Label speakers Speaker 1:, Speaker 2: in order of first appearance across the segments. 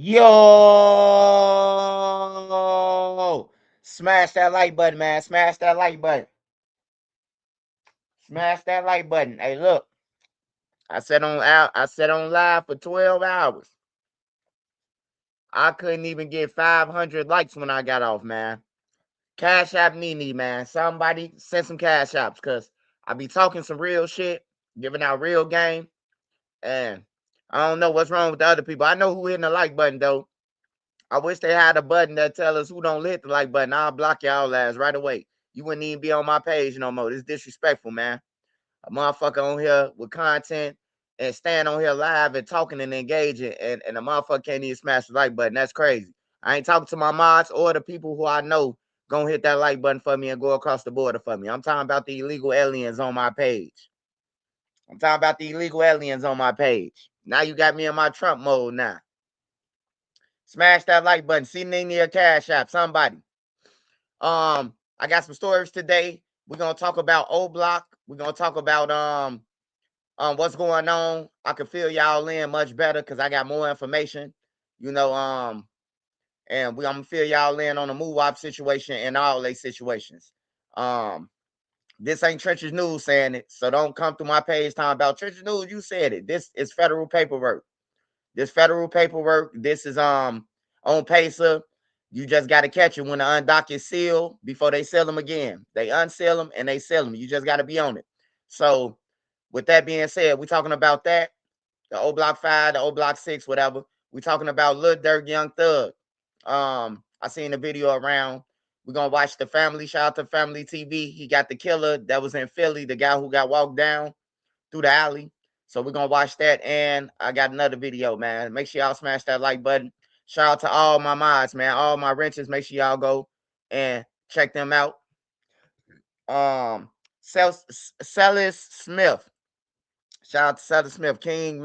Speaker 1: Yo, smash that like button, man. Smash that like button. Smash that like button. Hey, look, I said on live for 12 hours. I couldn't even get 500 likes when I got off, man. Cash app Nene, man. Somebody send some cash apps, because I be talking some real shit, giving out real game, and I don't know what's wrong with the other people. I know who hitting the like button, though. I wish they had a button that tell us who don't hit the like button. I'll block y'all ass right away. You wouldn't even be on my page no more. This is disrespectful, man. A motherfucker on here with content and stand on here live and talking and engaging, and a motherfucker can't even smash the like button. That's crazy. I ain't talking to my mods or the people who I know gonna hit that like button for me and go across the border for me. I'm talking about the illegal aliens on my page. I'm talking about the illegal aliens on my page. Now you got me in my Trump mode now. Smash that like button. See Nene a cash app. Somebody. I got some stories today. We're gonna talk about O Block. We're gonna talk about what's going on. I can fill y'all in much better because I got more information. You know, and I'm gonna fill y'all in on the Muwop situation and all these situations. Um, this ain't Trenches News saying it, so don't come through my page talking about Trenches News. You said it. This is federal paperwork. This is on pacer. You just got to catch it when the undock is sealed before they sell them again. They unseal them and they sell them. You just got to be on it. So with that being said, we're talking about that, the O Block 5, the O Block 6, whatever. We're talking about Lil Durk, Young Thug. I seen the video around. We're gonna watch the family. Shout out to Family TV. He got the killer that was in Philly, the guy who got walked down through the alley. So we're gonna watch that. And I got another video, man. Make sure y'all smash that like button. Shout out to all my mods, man. All my wrenches. Make sure y'all go and check them out. Celis Smith. Shout out to Celis Smith. King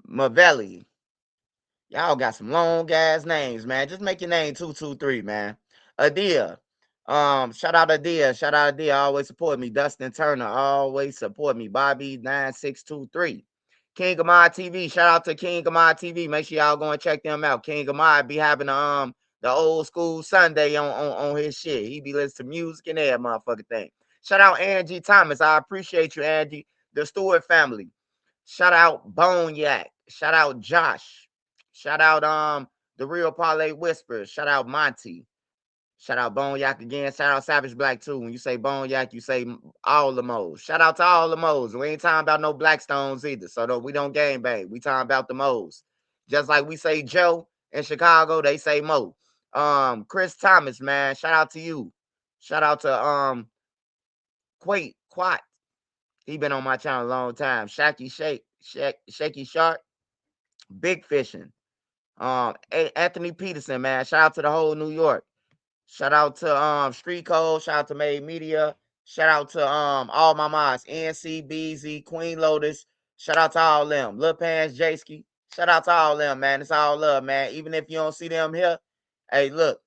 Speaker 1: Mavelli. Y'all got some long ass names, man. Just make your name 223, man. Adia. Shout out Adia. Shout out Adia. Always support me. Dustin Turner. Always support me. Bobby9623. King of My TV. Shout out to King of My TV. Make sure y'all go and check them out. King of My be having the old school Sunday on his shit. He be listening to music and that motherfucking thing. Shout out Angie Thomas. I appreciate you, Angie. The Stewart family. Shout out Bone Yak. Shout out Josh. Shout out the Real Parlay Whispers. Shout out Monty. Shout out Bone Yak again. Shout out Savage Black too. When you say Bone Yak, you say all the moles. Shout out to all the moles. We ain't talking about no Blackstones either. So we don't game bang. We talking about the moles. Just like we say Joe in Chicago, they say Mo. Chris Thomas, man. Shout out to you. Shout out to Quat. He been on my channel a long time. Shaky Shark, Big Fishing. Anthony Peterson, man. Shout out to the whole New York. Shout out to Street Code. Shout out to Made Media. Shout out to all my mods. NC, BZ, Queen Lotus. Shout out to all them. Lil Pans, Jayski. Shout out to all them, man. It's all love, man. Even if you don't see them here, hey, look,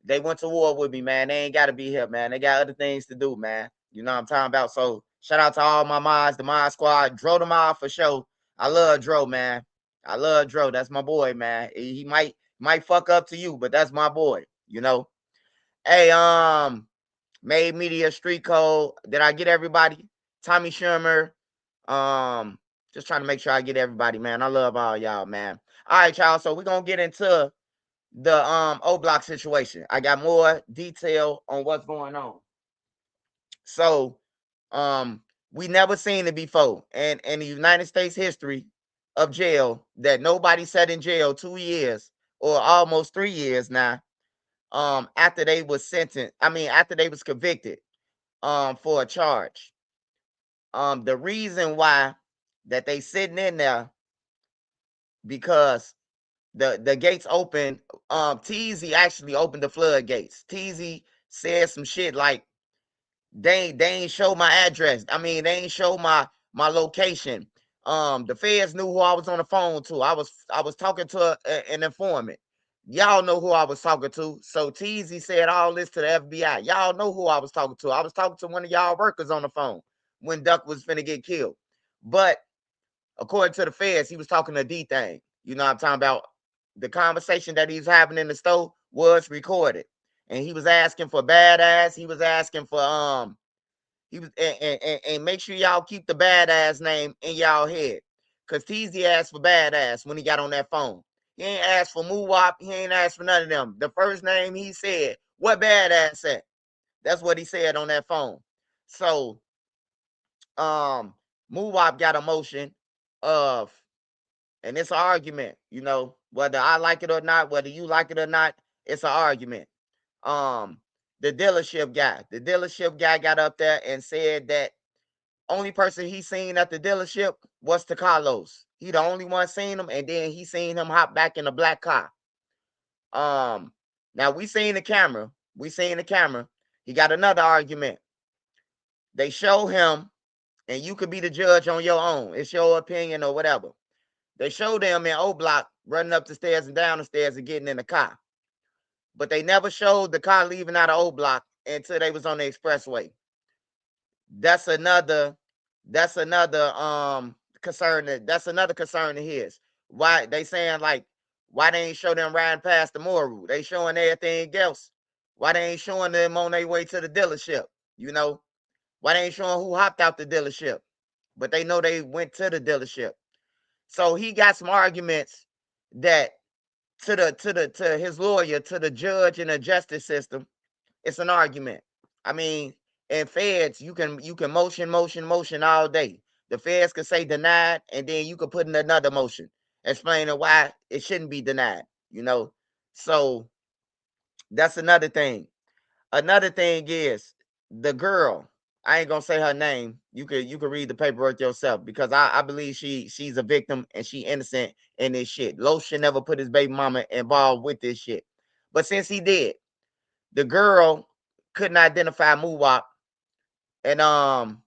Speaker 1: they went to war with me, man. They ain't got to be here, man. They got other things to do, man. You know what I'm talking about? So shout out to all my mods, the mod squad. Dro the mod for sure. I love Dro, man. I love Dro. That's my boy, man. He might fuck up to you, but that's my boy, you know. Hey, Made Media, Street Code. Did I get everybody? Tommy Shermer. Just trying to make sure I get everybody, man. I love all y'all, man. All right, y'all. So we're gonna get into the O Block situation. I got more detail on what's going on. So we never seen it before. And in the United States history of jail, that nobody sat in jail 2 years or almost 3 years now. After they was sentenced, after they was convicted for a charge. The reason why that they sitting in there, because the gates open. Teasy actually opened the floodgates. Teasy said some shit like they ain't show my address. They ain't show my location. The feds knew who I was on the phone to. I was talking to an informant. Y'all know who I was talking to. So Teasy said all this to the FBI. Y'all know who I was talking to. I was talking to one of y'all workers on the phone when Duck was finna get killed. But According to the feds, he was talking to D Thing. You know what I'm talking about? The conversation that he was having in the store was recorded. And he was asking for badass. He was asking for he was and make sure y'all keep the badass name in y'all head. Cause Teasy asked for badass when he got on that phone. He ain't asked for Muwop. He ain't asked for none of them. The first name he said, what badass at? That's what he said on that phone. So Muwop got a motion of, and it's an argument, you know, whether I like it or not, whether you like it or not, it's an argument. Um, the dealership guy got up there and said that only person he seen at the dealership was Carlos. He the only one seen him, and then he seen him hop back in the black car. Now we seen the camera. We seen the camera. He got another argument. They show him, and you could be the judge on your own. It's your opinion or whatever. They showed them in O Block running up the stairs and down the stairs and getting in the car. But they never showed the car leaving out of O Block until they was on the expressway. That's another concern that's another concern of his. Why they saying like why they ain't show them riding past the Moru? They showing everything else. Why they ain't showing them on their way to the dealership? You know, why they ain't showing who hopped out the dealership? But they know they went to the dealership. So he got some arguments that to his lawyer, to the judge and the justice system, it's an argument. I mean, in feds, you can motion all day. The feds could say denied, and then you could put in another motion explaining why it shouldn't be denied. You know, so that's another thing. Another thing is the girl. I ain't gonna say her name. You could read the paperwork yourself because I believe she's a victim and she innocent in this shit. Lo should never put his baby mama involved with this shit. But since he did, the girl couldn't identify Muwop, and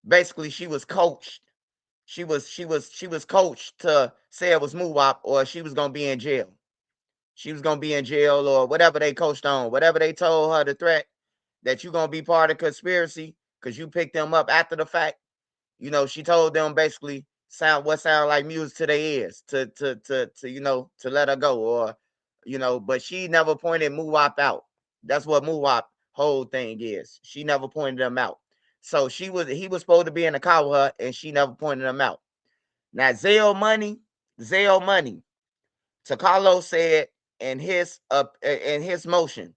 Speaker 1: basically she was coached. She was coached to say it was Muwop or she was gonna be in jail. She was gonna be in jail or whatever they coached on, whatever they told her the threat that you're gonna be part of conspiracy because you picked them up after the fact. You know, she told them basically sound like music to their ears to let her go or but she never pointed Muwop out. That's what Muwop whole thing is. She never pointed them out. So he was supposed to be in the car with her and she never pointed them out. Now Zell Money, Takalo said in his motion,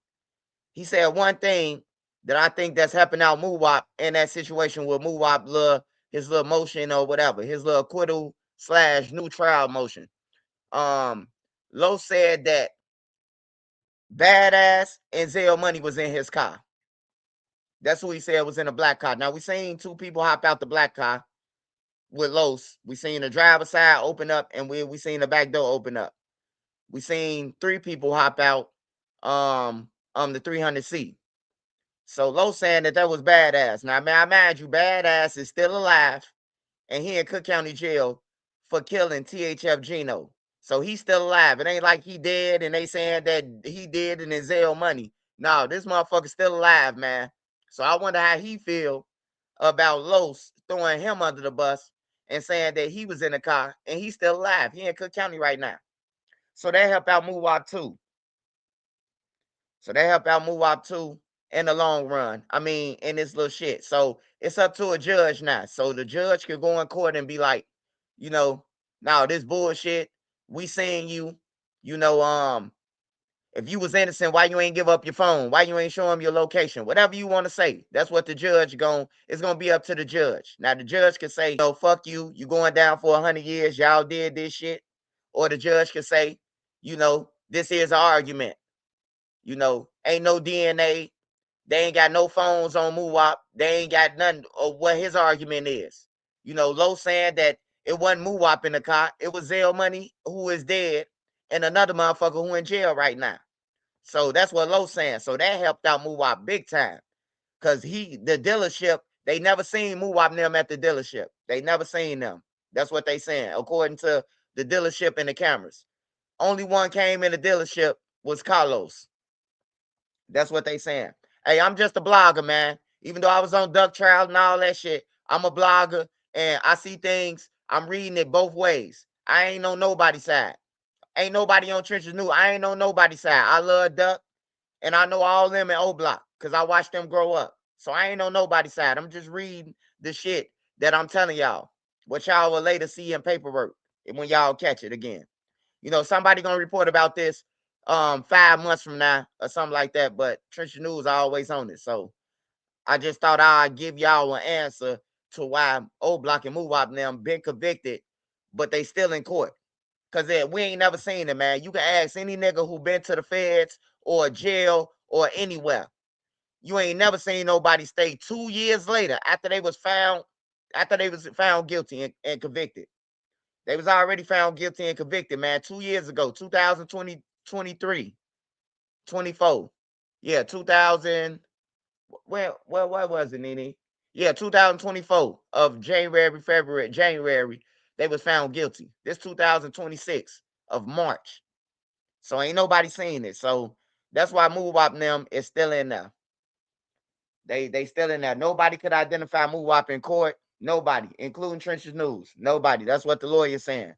Speaker 1: he said one thing that I think that's helping out Muwop in that situation with Muwop his little motion or whatever, his little acquittal / new trial motion. Um, Lo said that Badass and Zell Money was in his car. That's who he said was in a black car. Now we seen two people hop out the black car with Los. We seen the driver's side open up and we seen the back door open up. We seen three people hop out the 300C. So Lo saying that was Badass. Now, man, I mind you, Badass is still alive, and he in Cook County Jail for killing THF Gino. So he's still alive. It ain't like he dead, and they saying that he did and it's Zell Money. No, this motherfucker's still alive, man. So I wonder how he feel about Los throwing him under the bus and saying that he was in the car and he's still alive. He in Cook County right now. So that help out Muwop too. In the long run. I mean, in this little shit. So it's up to a judge now. So the judge could go in court and be like, now this bullshit, we seeing you, you know, if you was innocent, why you ain't give up your phone? Why you ain't show him your location? Whatever you want to say. That's what the judge it's gonna be up to the judge. Now the judge could say, no, fuck you, you going down for 100 years, y'all did this shit. Or the judge could say, this is an argument. Ain't no DNA. They ain't got no phones on Muwop. They ain't got nothing of what his argument is. Lo saying that it wasn't Muwop in the car. It was Zell Money who is dead and another motherfucker who in jail right now. So that's what Lo saying. So that helped out Muwop big time. Cause the dealership, they never seen Muwop and them at the dealership. They never seen them. That's what they saying. According to the dealership and the cameras. Only one came in the dealership was Carlos. That's what they saying. Hey, I'm just a blogger, man. Even though I was on Duck Trial and all that shit, I'm a blogger and I see things I'm reading it both ways. I ain't on nobody's side. Ain't nobody on Trenches New. I ain't on nobody's side. I love Duck, and I know all them in O Block because I watched them grow up. So I ain't on nobody's side. I'm just reading the shit that I'm telling y'all, what y'all will later see in paperwork when y'all catch it again. You know, somebody gonna report about this 5 months from now or something like that. But Trench News always on it. So I just thought I'd give y'all an answer to why O Block and Muwop and them been convicted, but they still in court. Cause we ain't never seen it, man. You can ask any nigga who been to the feds or jail or anywhere. You ain't never seen nobody stay 2 years later after they was found guilty and convicted. They was already found guilty and convicted, man, 2 years ago, 2020, 23, 24. Yeah, 2000. Well, what was it, Nene? Yeah, 2024 of January, they was found guilty. This 2026 of March. So ain't nobody seen it. So that's why Muwop and them is still in there. They still in there. Nobody could identify Muwop in court. Nobody, including Trenches News. Nobody. That's what the lawyer's saying.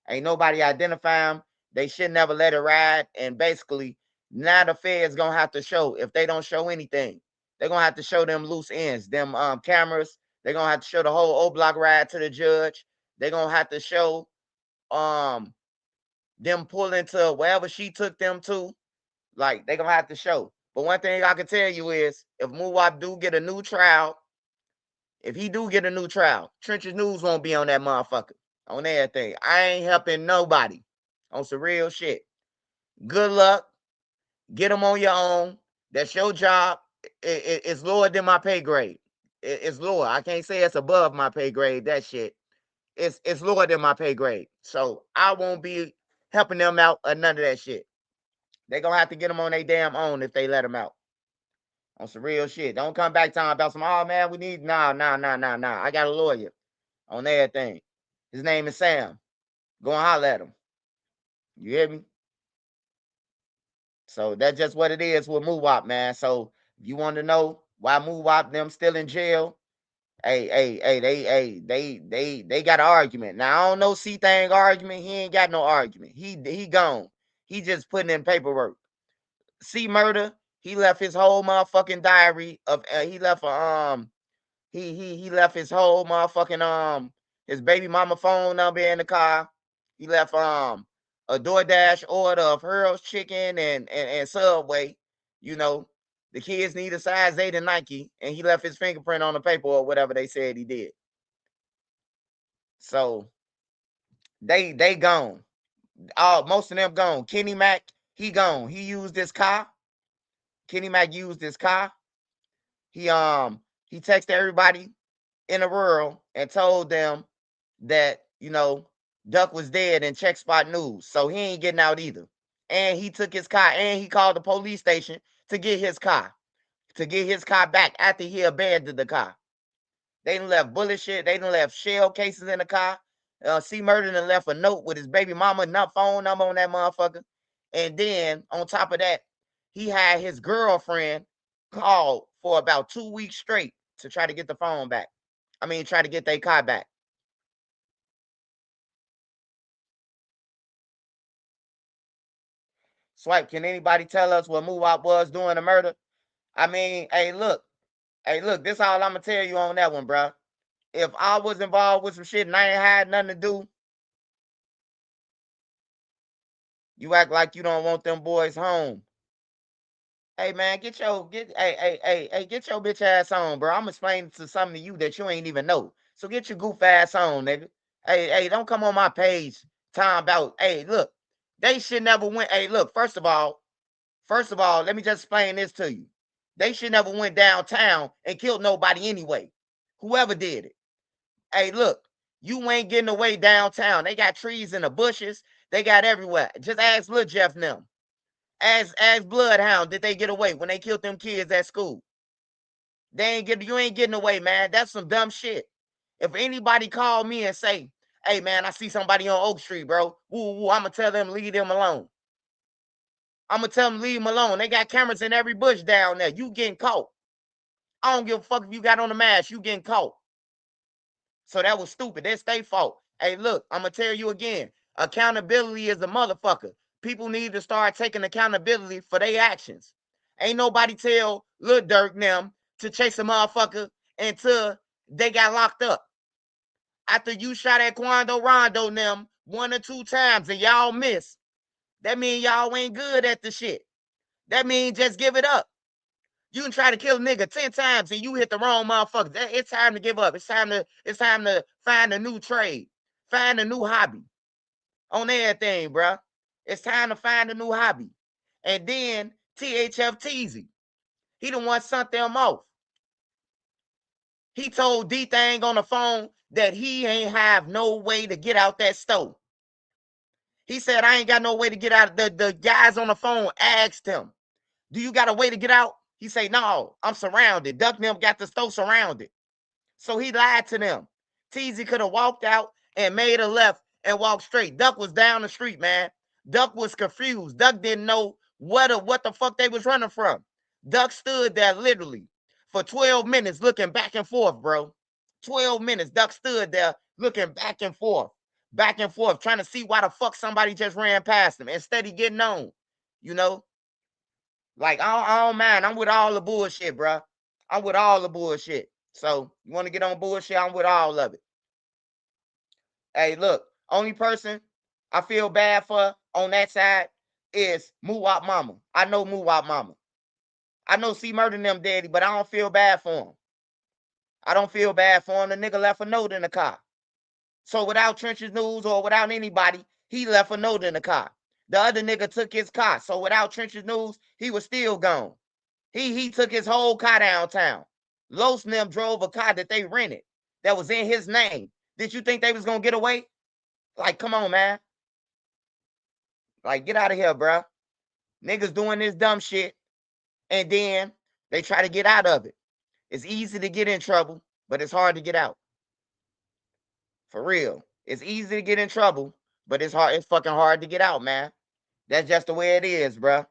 Speaker 1: Ain't nobody identify them. They should never let it ride. And basically, now the feds gonna have to show. If they don't show anything, they're gonna have to show them loose ends, them cameras. They're gonna have to show the whole O Block ride to the judge. They're gonna have to show um them pulling to wherever she took them to. Like, they gonna have to show. But one thing I can tell you is, if Muwop do get a new trial, if he do get a new trial, Trenches News won't be on that motherfucker. On everything. I ain't helping nobody. On some real shit. Good luck. Get them on your own. That's your job. It's lower than my pay grade. It's lower. I can't say it's above my pay grade. That shit. It's lower than my pay grade. So I won't be helping them out or none of that shit. They gonna have to get them on their damn own if they let them out. On some real shit. Don't come back talking about some, oh man, we need, nah. I got a lawyer on everything. His name is Sam. Go and holler at him. You hear me? So that's just what it is with Muwop, man. So if you want to know why Muwop them still in jail, they got an argument. Now I don't know C-Thing argument. He ain't got no argument. He gone. He just putting in paperwork. C Murder, he left his whole motherfucking diary of he left a he left his whole motherfucking his baby mama phone number in the car. He left a DoorDash order of Hurl's chicken and Subway. You know, the kids need a size 8 in Nike, and he left his fingerprint on the paper or whatever they said he did. So they gone. Most of them gone. Kenny Mac, he gone. He used this car. Kenny Mac used this car. He texted everybody in the world and told them that, Duck was dead in Check Spot News. So he ain't getting out either. And he took his car and he called the police station to get his car back after he abandoned the car. They done left bullet shit. They done left shell cases in the car. C Murder done left a note with his baby mama phone number on that motherfucker. And then on top of that, he had his girlfriend call for about 2 weeks straight to try to get the phone back. I mean, try to get their car back. Swipe, can anybody tell us what Muwop was doing the murder? I mean, hey, look, this all I'm gonna tell you on that one, bro. If I was involved with some shit and I ain't had nothing to do, you act like you don't want them boys home. Hey man, get your bitch ass on, bro. I'm explaining to something to you that you ain't even know. So get your goof ass on, nigga. Hey, don't come on my page talking about, hey, look, they should never went. Hey, look, first of all, let me just explain this to you. They should never went downtown and killed nobody anyway. Whoever did it. Hey, look, you ain't getting away downtown. They got trees in the bushes. They got everywhere. Just ask Lil Jeff and them. Ask Bloodhound, did they get away when they killed them kids at school? You ain't getting away, man. That's some dumb shit. If anybody call me and say, hey man, I see somebody on Oak Street, bro. Woo, I'ma tell them leave them alone. I'ma tell them leave them alone. They got cameras in every bush down there. You getting caught. I don't give a fuck if you got on the mask, you getting caught. So that was stupid. That's their fault. Hey, look, I'm gonna tell you again. Accountability is a motherfucker. People need to start taking accountability for their actions. Ain't nobody tell Lil Durk them to chase a motherfucker until they got locked up. After you shot at Quando Rondo them 1 or 2 times and y'all miss, that mean y'all ain't good at the shit. That mean just give it up. You can try to kill a nigga 10 times and you hit the wrong motherfucker. It's time to give up. It's time to find a new trade. Find a new hobby on everything, bruh. It's time to find a new hobby. And then THF Teasy. He the one sent them off. He told D-Thing on the phone that he ain't have no way to get out that stove. He said, I ain't got no way to get out. The guys on the phone asked him, do you got a way to get out? He say, no, I'm surrounded. Duck them got the stove surrounded. So he lied to them. Teasy could have walked out and made a left and walked straight. Duck was down the street, man. Duck was confused. Duck didn't know what the fuck they was running from. Duck stood there literally for 12 minutes looking back and forth, bro. 12 minutes. Duck stood there looking back and forth, trying to see why the fuck somebody just ran past him instead of getting on. You know? Like, I don't mind. I'm with all the bullshit, bro. I'm with all the bullshit. So, you want to get on bullshit? I'm with all of it. Hey, look, only person I feel bad for on that side is Muwop Mama. I know Muwop Mama. I know C Murder them daddy, but I don't feel bad for him. I don't feel bad for him. The nigga left a note in the car. So without Trenches News or without anybody, he left a note in the car. The other nigga took his car. So without Trenches News, he was still gone. He took his whole car downtown. Los and them drove a car that they rented that was in his name. Did you think they was gonna get away? Like, come on, man. Like, get out of here, bro. Niggas doing this dumb shit, and then they try to get out of it. It's easy to get in trouble, but it's hard to get out. For real. It's easy to get in trouble, but it's hard. It's fucking hard to get out, man. That's just the way it is, bro.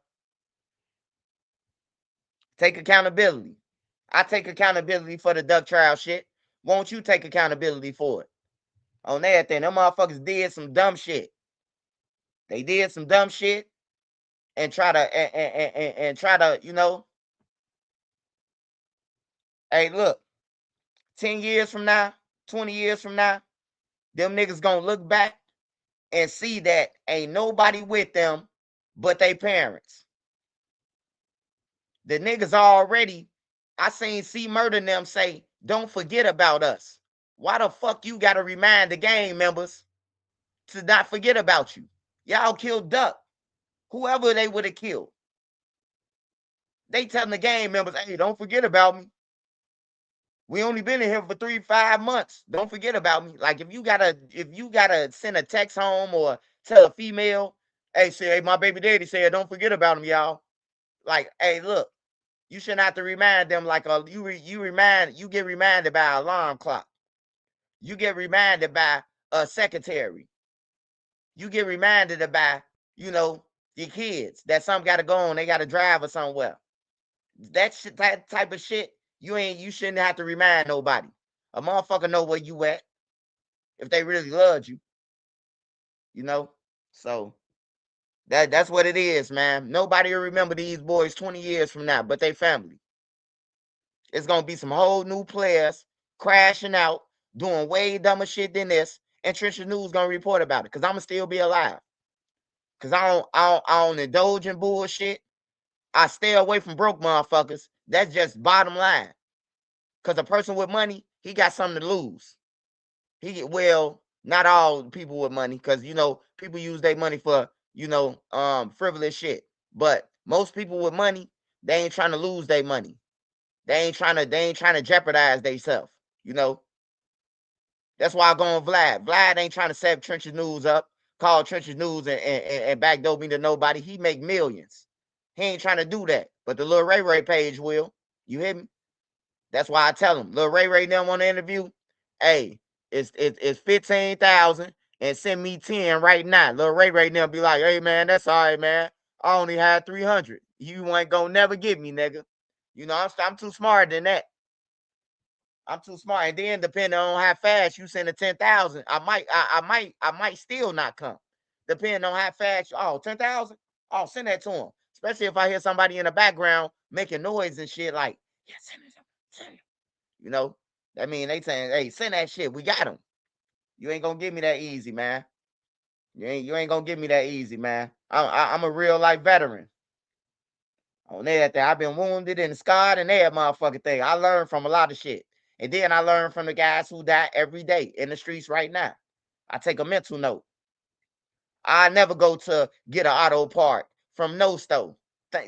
Speaker 1: Take accountability. I take accountability for the duck trial shit. Won't you take accountability for it? On everything, them motherfuckers did some dumb shit. They did some dumb shit and try to and try to, you know. Hey, look, 10 years from now, 20 years from now, them niggas gonna look back and see that ain't nobody with them but they parents. The niggas already, I seen C Murder them say, don't forget about us. Why the fuck you gotta remind the gang members to not forget about you? Y'all killed Duck. Whoever they would have killed. They telling the gang members, hey, don't forget about me. We only been in here for 3-5 months. Don't forget about me. Like if you gotta send a text home or tell a female, hey, say, hey, my baby daddy said, don't forget about him, y'all. Like, hey, look, you shouldn't have to remind them like you get reminded by an alarm clock. You get reminded by a secretary. You get reminded by, you know, your kids that some gotta go on, they gotta drive or somewhere. That type of shit, you shouldn't have to remind nobody. A motherfucker know where you at if they really loved you, you know. So that's what it is, man. Nobody will remember these boys 20 years from now, but they family. It's gonna be some whole new players crashing out, doing way dumber shit than this, and Trisha News gonna report about it because I'ma still be alive. Cause I don't indulge in bullshit. I stay away from broke motherfuckers. That's just bottom line. Cause a person with money, he got something to lose. Well, not all people with money, because you know, people use their money for, you know, frivolous shit. But most people with money, they ain't trying to lose their money. They ain't trying to jeopardize themselves. You know, that's why I go on Vlad. Vlad ain't trying to set Trenches News up, call Trenches News and backdoor me to nobody. He make millions. He ain't trying to do that. But the Lil Ray Ray page will. You hear me? That's why I tell him, Lil Ray Ray them on the interview, hey, it's 15,000 and send me 10 right now. Lil Ray Ray them be like, hey man, that's all right, man. I only had 300. You ain't gonna never give me, nigga. You know, I'm too smart than that. I'm too smart. And then depending on how fast you send a 10,000, I might still not come. Depending on how fast. Oh, 10,000. Oh, send that to him. Especially if I hear somebody in the background making noise and shit like, yeah, send it. You know, that mean they saying, hey, send that shit. We got him. You ain't gonna give me that easy, man. You ain't gonna give me that easy, man. I'm a real life veteran. On everything. I've been wounded and scarred and every motherfucking thing. I learned from a lot of shit. And then I learned from the guys who die every day in the streets right now. I take a mental note. I never go to get an auto part from no store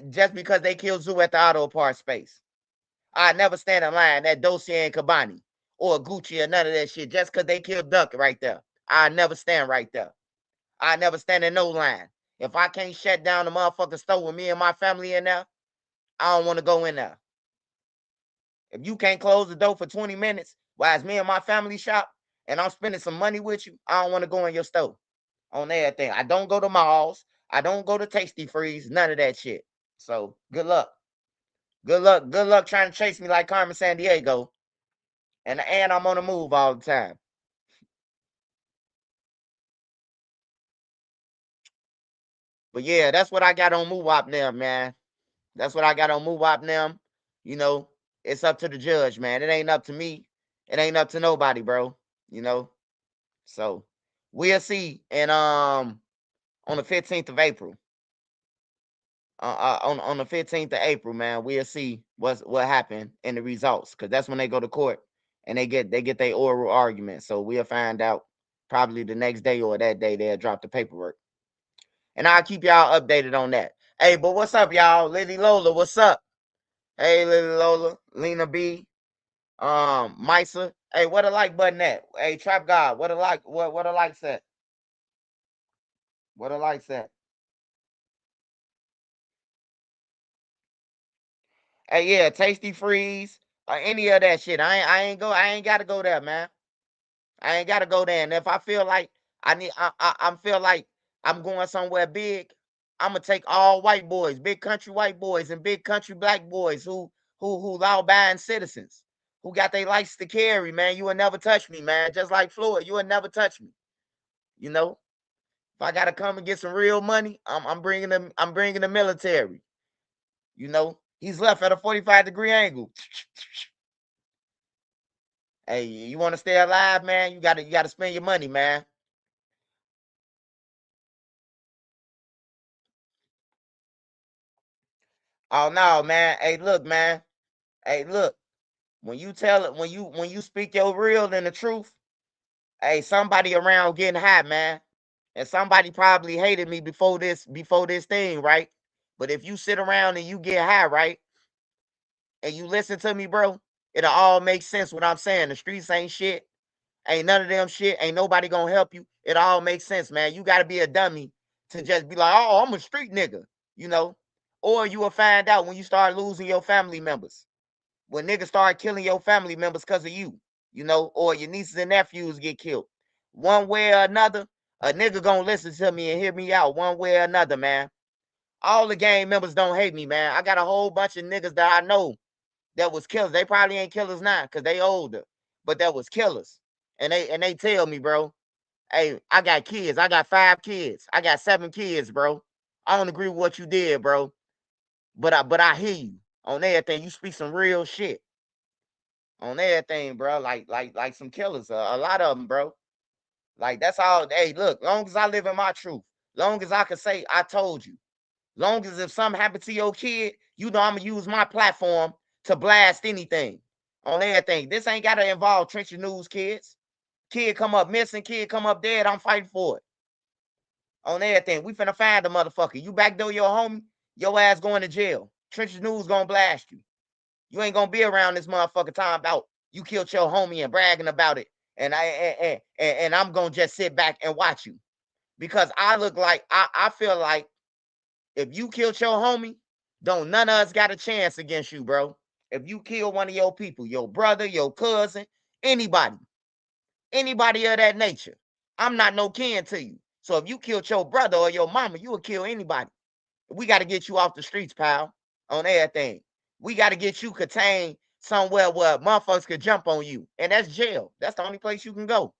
Speaker 1: just because they killed Zoo at the auto part space. I never stand in line at Dolce and Gabbana or Gucci or none of that shit just because they killed Duck right there. I never stand right there. I never stand in no line. If I can't shut down the motherfucking store with me and my family in there, I don't want to go in there. If you can't close the door for 20 minutes while it's me and my family shop and I'm spending some money with you, I don't want to go in your store on everything. I don't go to malls. I don't go to Tasty Freeze. None of that shit. So good luck. Good luck. Good luck trying to chase me like Carmen Sandiego. And I'm on the move all the time. But yeah, that's what I got on Muwop now, man. That's what I got on Muwop now. You know, it's up to the judge, man. It ain't up to me. It ain't up to nobody, bro. You know. So we'll see. And on the 15th of April. On the 15th of April, man, we'll see what happened in the results. Cause that's when they go to court and they get their oral argument. So we'll find out probably the next day or that day they'll drop the paperwork. And I'll keep y'all updated on that. Hey, but what's up, y'all? Lily Lola, what's up? Hey, Lily Lola, Lena B, Misa. Hey, what a like button at? Hey, Trap God, what a like, what a like set? What a like set? Hey, yeah, Tasty Freeze or any of that shit. I ain't gotta go there, man. I ain't gotta go there. And if I feel like I feel like I'm going somewhere big, I'm gonna take all white boys, big country white boys, and big country black boys who law abiding citizens, who got their license to carry, man. You will never touch me, man. Just like Floyd, you will never touch me. You know, if I gotta come and get some real money, I'm bringing them. I'm bringing the military. You know, he's left at a 45-degree angle. Hey, you want to stay alive, man? You gotta spend your money, man. Oh no, man. Hey, look, man. Hey, look. When you tell it, when you speak your real and the truth, hey, somebody around getting high, man. And somebody probably hated me before this thing, right? But if you sit around and you get high, right, and you listen to me, bro, it'll all make sense what I'm saying. The streets ain't shit. Ain't none of them shit. Ain't nobody gonna help you. It all makes sense, man. You gotta be a dummy to just be like, oh, I'm a street nigga, you know? Or you will find out when you start losing your family members. When niggas start killing your family members because of you, you know, or your nieces and nephews get killed. One way or another, a nigga gonna listen to me and hear me out one way or another, man. All the gang members don't hate me, man. I got a whole bunch of niggas that I know that was killers. They probably ain't killers now because they older, but that was killers. And they tell me, bro, hey, I got kids. I got 5 kids. I got 7 kids, bro. I don't agree with what you did, bro. But I hear you on everything. You speak some real shit on everything, bro. Like some killers. A lot of them, bro. Like that's all. Hey, look. Long as I live in my truth, long as I can say I told you. Long as if something happened to your kid, you know I'm gonna use my platform to blast anything on everything. This ain't gotta involve trench news, kids. Kid come up missing, kid come up dead. I'm fighting for it on everything. We finna find the motherfucker. You backdoor your homie, your ass going to jail. Trench news gonna blast you. You ain't gonna be around this motherfucker time about you killed your homie and bragging about it. And I'm gonna just sit back and watch you. Because I look like I feel like if you killed your homie, don't none of us got a chance against you, bro. If you kill one of your people, your brother, your cousin, anybody, anybody of that nature, I'm not no kin to you. So if you killed your brother or your mama, you would kill anybody. We got to get you off the streets, pal, on everything. We got to get you contained somewhere where motherfuckers could jump on you, and that's jail. That's the only place you can go.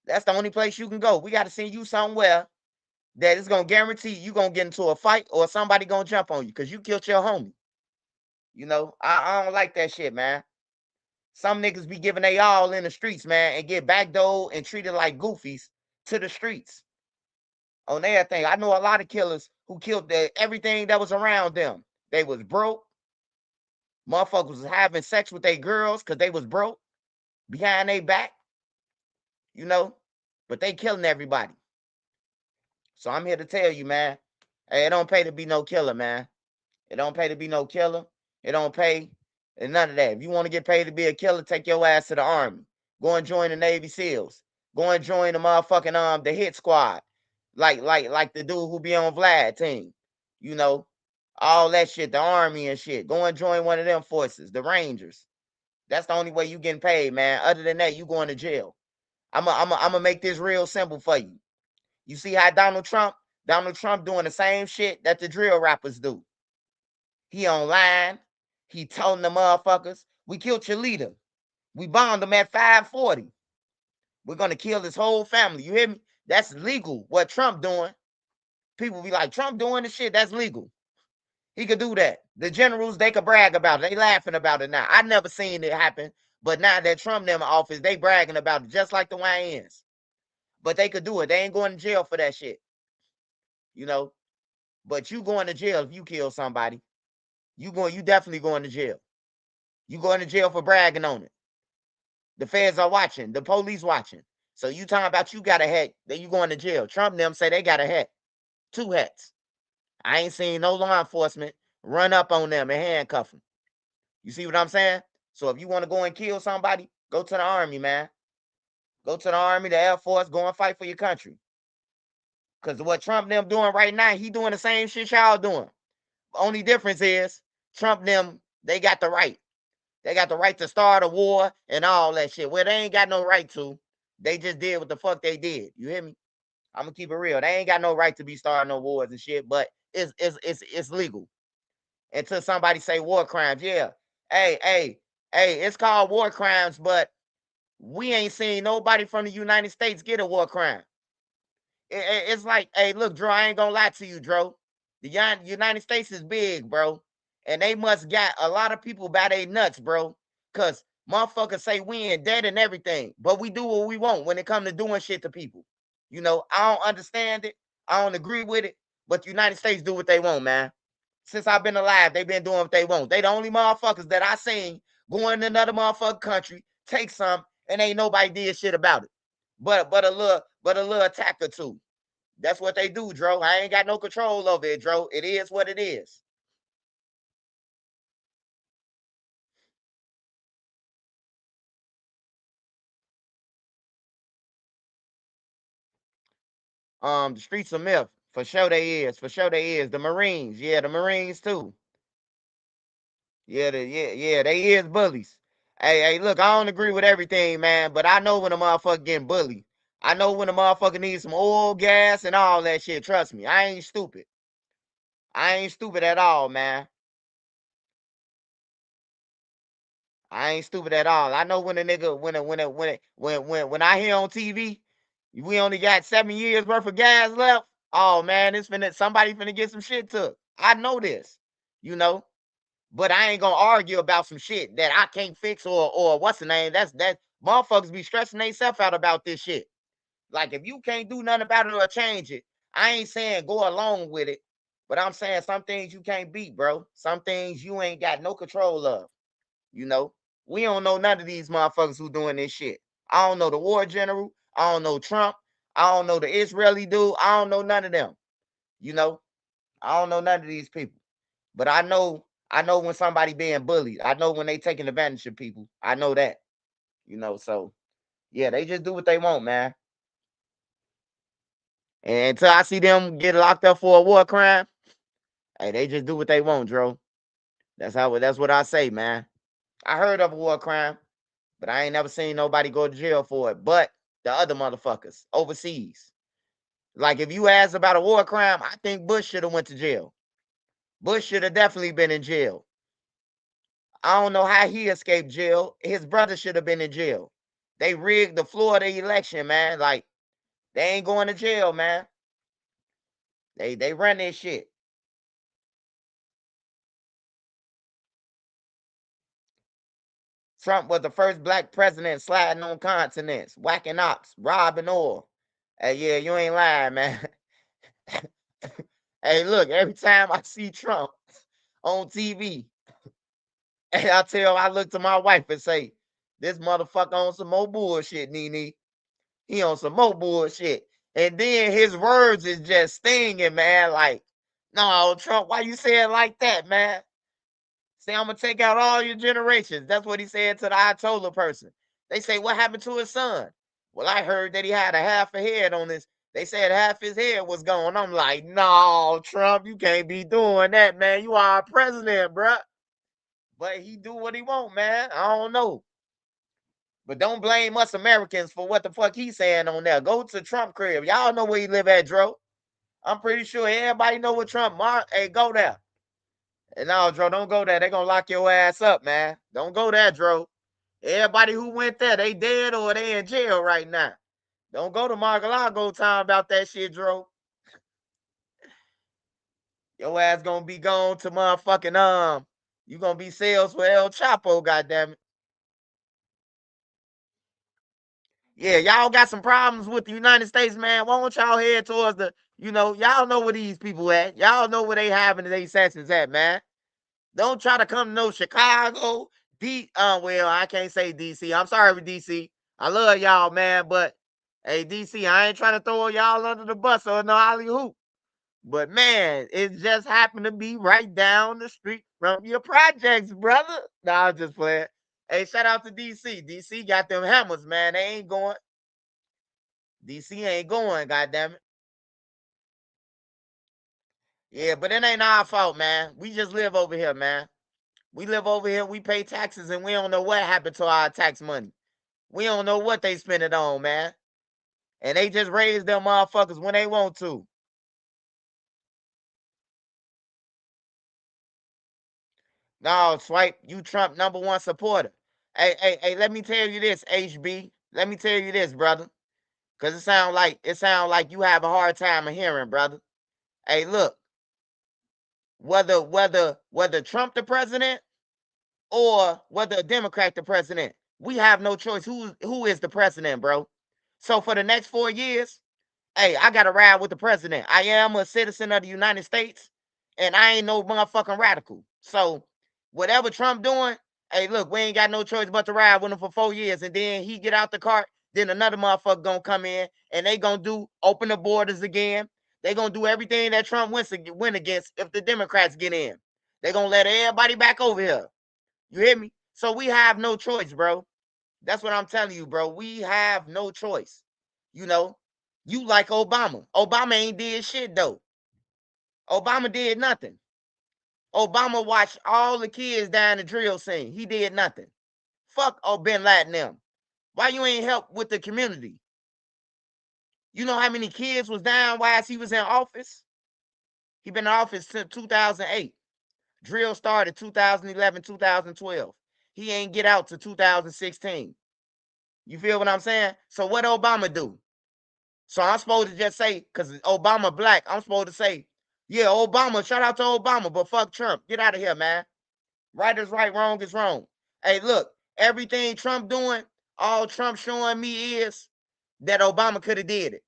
Speaker 1: That's the only place you can go. We got to send you somewhere that is gonna guarantee you gonna get into a fight or somebody gonna jump on you because you killed your homie. I don't like that shit, man. Some niggas be giving they all in the streets, man, and get backdoored and treated like goofies to the streets on everything. I know a lot of killers who killed everything that was around them. They was broke. Motherfuckers was having sex with their girls because they was broke behind their back, you know, but they killing everybody. So I'm here to tell you, man, hey, it don't pay to be no killer, man. It don't pay to be no killer. It don't pay and none of that. If you want to get paid to be a killer, take your ass to the army. Go and join the Navy SEALs. Go and join the motherfucking the hit squad. Like the dude who be on Vlad team. You know, all that shit, the army and shit. Go and join one of them forces, the Rangers. That's the only way you getting paid, man. Other than that, you going to jail. I'm gonna make this real simple for you. You see how Donald Trump doing the same shit that the drill rappers do. He online. He telling the motherfuckers, we killed your leader. We bombed him at 540. We're going to kill his whole family. You hear me? That's legal, what Trump doing. People be like, Trump doing the shit, that's legal. He could do that. The generals, they could brag about it. They laughing about it now. I never seen it happen, but now that Trump them in office, they bragging about it, just like the YNs. But they could do it. They ain't going to jail for that shit. You know? But you going to jail if you kill somebody. You definitely going to jail. You going to jail for bragging on it. The feds are watching. The police watching. So you talking about you got a hat, then you going to jail. Trump and them say they got a hat. 2 hats. I ain't seen no law enforcement run up on them and handcuff them. You see what I'm saying? So if you want to go and kill somebody, go to the army, man. Go to the army, the Air Force, go and fight for your country. Because what Trump and them doing right now, he doing the same shit y'all doing. Only difference is Trump and them, they got the right. They got the right to start a war and all that shit. Well, they ain't got no right to. They just did what the fuck they did. You hear me? I'm gonna keep it real. They ain't got no right to be starting no wars and shit, but it's legal. Until somebody say war crimes. Yeah. Hey, it's called war crimes, but we ain't seen nobody from the United States get a war crime. It's like, hey, look, Dro, I ain't gonna lie to you, Dro. The United States is big, bro. And they must got a lot of people by their nuts, bro. Cause motherfuckers say we ain't dead and everything, but we do what we want when it comes to doing shit to people. I don't understand it. I don't agree with it, but the United States do what they want, man. Since I've been alive, they've been doing what they want. They the only motherfuckers that I seen going to another motherfucking country, take some, and ain't nobody did shit about it. But a little attack or two. That's what they do, Dro. I ain't got no control over it, Dro. It is what it is. The streets of myth. For sure they is. For sure they is. The Marines. Yeah, the Marines too. Yeah, they is bullies. Hey, look, I don't agree with everything, man, but I know when a motherfucker getting bullied. I know when a motherfucker needs some oil, gas, and all that shit. Trust me, I ain't stupid. I ain't stupid at all, man. I ain't stupid at all. I know when a nigga when I hear on TV, we only got 7 years worth of gas left. Oh man, it's finna somebody finna get some shit took. I know this, you know. But I ain't gonna argue about some shit that I can't fix or what's the name. That motherfuckers be stressing themselves out about this shit. Like if you can't do nothing about it or change it, I ain't saying go along with it, but I'm saying some things you can't beat, bro. Some things you ain't got no control of. You know, we don't know none of these motherfuckers who doing this shit. I don't know the war general. I don't know Trump. I don't know the Israeli dude. I don't know none of them. You know, I don't know none of these people. But I know when somebody being bullied. I know when they taking advantage of people. I know that. So yeah, they just do what they want, man. And until I see them get locked up for a war crime, hey, they just do what they want, Dro. That's what I say, man. I heard of a war crime, but I ain't never seen nobody go to jail for it. But the other motherfuckers overseas. Like if you ask about a war crime, I think Bush should have went to jail. Bush should have definitely been in jail. I don't know how he escaped jail. His brother should have been in jail. They rigged the Florida election, man. Like, they ain't going to jail, man. They run this shit. Trump was the first black president sliding on continents, whacking ops, robbing oil. Hey, yeah, you ain't lying, man. Hey, look, every time I see Trump on TV, and I look to my wife and say, this motherfucker on some more bullshit, Nene. He on some more bullshit. And then his words is just stinging, man. Like, no, Trump, why you say it like that, man? Say, I'm gonna take out all your generations. That's what he said to the Ayatollah person. They say, what happened to his son? Well, I heard that he had a half a head on this. They said half his head was gone. I'm like, no, Trump, you can't be doing that, man. You are a president, bruh. But he do what he want, man. I don't know. But don't blame us Americans for what the fuck he's saying on there. Go to Trump crib. Y'all know where he live at, Dro. I'm pretty sure everybody know what Trump mark. Hey, go there. And no, Dro, don't go there. They gonna lock your ass up, man. Don't go there, Dro. Everybody who went there, they dead or they in jail right now. Don't go to Mar-a-Lago time about that shit, Dro. Your ass gonna be gone to motherfucking You gonna be sales for El Chapo, goddamn it. Yeah, y'all got some problems with the United States, man. Why don't y'all head towards y'all know where these people at. Y'all know where they having their sessions at, man. Don't try to come to no Chicago, well, I can't say DC. I'm sorry for DC. I love y'all, man, but hey, DC, I ain't trying to throw y'all under the bus or no alley hoop. But man, it just happened to be right down the street from your projects, brother. Nah, I'm just playing. Hey, shout out to DC. DC got them hammers, man. They ain't going. DC ain't going, goddamn it. Yeah, but it ain't our fault, man. We just live over here, man. We live over here, we pay taxes, and we don't know what happened to our tax money. We don't know what they spend it on, man. And they just raise them motherfuckers when they want to. No, Swipe, you Trump #1 supporter. Hey, let me tell you this, HB. Let me tell you this, brother. Cause it sound like you have a hard time of hearing, brother. Hey, look, whether Trump the president or whether a Democrat the president, we have no choice. Who is the president, bro? So for the next 4 years, hey, I gotta ride with the president. I am a citizen of the United States, and I ain't no motherfucking radical. So whatever Trump doing, hey, look, we ain't got no choice but to ride with him for 4 years, and then he get out the cart. Then another motherfucker gonna come in, and they gonna open the borders again. They gonna do everything that Trump went against if the Democrats get in. They gonna let everybody back over here. You hear me? So we have no choice, bro. That's what I'm telling you, bro. We have no choice. You know, you like Obama. Obama ain't did shit though. Obama did nothing. Obama watched all the kids down the drill scene. He did nothing. Fuck Bin Laden them. Why you ain't help with the community? You know how many kids was down while he was in office? He been in office since 2008. Drill started 2011, 2012. He ain't get out to 2016. You feel what I'm saying? So what Obama do? So I'm supposed to just say, because Obama black, I'm supposed to say, yeah, Obama, shout out to Obama, but fuck Trump. Get out of here, man. Right is right, wrong is wrong. Hey, look, everything Trump doing, all Trump showing me is that Obama could have did it.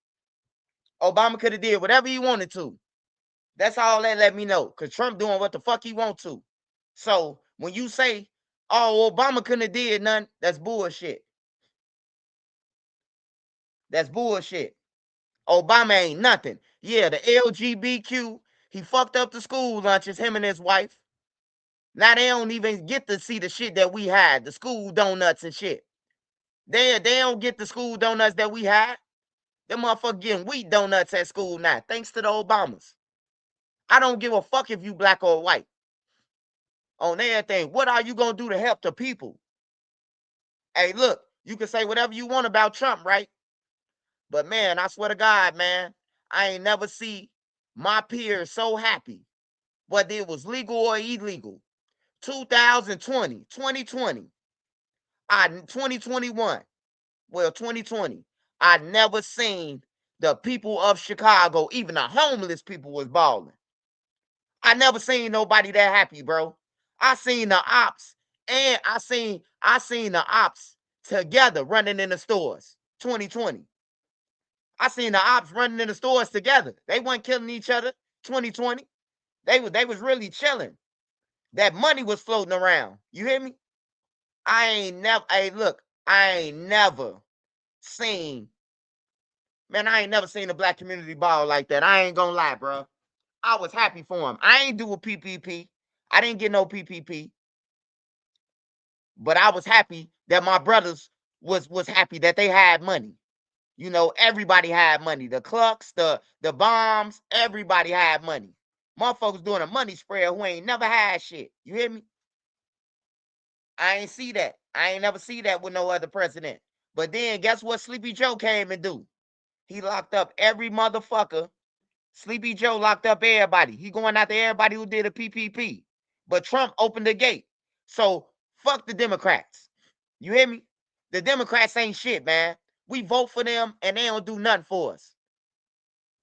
Speaker 1: Obama could have did whatever he wanted to. That's all that let me know. Because Trump doing what the fuck he want to. So when you say, oh, Obama couldn't have did nothing, that's bullshit. That's bullshit. Obama ain't nothing. Yeah, the LGBTQ, he fucked up the school lunches, him and his wife. Now they don't even get to see the shit that we had, the school donuts and shit. They don't get the school donuts that we had. Them motherfuckers getting wheat donuts at school now, thanks to the Obamas. I don't give a fuck if you black or white. On everything, what are you gonna do to help the people? Hey, look, you can say whatever you want about Trump, right? But man, I swear to God, man, I ain't never see my peers so happy, whether it was legal or illegal, 2020, 2020, 2021, well, 2020, I never seen the people of Chicago, even the homeless people was balling. I never seen nobody that happy, bro. I seen the ops and I seen the ops together running in the stores. 2020. I seen the ops running in the stores together. They weren't killing each other. 2020. They was really chilling. That money was floating around. You hear me? I ain't never, hey, look, I ain't never seen, man, I ain't never seen the black community ball like that. I ain't gonna lie, bro. I was happy for him. I ain't do a PPP. I didn't get no PPP, but I was happy that my brothers was happy that they had money. You know, everybody had money. The clucks, the bombs, everybody had money. Motherfuckers doing a money spread who ain't never had shit. You hear me? I ain't see that. I ain't never see that with no other president. But then guess what Sleepy Joe came and do? He locked up every motherfucker. Sleepy Joe locked up everybody. He going after everybody who did a PPP. But Trump opened the gate. So fuck the Democrats. You hear me? The Democrats ain't shit, man. We vote for them and they don't do nothing for us.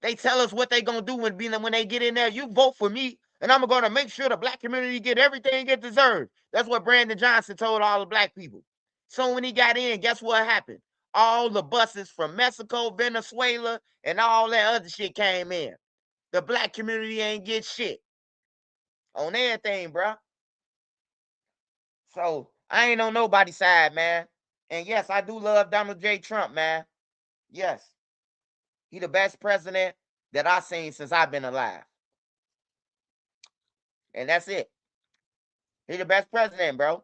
Speaker 1: They tell us what they gonna do when they get in there. You vote for me, and I'm gonna make sure the black community get everything it deserves. That's what Brandon Johnson told all the black people. So when he got in, guess what happened? All the buses from Mexico, Venezuela, and all that other shit came in. The black community ain't get shit on everything, bro. So I ain't on nobody's side, man. And yes, I do love Donald J. Trump, man. Yes, he the best president that I've seen since I've been alive. And that's it. He the best president, bro.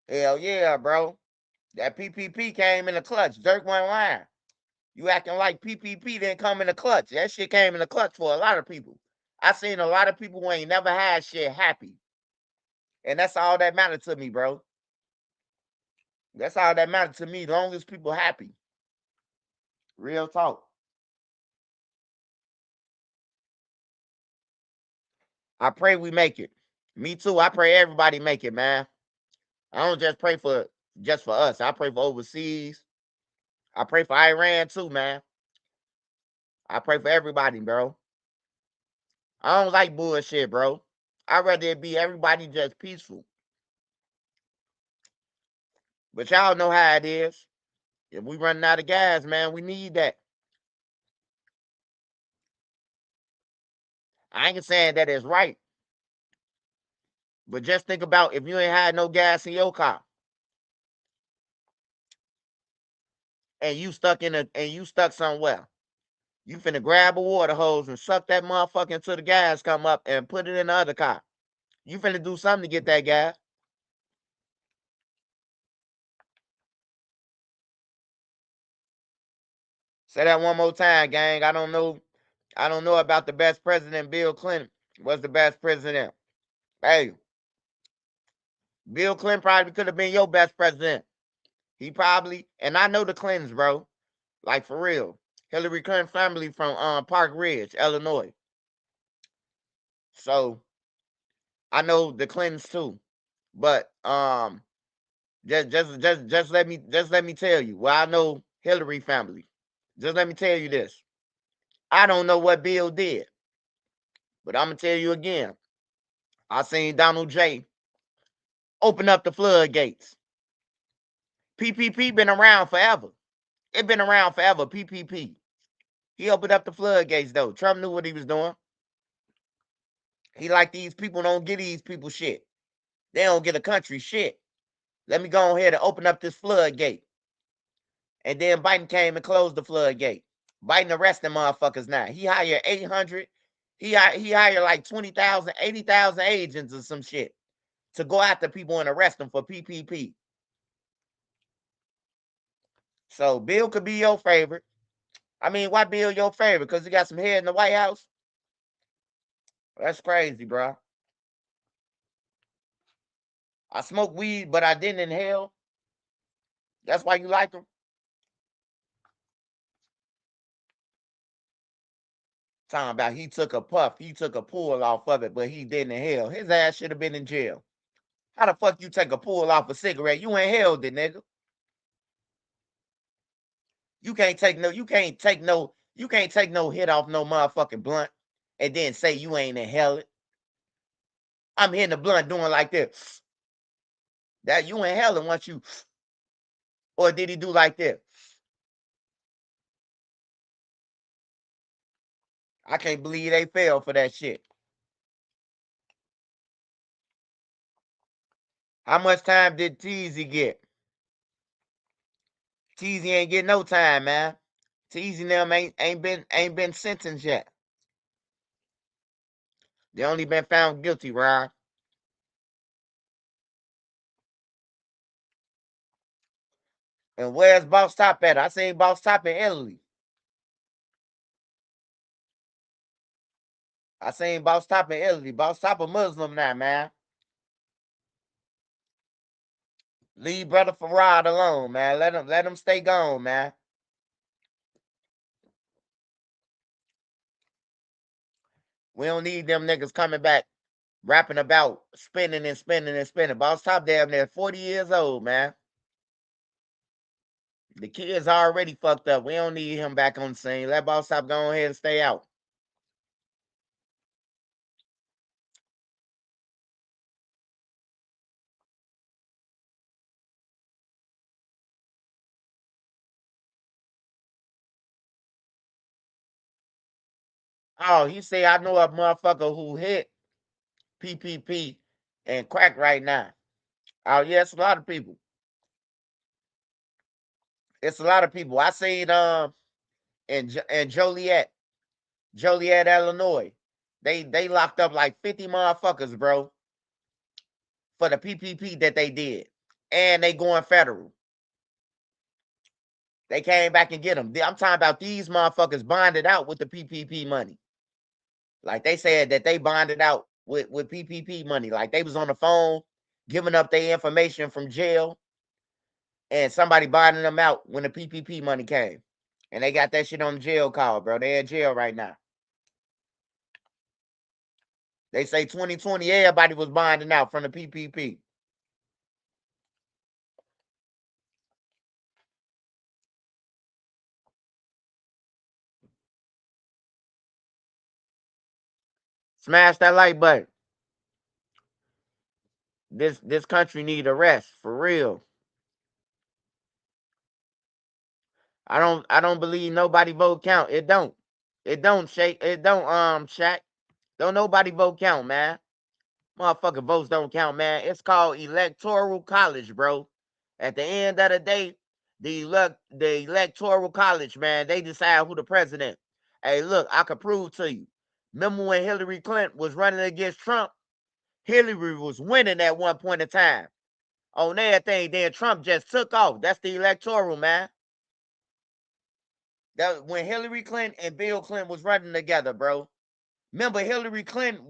Speaker 1: Hell yeah, bro. That PPP came in the clutch. Dirk went lying. You acting like PPP didn't come in the clutch. That shit came in the clutch for a lot of people. I seen a lot of people who ain't never had shit happy. And that's all that mattered to me, bro. That's all that mattered to me. Long as people happy. Real talk. I pray we make it. Me too. I pray everybody make it, man. I don't just pray for just for us. I pray for overseas. I pray for Iran too, man. I pray for everybody, bro. I don't like bullshit, bro. I'd rather it be everybody just peaceful. But y'all know how it is. If we running out of gas, man, we need that. I ain't saying that it's right. But just think about if you ain't had no gas in your car and you stuck somewhere. You finna grab a water hose and suck that motherfucker until the gas come up and put it in the other car. You finna do something to get that gas. Say that one more time, gang. I don't know. I don't know about the best president. Bill Clinton was the best president. Hey, Bill Clinton probably could have been your best president. He probably, and I know the Clintons, bro. Like for real. Hillary Clinton family from Park Ridge, Illinois. So I know the Clintons too. But just let me tell you. Well, I know Hillary family. Just let me tell you this. I don't know what Bill did, but I'm gonna tell you again. I seen Donald J open up the floodgates. PPP been around forever. It been around forever. PPP. He opened up the floodgates though. Trump knew what he was doing. He like these people don't get these people shit. They don't get a country shit. Let me go ahead and open up this floodgate. And then Biden came and closed the floodgate. Biden arresting motherfuckers now. He hired 800. He hired like 20,000, 80,000 agents or some shit to go after people and arrest them for PPP. So Bill could be your favorite. I mean, why Bill your favorite? Because he got some head in the White House? That's crazy, bro. I smoke weed, but I didn't inhale. That's why you like him? Talking about he took a puff, he took a pull off of it, but he didn't inhale. His ass should have been in jail. How the fuck you take a pull off a cigarette? You inhaled it, nigga. You can't take no, you can't take no, you can't take no hit off no motherfucking blunt and then say you ain't inhale it. I'm hitting the blunt doing like this. That you inhaling once you, or did he do like this? I can't believe they fell for that shit. How much time did Teasy get? Teasy ain't getting no time, man. Teasy and them ain't been sentenced yet. They only been found guilty, Rod. And where's Boss Top at? I seen Boss Top in Italy. I seen Boss Top in Italy. Boss Top a Muslim now, man. Leave brother Farad alone, man. Let him stay gone, man. We don't need them niggas coming back rapping about spinning and spinning and spinning. Boss Top damn near 40 years old, man. The kid's already fucked up. We don't need him back on the scene. Let Boss Top go ahead and stay out. Oh, he say I know a motherfucker who hit PPP and crack right now. Oh, yeah, it's a lot of people. It's a lot of people. I seen in Joliet, Illinois. They locked up like 50 motherfuckers, bro, for the PPP that they did. And they going federal. They came back and get them. I'm talking about these motherfuckers bonded out with the PPP money. Like they said that they bonded out with PPP money. Like they was on the phone giving up their information from jail and somebody bonding them out when the PPP money came. And they got that shit on the jail call, bro. They in jail right now. They say 2020, everybody was bonding out from the PPP. Smash that like button. This country need a rest for real. I don't believe nobody vote count. It don't. It don't shake. It don't Shaq. Don't nobody vote count, man. Motherfucking votes don't count, man. It's called electoral college, bro. At the end of the day, the electoral college, man, they decide who the president. Hey, look, I can prove to you. Remember when Hillary Clinton was running against Trump? Hillary was winning at one point in time on everything. Then Trump just took off. That's the electoral, man. That when Hillary Clinton and Bill Clinton was running together, bro. Remember, Hillary Clinton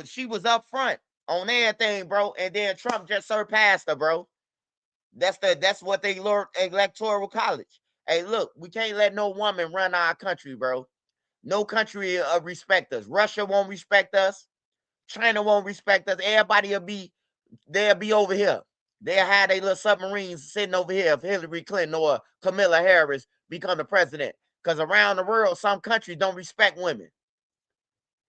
Speaker 1: she was up front on everything, bro, and then Trump just surpassed her, bro. That's what they learned electoral college. Hey, look, we can't let no woman run our country, bro. No country respect us. Russia won't respect us. China won't respect us. Everybody they'll be over here. They'll have their little submarines sitting over here if Hillary Clinton or Kamala Harris become the president. Because around the world, some countries don't respect women.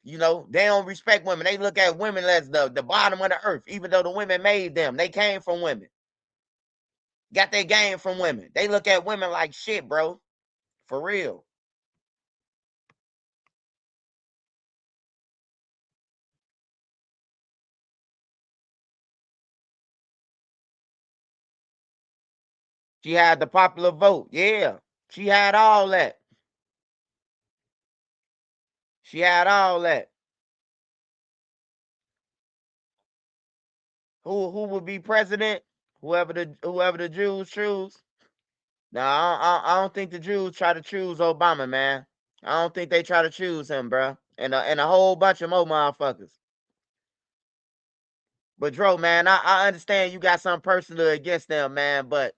Speaker 1: You know, they don't respect women. They look at women as the bottom of the earth, even though the women made them. They came from women. Got their game from women. They look at women like shit, bro. For real. She had the popular vote. Yeah. She had all that. She had all that. Who would be president? Whoever the Jews choose. Now I don't think the Jews try to choose Obama, man. I don't think they try to choose him, bro. And a whole bunch of more motherfuckers. But Dro, man, I understand you got something personal against them, man. But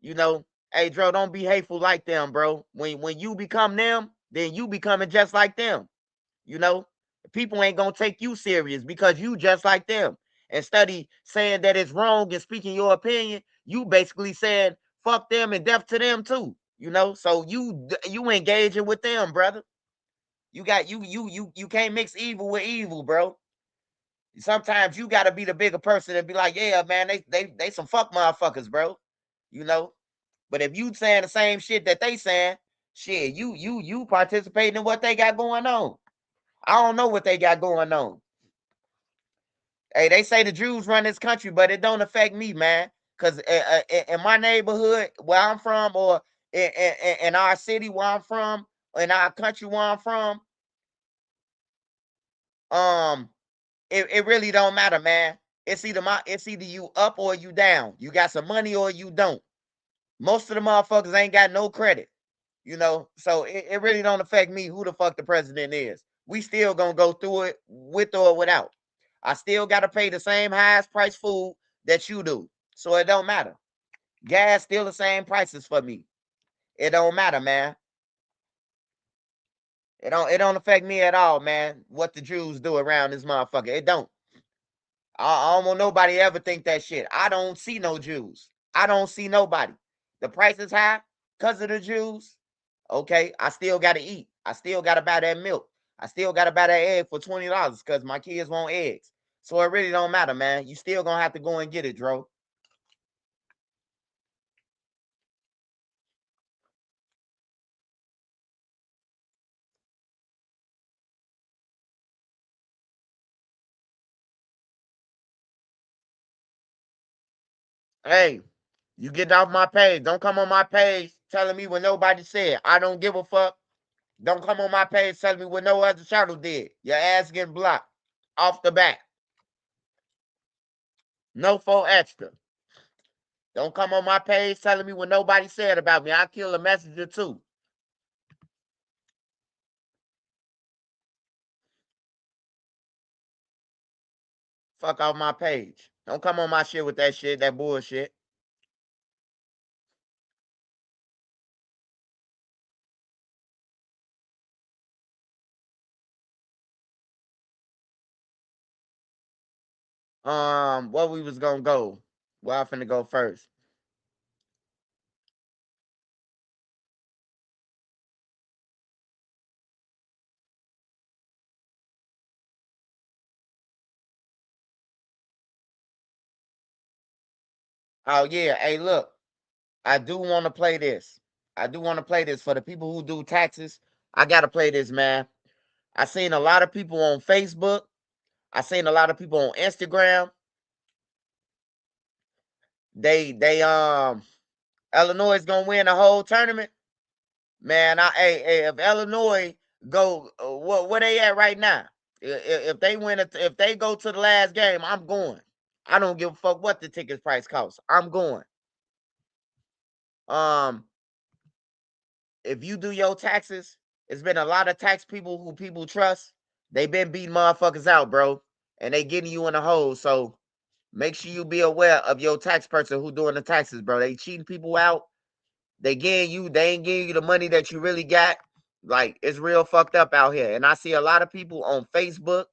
Speaker 1: you know, hey Dro, don't be hateful like them, bro. When you become them, then you becoming just like them. You know, people ain't gonna take you serious because you just like them. And study saying that it's wrong and speaking your opinion, you basically saying fuck them and death to them too. You know, so you engaging with them, brother. You got you can't mix evil with evil, bro. Sometimes you gotta be the bigger person and be like, yeah, man, they some fuck motherfuckers, bro. You know. But if you saying the same shit that they saying, shit, you participating in what they got going on. I don't know what they got going on. Hey, they say the Jews run this country, but it don't affect me, man. Cause in my neighborhood where I'm from, or in our city where I'm from, in our country where I'm from, um, it really don't matter, man. It's either you up or you down. You got some money or you don't. Most of the motherfuckers ain't got no credit. You know, so it really don't affect me who the fuck the president is. We still gonna go through it with or without. I still gotta pay the same highest price food that you do. So it don't matter. Gas still the same prices for me. It don't matter, man. It don't affect me at all, man. What the Jews do around this motherfucker. It don't. I don't want nobody ever think that shit. I don't see no Jews. I don't see nobody. The price is high because of the Jews. Okay, I still gotta eat. I still gotta buy that milk. I still gotta buy that egg for $20 because my kids want eggs. So it really don't matter, man. You still gonna have to go and get it, Dro. Hey, you get off my page. Don't come on my page telling me what nobody said. I don't give a fuck. Don't come on my page telling me what no other channel did. Your ass getting blocked off the bat. No for extra. Don't come on my page telling me what nobody said about me. I'll kill a messenger too. Fuck off my page. Don't come on my shit with that shit, that bullshit. Where we was gonna go? Where I finna go first? Oh yeah, hey look, I do want to play this. I do want to play this for the people who do taxes. I gotta play this, man. I seen a lot of people on Facebook. I seen a lot of people on Instagram. They Illinois is gonna win the whole tournament. Man, hey, if Illinois go, what they at right now? If they win it, if they go to the last game, I'm going. I don't give a fuck what the ticket price costs. I'm going. Um, if you do your taxes, it's been a lot of tax people who people trust. They been beating motherfuckers out, bro, and they getting you in a hole. So make sure you be aware of your tax person who doing the taxes, bro. They cheating people out. They ain't getting you the money that you really got. Like it's real fucked up out here. And I see a lot of people on Facebook.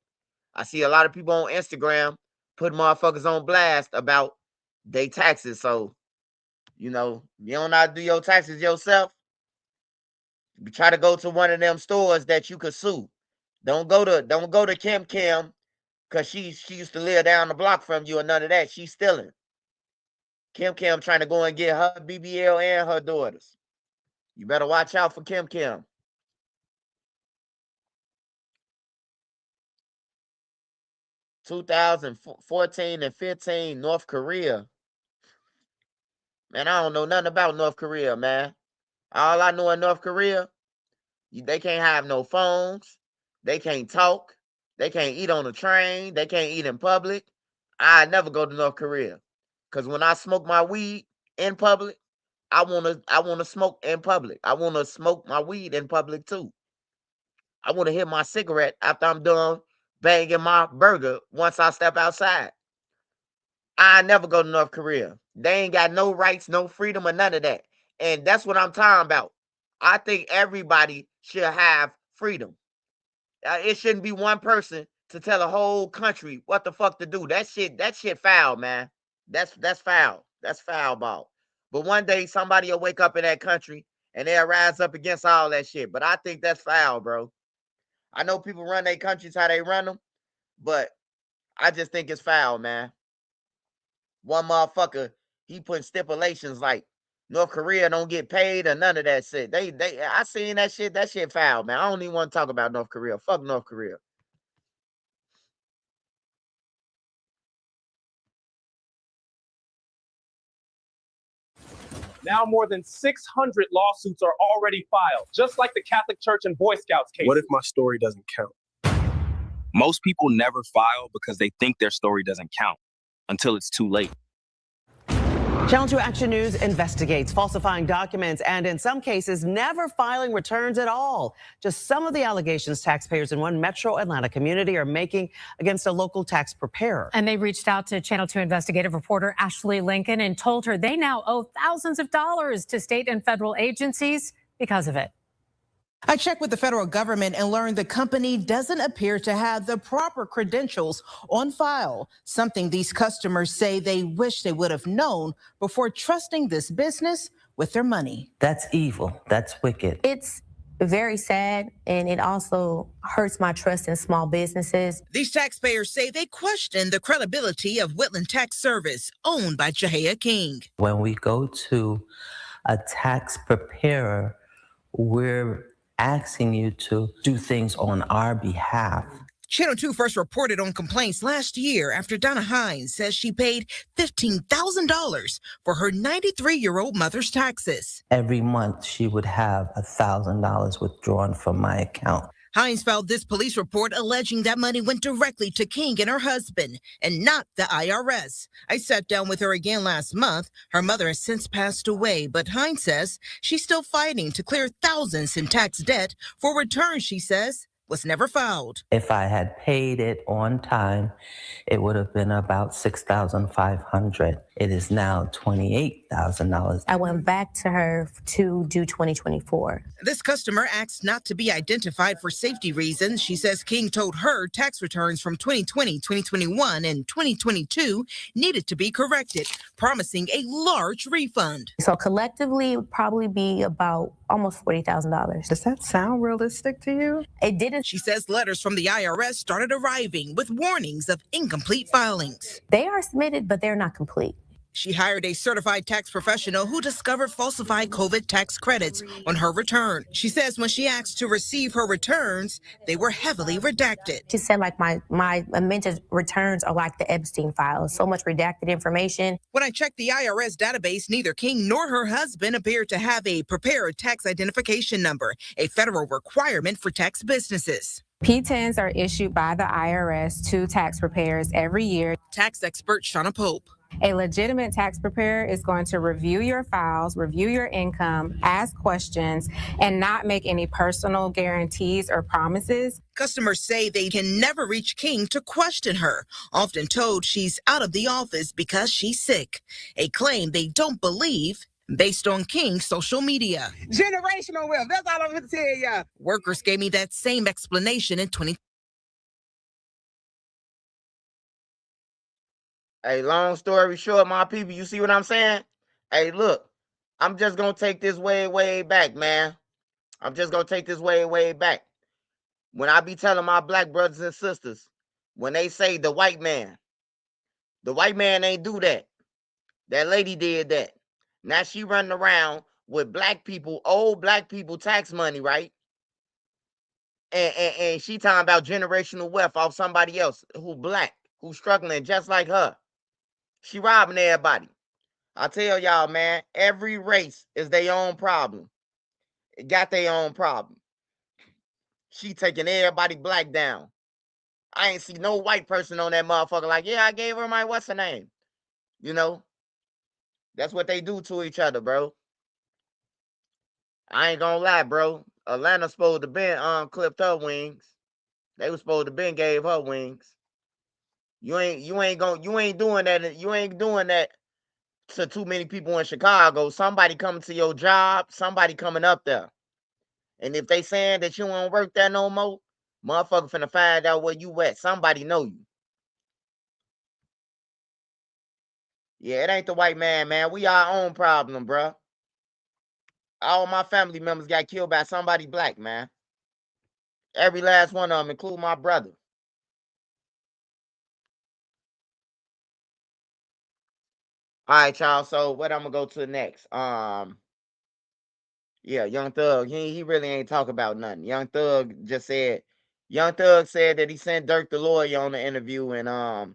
Speaker 1: I see a lot of people on Instagram put motherfuckers on blast about they taxes. So, you don't know how to do your taxes yourself. You try to go to one of them stores that you could sue. Don't go to Kim Kim because she used to live down the block from you or none of that. She's stealing. Kim Kim trying to go and get her BBL and her daughters. You better watch out for Kim Kim. 2014 and 15, North Korea. Man, I don't know nothing about North Korea, man. All I know in North Korea, they can't have no phones. They can't talk. They can't eat on the train. They can't eat in public. I never go to North Korea. Cause when I smoke my weed in public, I wanna smoke in public. I wanna smoke my weed in public too. I wanna hit my cigarette after I'm done banging my burger once I step outside. I never go to North Korea. They ain't got no rights, no freedom, or none of that. And that's what I'm talking about. I think everybody should have freedom. It shouldn't be one person to tell a whole country what the fuck to do. That shit foul, man. That's foul. That's foul ball. But one day somebody will wake up in that country and they'll rise up against all that shit. But I think that's foul, bro. I know people run their countries how they run them, but I just think it's foul, man. One motherfucker, he putting stipulations like North Korea don't get paid or none of that shit. I seen that shit. That shit foul, man. I don't even want to talk about North Korea. Fuck North Korea.
Speaker 2: Now more than 600 lawsuits are already filed, just like the Catholic Church and Boy Scouts case.
Speaker 3: What if my story doesn't count?
Speaker 4: Most people never file because they think their story doesn't count until it's too late.
Speaker 5: Channel 2 Action News investigates falsifying documents and, in some cases, never filing returns at all. Just some of the allegations taxpayers in one metro Atlanta community are making against a local tax preparer.
Speaker 6: And they reached out to Channel 2 investigative reporter Ashley Lincoln and told her they now owe thousands of dollars to state and federal agencies because of it.
Speaker 7: I checked with the federal government and learned the company doesn't appear to have the proper credentials on file, something these customers say they wish they would have known before trusting this business with their money.
Speaker 8: That's evil. That's wicked.
Speaker 9: It's very sad, and it also hurts my trust in small businesses.
Speaker 7: These taxpayers say they question the credibility of Whitland Tax Service, owned by Jahia King.
Speaker 8: When we go to a tax preparer, we're asking you to do things on our behalf.
Speaker 7: Channel 2 first reported on complaints last year after Donna Hines says she paid $15,000 for her 93-year-old mother's taxes.
Speaker 8: Every month, she would have $1,000 withdrawn from my account.
Speaker 7: Hines filed this police report alleging that money went directly to King and her husband and not the IRS. I sat down with her again last month. Her mother has since passed away, but Hines says she's still fighting to clear thousands in tax debt for returns she says was never filed.
Speaker 8: If I had paid it on time, it would have been about $6,500. It is now $28,000.
Speaker 9: I went back to her to do 2024.
Speaker 7: This customer asked not to be identified for safety reasons. She says King told her tax returns from 2020, 2021, and 2022 needed to be corrected, promising a large refund.
Speaker 9: So collectively, it would probably be about almost $40,000.
Speaker 10: Does that sound realistic to you?
Speaker 9: It didn't.
Speaker 7: She says letters from the IRS started arriving with warnings of incomplete filings.
Speaker 9: They are submitted, but they're not complete.
Speaker 7: She hired a certified tax professional who discovered falsified COVID tax credits on her return. She says when she asked to receive her returns, they were heavily redacted.
Speaker 9: She said like my amended returns are like the Epstein files, so much redacted information.
Speaker 7: When I checked the IRS database, neither King nor her husband appeared to have a prepared tax identification number, a federal requirement for tax businesses.
Speaker 10: P-10s are issued by the IRS to tax preparers every year.
Speaker 7: Tax expert Shauna Pope.
Speaker 10: A legitimate tax preparer is going to review your files, review your income, ask questions, and not make any personal guarantees or promises.
Speaker 7: Customers say they can never reach King to question her, often told she's out of the office because she's sick, a claim they don't believe based on King's social media.
Speaker 11: Generational wealth, that's all I'm going to tell y'all.
Speaker 7: Workers gave me that same explanation in 2020.
Speaker 1: Hey, long story short, my people, you see what I'm saying? Hey, look, I'm just going to take this way, way back, man. I'm just going to take this way, way back. When I be telling my black brothers and sisters, when they say the white man ain't do that. That lady did that. Now she running around with black people, old black people tax money, right? And she talking about generational wealth off somebody else who black, who's struggling just like her. She robbing everybody. I tell y'all, man, every race is their own problem. It got their own problem. She taking everybody black down. I ain't see no white person on that motherfucker like, yeah, I gave her my what's her name. You know? That's what they do to each other, bro. I ain't gonna lie, bro. Atlanta supposed to been clipped her wings. They was supposed to been gave her wings. You ain't doing that to too many people in Chicago. Somebody coming to your job, somebody coming up there. And if they saying that you won't work there no more, Motherfucker finna find out where you at. Somebody know you. Yeah, it ain't the white man, man. We our own problem, bruh. All my family members got killed by somebody black, man. Every last one of them, including my brother. All right, y'all. So what I'm gonna go to next? Yeah, Young Thug. He really ain't talk about nothing. Young Thug said that he sent Durk the lawyer on the interview, and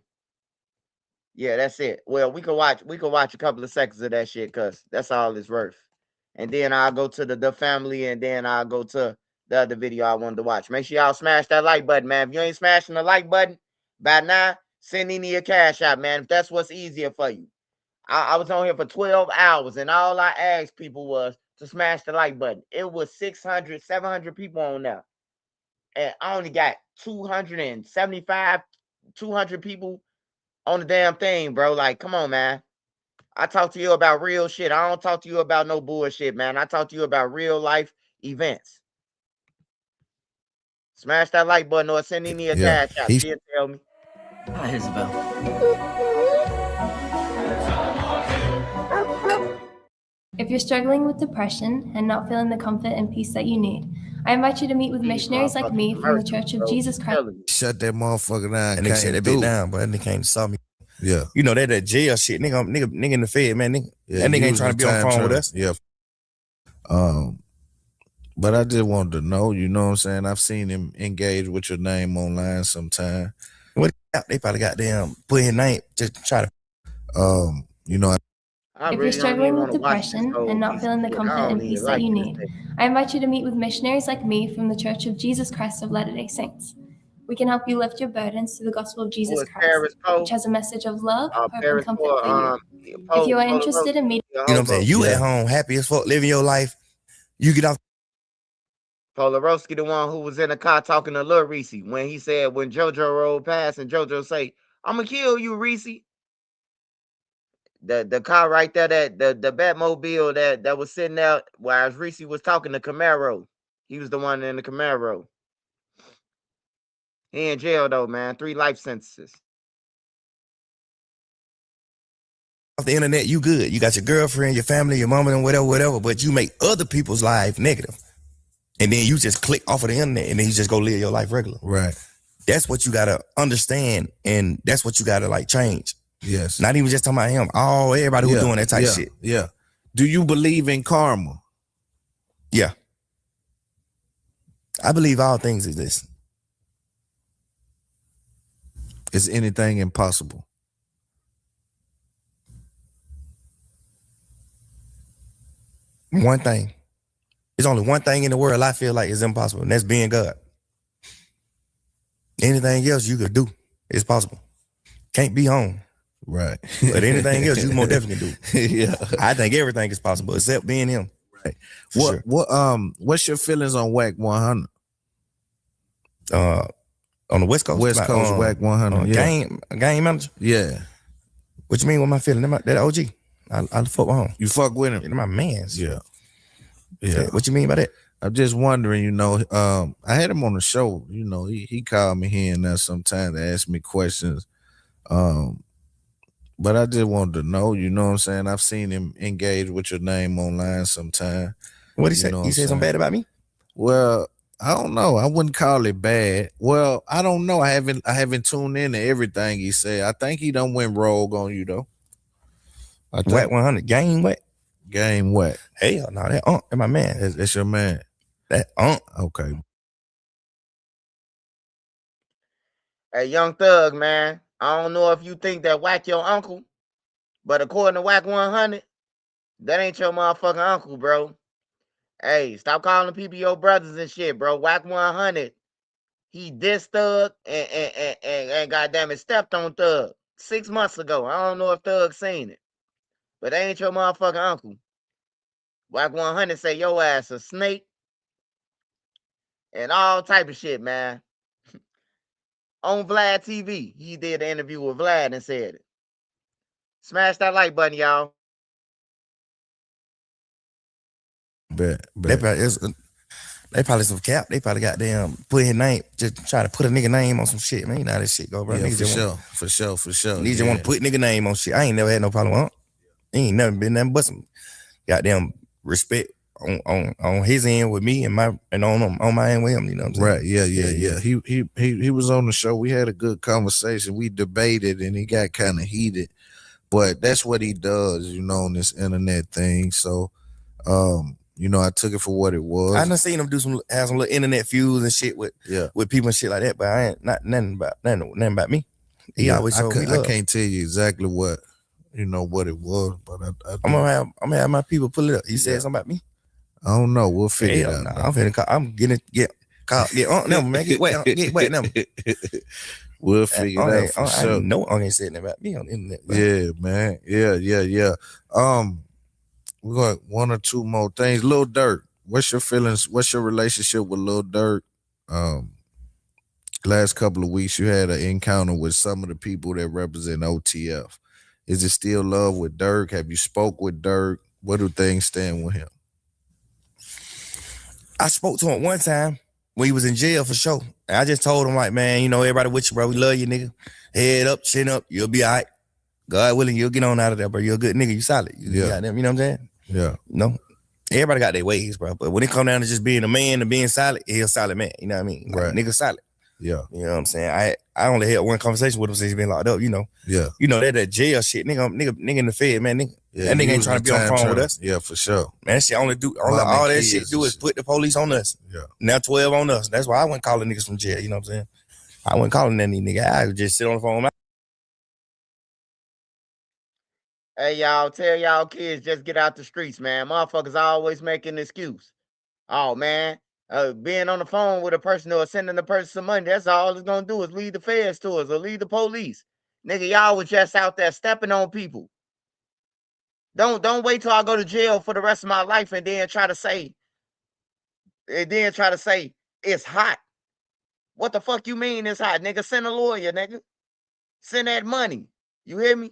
Speaker 1: yeah, that's it. Well, we could watch a couple of seconds of that shit, cause that's all it's worth. And then I'll go to the family, and then I'll go to the other video I wanted to watch. Make sure y'all smash that like button, man. If you ain't smashing the like button by now, send in your cash out, man. If that's what's easier for you. I was on here for 12 hours, and all I asked people was to smash the like button. It was 600, 700 people on there. And I only got 275, 200 people on the damn thing, bro. Like, come on, man. I talk to you about real shit. I don't talk to you about no bullshit, man. I talk to you about real life events. Smash that like button or send me a cash out. She'll tell me.
Speaker 8: Hi, Isabel.
Speaker 3: If you're struggling with depression and not feeling the comfort and peace that you need, I invite you to meet with missionaries like me from the Church of Jesus Christ.
Speaker 12: Shut that motherfucker down.
Speaker 13: And they shut that bitch down, but that nigga came to saw me.
Speaker 12: Yeah.
Speaker 13: You know, that jail shit. Nigga in the Fed, man. That nigga ain't trying to be on the phone with us.
Speaker 12: Yeah. But I just wanted to know, you know what I'm saying? I've seen him engage with your name online sometime.
Speaker 13: What they probably got them put his name just to try to
Speaker 12: you know,
Speaker 3: If you're struggling with depression and not feeling the comfort and peace that you need, I invite you to meet with missionaries like me from the Church of Jesus Christ of Latter-day Saints. We can help you lift your burdens through the gospel of Jesus Christ, which has a message of love, hope, and comfort for you. If you are interested in meeting...
Speaker 13: You know what I'm saying? You at home, happy as fuck, living your life. You get off.
Speaker 1: Polarowski, the one who was in the car talking to Lil Reese, when he said, when JoJo rolled past and JoJo say, I'm going to kill you, Reese. The car right there, the Batmobile that was sitting there while Reese was talking to Camaro. He was the one in the Camaro. He in jail though, man. 3 life sentences.
Speaker 13: Off the internet, you good. You got your girlfriend, your family, your mama, and whatever, but you make other people's life negative. And then you just click off of the internet and then you just go live your life regular.
Speaker 12: Right.
Speaker 13: That's what you gotta understand, and that's what you gotta like change.
Speaker 12: Yes.
Speaker 13: Not even just talking about him. Everybody who's doing that type of shit.
Speaker 12: Yeah. Do you believe in karma?
Speaker 13: Yeah. I believe all things exist.
Speaker 12: Is anything impossible?
Speaker 13: One thing. There's only one thing in the world I feel like is impossible, and that's being God. Anything else you could do is possible. Can't be home.
Speaker 12: Right.
Speaker 13: But anything else you most definitely do.
Speaker 12: Yeah.
Speaker 13: I think everything is possible except being him.
Speaker 12: Right. What's your feelings on Whack 100?
Speaker 13: On the West Coast?
Speaker 12: West Coast Whack 100.
Speaker 13: Game manager?
Speaker 12: Yeah.
Speaker 13: What you mean with my feeling? That OG. I fuck with him.
Speaker 12: You fuck with him?
Speaker 13: They're my mans.
Speaker 12: Yeah.
Speaker 13: What you mean by that?
Speaker 12: I'm just wondering, you know, I had him on the show, you know, he called me here and there sometimes to ask me questions. But I just wanted to know, you know what I'm saying? I've seen him engage with your name online sometime.
Speaker 13: What he say? He said something bad about me?
Speaker 12: Well, I don't know. I wouldn't call it bad. Well, I don't know. I haven't tuned in to everything he said. I think he done went rogue on you though.
Speaker 13: Whack 100. Game what?
Speaker 12: Game what?
Speaker 13: Hell no, that that's my man.
Speaker 12: That's your man.
Speaker 13: That
Speaker 12: Okay.
Speaker 1: Hey, Young Thug, man. I don't know if you think that Whack your uncle, but according to Whack 100, that ain't your motherfucking uncle, bro. Hey, stop calling people your brothers and shit, bro. Whack 100, he dissed Thug and goddamn it, stepped on Thug 6 months ago. I don't know if Thug seen it, but that ain't your motherfucking uncle. Whack 100 say your ass a snake and all type of shit, man. On Vlad TV, he did an interview with Vlad and said it. Smash that like button, y'all.
Speaker 12: Bet.
Speaker 13: They probably some cap. They probably got damn put his name, just try to put a nigga name on some shit, man. You know how this shit go, bro.
Speaker 12: Yeah,
Speaker 13: Niggas
Speaker 12: for sure.
Speaker 13: Niggas just want to put nigga name on shit. I ain't never had no problem with him. He ain't never been nothing but some goddamn respect on his end with me and on my end with him. You know what I'm saying?
Speaker 12: Right. Yeah. He was on the show. We had a good conversation. We debated and he got kind of heated, but that's what he does, you know, on this internet thing. So, you know, I took it for what it was.
Speaker 13: I done seen him have some little internet feuds and shit with people and shit like that, but I ain't nothing about me. He always showed me love.
Speaker 12: I can't tell you exactly what it was, but
Speaker 13: I'm gonna have my people pull it up. He said something about me.
Speaker 12: I don't know. We'll figure it out.
Speaker 13: Nah, I'm getting get on them, man. Get wet them.
Speaker 12: We'll figure it out for sure.
Speaker 13: I know I ain't saying that about me on the internet. Bro.
Speaker 12: Yeah, man. Yeah. We got one or two more things. Lil Durk, what's your feelings? What's your relationship with Lil Durk? Last couple of weeks you had an encounter with some of the people that represent OTF. Is it still love with Durk? Have you spoke with Durk? What do things stand with him?
Speaker 13: I spoke to him one time when he was in jail for sure. And I just told him, like, man, you know, everybody with you, bro. We love you, nigga. Head up, chin up, you'll be all right. God willing, you'll get on out of there, bro. You're a good nigga. You solid. You got them, you know what I'm saying?
Speaker 12: Yeah.
Speaker 13: No. Everybody got their ways, bro. But when it come down to just being a man and being solid, he's a solid man. You know what I mean? Like,
Speaker 12: right.
Speaker 13: Nigga solid.
Speaker 12: Yeah.
Speaker 13: You know what I'm saying? I only had one conversation with him since he's been locked up, you know.
Speaker 12: Yeah.
Speaker 13: You know, that jail shit. Nigga in the Fed, man. Nigga. Yeah, that nigga ain't trying to be on the phone with us.
Speaker 12: Yeah, for sure.
Speaker 13: Man, that shit all that shit do is put the police on us.
Speaker 12: Yeah.
Speaker 13: Now 12 on us. That's why I wasn't calling niggas from jail, you know what I'm saying? I wasn't calling any nigga. I would just sit on the phone.
Speaker 1: Hey, y'all, tell y'all kids just get out the streets, man. Motherfuckers always making an excuse. Oh, man, being on the phone with a person or sending the person some money, that's all it's going to do is lead the feds to us or lead the police. Nigga, y'all was just out there stepping on people. Don't wait till I go to jail for the rest of my life and then try to say it's hot. What the fuck you mean it's hot, nigga? Send a lawyer, nigga. Send that money. You hear me?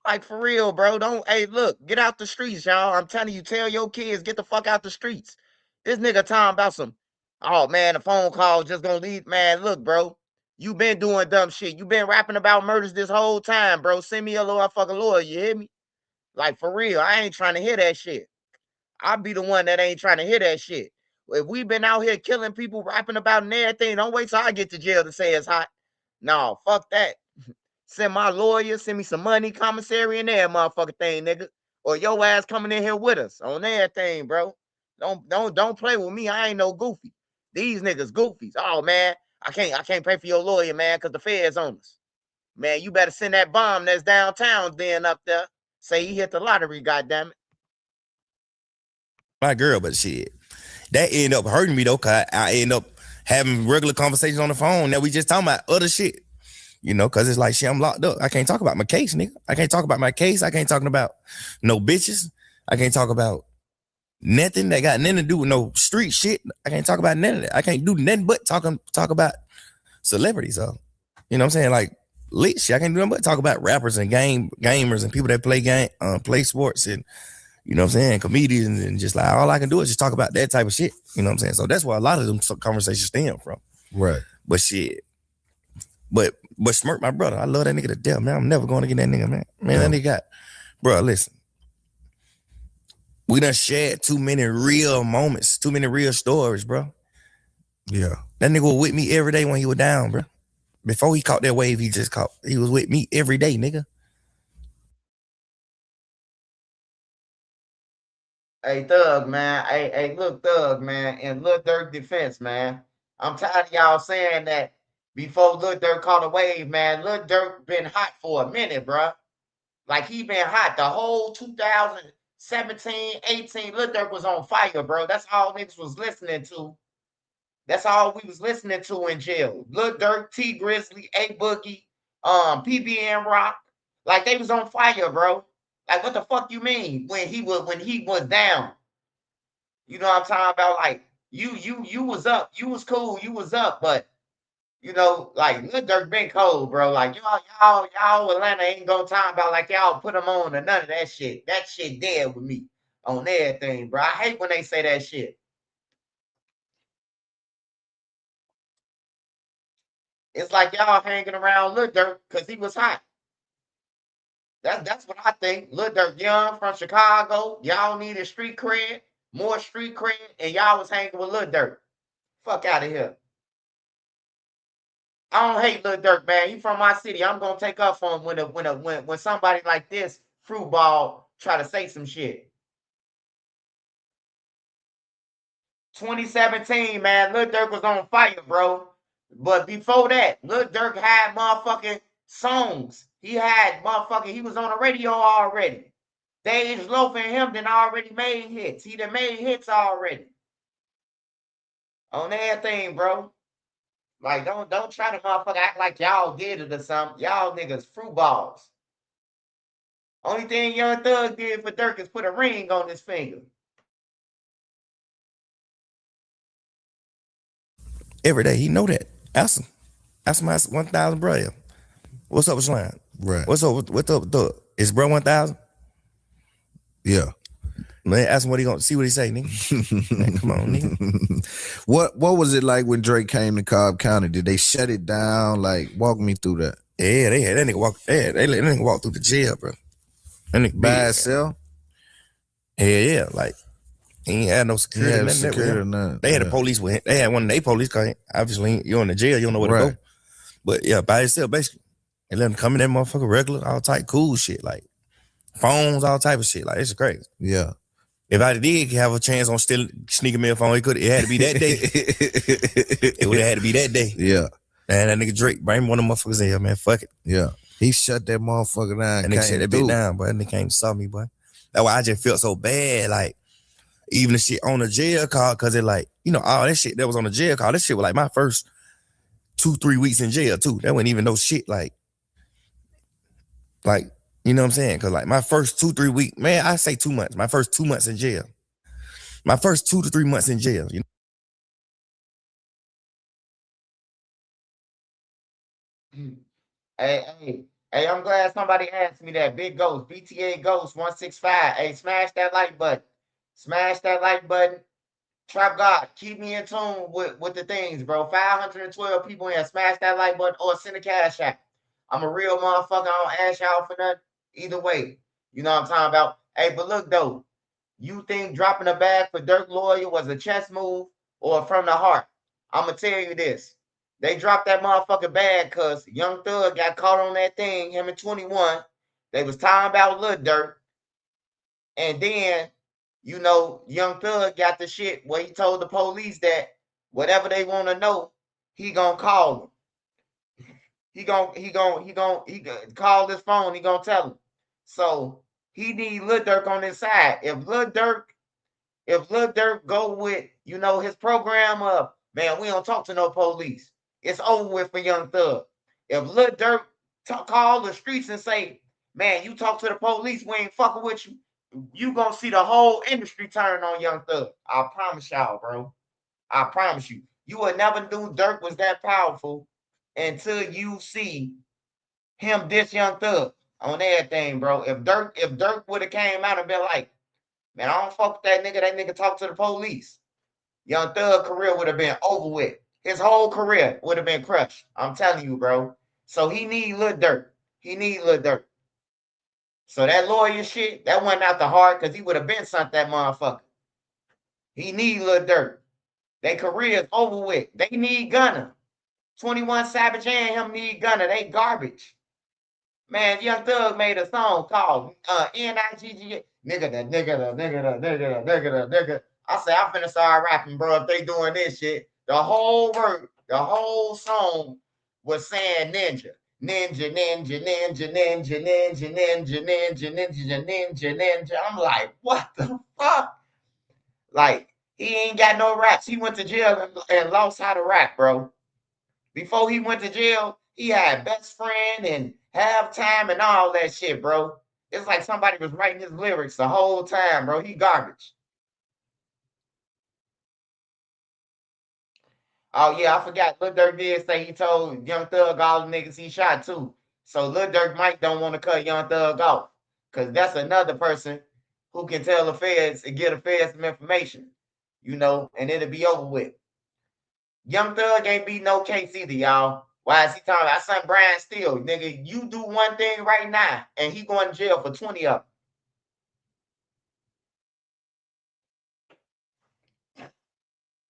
Speaker 1: Like, for real, bro. Hey, look, get out the streets, y'all. I'm telling you, tell your kids, get the fuck out the streets. This nigga talking about some, oh, man, the phone call just gonna lead. Man, look, bro. You been doing dumb shit. You been rapping about murders this whole time, bro. Send me a fucking lawyer, you hear me? Like, for real, I ain't trying to hear that shit. I'll be the one that ain't trying to hear that shit. If we been out here killing people, rapping about and everything, don't wait till I get to jail to say it's hot. No, fuck that. Send my lawyer, send me some money, commissary, and that motherfucking thing, nigga. Or your ass coming in here with us on everything, bro. Don't play with me. I ain't no goofy. These niggas goofies. Oh man, I can't pay for your lawyer, man, because the feds on us. Man, you better send that bomb that's downtown then up there. Say he hit the lottery, goddammit.
Speaker 13: My girl, but shit. That ended up hurting me though, cause I end up having regular conversations on the phone. Now we just talking about other shit. You know, cause it's like shit, I'm locked up. I can't talk about my case, nigga. I can't talk about my case. I can't talk about no bitches. I can't talk about nothing that got nothing to do with no street shit. I can't talk about none of that. I can't do nothing but talk about celebrities. So, you know what I'm saying? Like lit shit. I can't do nothing but talk about rappers and gamers and people that play sports and you know what I'm saying, comedians and just like all I can do is just talk about that type of shit. You know what I'm saying? So that's where a lot of them conversations stem from.
Speaker 12: Right.
Speaker 13: But shit. But Smirk, my brother, I love that nigga to death, man. I'm never going to get that nigga, man. That nigga got, bro, listen. We done shared too many real moments, too many real stories, bro.
Speaker 12: Yeah.
Speaker 13: That nigga was with me every day when he was down, bro. Before he caught that wave, he was with me every day, nigga.
Speaker 1: Hey, Thug, man. Hey, look, Thug, man. In Lil Durk defense, man. I'm tired of y'all saying that before Lil Durk caught a wave, man. Lil Durk been hot for a minute, bro. Like, he been hot the whole 2017, 18. Lil Durk was on fire, bro. That's all niggas was listening to. That's all we was listening to in jail. Lil Durk, T Grizzly, A Boogie, PBN Rock. Like, they was on fire, bro. Like, what the fuck you mean when he was down? You know what I'm talking about? Like, you was up, you was cool, you was up, but you know, like Lil Durk been cold, bro. Like y'all Atlanta ain't gonna talk about like y'all put him on or none of that shit. That shit dead with me on everything, bro. I hate when they say that shit. It's like y'all hanging around Lil Durk because he was hot. That's what I think. Lil Durk young from Chicago. Y'all needed street cred, more street cred, and y'all was hanging with Lil Durk. Fuck out of here. I don't hate Lil Durk, man. He from my city. I'm gonna take up for him when somebody like this fruit ball try to say some shit. 2017, man, Lil Durk was on fire, bro. But before that, Lil Durk had motherfucking songs. He was on the radio already. Dage Loaf and him done already made hits. He done made hits already. On everything, bro. Like, don't try to motherfucker act like y'all did it or something. Y'all niggas fruit balls. Only thing Young Thug did for Durk is put a ring on his finger.
Speaker 13: Every day, he know that. Ask him. Ask my 1,000 brother. What's up with Slime?
Speaker 12: Right.
Speaker 13: What's up with Thug? Is bro 1,000?
Speaker 12: Yeah.
Speaker 13: Man, ask him what he gonna see what he say, nigga. Man, come on, nigga.
Speaker 12: What was it like when Drake came to Cobb County? Did they shut it down? Like, walk me through that.
Speaker 13: Yeah, they had that nigga walk. Yeah, they let that nigga walk through the jail, bro. That nigga
Speaker 12: by himself.
Speaker 13: Yeah, like he ain't had no security.
Speaker 12: Yeah,
Speaker 13: Nothing
Speaker 12: security or nothing.
Speaker 13: They had the police with him. They had one of their police cars. Obviously, you're in the jail, you don't know where to go. But yeah, by himself, basically. They let him come in that motherfucker regular, all type cool shit, like phones, all type of shit. Like, it's crazy.
Speaker 12: Yeah.
Speaker 13: If I did have a chance on still sneaking me a phone, it had to be that day. It would have had to be that day.
Speaker 12: Yeah.
Speaker 13: Man, that nigga Drake, bring one of them motherfuckers in here, man. Fuck it.
Speaker 12: Yeah. He shut that motherfucker down.
Speaker 13: And nigga shut that bitch down, boy. That nigga came to saw me, boy. That's why I just felt so bad. Like, even the shit on the jail call, cause it like, you know, all that shit that was on the jail call, this shit was like my first 2-3 weeks in jail too. That wasn't even no shit like, you know what I'm saying? Cause like my first 2-3 weeks, man, I say 2 months. My first 2 months in jail. My first 2 to 3 months in jail, you
Speaker 1: know. Hey, I'm glad somebody asked me that. Big Ghost, BTA Ghost 165. Hey, smash that like button. Smash that like button. Trap God, keep me in tune with the things, bro. 512 people in. Smash that like button or send a cash app. I'm a real motherfucker. I don't ask y'all for nothing. Either way, you know what I'm talking about. Hey, but look though, you think dropping a bag for Durk Lawyer was a chess move or from the heart? I'm gonna tell you this. They dropped that motherfucking bag because Young Thug got caught on that thing, him and 21. They was talking about Lil Durk. And then, you know, Young Thug got the shit where he told the police that whatever they want to know, he gonna call them. He gonna call this phone. He gonna tell them. So he need Lil Durk on his side. If Lil Durk go with, you know, his program of, man, we don't talk to no police. It's over with for Young Thug. If Lil Durk call the streets and say, man, you talk to the police, we ain't fucking with you, you gonna see the whole industry turn on Young Thug. I promise y'all, bro. I promise you. You would never knew Durk was that powerful until you see him diss Young Thug on everything, bro. If Durk would have came out and been like, man, I don't fuck with that nigga talk to the police, Young Thug career would have been over with. His whole career would have been crushed. I'm telling you, bro. So he need Lil Durk. He need Lil Durk. So that lawyer shit, that went out the heart because he would have been sent that motherfucker. He need Lil Durk. Their career is over with. They need Gunna. 21 Savage and him need Gunna. They garbage. Man, Young Thug made a song called N-I-G-G. Nigga. I say, I'm finna start rapping, bro, if they doing this shit. The whole song was saying ninja. Ninja. I'm like, what the fuck? Like, he ain't got no raps. He went to jail and lost how to rap, bro. Before he went to jail, he had Best Friend and Halftime and all that shit, bro. It's like somebody was writing his lyrics the whole time, bro. He garbage. Oh, yeah, I forgot. Lil Durk did say he told Young Thug all the niggas he shot, too. So Lil Durk Mike don't want to cut Young Thug off because that's another person who can tell the feds and get the feds some information, you know, and it'll be over with. Young Thug ain't beat no case either, y'all. Why is he talking about son Brian Steele? Nigga, you do one thing right now, and he going to jail for 20 of them.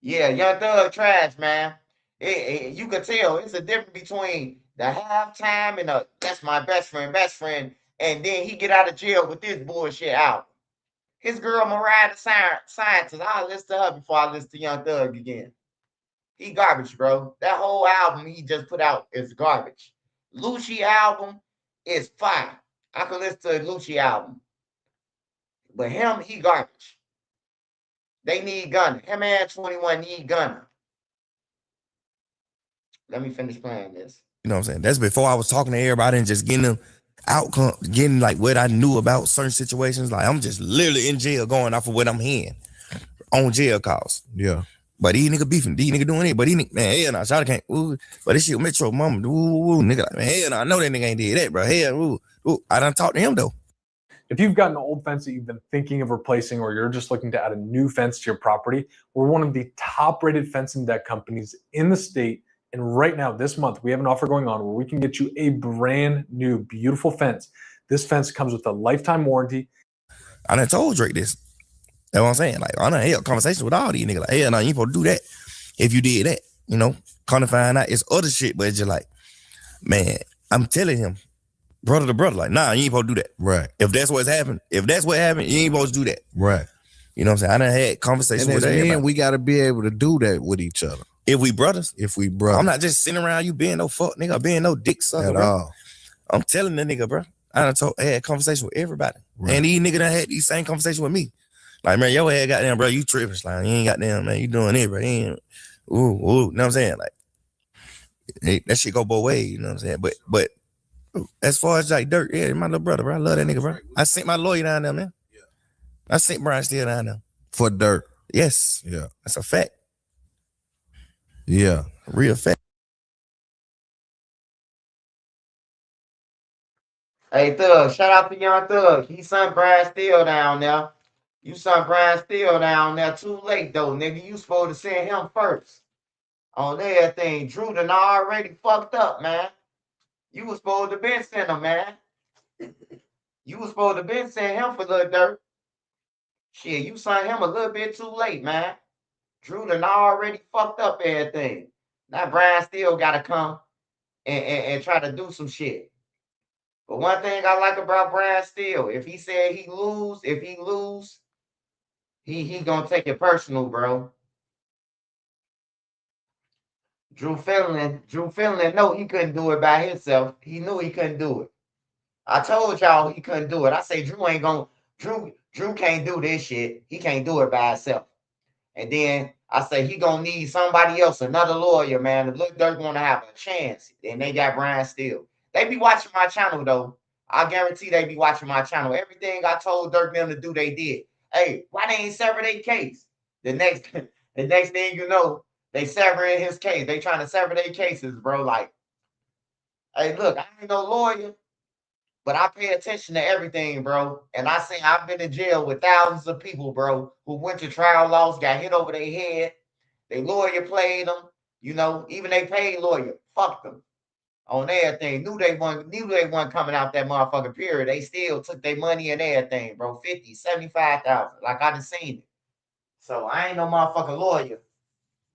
Speaker 1: Yeah, Young Thug trash, man. You could tell it's a difference between the halftime and the that's my best friend, and then he get out of jail with this bullshit out. His girl Mariah the Scientist, I'll listen to her before I listen to Young Thug again. He garbage, bro. That whole album he just put out is garbage. Lucci album is fire. I can listen to a Lucci album. But him, he garbage. They need Gunna. Him and 21 need Gunna. Let me finish playing this.
Speaker 13: You know what I'm saying? That's before I was talking to everybody and just getting them outcome, getting like what I knew about certain situations. Like I'm just literally in jail going off of what I'm hearing on jail calls.
Speaker 12: Yeah.
Speaker 13: But these nigga beefing, these nigga doing it. But these nigga, man, hell nah, Shawty can't. Ooh. But this shit Metro Mama, ooh, nigga, like, man, hell nah, I know that nigga ain't did that, bro. Hell, ooh. I done talked to him though.
Speaker 2: If you've got an old fence that you've been thinking of replacing, or you're just looking to add a new fence to your property, we're one of the top-rated fence and deck companies in the state. And right now, this month, we have an offer going on where we can get you a brand new, beautiful fence. This fence comes with a lifetime warranty.
Speaker 13: I done told Drake this. That's what I'm saying. Like, I done had conversations with all these niggas. Like, hell nah, you ain't supposed to do that. If you did that, you know, kind of find out it's other shit, but it's just like, man, I'm telling him, brother to brother, like, nah, you ain't supposed to do that.
Speaker 12: Right.
Speaker 13: If that's what happened, you ain't supposed to do that.
Speaker 12: Right.
Speaker 13: You know what I'm saying? I done had conversations
Speaker 12: and
Speaker 13: with
Speaker 12: as
Speaker 13: everybody.
Speaker 12: men, we got to be able to do that with each other.
Speaker 13: If we brothers.
Speaker 12: I'm
Speaker 13: not just sitting around you being no fuck nigga, being no dick sucker,
Speaker 12: at
Speaker 13: bro.
Speaker 12: all.
Speaker 13: I'm telling the nigga, bro. I done had conversations with everybody. Right. And these niggas done had these same conversations with me. Like, man, your head goddamn, bro, you tripping. Like, you ain't goddamn, man, you doing it, bro. You ain't, ooh, you know what I'm saying? Like, that shit go both ways, you know what I'm saying? But as far as like Durk, yeah, my little brother, bro. I love that nigga, bro. I sent my lawyer down there, man. Yeah. I sent Brian Steele down there.
Speaker 12: For Durk.
Speaker 13: Yes.
Speaker 12: Yeah.
Speaker 13: That's a fact.
Speaker 12: Yeah.
Speaker 13: Real fact.
Speaker 1: Hey, Thug, shout out to Young Thug. He son Brian Steele down there. You son Brian Steele down there. Too late, though, nigga. You supposed to send him first. On that thing, Drew done already fucked up, man. You was supposed to been send him, man. You was supposed to been send him for Lil Durk. Shit, you sent him a little bit too late, man. Drew done already fucked up everything. Now Brian Steele gotta come and try to do some shit. But one thing I like about Brian Steele, if he said he lose, he gonna take it personal, bro. Drew Finland know he couldn't do it by himself. He knew he couldn't do it. I told y'all he couldn't do it. I say Drew can't do this shit. He can't do it by himself. And then I say he gonna need somebody else, another lawyer, man. If Lil Durk wanna have a chance, then they got Brian Steele. They be watching my channel though. I guarantee they be watching my channel. Everything I told Durk them to do, they did. Hey, why they ain't sever their case? The next thing you know, they severing his case. They trying to sever their cases, bro. Like, hey, look, I ain't no lawyer, but I pay attention to everything, bro. And I say I've been in jail with thousands of people, bro, who went to trial, lost, got hit over their head. They lawyer played them, you know, even they paid lawyer, fucked them on everything. Knew they weren't coming out that motherfucking period. They still took their money and everything, bro. 50, 75,000. Like I done seen it. So I ain't no motherfucking lawyer.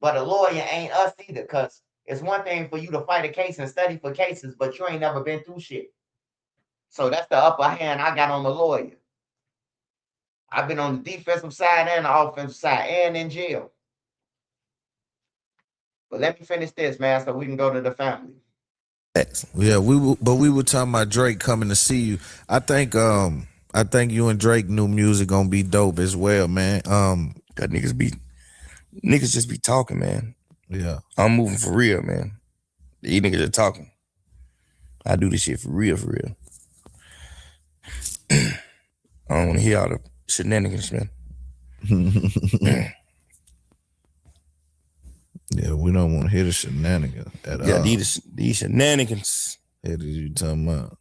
Speaker 1: But a lawyer ain't us either, because it's one thing for you to fight a case and study for cases, but you ain't never been through shit. So that's the upper hand I got on the lawyer. I've been on the defensive side and the offensive side and in jail. But let me finish this, man, so we can go to the family.
Speaker 12: Yeah, we were talking about Drake coming to see you. I think you and Drake new music gonna be dope as well, man.
Speaker 13: Got niggas just be talking, man.
Speaker 12: Yeah.
Speaker 13: I'm moving for real, man. These niggas are talking. I do this shit for real, for real. I don't want to hear all the shenanigans, man.
Speaker 12: Yeah, we don't want to hear the shenanigans at all.
Speaker 13: Yeah, these shenanigans.
Speaker 12: What are you talking about?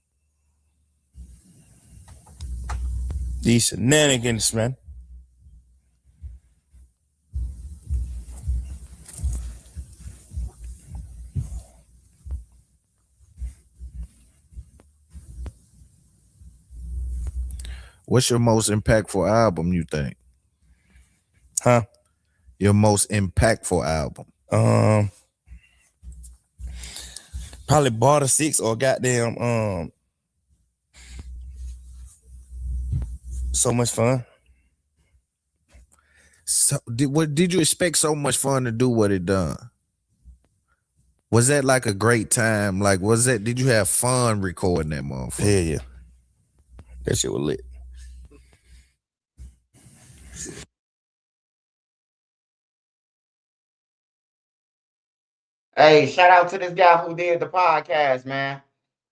Speaker 13: These shenanigans, man.
Speaker 12: What's your most impactful album, you think?
Speaker 13: Huh?
Speaker 12: Your most impactful album?
Speaker 13: Probably Barter 6 or goddamn So Much Fun.
Speaker 12: So did you expect So Much Fun to do what it done? Was that like a great time? Like, did you have fun recording that motherfucker?
Speaker 13: Yeah. That shit was lit.
Speaker 1: Hey, shout out to this guy who did the podcast, man.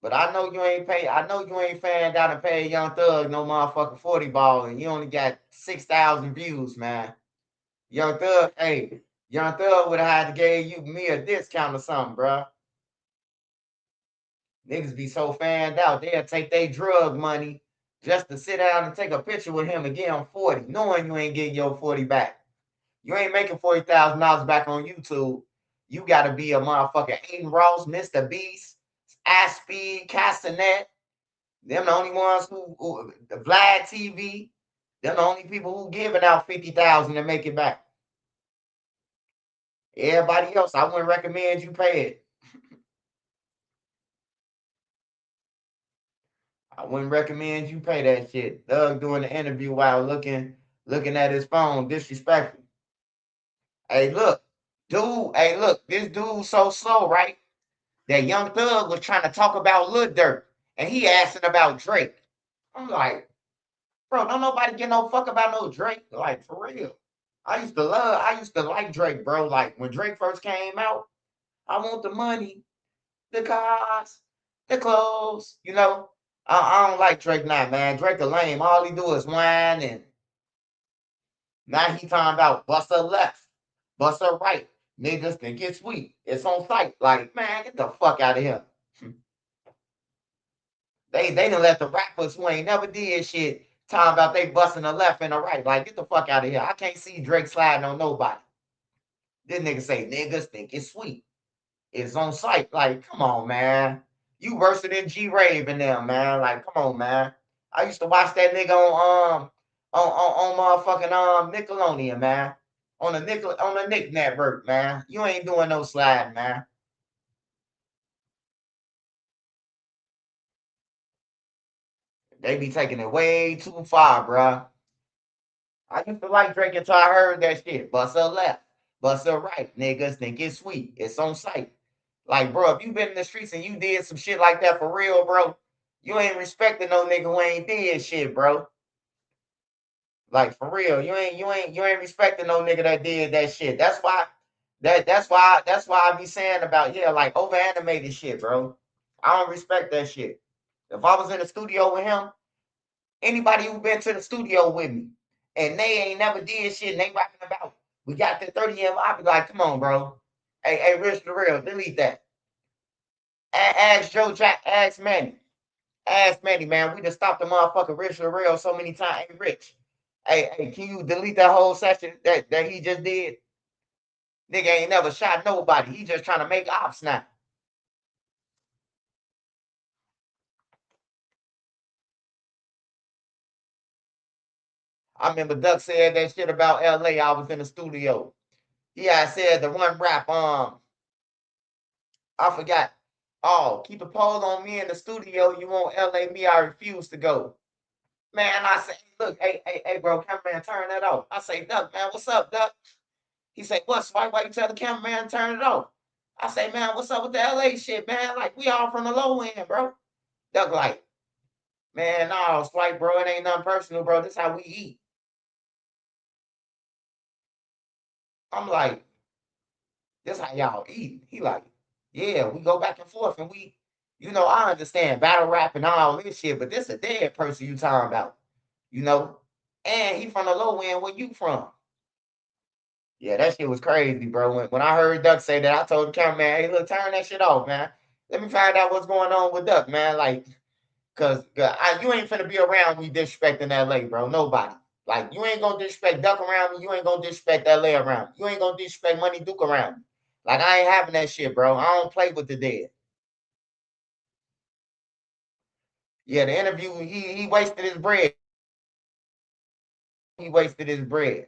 Speaker 1: But I know you ain't fanned down and paid Young Thug no motherfucking 40 ball, and you only got 6,000 views, man. Young Thug would have had to give me a discount or something, bro. Niggas be so fanned out, they'll take their drug money just to sit down and take a picture with him and give him 40, knowing you ain't getting your 40 back. You ain't making $40,000 back on YouTube. You got to be a motherfucker Aiden Ross, Mr. Beast, Speed, Castanet. Them the only ones who Vlad TV. Them the only people who giving out 50,000 to make it back. Everybody else, I wouldn't recommend you pay it. I wouldn't recommend you pay that shit. Doug doing the interview while looking at his phone, disrespectful. Hey, look, this dude so slow, right? That Young Thug was trying to talk about Lil Durk, and he asking about Drake. I'm like, bro, don't nobody give no fuck about no Drake. Like, for real. I used to like Drake, bro. Like, when Drake first came out, I want the money, the cars, the clothes, you know. I don't like Drake now, man. Drake a lame. All he do is whine, and now he talking about bust a left, bust a right. Niggas think it's sweet. It's on sight. Like, man, get the fuck out of here. They done let the rappers who ain't never did shit talking about they busting a left and a right. Like, get the fuck out of here. I can't see Drake sliding on nobody. This nigga say niggas think it's sweet. It's on sight. Like, come on, man. You worse than G Rave and them, man. Like, come on, man. I used to watch that nigga on motherfucking Nickelodeon, man. On the Nick Network, man. You ain't doing no sliding, man. They be taking it way too far, bruh. I used to like Drake until I heard that shit. Bust a left, bust a right. Niggas think it's sweet. It's on sight. Like, bro, if you been in the streets and you did some shit like that for real, bro, you ain't respecting no nigga who ain't did shit, bro. Like, for real, you ain't respecting no nigga that did that shit. That's why I be saying about, yeah, like over animated shit, bro. I don't respect that shit. If I was in the studio with him, anybody who been to the studio with me and they ain't never did shit and they rapping about, we got the 30M, I be like, come on, bro. Hey, Rich the Real, delete that. Ask Joe Jack, ask Manny. Ask Manny, man. We just stopped the motherfucker Rich the Real so many times. Hey, Rich. Hey, can you delete that whole session that he just did? Nigga ain't never shot nobody. He just trying to make ops now. I remember Duck said that shit about LA. I was in the studio. Yeah, I said the one rap, I forgot. Oh, keep a pole on me in the studio. You won't LA me, I refuse to go. Man, I say, look, hey, bro, cameraman, turn that off. I say, Duck, man, what's up, Duck? He say, what, Swipe? Why you tell the cameraman to turn it off? I say, man, what's up with the LA shit, man? Like, we all from the low end, bro. Duck like, man, no, Swipe, bro, it ain't nothing personal, bro. This how we eat. I'm like, this how y'all eat. He like, yeah, we go back and forth and we, I understand battle rap and all this shit, but this a dead person you talking about, you know? And he from the low end, where you from? Yeah, that shit was crazy, bro. When I heard Duck say that, I told the cameraman, hey, look, turn that shit off, man. Let me find out what's going on with Duck, man. Like, cause you ain't finna be around me disrespecting LA, bro. Nobody. Like, you ain't gonna disrespect Duck around me. You ain't gonna disrespect LA around me. You ain't gonna disrespect Money Duke around me. Like, I ain't having that shit, bro. I don't play with the dead. Yeah, the interview, he wasted his bread. he wasted his bread.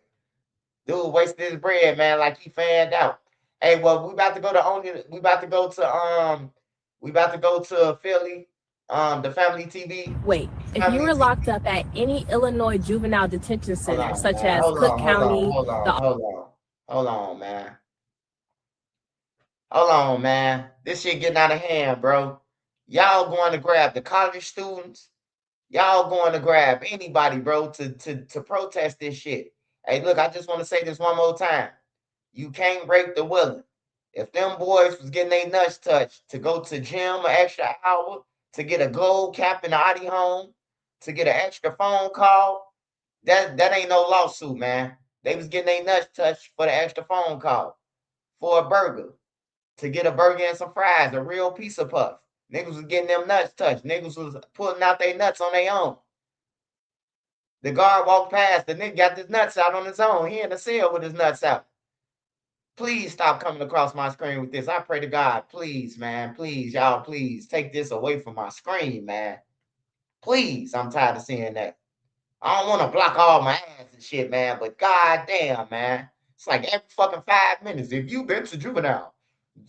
Speaker 1: Dude wasted his bread, man, like he fanned out. Hey, well, we about to go to Philly, the Family TV.
Speaker 14: Wait, if you were locked up at any Illinois juvenile detention center, such
Speaker 1: Man.
Speaker 14: as Cook County,
Speaker 1: Hold on, man. Hold on, man. This shit getting out of hand, bro. Y'all going to grab the college students. Y'all going to grab anybody, bro, to protest this shit. Hey, look, I just want to say this one more time. You can't break the willing. If them boys was getting their nuts touched to go to gym an extra hour, to get a gold cap in the Audi home, to get an extra phone call, that ain't no lawsuit, man. They was getting their nuts touched for the extra phone call, for a burger, to get a burger and some fries, a real piece of puff. Niggas was getting them nuts touched. Niggas was pulling out their nuts on their own. The guard walked past. The nigga got his nuts out on his own. He in the cell with his nuts out. Please stop coming across my screen with this. I pray to God, please, man. Please, y'all, please take this away from my screen, man. Please, I'm tired of seeing that. I don't want to block all my ads and shit, man, but goddamn, man. It's like every fucking 5 minutes. If you've been to juvenile,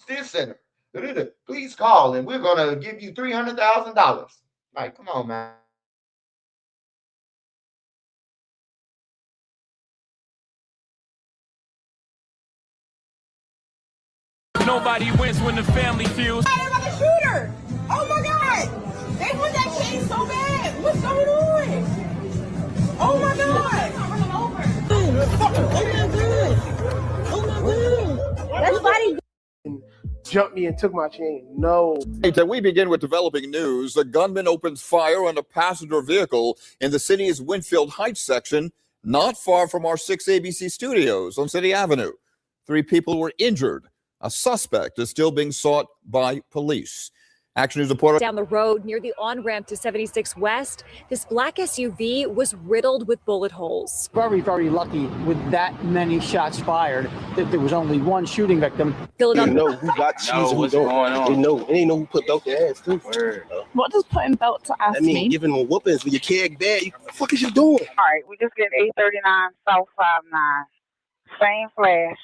Speaker 1: this center, please call and we're going to give you $300,000. Like, come on, man.
Speaker 15: Nobody wins when the family feels.
Speaker 11: They got a shooter. Oh my God. They want that kid so bad. What's going on? Oh my God. Oh my God. That's body.
Speaker 16: Jumped me and took my chain. No.
Speaker 17: We begin with developing news. A gunman opens fire on a passenger vehicle in the city's Winfield Heights section, not far from our 6 ABC studios on City Avenue. 3 people were injured. A suspect is still being sought by police. Action News reporter.
Speaker 18: Down the road near the on-ramp to 76 West, this black SUV was riddled with bullet holes.
Speaker 19: Very, very lucky with that many shots fired that there was only one shooting victim.
Speaker 20: They know who got cheese and who don't. They know who put belt their ass too.
Speaker 21: What does putting belt to ass mean?
Speaker 20: Giving them whoopings when you can't bad. What the fuck is you doing?
Speaker 22: All right, we just get 839 South 59. Same flash.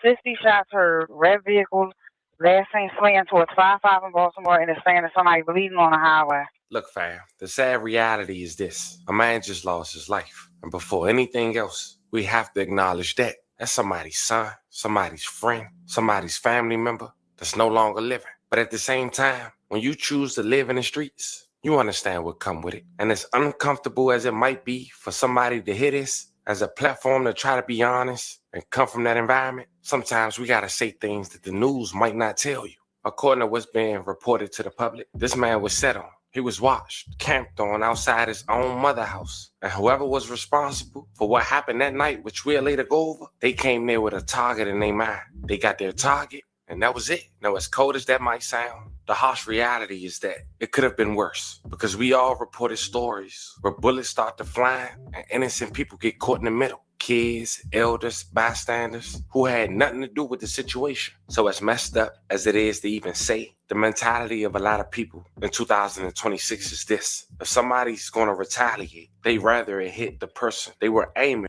Speaker 22: 50 shots heard. Red vehicle. Last seen swinging towards 55 in Baltimore, and it's saying that somebody bleeding on the highway.
Speaker 23: Look, fam, the sad reality is this. A man just lost his life. And before anything else, we have to acknowledge that. That's somebody's son, somebody's friend, somebody's family member that's no longer living. But at the same time, when you choose to live in the streets, you understand what come with it. And as uncomfortable as it might be for somebody to hear this as a platform to try to be honest and come from that environment, sometimes we gotta say things that the news might not tell you. According to what's being reported to the public, this man was set on. He was watched, camped on outside his own mother house. And whoever was responsible for what happened that night, which we'll later go over, they came there with a target in their mind. They got their target, and that was it. Now, as cold as that might sound, the harsh reality is that it could have been worse, because we all reported stories where bullets start to fly and innocent people get caught in the middle. Kids, elders, bystanders who had nothing to do with the situation. So as messed up as it is to even say, the mentality of a lot of people in 2026 is this. If somebody's going to retaliate, they rather it hit the person they were aiming.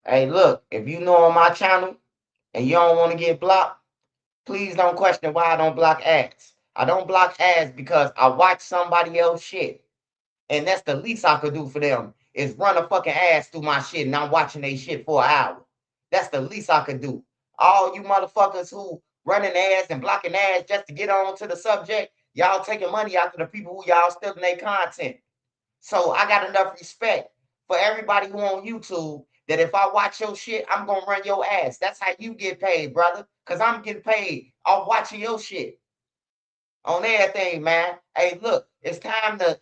Speaker 1: Hey, look, if you know on my channel and you don't want to get blocked, please don't question why I don't block ads. I don't block ads because I watch somebody else shit. And that's the least I could do for them is run a fucking ass through my shit and I'm watching they shit for an hour. That's the least I could do. All you motherfuckers who running ads and blocking ads just to get on to the subject, y'all taking money out of the people who y'all stealing their content. So I got enough respect for everybody who on YouTube that if I watch your shit, I'm going to run your ass. That's how you get paid, brother. Because I'm getting paid off watching your shit. On everything, man. Hey, look, it's time to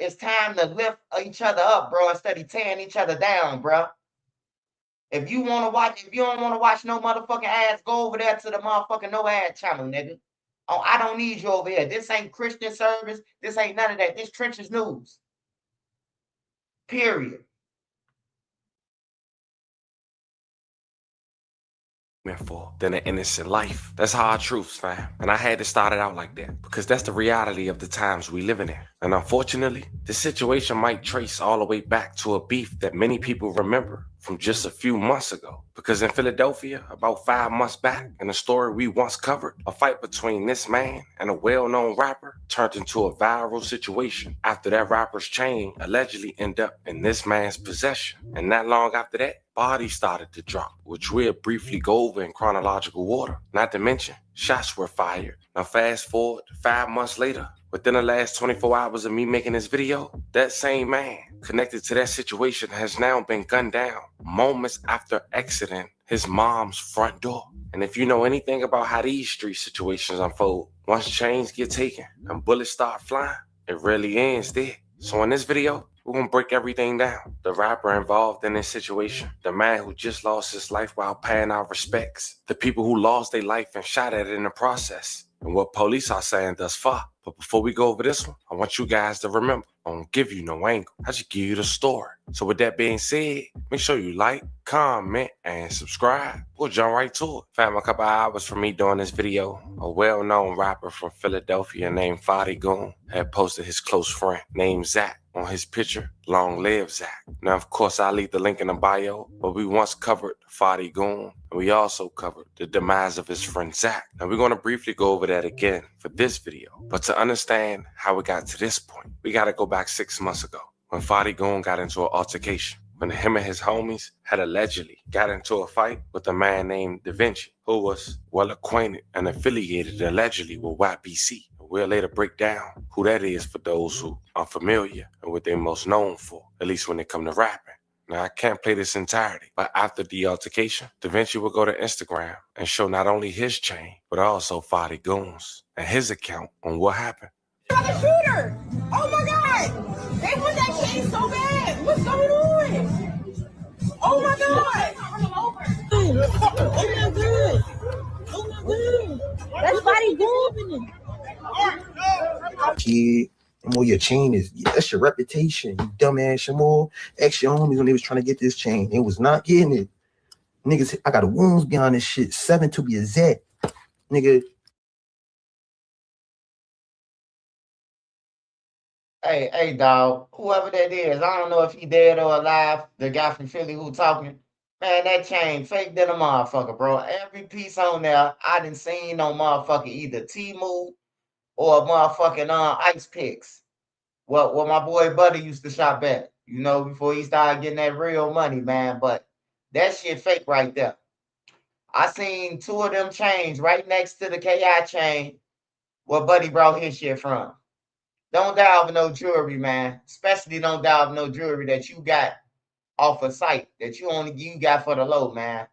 Speaker 1: lift each other up, bro, instead of tearing each other down, bro. If you don't want to watch no motherfucking ads, go over there to the motherfucking no ad channel, nigga. Oh, I don't need you over here. This ain't Christian service. This ain't none of that. This Trenches News. Period.
Speaker 23: for than an innocent life. That's hard truths, fam. And I had to start it out like that because that's the reality of the times we living in. And unfortunately, this situation might trace all the way back to a beef that many people remember from just a few months ago. Because in Philadelphia, about 5 months back, in a story we once covered, a fight between this man and a well-known rapper turned into a viral situation after that rapper's chain allegedly ended up in this man's possession. And not long after that, bodies started to drop, which we'll briefly go over in chronological order. Not to mention, shots were fired. Now fast forward 5 months later, within the last 24 hours of me making this video, that same man connected to that situation has now been gunned down moments after exiting his mom's front door. And if you know anything about how these street situations unfold, once chains get taken and bullets start flying, it really ends there. So in this video, we're gonna break everything down. The rapper involved in this situation, the man who just lost his life while paying our respects, the people who lost their life and shot at it in the process, and what police are saying thus far. But before we go over this one, I want you guys to remember, I don't give you no angle. I just give you the story. So with that being said, make sure you like, comment, and subscribe. We'll jump right to it. Fam, a couple hours from me doing this video, a well-known rapper from Philadelphia named Fadi Goon had posted his close friend named Zach on his picture, Long Live Zach. Now, of course, I'll leave the link in the bio, but we once covered Fadi Goon, and we also covered the demise of his friend Zach. Now, we're going to briefly go over that again for this video. But to understand how we got to this point, we got to go back 6 months ago when Fadi Goon got into an altercation, when him and his homies had allegedly got into a fight with a man named Da Vinci, who was well acquainted and affiliated allegedly with YPC. We'll later break down who that is for those who are familiar and what they're most known for, at least when it comes to rapping. Now, I can't play this entirety, but after the altercation, Da Vinci will go to Instagram and show not only his chain, but also Fadi Goon's and his account on what happened.
Speaker 11: The shooter! Oh my God! They want that chain so bad! What's going on? Oh my God! Oh my God! Oh my God! That's Fadi Goon!
Speaker 20: Kid, more your chain is, that's your reputation, you dumbass. More ex your homies when they was trying to get this chain, they was not getting it. Niggas, I got a wounds behind this shit, 7 to be exact, nigga.
Speaker 1: Hey, dog, whoever that is, I don't know if he dead or alive, the guy from Philly who talking. Man, that chain fake than a motherfucker, bro. Every piece on there, I done seen on motherfucking either Temu or motherfucking Ice Picks. What my boy Buddy used to shop at, you know, before he started getting that real money, man. But that shit fake right there. I seen 2 of them chains right next to the KI chain where Buddy brought his shit from. Don't dive no jewelry, man. Especially don't dive no jewelry that you got off of site, that you got for the low, man.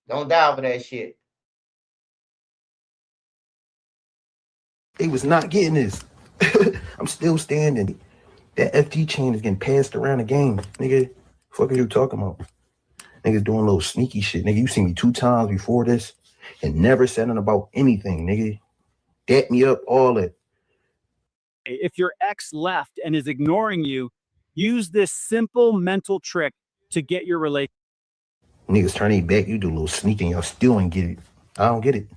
Speaker 1: Don't dive with that shit.
Speaker 20: They was not getting this. I'm still standing. That FT chain is getting passed around the game, nigga. Fuck are you talking about? Niggas doing a little sneaky shit, nigga. You seen me 2 times before this and never said nothing about anything, nigga. Dap me up, all that.
Speaker 4: If your ex left and is ignoring you, use this simple mental trick to get your relationship.
Speaker 20: Niggas turn their back, you do a little sneaking, y'all still ain't get it. I don't get it.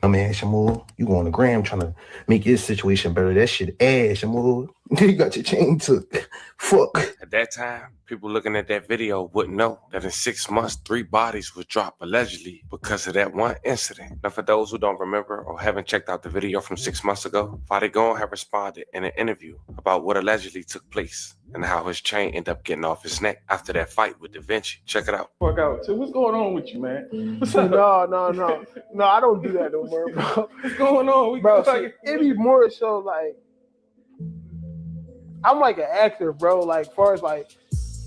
Speaker 20: I mean, Shamool, you go on the gram trying to make your situation better. That shit ass, Shamool. You got your chain took. Fuck.
Speaker 23: At that time, people looking at that video wouldn't know that in 6 months, 3 bodies were dropped allegedly because of that one incident. Now, for those who don't remember or haven't checked out the video from 6 months ago, Fadi Goon had responded in an interview about what allegedly took place and how his chain ended up getting off his neck after that fight with Da Vinci. Check it out.
Speaker 16: Fuck out. So what's going on with you, man? What's up? No, I don't do that no more, bro. What's going on? Bro, see, it be more so like, I'm like an actor, bro. Like, as far as like,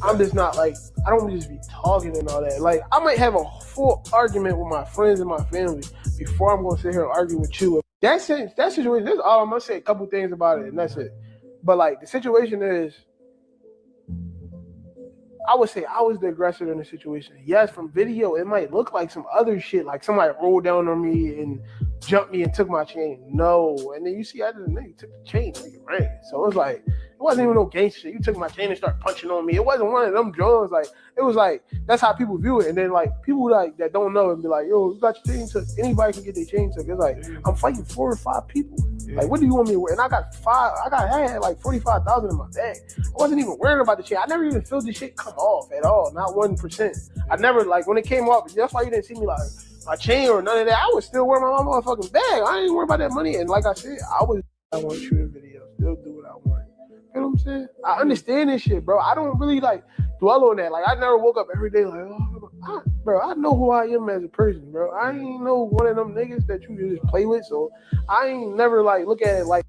Speaker 16: I'm just not like, I don't just be talking and all that. Like, I might have a full argument with my friends and my family before I'm going to sit here and argue with you. That situation, that's all I'm going to say. A couple things about it, and that's it. But like, the situation is, I would say I was the aggressor in the situation. Yes, from video, it might look like some other shit, like somebody rolled down on me and jumped me and took my chain. No. And then you see, I didn't know, he took the chain and he ran. So it was like, It wasn't even no gangster shit. You took my chain and started punching on me. It wasn't one of them drugs. Like, it was like, that's how people view it. And then like people like that don't know and be like, yo, you got your chain took. Anybody can get their chain took. It's like, I'm fighting 4 or 5 people. Like, what do you want me to wear? And I had like 45,000 in my bag. I wasn't even worrying about the chain. I never even felt this shit come off at all. Not 1%. I never, like, when it came off, that's why you didn't see me like my chain or none of that. I was still wearing my motherfucking bag. I ain't worry about that money. And like I said, I want to shoot a video, still do what I want. You know what I'm saying? I understand this shit, bro. I don't really like dwell on that. Like, I never woke up every day like, bro, I know who I am as a person, bro. I ain't no one of them niggas that you just play with. So I ain't never like look at it like.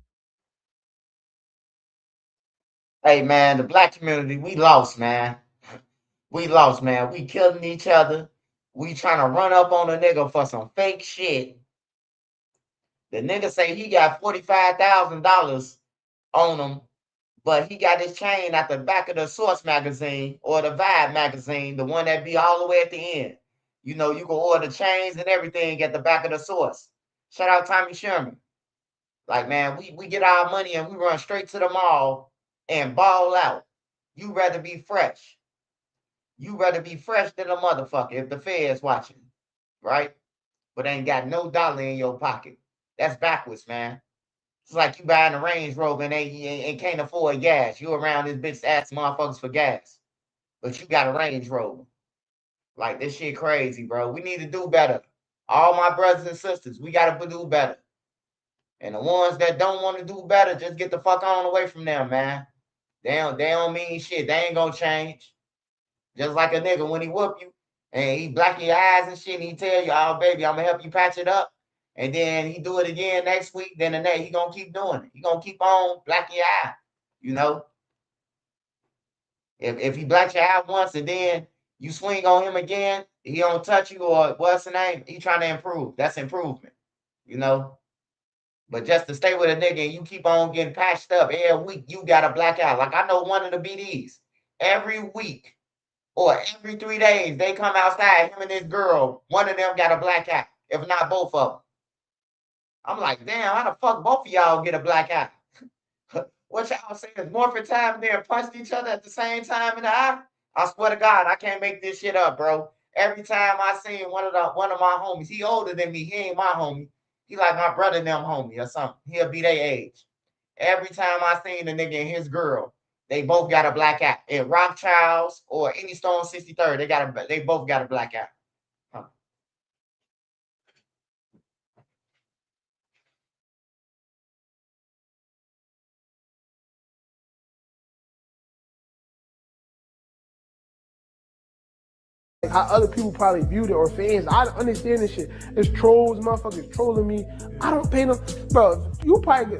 Speaker 1: Hey man, the black community, we lost, man. We lost, man. We killing each other. We trying to run up on a nigga for some fake shit. The nigga say he got $45,000 on him, but he got his chain at the back of the Source magazine or the Vibe magazine, the one that be all the way at the end. You know, you can order chains and everything at the back of the Source. Shout out Tommy Sherman. Like, man, we get our money and we run straight to the mall and ball out. You rather be fresh. You rather be fresh than a motherfucker if the Fed's watching, right? But ain't got no dollar in your pocket. That's backwards, man. It's like you buying a Range Rover and can't afford gas. You around this bitch asking motherfuckers for gas. But you got a Range Rover. Like, this shit crazy, bro. We need to do better. All my brothers and sisters, we got to do better. And the ones that don't want to do better, just get the fuck on away from them, man. They don't mean shit. They ain't gonna change. Just like a nigga when he whoop you and he black your eyes and shit, and he tell you, oh baby, I'm gonna help you patch it up. And then he do it again next week, then the next he gonna keep doing it. He gonna keep on blacking your eye, you know. If he blacks your eye once and then you swing on him again, he don't touch you or what's the name? He trying to improve. That's improvement, you know. But just to stay with a nigga and you keep on getting patched up every week, you got a black eye. Like, I know one of the BDs every week or every 3 days, they come outside, him and this girl, one of them got a black eye, if not both of them. I'm like, damn, how the fuck both of y'all get a black eye? What y'all saying is morphin' time and then punched each other at the same time in the eye? I swear to God, I can't make this shit up, bro. Every time I seen one of my homies, he older than me, he ain't my homie. He like my brother and them homie or something. He'll be their age. Every time I seen the nigga and his girl, they both got a black eye. In Rothschilds or any Stone 63rd, they both got a black eye. Huh.
Speaker 16: How other people probably viewed it or fans. I understand this shit. It's trolls, motherfuckers trolling me. I don't pay them, bro.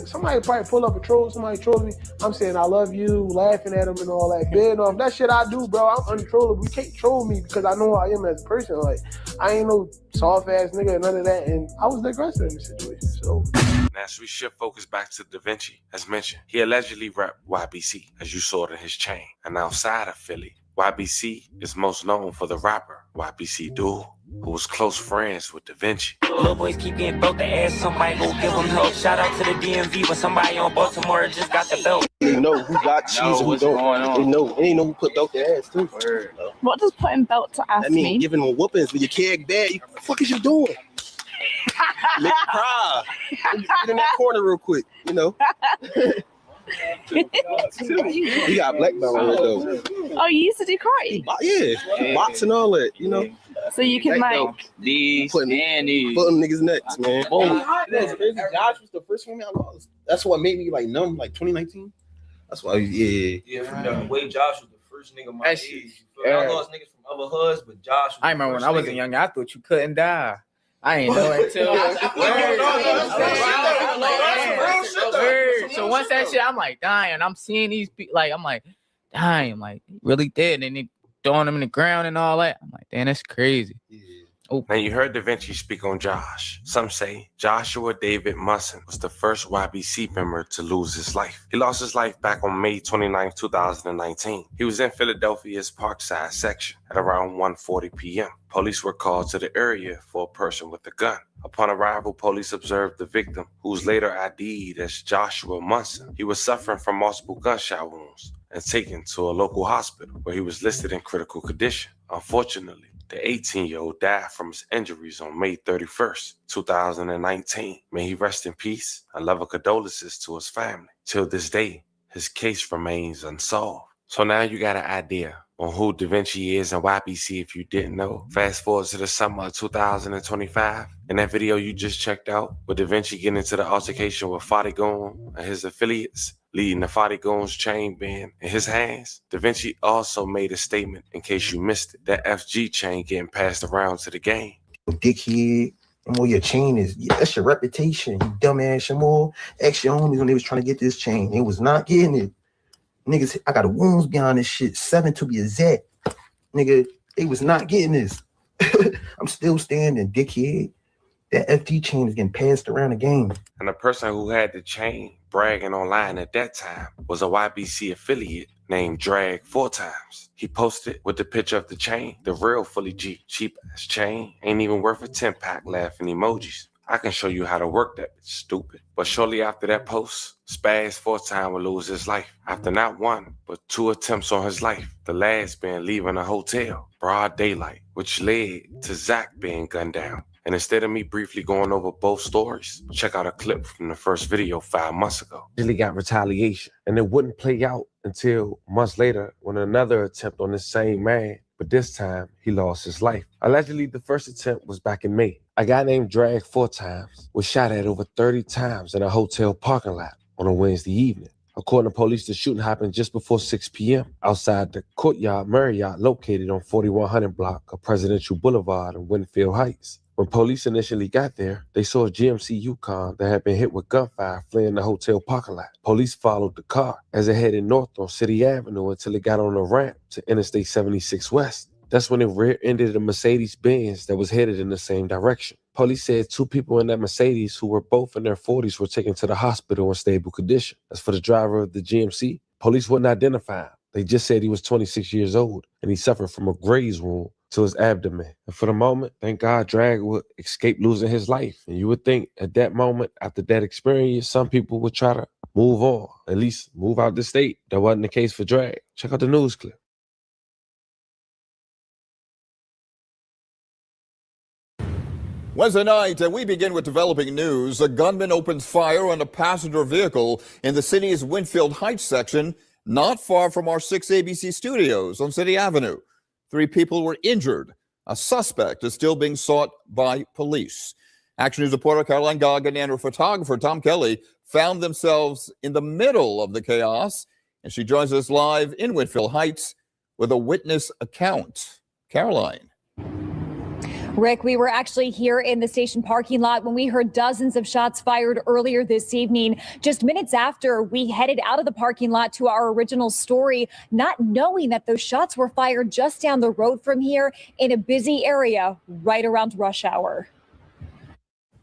Speaker 16: Somebody probably pull up a troll, somebody trolling me. I'm saying I love you, laughing at them and all that. Bed off. That shit I do, bro. I'm untrollable. You can't troll me because I know who I am as a person. Like, I ain't no soft ass nigga, none of that. And I was the aggressor in the situation. So
Speaker 23: Now, as we shift focus back to Da Vinci, as mentioned, he allegedly repped YBC, as you saw in his chain. And outside of Philly, YBC is most known for the rapper YBC Duel, who was close friends with Da Vinci.
Speaker 5: Little boys keep getting belt the ass, somebody go give them help. Shout out to the DMV when somebody on Baltimore just got the belt.
Speaker 20: They know who got cheese and who don't. They know who put belt their ass too.
Speaker 21: What does putting belt to ass mean?
Speaker 20: I mean, giving them whoopings when your kid bad. What the fuck is you doing? Make it cry. Get in that corner real quick, you know. He got black belt on it though.
Speaker 21: Oh, you used to do karate?
Speaker 20: Yeah, boxing and all that, you know.
Speaker 21: So you can like
Speaker 20: these and these, putting niggas nuts, man. That's crazy. Josh was the first one. That's what made me like numb, like 2019. That's why,
Speaker 6: from the way Josh was the first nigga my age. I lost niggas from other hoods, but Josh was
Speaker 9: I remember when I was young, I thought you couldn't die. I ain't know it too. So once that shit, I'm like, dying. I'm seeing these people, like, I'm like, dying, like, really dead. And they throwing them in the ground and all that. I'm like, damn, that's crazy.
Speaker 23: Now you heard Da Vinci speak on Josh. Some say Joshua David Munson was the first YBC member to lose his life. He lost his life back on May 29, 2019. He was in Philadelphia's Parkside section at around 1:40 p.m. Police were called to the area for a person with a gun. Upon arrival, police observed the victim, who was later ID'd as Joshua Munson. He was suffering from multiple gunshot wounds and taken to a local hospital where he was listed in critical condition. Unfortunately, the 18-year-old died from his injuries on May 31st, 2019. May he rest in peace and love and condolences to his family. Till this day, his case remains unsolved. So now you got an idea on who Da Vinci is and YBC if you didn't know. Fast forward to the summer of 2025. In that video you just checked out, with Da Vinci getting into the altercation with Fadi Goon and his affiliates, leading the Fadi Goon's chain being in his hands, Da Vinci also made a statement, in case you missed it, that FG chain getting passed around to the game.
Speaker 20: Dickhead, and more your chain is, that's your reputation, you dumbass. And more ex your homies when they was trying to get this chain. They was not getting it. Niggas, I got wounds beyond this shit, 7 to be exact. Nigga, they was not getting this. I'm still standing, dickhead. That FT chain is getting passed around the game.
Speaker 23: And the person who had the chain bragging online at that time was a YBC affiliate named Drag 4 Times. He posted with the picture of the chain, the real fully G, cheap ass chain, ain't even worth a 10-pack laughing emojis. I can show you how to work that, stupid. But shortly after that post, Spaz 4 Time would lose his life after not 1, but 2 attempts on his life. The last being leaving a hotel, broad daylight, which led to Zach being gunned down. And instead of me briefly going over both stories, check out a clip from the first video 5 months ago. Really got retaliation, and it wouldn't play out until months later when another attempt on the same man, but this time he lost his life. Allegedly, the first attempt was back in May. A guy named Drag 4 Times was shot at over 30 times in a hotel parking lot on a Wednesday evening. According to police, the shooting happened just before 6 p.m. outside the Courtyard Marriott located on 4100 block of Presidential Boulevard in Winfield Heights. When police initially got there, they saw a GMC Yukon that had been hit with gunfire fleeing the hotel parking lot. Police followed the car as it headed north on City Avenue until it got on a ramp to Interstate 76 West. That's when it rear-ended a Mercedes-Benz that was headed in the same direction. Police said 2 people in that Mercedes who were both in their 40s were taken to the hospital in stable condition. As for the driver of the GMC, police wouldn't identify him. They just said he was 26 years old and he suffered from a graze wound to his abdomen. And for the moment, thank God Drag would escape losing his life. And you would think at that moment, after that experience, some people would try to move on, at least move out the state. That wasn't the case for Drag. Check out the news clip.
Speaker 17: Wednesday night, and we begin with developing news. A gunman opens fire on a passenger vehicle in the city's Winfield Heights section, not far from our 6 ABC studios on City Avenue. 3 people were injured. A suspect is still being sought by police. Action News reporter Caroline Goggin and her photographer Tom Kelly found themselves in the middle of the chaos, and she joins us live in Winfield Heights with a witness account. Caroline.
Speaker 18: Rick, we were actually here in the station parking lot when we heard dozens of shots fired earlier this evening. Just minutes after we headed out of the parking lot to our original story, not knowing that those shots were fired just down the road from here in a busy area right around rush hour.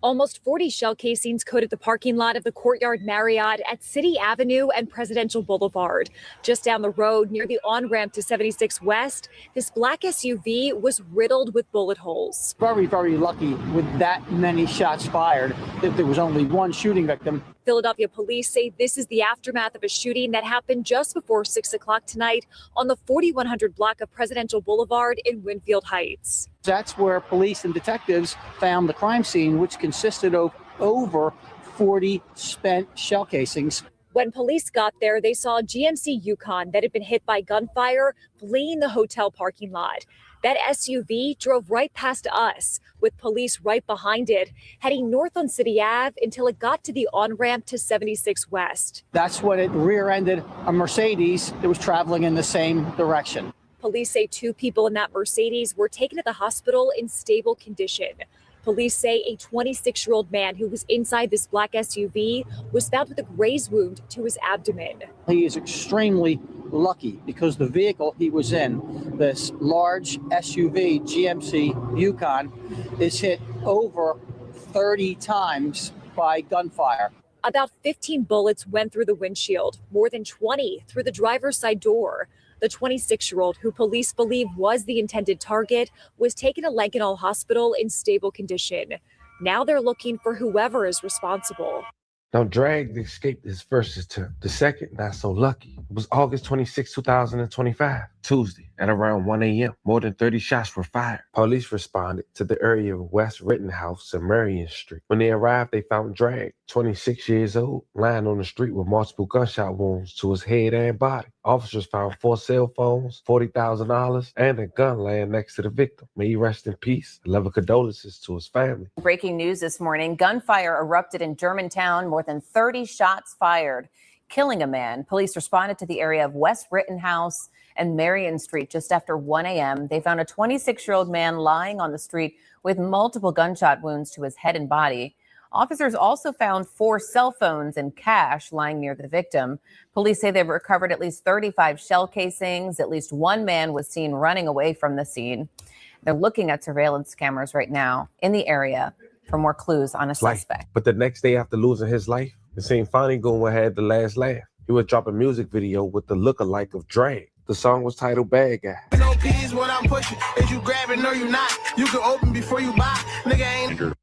Speaker 18: Almost 40 shell casings coated the parking lot of the Courtyard Marriott at City Avenue and Presidential Boulevard. Just down the road near the on-ramp to 76 West, this black SUV was riddled with bullet holes.
Speaker 19: Very, very lucky with that many shots fired that there was only 1 shooting victim.
Speaker 18: Philadelphia police say this is the aftermath of a shooting that happened just before 6 o'clock tonight on the 4100 block of Presidential Boulevard in Winfield Heights.
Speaker 19: That's where police and detectives found the crime scene, which consisted of over 40 spent shell casings.
Speaker 18: When police got there, they saw a GMC Yukon that had been hit by gunfire fleeing the hotel parking lot. That SUV drove right past us, with police right behind it, heading north on City Ave until it got to the on-ramp to 76 West.
Speaker 19: That's when it rear-ended a Mercedes that was traveling in the same direction.
Speaker 18: Police say 2 people in that Mercedes were taken to the hospital in stable condition. Police say a 26-year-old man who was inside this black SUV was found with a graze wound to his abdomen.
Speaker 19: He is extremely lucky because the vehicle he was in, this large SUV GMC Yukon, is hit over 30 times by gunfire.
Speaker 18: About 15 bullets went through the windshield, more than 20 through the driver's side door. The 26-year-old, who police believe was the intended target, was taken to Lankenau Hospital in stable condition. Now they're looking for whoever is responsible.
Speaker 7: Now, Drag escaped his first attempt. The second, not so lucky. It was August 26, 2025, Tuesday, at around 1 a.m. More than 30 shots were fired. Police responded to the area of West Rittenhouse and Marion Street. When they arrived, they found Drag, 26 years old, lying on the street with multiple gunshot wounds to his head and body. Officers found 4 cell phones, $40,000, and a gun laying next to the victim. May he rest in peace. 11 condolences to his family.
Speaker 8: Breaking news this morning, gunfire erupted in Germantown, more than 30 shots fired, killing a man. Police responded to the area of West Rittenhouse and Marion Street just after 1 a.m. They found a 26-year-old man lying on the street with multiple gunshot wounds to his head and body. Officers also found 4 cell phones and cash lying near the victim. Police say they've recovered at least 35 shell casings. At least one man was seen running away from the scene. They're looking at surveillance cameras right now in the area for more clues on a suspect.
Speaker 7: But the next day after losing his life, it seemed Fonnie Goon had the last laugh. He would drop a music video with the lookalike of Drag. The song was titled Bad Guy.
Speaker 11: No peas when I'm pushing. Is you grabbing or you not? You can open before you buy. Nigga ain't.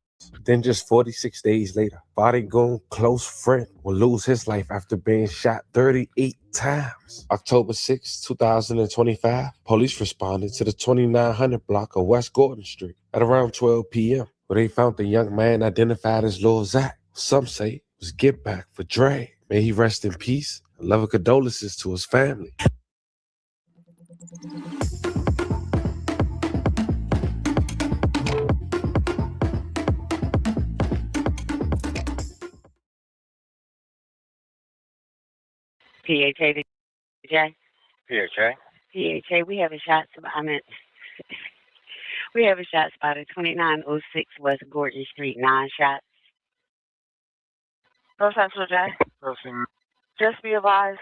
Speaker 7: Then just 46 days later, Fonnie Goon, close friend, will lose his life after being shot 38 times. October 6, 2025, police responded to the 2900 block of West Gordon Street at around 12 p.m., where they found the young man identified as Lil Zach. Some say it was get back for Drag. May he rest in peace. 11 condolences to his family.
Speaker 22: PHA,
Speaker 10: PHA?
Speaker 22: PHA, we have a shot spot. We have a shot spot at 2906 West Gordon Street, 9 shots. No Central J. Just be advised,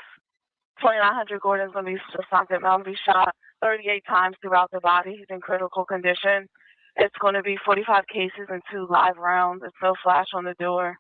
Speaker 22: 2900 Gordon's going to be something going to be shot 38 times throughout the body. He's in critical condition. It's going to be 45 cases and 2 live rounds. There's no flash on the door.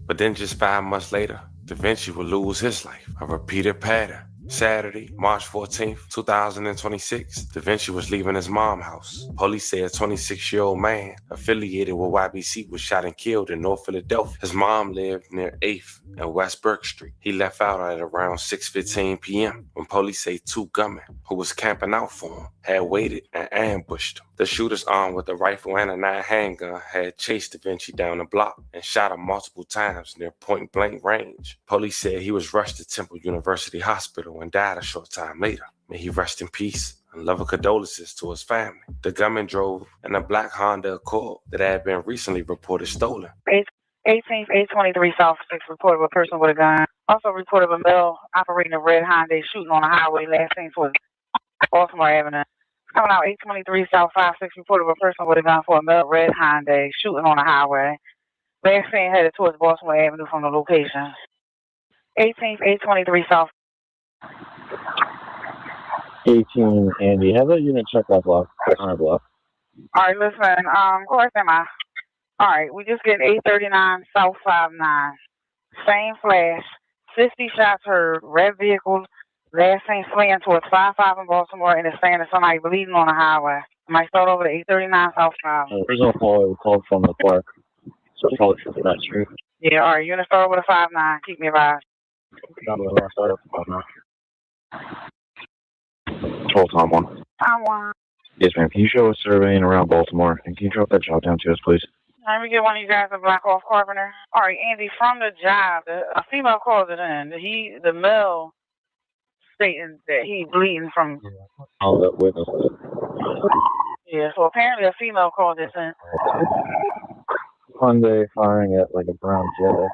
Speaker 23: But then just 5 months later, Da Vinci would lose his life. A repeated pattern. Saturday, March 14th, 2026, Da Vinci was leaving his mom's house. Police say a 26-year-old man affiliated with YBC was shot and killed in North Philadelphia. His mom lived near 8th and West Burke Street. He left out at around 6:15 p.m. when police say 2 gunmen who was camping out for him had waited and ambushed him. The shooters, armed with a rifle and a 9 handgun, had chased Da Vinci down the block and shot him multiple times near point-blank range. Police said he was rushed to Temple University Hospital and died a short time later. May he rest in peace, and love and condolences to his family. The gunman drove in a black Honda Accord that had been recently reported stolen.
Speaker 22: 18th, 823 South 6 reported of a person with a gun. Also reported of a male operating a red Honda shooting on the highway. Last seen was Baltimore Avenue. Coming out 823 South 56 reported of a person with a gun for a male red Honda shooting on the highway. Last seen headed towards Baltimore Avenue from the location. 18th, 823 South.
Speaker 10: 18 Andy, have a unit check that block, on our block.
Speaker 22: All right, listen, where am I? All right, we just getting 839 South 59. Same flash, 50 shots heard, red vehicle, last seen swinging towards 55 in Baltimore, and it's saying that somebody bleeding on the highway. Might start over to 839 South 5.
Speaker 10: Original call we called from the park, so probably for that street.
Speaker 22: Yeah, all right, unit start over to 59, keep me advised.
Speaker 10: Start up 59. Hold Tom 1.
Speaker 22: Tom 1.
Speaker 10: Yes, ma'am. Can you show us surveying around Baltimore? And can you drop that job down to us, please?
Speaker 22: Let me get one of you guys a Black Off Carpenter. All right, Andy, from the job, a female called it in. The male stating that he bleeding from.
Speaker 10: Oh, that witness.
Speaker 22: Yeah, so apparently a female called this in.
Speaker 10: Hyundai firing at like a brown jet.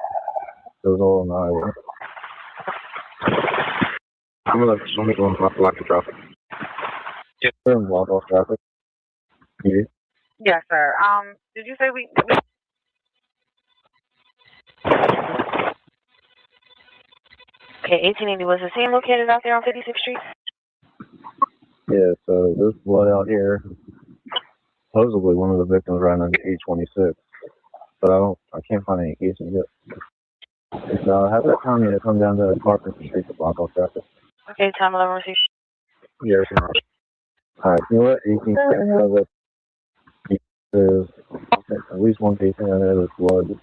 Speaker 10: It was all on the highway. I'm gonna let go and block the traffic. Yes, sir. Block off traffic. Yeah.
Speaker 22: Yes, sir. Did you say we Okay, 1880 was the scene located out there on 56th Street?
Speaker 10: Yeah, so there's blood out here. Supposedly one of the victims ran into 826, but I can't find any cases yet. So have that county to come down to the Park Street to block off traffic.
Speaker 22: Okay, time 11 receipt.
Speaker 10: Yeah, everything. All right, you know what? 18 there's at least one case in there with blood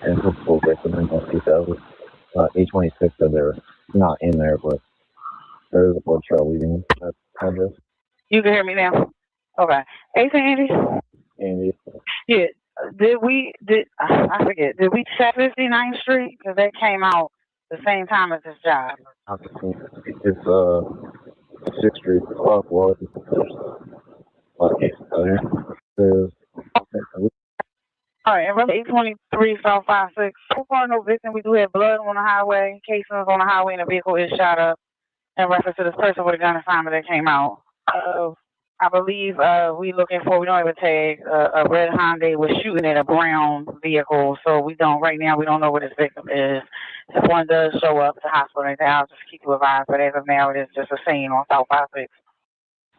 Speaker 10: and multiple victims in 2000. 826 said they're not in there, but there is a blood trail leading that address.
Speaker 22: You can hear me now? Okay. 1880?
Speaker 10: Andy.
Speaker 22: Yeah. I forget, did we check 59th Street? Because they came out the same time as this job.
Speaker 10: It's 6th Street. It's off blood. There's a lot of cases out here. There's
Speaker 22: All right, and remember 823 South 56. So far, no victim. We do have blood on the highway, casings on the highway, and a vehicle is shot up in reference to this person with a gun assignment that came out. I believe we looking for, we don't have a tag, a red Hyundai was shooting at a brown vehicle. So we don't, right now, we don't know what this victim is. If one does show up at the hospital, I'll just keep you advised. But as of now, it is just a scene on South 56.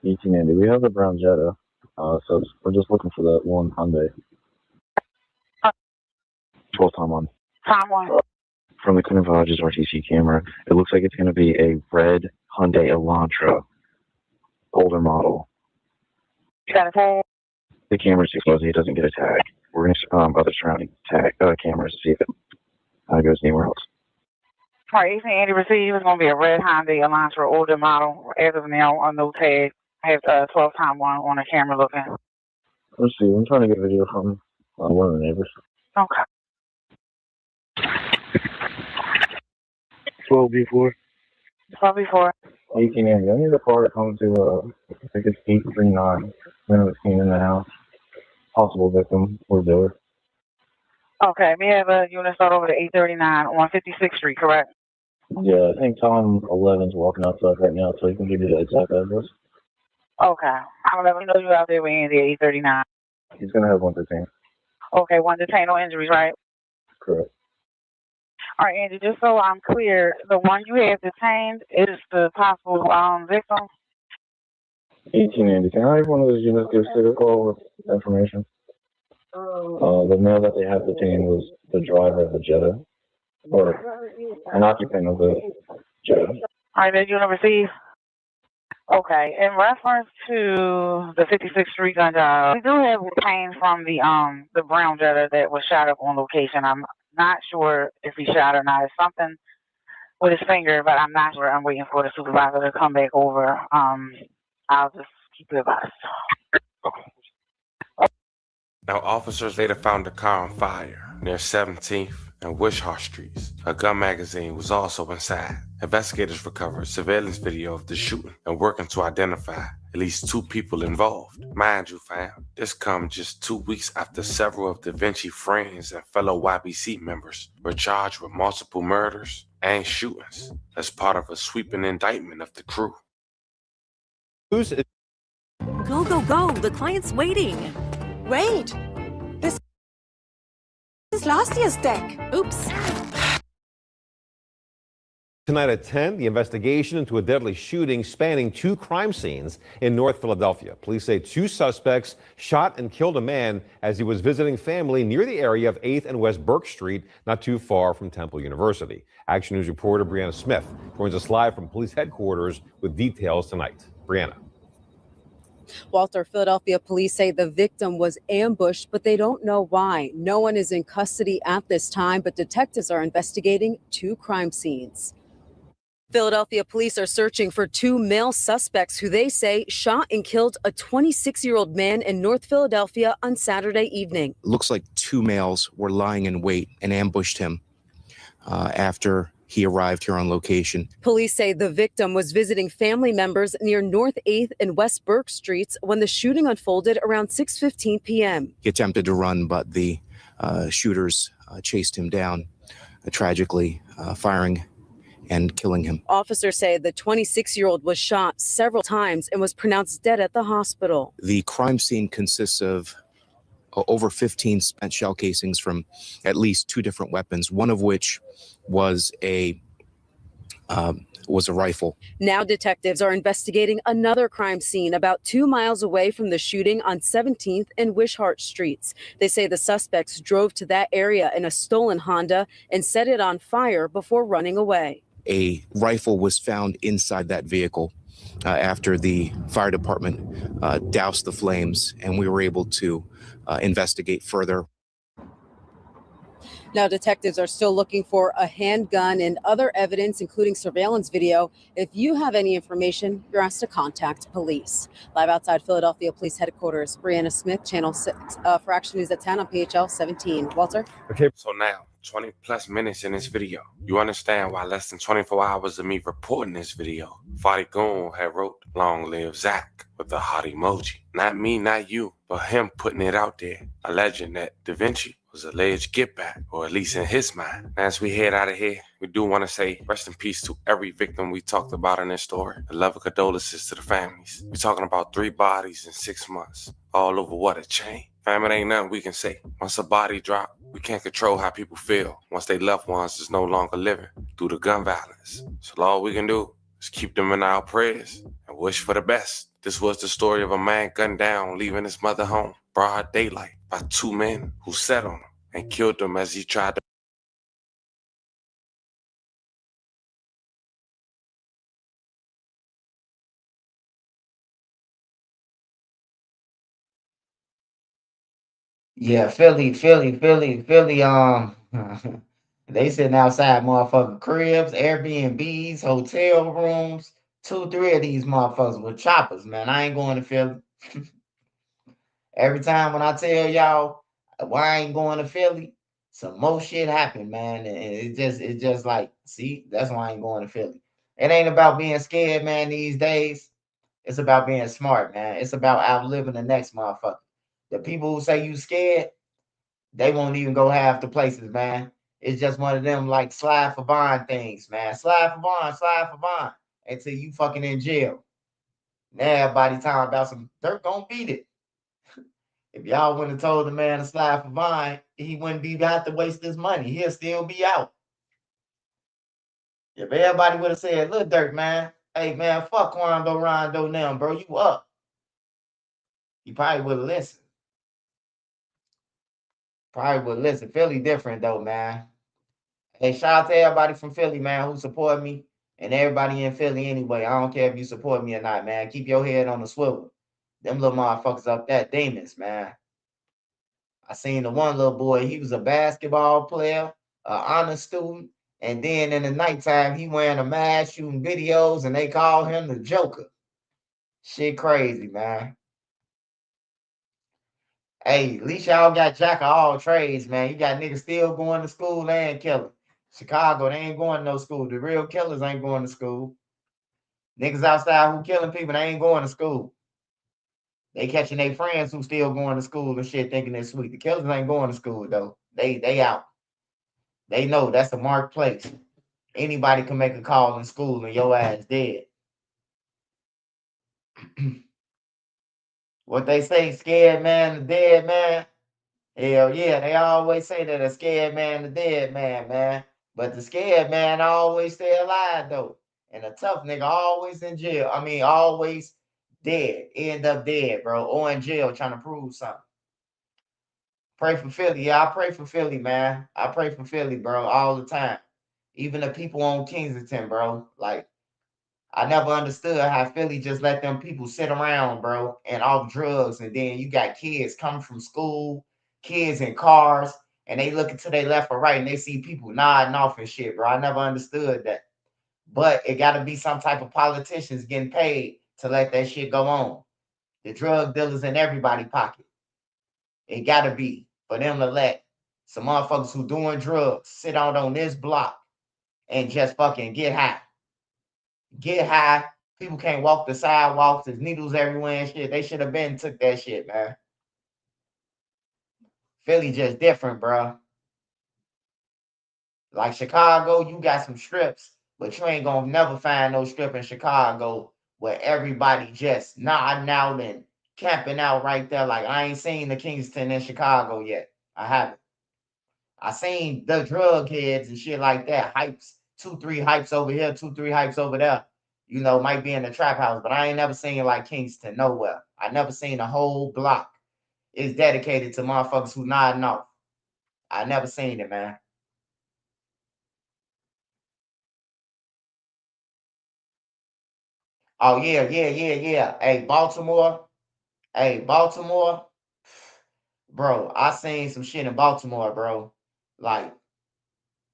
Speaker 10: 1880. We have the brown Jetta. So we're just looking for that one Hyundai. 12 time one.
Speaker 22: Time one.
Speaker 10: From the Quinnivage's RTC camera, it looks like it's going to be a red Hyundai Elantra, older model.
Speaker 22: You got a tag?
Speaker 10: The camera's too fuzzy, it doesn't get a tag. We're going to other surrounding cameras to see if it goes anywhere else.
Speaker 22: All right, 1880 received. It's going to be a red Hyundai Elantra, older model. As of now, on no tag. I have 12 time one on the camera looking.
Speaker 10: Let's see, I'm trying to get a video from one of the neighbors.
Speaker 22: Okay.
Speaker 10: 12 before.
Speaker 22: 12 before.
Speaker 10: 1880. I need the car to come to, I think it's 839. Then it's seen in the house. Possible victim or dealer.
Speaker 22: Okay, we have a unit start over to 839 on 56th Street, correct?
Speaker 10: Yeah, I think Tom 11's walking outside right now, so he can give you the exact address.
Speaker 22: Okay. I'm going to let me know you're out there with Andy at 839.
Speaker 10: He's going to have one detained.
Speaker 22: Okay, one detained, no injuries, right?
Speaker 10: Correct.
Speaker 22: All right, Andy, just so I'm clear, the one you have detained is the possible victim?
Speaker 10: 1880. Can I have one of those units give us a call with information? The male that they have detained was the driver of the Jetta, or an occupant of the Jetta.
Speaker 22: All right, then unit receive. Okay, in reference to the 56th Street gun job, we do have detained from the brown Jetta that was shot up on location. I'm not sure if he shot or not. It's something with his finger, but I'm not sure. I'm waiting for the supervisor to come back over. I'll just keep it advised.
Speaker 23: Now, officers later found the car on fire near 17th and Wishart Streets. A gun magazine was also inside. Investigators recovered surveillance video of the shooting and working to identify at least 2 people involved. Mind you, fam, this comes just 2 weeks after several of Da Vinci friends and fellow YBC members were charged with multiple murders and shootings as part of a sweeping indictment of the crew.
Speaker 2: Go, go, go. The client's waiting. Wait. This is last year's deck. Oops.
Speaker 3: Tonight at 10, the investigation into a deadly shooting spanning 2 crime scenes in North Philadelphia. Police say 2 suspects shot and killed a man as he was visiting family near the area of 8th and West Burke Street, not too far from Temple University. Action News reporter Brianna Smith joins us live from police headquarters with details tonight. Brianna.
Speaker 12: Walter, Philadelphia police say the victim was ambushed, but they don't know why. No one is in custody at this time, but detectives are investigating 2 crime scenes. Philadelphia police are searching for 2 male suspects who they say shot and killed a 26-year-old man in North Philadelphia on Saturday evening.
Speaker 24: Looks like 2 males were lying in wait and ambushed him after he arrived here on location.
Speaker 12: Police say the victim was visiting family members near North 8th and West Burke Streets when the shooting unfolded around 6:15 p.m.
Speaker 24: He attempted to run, but the shooters chased him down, tragically firing and killing him.
Speaker 12: Officers say the 26-year-old was shot several times and was pronounced dead at the hospital.
Speaker 24: The crime scene consists of over 15 spent shell casings from at least 2 different weapons, one of which was a was a rifle.
Speaker 12: Now detectives are investigating another crime scene about 2 miles away from the shooting on 17th and Wishart Streets. They say the suspects drove to that area in a stolen Honda and set it on fire before running away.
Speaker 24: A rifle was found inside that vehicle after the fire department doused the flames, and we were able to investigate further.
Speaker 12: Now, detectives are still looking for a handgun and other evidence, including surveillance video. If you have any information, you're asked to contact police. Live outside Philadelphia Police Headquarters, Brianna Smith, Channel 6, for Action News at 10 on PHL 17. Walter?
Speaker 23: Okay. So now, 20 plus minutes in this video. You understand why less than 24 hours of me reporting this video, Fadi Goon had wrote, "Long live Zach," with the hot emoji. Not me, not you, but him putting it out there, alleging that Da Vinci was alleged get back, or at least in his mind. As we head out of here, we do want to say rest in peace to every victim we talked about in this story. A love and condolences to the families. We're talking about 3 bodies in 6 months, all over what a chain. Fam, it ain't nothing we can say. Once a body drop, we can't control how people feel once their loved ones is no longer living due to gun violence. So all we can do is keep them in our prayers and wish for the best. This was the story of a man gunned down, leaving his mother home, broad daylight, by 2 men who set on him and killed him as he tried to.
Speaker 1: Yeah, Philly. They sitting outside motherfucking cribs, Airbnbs, hotel rooms. 2, 3 of these motherfuckers with choppers, man. I ain't going to Philly. Every time when I tell y'all why I ain't going to Philly, some more shit happen, man. And it's just like, see, that's why I ain't going to Philly. It ain't about being scared, man, these days. It's about being smart, man. It's about outliving the next motherfucker. The people who say you scared, they won't even go half the places, man. It's just one of them like slide for bond things, man. Slide for bond until you fucking in jail. Now everybody talking about some Durk gonna beat it. If y'all wouldn't have told the man to slide for bond, he wouldn't be got to waste his money. He'll still be out. If everybody would have said, "Lil Durk, man, hey man, fuck Rondo now, bro, you up," he probably would have listened. Probably would listen. Philly different though, man. Hey, shout out to everybody from Philly, man, who support me, and everybody in Philly anyway. I don't care if you support me or not, man. Keep your head on the swivel. Them little motherfuckers up there, demons, man. I seen the one little boy. He was a basketball player, an honor student, and then in the nighttime he wearing a mask, shooting videos, and they call him the Joker. Shit, crazy, man. Hey, at least y'all got jack of all trades, man. You got niggas still going to school and killing. Chicago, they ain't going to no school. The real killers ain't going to school. Niggas outside who killing people, they ain't going to school. They catching their friends who still going to school and shit, thinking they're sweet. The killers ain't going to school though. They out. They know that's the marked place. Anybody can make a call in school and your ass dead. What they say, scared man, the dead man. Hell yeah, they always say that a scared man, the dead man, man. But the scared man always stay alive though. And a tough nigga always in jail. I mean, always dead. End up dead, bro. Or in jail trying to prove something. Pray for Philly. Yeah, I pray for Philly, man. I pray for Philly, bro, all the time. Even the people on Kensington, bro. Like, I never understood how Philly just let them people sit around, bro, and off drugs. And then you got kids coming from school, kids in cars, and they looking to their left or right and they see people nodding off and shit, bro. I never understood that. But it got to be some type of politicians getting paid to let that shit go on. The drug dealers in everybody's pocket. It got to be for them to let some motherfuckers who doing drugs sit out on this block and just fucking get high. Get high. People can't walk the sidewalks. There's needles everywhere and shit. They should have been took that shit, man. Philly just different, bro. Like Chicago, you got some strips, but you ain't gonna never find no strip in Chicago where everybody just nodding out and camping out right there. Like I ain't seen the Kingston in Chicago yet. I haven't. I seen the drug heads and shit like that, hypes 2-3 hypes over here, 2-3 hypes over there. You know, might be in the trap house, but I ain't never seen it like Kingston nowhere. I never seen a whole block is dedicated to motherfuckers who nodding off. I never seen it, man. Oh yeah, yeah, yeah, yeah. Hey, Baltimore. Hey, Baltimore. Bro, I seen some shit in Baltimore, bro. Like,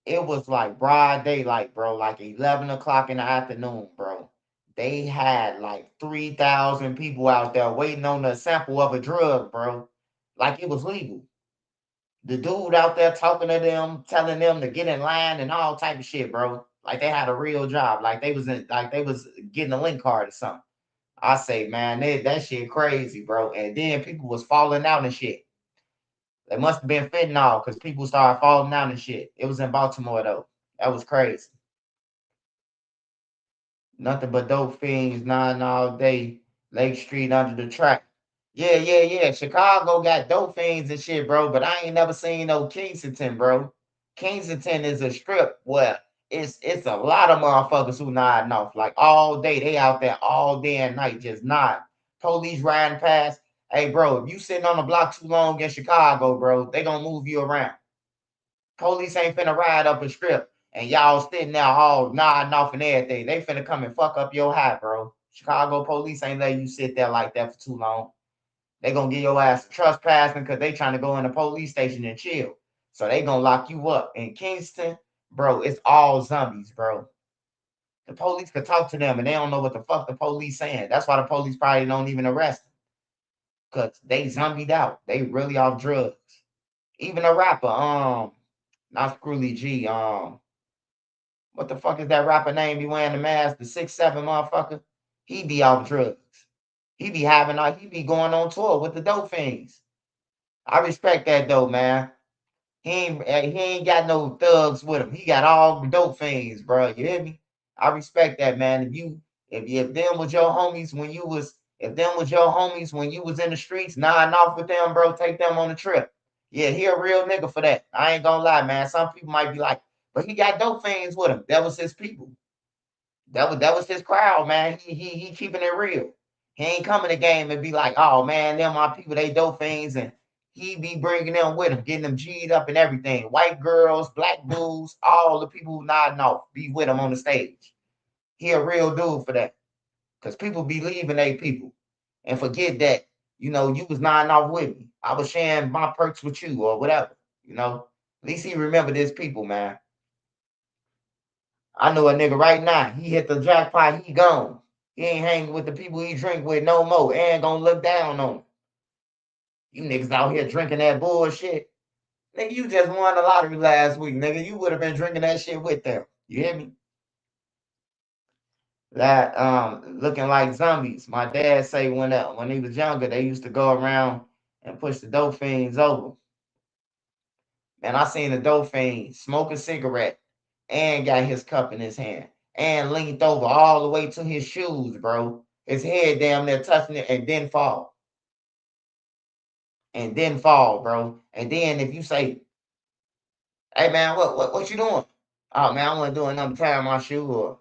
Speaker 1: it was like broad daylight, bro. Like 11 o'clock in the afternoon, bro. They had like 3,000 people out there waiting on a sample of a drug, bro. Like it was legal. The dude out there talking to them, telling them to get in line and all type of shit, bro. Like they had a real job. Like they was getting a link card or something. I say, man, that shit crazy, bro. And then people was falling out and shit. They must have been fentanyl because people started falling out and shit. It was in Baltimore though. That was crazy. Nothing but dope fiends, nine all day. Lake Street under the track. Yeah, yeah, yeah. Chicago got dope fiends and shit, bro. But I ain't never seen no Kensington, bro. Kensington is a strip where it's a lot of motherfuckers who nodding off like all day. They out there all day and night just nod. Police riding past. Hey, bro, if you sitting on the block too long in Chicago, bro, they gonna move you around. Police ain't finna ride up a strip and y'all sitting there all nodding off and everything. They finna come and fuck up your high, bro. Chicago police ain't letting you sit there like that for too long. They gonna give your ass a trespassing because they trying to go in the police station and chill. So they gonna lock you up. In Kingston, bro, it's all zombies, bro. The police could talk to them and they don't know what the fuck the police saying. That's why the police probably don't even arrest them. Cause they zombied out. They really off drugs. Even a rapper, not Screwly G, what the fuck is that rapper name? He wearing the mask, the 6'7" motherfucker. He be off drugs. He be going on tour with the dope fiends. I respect that though, man. He ain't got no thugs with him. He got all dope fiends, bro. You hear me? I respect that, man. If them was your homies when you was in the streets, nodding off with them, bro, take them on the trip. Yeah, he a real nigga for that. I ain't gonna lie, man. Some people might be like, but he got dope fiends with him. That was his people. That was his crowd, man. He keeping it real. He ain't coming to game and be like, oh man, them my people, they dope fiends, and he be bringing them with him, getting them G'd up and everything. White girls, black dudes, all the people who nodding off, be with him on the stage. He a real dude for that. Cause people be leaving they people and forget that, you was nodding off with me. I was sharing my perks with you or whatever, you know. At least he remembered his people, man. I know a nigga right now. He hit the jackpot. He gone. He ain't hanging with the people he drink with no more. And gonna look down on him. You niggas out here drinking that bullshit. Nigga, you just won the lottery last week, nigga. You would have been drinking that shit with them. You hear me? That looking like zombies. My dad say when he was younger, they used to go around and push the dope fiends over. And I seen the dope fiend smoke a cigarette and got his cup in his hand and leaned over all the way to his shoes, bro. His head damn near touching it and then fall. And then fall, bro. And then if you say, hey man, what you doing? Oh man, I want to do another time my shoe or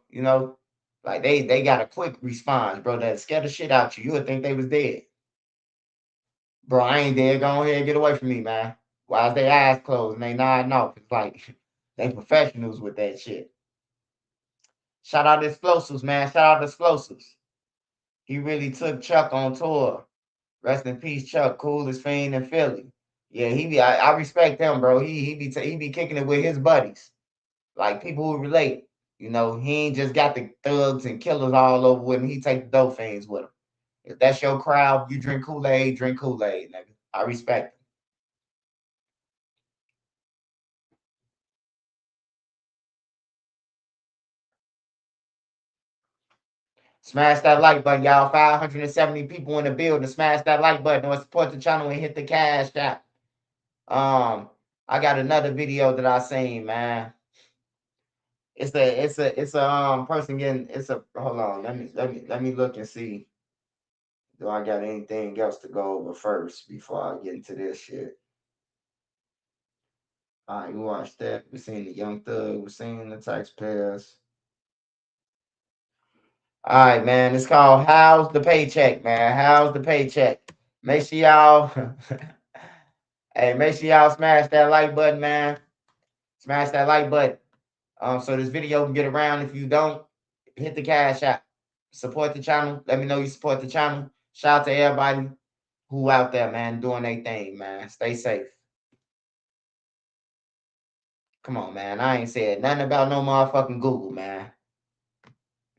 Speaker 1: like they got a quick response, bro. That scared the shit out you. You would think they was dead. Bro, I ain't dead. Go ahead and get away from me, man. Why is their eyes closed and they nodding off? It's like they professionals with that shit. Shout out to Explosives, man. Shout out to Explosives. He really took Chuck on tour. Rest in peace, Chuck. Coolest fiend in Philly. Yeah, I respect him, bro. He be kicking it with his buddies. Like people who relate. He ain't just got the thugs and killers all over with him. He take the dope fiends with him. If that's your crowd, you drink Kool-Aid, nigga. I respect it. Smash that like button, y'all. 570 people in the building. Smash that like button or support the channel and hit the cash app. I got another video that I seen, man. It's a person getting hold on. Let me look and see. Do I got anything else to go over first before I get into this shit? All right, we watched that. We seen the Young Thug. We seen the taxpayers. All right, man. It's called How's the Paycheck, man. How's the Paycheck? Make sure y'all, hey, make sure y'all smash that like button, man. Smash that like button. So this video can get around. If you don't, hit the cash app. Support the channel. Let me know you support the channel. Shout out to everybody who out there, man, doing their thing, man. Stay safe. Come on, man. I ain't said nothing about no motherfucking Google, man.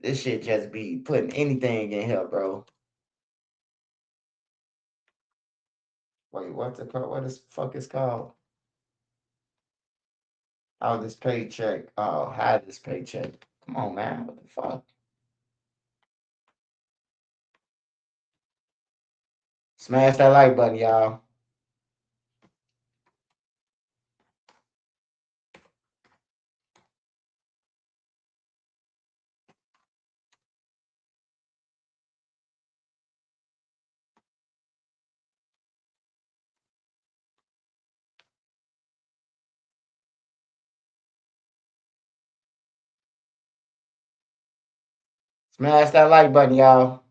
Speaker 1: This shit just be putting anything in here, bro. Wait, what's it called? What the fuck is called? Oh, this paycheck. Oh, hide this paycheck. Come on, man. What the fuck? Smash that like button, y'all. Smash that like button, y'all.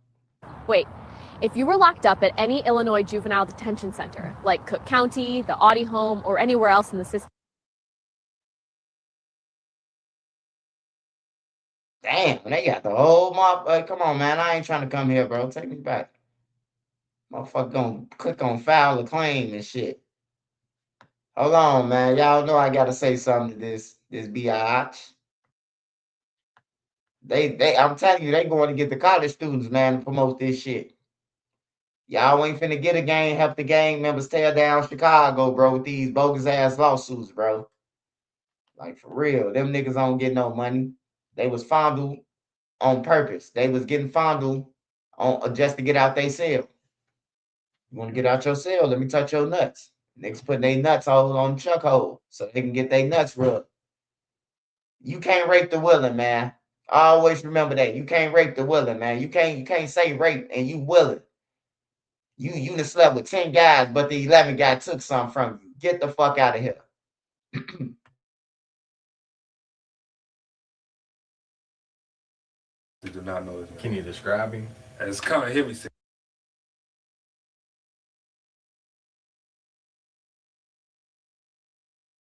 Speaker 4: Wait, if you were locked up at any Illinois juvenile detention center, like Cook County, the Audie home, or anywhere else in the system.
Speaker 1: Damn, they got the whole mob. Come on, man. I ain't trying to come here, bro. Take me back. Motherfucker gonna click on file a claim and shit. Hold on, man. Y'all know I gotta say something to this biatch. I'm telling you, they going to get the college students, man, to promote this shit. Y'all ain't finna get a game, help the gang members tear down Chicago, bro, with these bogus ass lawsuits, bro. Like for real, them niggas don't get no money. They was fondled on purpose. They was getting fondled on just to get out their cell. You want to get out your cell? Let me touch your nuts. Niggas putting their nuts all on the chuck hole so they can get their nuts rubbed. You can't rape the willing, man. Always remember that. You can't rape the willing, man. You can't say rape and you willing. You done slept with 10 guys, but the 11th guy took some from you. Get the fuck out of here.
Speaker 13: We do not know his name.
Speaker 14: Can you describe him?
Speaker 13: It's kind of heavy.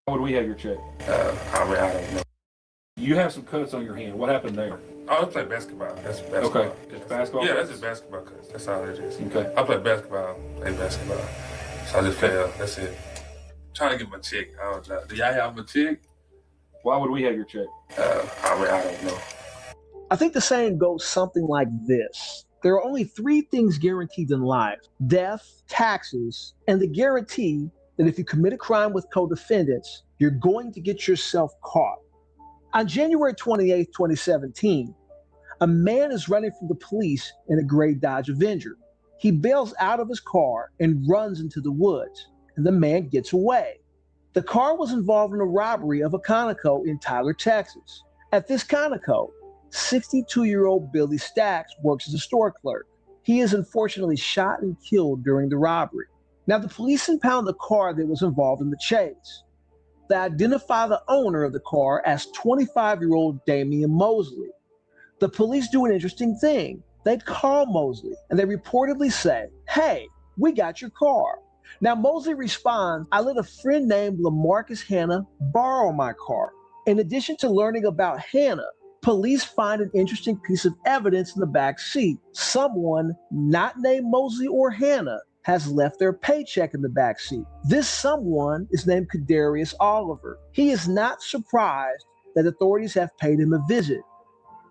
Speaker 15: How would we have your check?
Speaker 13: I don't know.
Speaker 15: You have some cuts on your hand. What happened there?
Speaker 13: Oh, I play basketball. That's basketball.
Speaker 15: Okay, it's basketball.
Speaker 13: Yeah,
Speaker 15: cuts?
Speaker 13: that's just basketball cuts. That's all it is.
Speaker 15: Okay.
Speaker 13: I play basketball. So I just fell. That's it. Trying to get my check. Do y'all have my check?
Speaker 15: Why would we have your check?
Speaker 13: I don't know.
Speaker 25: I think the saying goes something like this. There are only three things guaranteed in life: death, taxes, and the guarantee that if you commit a crime with co-defendants, you're going to get yourself caught. On January 28, 2017, a man is running from the police in a gray Dodge Avenger. He bails out of his car and runs into the woods, and the man gets away. The car was involved in a robbery of a Conoco in Tyler, Texas. At this Conoco, 62-year-old Billy Stacks works as a store clerk. He is unfortunately shot and killed during the robbery. Now, the police impound the car that was involved in the chase. They identify the owner of the car as 25-year-old Damian Mosley. The police do an interesting thing. They call Mosley and they reportedly say, "Hey, we got your car." Now, Mosley responds, "I let a friend named LaMarcus Hanna borrow my car." In addition to learning about Hanna, police find an interesting piece of evidence in the back seat. Someone not named Mosley or Hanna has left their paycheck in the back seat. This someone is named Kadarius Oliver. He is not surprised that authorities have paid him a visit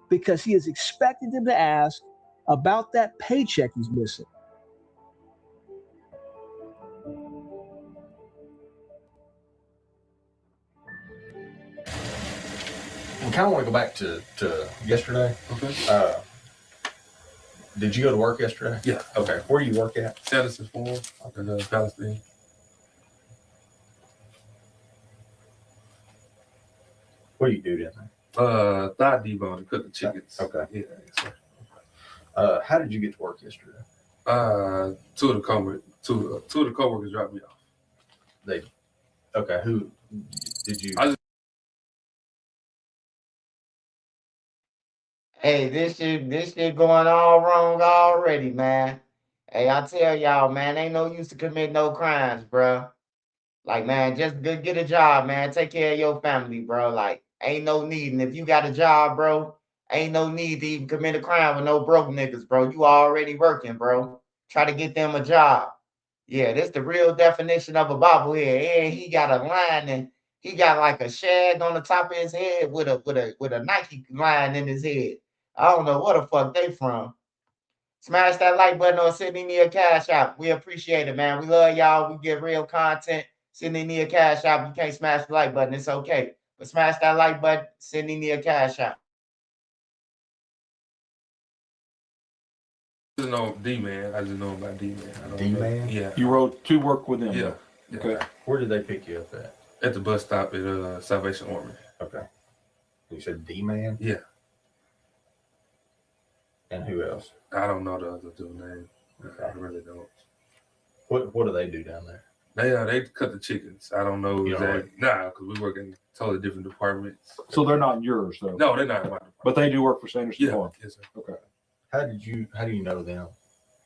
Speaker 25: because he is expecting them to ask about that paycheck he's missing.
Speaker 14: I kind of want to go back to yesterday.
Speaker 13: Okay.
Speaker 14: Did you go to work yesterday?
Speaker 13: Yeah.
Speaker 14: Okay. Where do you work at?
Speaker 13: Status is form in Palestine.
Speaker 14: What do you do down there?
Speaker 13: Thigh deboning, cook the chickens.
Speaker 14: Okay.
Speaker 13: Yeah. Yes,
Speaker 14: how did you get to work yesterday?
Speaker 13: Two of the coworkers dropped me off.
Speaker 14: Okay. Who? Did you?
Speaker 1: Hey, this shit going all wrong already, man. Hey, I tell y'all, man, ain't no use to commit no crimes, bro. Like, man, just get a job, man. Take care of your family, bro. Like, ain't no need. And if you got a job, bro, ain't no need to even commit a crime with no broke niggas, bro. You already working, bro. Try to get them a job. Yeah, this the real definition of a bobblehead. And he got a line and he got like a shag on the top of his head with a Nike line in his head. I don't know what the fuck they from. Smash that like button or send me a cash app. We appreciate it, man. We love y'all. We get real content. Send me a cash app. You can't smash the like button. It's okay. But smash that like button. Send me a cash app.
Speaker 13: I just know D-Man. I just know about D-Man.
Speaker 14: D-Man?
Speaker 13: Yeah.
Speaker 15: You rode to work with them?
Speaker 13: Yeah.
Speaker 15: though? Okay.
Speaker 14: Where did they pick you up at?
Speaker 13: At the bus stop at Salvation Army.
Speaker 14: Okay. You said D-Man?
Speaker 13: Yeah.
Speaker 14: And who else?
Speaker 13: I don't know the other dude's name. I really don't.
Speaker 14: What do they do down there?
Speaker 13: They cut the chickens. I don't know exactly. Nah, because we work in totally different departments.
Speaker 15: So they're not yours, though?
Speaker 13: No, they're not in my department.
Speaker 15: But they do work for Sanderson Farm?
Speaker 13: Yes, sir.
Speaker 15: Okay.
Speaker 14: How do you know them?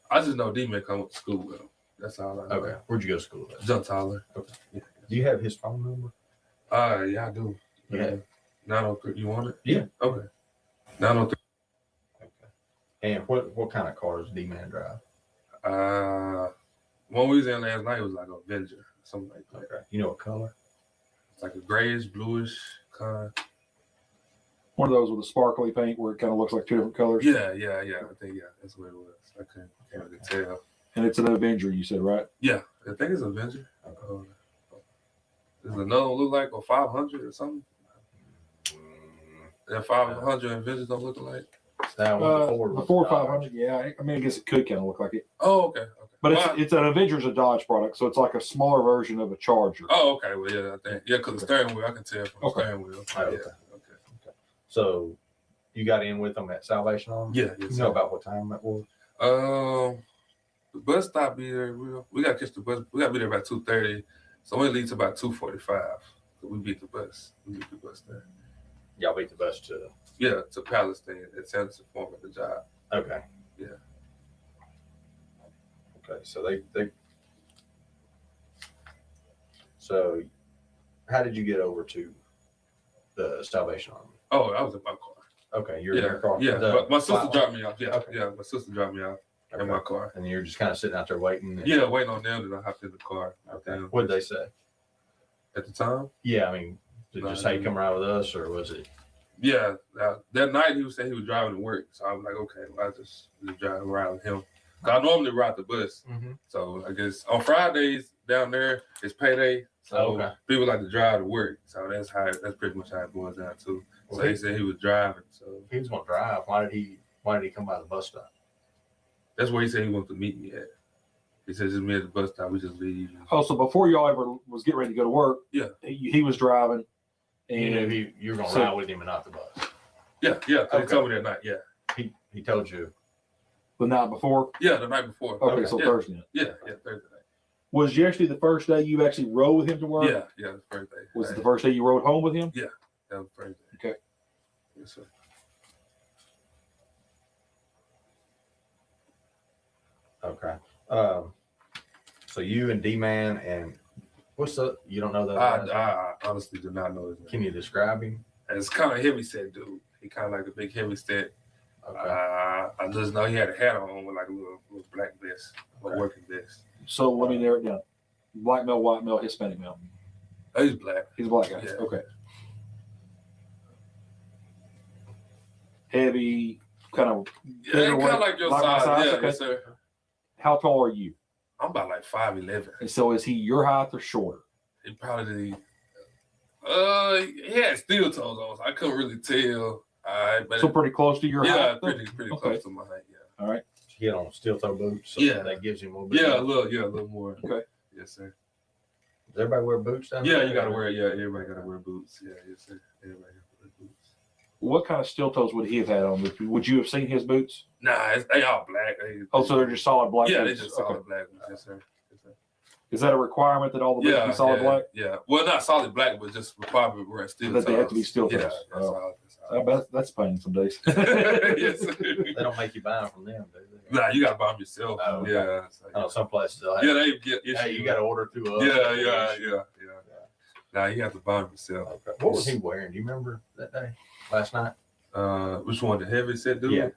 Speaker 13: I just know D-Man come to school with him. That's all I know.
Speaker 14: Okay. Where'd you go to school with?
Speaker 13: John Tyler.
Speaker 14: Okay. Yeah. Do you have his phone number?
Speaker 13: Yeah, I do.
Speaker 14: Yeah.
Speaker 13: 903. You want it?
Speaker 14: Yeah.
Speaker 13: Okay. 903.
Speaker 14: And what kind of cars does D-Man drive?
Speaker 13: One we was in last night was like a Avenger, something like that.
Speaker 14: Okay. You know what color?
Speaker 13: It's like a grayish, bluish kind.
Speaker 15: One of those with a sparkly paint where it kind of looks like two different colors?
Speaker 13: Yeah. I think that's what it was. I can't really tell.
Speaker 15: And it's an Avenger, you said, right?
Speaker 13: Yeah, I think it's an Avenger. There's another one look like a 500 or something. That 500 Avengers don't look alike.
Speaker 14: That one,
Speaker 15: the Ford 500, yeah. I mean, I guess it could kind of look like it.
Speaker 13: Oh, okay.
Speaker 15: But it's an Avenger's a Dodge product, so it's like a smaller version of a Charger.
Speaker 13: Oh, okay. Well, yeah, I think because the steering wheel, I can tell from the steering wheel.
Speaker 14: Oh, okay. Okay. So you got in with them at Salvation Army?
Speaker 13: Yeah.
Speaker 14: You know about what time that was?
Speaker 13: The bus stop be there. We got to catch the bus. We got to be there about 2:30. So we leave to about 2:45. We beat the bus. We beat the bus there.
Speaker 14: Y'all beat the bus to?
Speaker 13: Yeah, to Palestine at Sanderson Farm at the job.
Speaker 14: Okay.
Speaker 13: Yeah.
Speaker 14: Okay, so they. So, how did you get over to the Salvation Army?
Speaker 13: Oh, I was in my car.
Speaker 14: Okay, you're in your car.
Speaker 13: Yeah, but my sister dropped me off. Yeah,
Speaker 14: Okay.
Speaker 13: yeah, my sister dropped me off in my car.
Speaker 14: And you're just kind of sitting out there waiting.
Speaker 13: Yeah, waiting on them, and I hopped in the car.
Speaker 14: Okay. What did they say
Speaker 13: at the time?
Speaker 14: Yeah, I mean, did you say come around with us, or was it?
Speaker 13: Yeah, that night he was saying he was driving to work, so I was like, okay, well, I just drive around with him. I normally ride the bus, so I guess on Fridays down there it's payday, so people like to drive to work. So that's pretty much how it boils down to. So he said he was driving. So
Speaker 14: he was going to drive. Why did he come by the bus stop?
Speaker 13: That's where he said he wanted to meet me at. He said just me at the bus stop. We just leave.
Speaker 15: Oh, so before y'all ever was getting ready to go to work,
Speaker 13: yeah,
Speaker 15: he was driving, and
Speaker 14: you were going to ride with him and not the bus.
Speaker 13: Yeah. He told me that night. Yeah,
Speaker 14: he told you.
Speaker 15: The night before?
Speaker 13: Yeah, the night before.
Speaker 15: Okay, so Thursday night.
Speaker 13: Yeah, Thursday night.
Speaker 15: Was yesterday the first day you actually rode with him to work?
Speaker 13: Yeah, the first day.
Speaker 15: Was it the first day you rode home with him?
Speaker 13: Yeah, that was the first day.
Speaker 15: Okay.
Speaker 13: Yes, sir.
Speaker 14: Okay. So you and D-Man and what's up? You don't know that?
Speaker 13: I honestly do not know his name.
Speaker 14: Can you describe him?
Speaker 13: It's kind of heavy set dude. He kind of like a big heavy set.
Speaker 14: Okay.
Speaker 13: I just know he had a hat on with like a little black vest, a working vest.
Speaker 15: So let me narrow it down. Black male, white male, Hispanic male.
Speaker 13: Oh, he's black.
Speaker 15: He's a black guy.
Speaker 13: Yeah.
Speaker 15: Okay. Heavy, kind of.
Speaker 13: Yeah, kind of like your size. Yeah,
Speaker 15: okay.
Speaker 13: Yes, sir.
Speaker 15: How tall are you?
Speaker 13: I'm about like 5'11".
Speaker 15: And so is he your height or shorter?
Speaker 13: He probably he had steel toes on, so I couldn't really tell. But
Speaker 15: so pretty close to your height?
Speaker 13: Yeah, pretty close to my height. Yeah.
Speaker 15: All right.
Speaker 14: He had on steel toe boots, so that gives him a little bit.
Speaker 13: Yeah, a little more.
Speaker 15: Okay.
Speaker 13: Yes, sir.
Speaker 14: Does everybody wear boots down there?
Speaker 13: Yeah, you gotta wear. Yeah, everybody gotta wear boots. Yeah, yes, sir. Everybody gotta wear boots.
Speaker 15: What kind of steel toes would he have had on? Would you have seen his boots?
Speaker 13: Nah, they all black.
Speaker 15: So they're just solid black.
Speaker 13: Yeah,
Speaker 15: boots.
Speaker 13: they just solid black ones. Yes, sir. Yes, sir.
Speaker 15: Is that a requirement that all the boots be solid black?
Speaker 13: Yeah. Well, not solid black, but just requirement wearing steel
Speaker 15: That
Speaker 13: toes.
Speaker 15: they have to be steel
Speaker 13: Yeah.
Speaker 15: toes. I bet that's pain some days.
Speaker 13: Yes.
Speaker 14: They don't make you buy them from them, do they?
Speaker 13: Nah, you gotta buy them yourself.
Speaker 14: Oh, okay.
Speaker 13: Yeah. So,
Speaker 14: I know some places they'll have.
Speaker 13: yeah, they get issues.
Speaker 14: Hey, you got to order through us.
Speaker 13: Yeah. Nah, you have to buy them yourself.
Speaker 14: Okay. What was he wearing? Do you remember that day, last night?
Speaker 13: Which one? The heavy set dude?
Speaker 14: Yeah.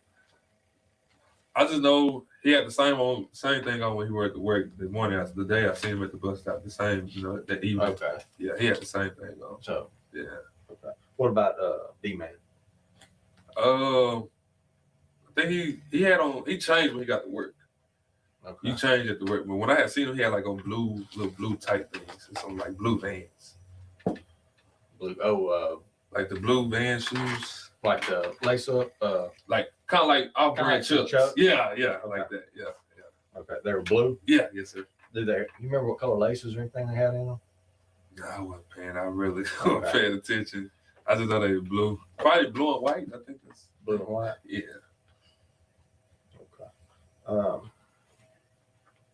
Speaker 13: I just know he had the same thing on when he worked at work the morning. The day I seen him at the bus stop, the same, that evening.
Speaker 14: Okay.
Speaker 13: Yeah, he had the same thing on.
Speaker 14: So
Speaker 13: yeah.
Speaker 14: Okay. What about D-Man?
Speaker 13: I think he changed when he got to work.
Speaker 14: Okay.
Speaker 13: He changed at the work, but when I had seen him, he had like on little blue type things, and some like blue Vans.
Speaker 14: Blue.
Speaker 13: Like the blue Van shoes.
Speaker 14: Like the lace up.
Speaker 13: Like kind of like off-brand Chucks. Yeah, like that. Yeah.
Speaker 14: Okay, they were blue.
Speaker 13: Yeah, yes sir.
Speaker 14: You remember what color laces or anything they had in them?
Speaker 13: No, I wasn't paying. I really wasn't paying attention. I just thought they were blue. Probably blue and white. I think that's
Speaker 14: blue and white.
Speaker 13: Yeah.
Speaker 14: Okay.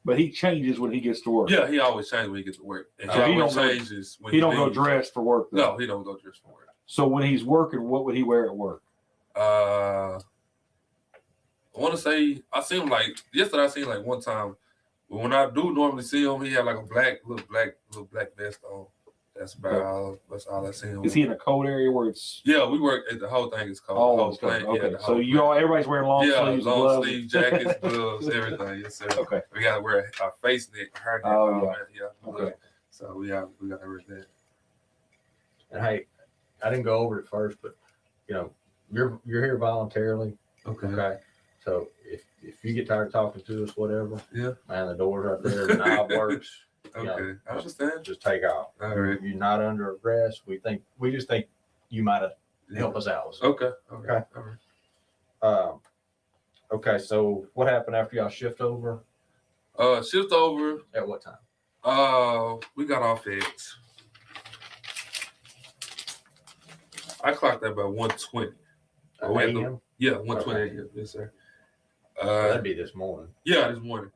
Speaker 15: But he changes when he gets to work.
Speaker 13: Yeah, he always changes when he gets to work. And
Speaker 15: So
Speaker 13: he
Speaker 15: he
Speaker 13: always
Speaker 15: don't go-
Speaker 13: changes when
Speaker 15: He don't go
Speaker 13: leaves.
Speaker 15: dressed for work, though.
Speaker 13: No, he don't go dressed for work.
Speaker 15: So when he's working, what would he wear at work?
Speaker 13: I want to say I seen him like yesterday. I seen like one time, but when I do normally see him, he had like a little black vest on. That's about all. That's all I seen him.
Speaker 15: Is he in a cold area where it's?
Speaker 13: Yeah, we work at the whole thing is cold.
Speaker 15: Oh,
Speaker 13: the whole
Speaker 15: it's cold.
Speaker 13: plant,
Speaker 15: Okay.
Speaker 13: the
Speaker 15: So
Speaker 13: whole
Speaker 15: everybody's wearing long sleeves,
Speaker 13: long
Speaker 15: gloves.
Speaker 13: sleeves, jackets, gloves, everything. Yes, sir.
Speaker 15: Okay.
Speaker 13: We gotta wear a face net, hairnet.
Speaker 15: Oh,
Speaker 13: all
Speaker 15: yeah.
Speaker 13: that, yeah.
Speaker 14: Okay.
Speaker 13: So we gotta wear that.
Speaker 14: And hey, I didn't go over it first, but you're here voluntarily.
Speaker 13: Okay.
Speaker 14: Okay. So if you get tired of talking to us, whatever.
Speaker 13: Yeah.
Speaker 14: Man, the door's right there. The knob works.
Speaker 13: Okay. I understand.
Speaker 14: Just take off.
Speaker 13: All right.
Speaker 14: You're not under arrest. We just think you might have helped us out.
Speaker 13: Okay.
Speaker 14: Okay.
Speaker 13: All right.
Speaker 14: Okay. So what happened after y'all shift over?
Speaker 13: Shift over.
Speaker 14: At what time?
Speaker 13: We got off at. I clocked at about 1:20.
Speaker 14: AM?
Speaker 13: Yeah, 1:20 a.m. Yes, sir.
Speaker 14: That'd be this morning.
Speaker 13: Yeah, this morning.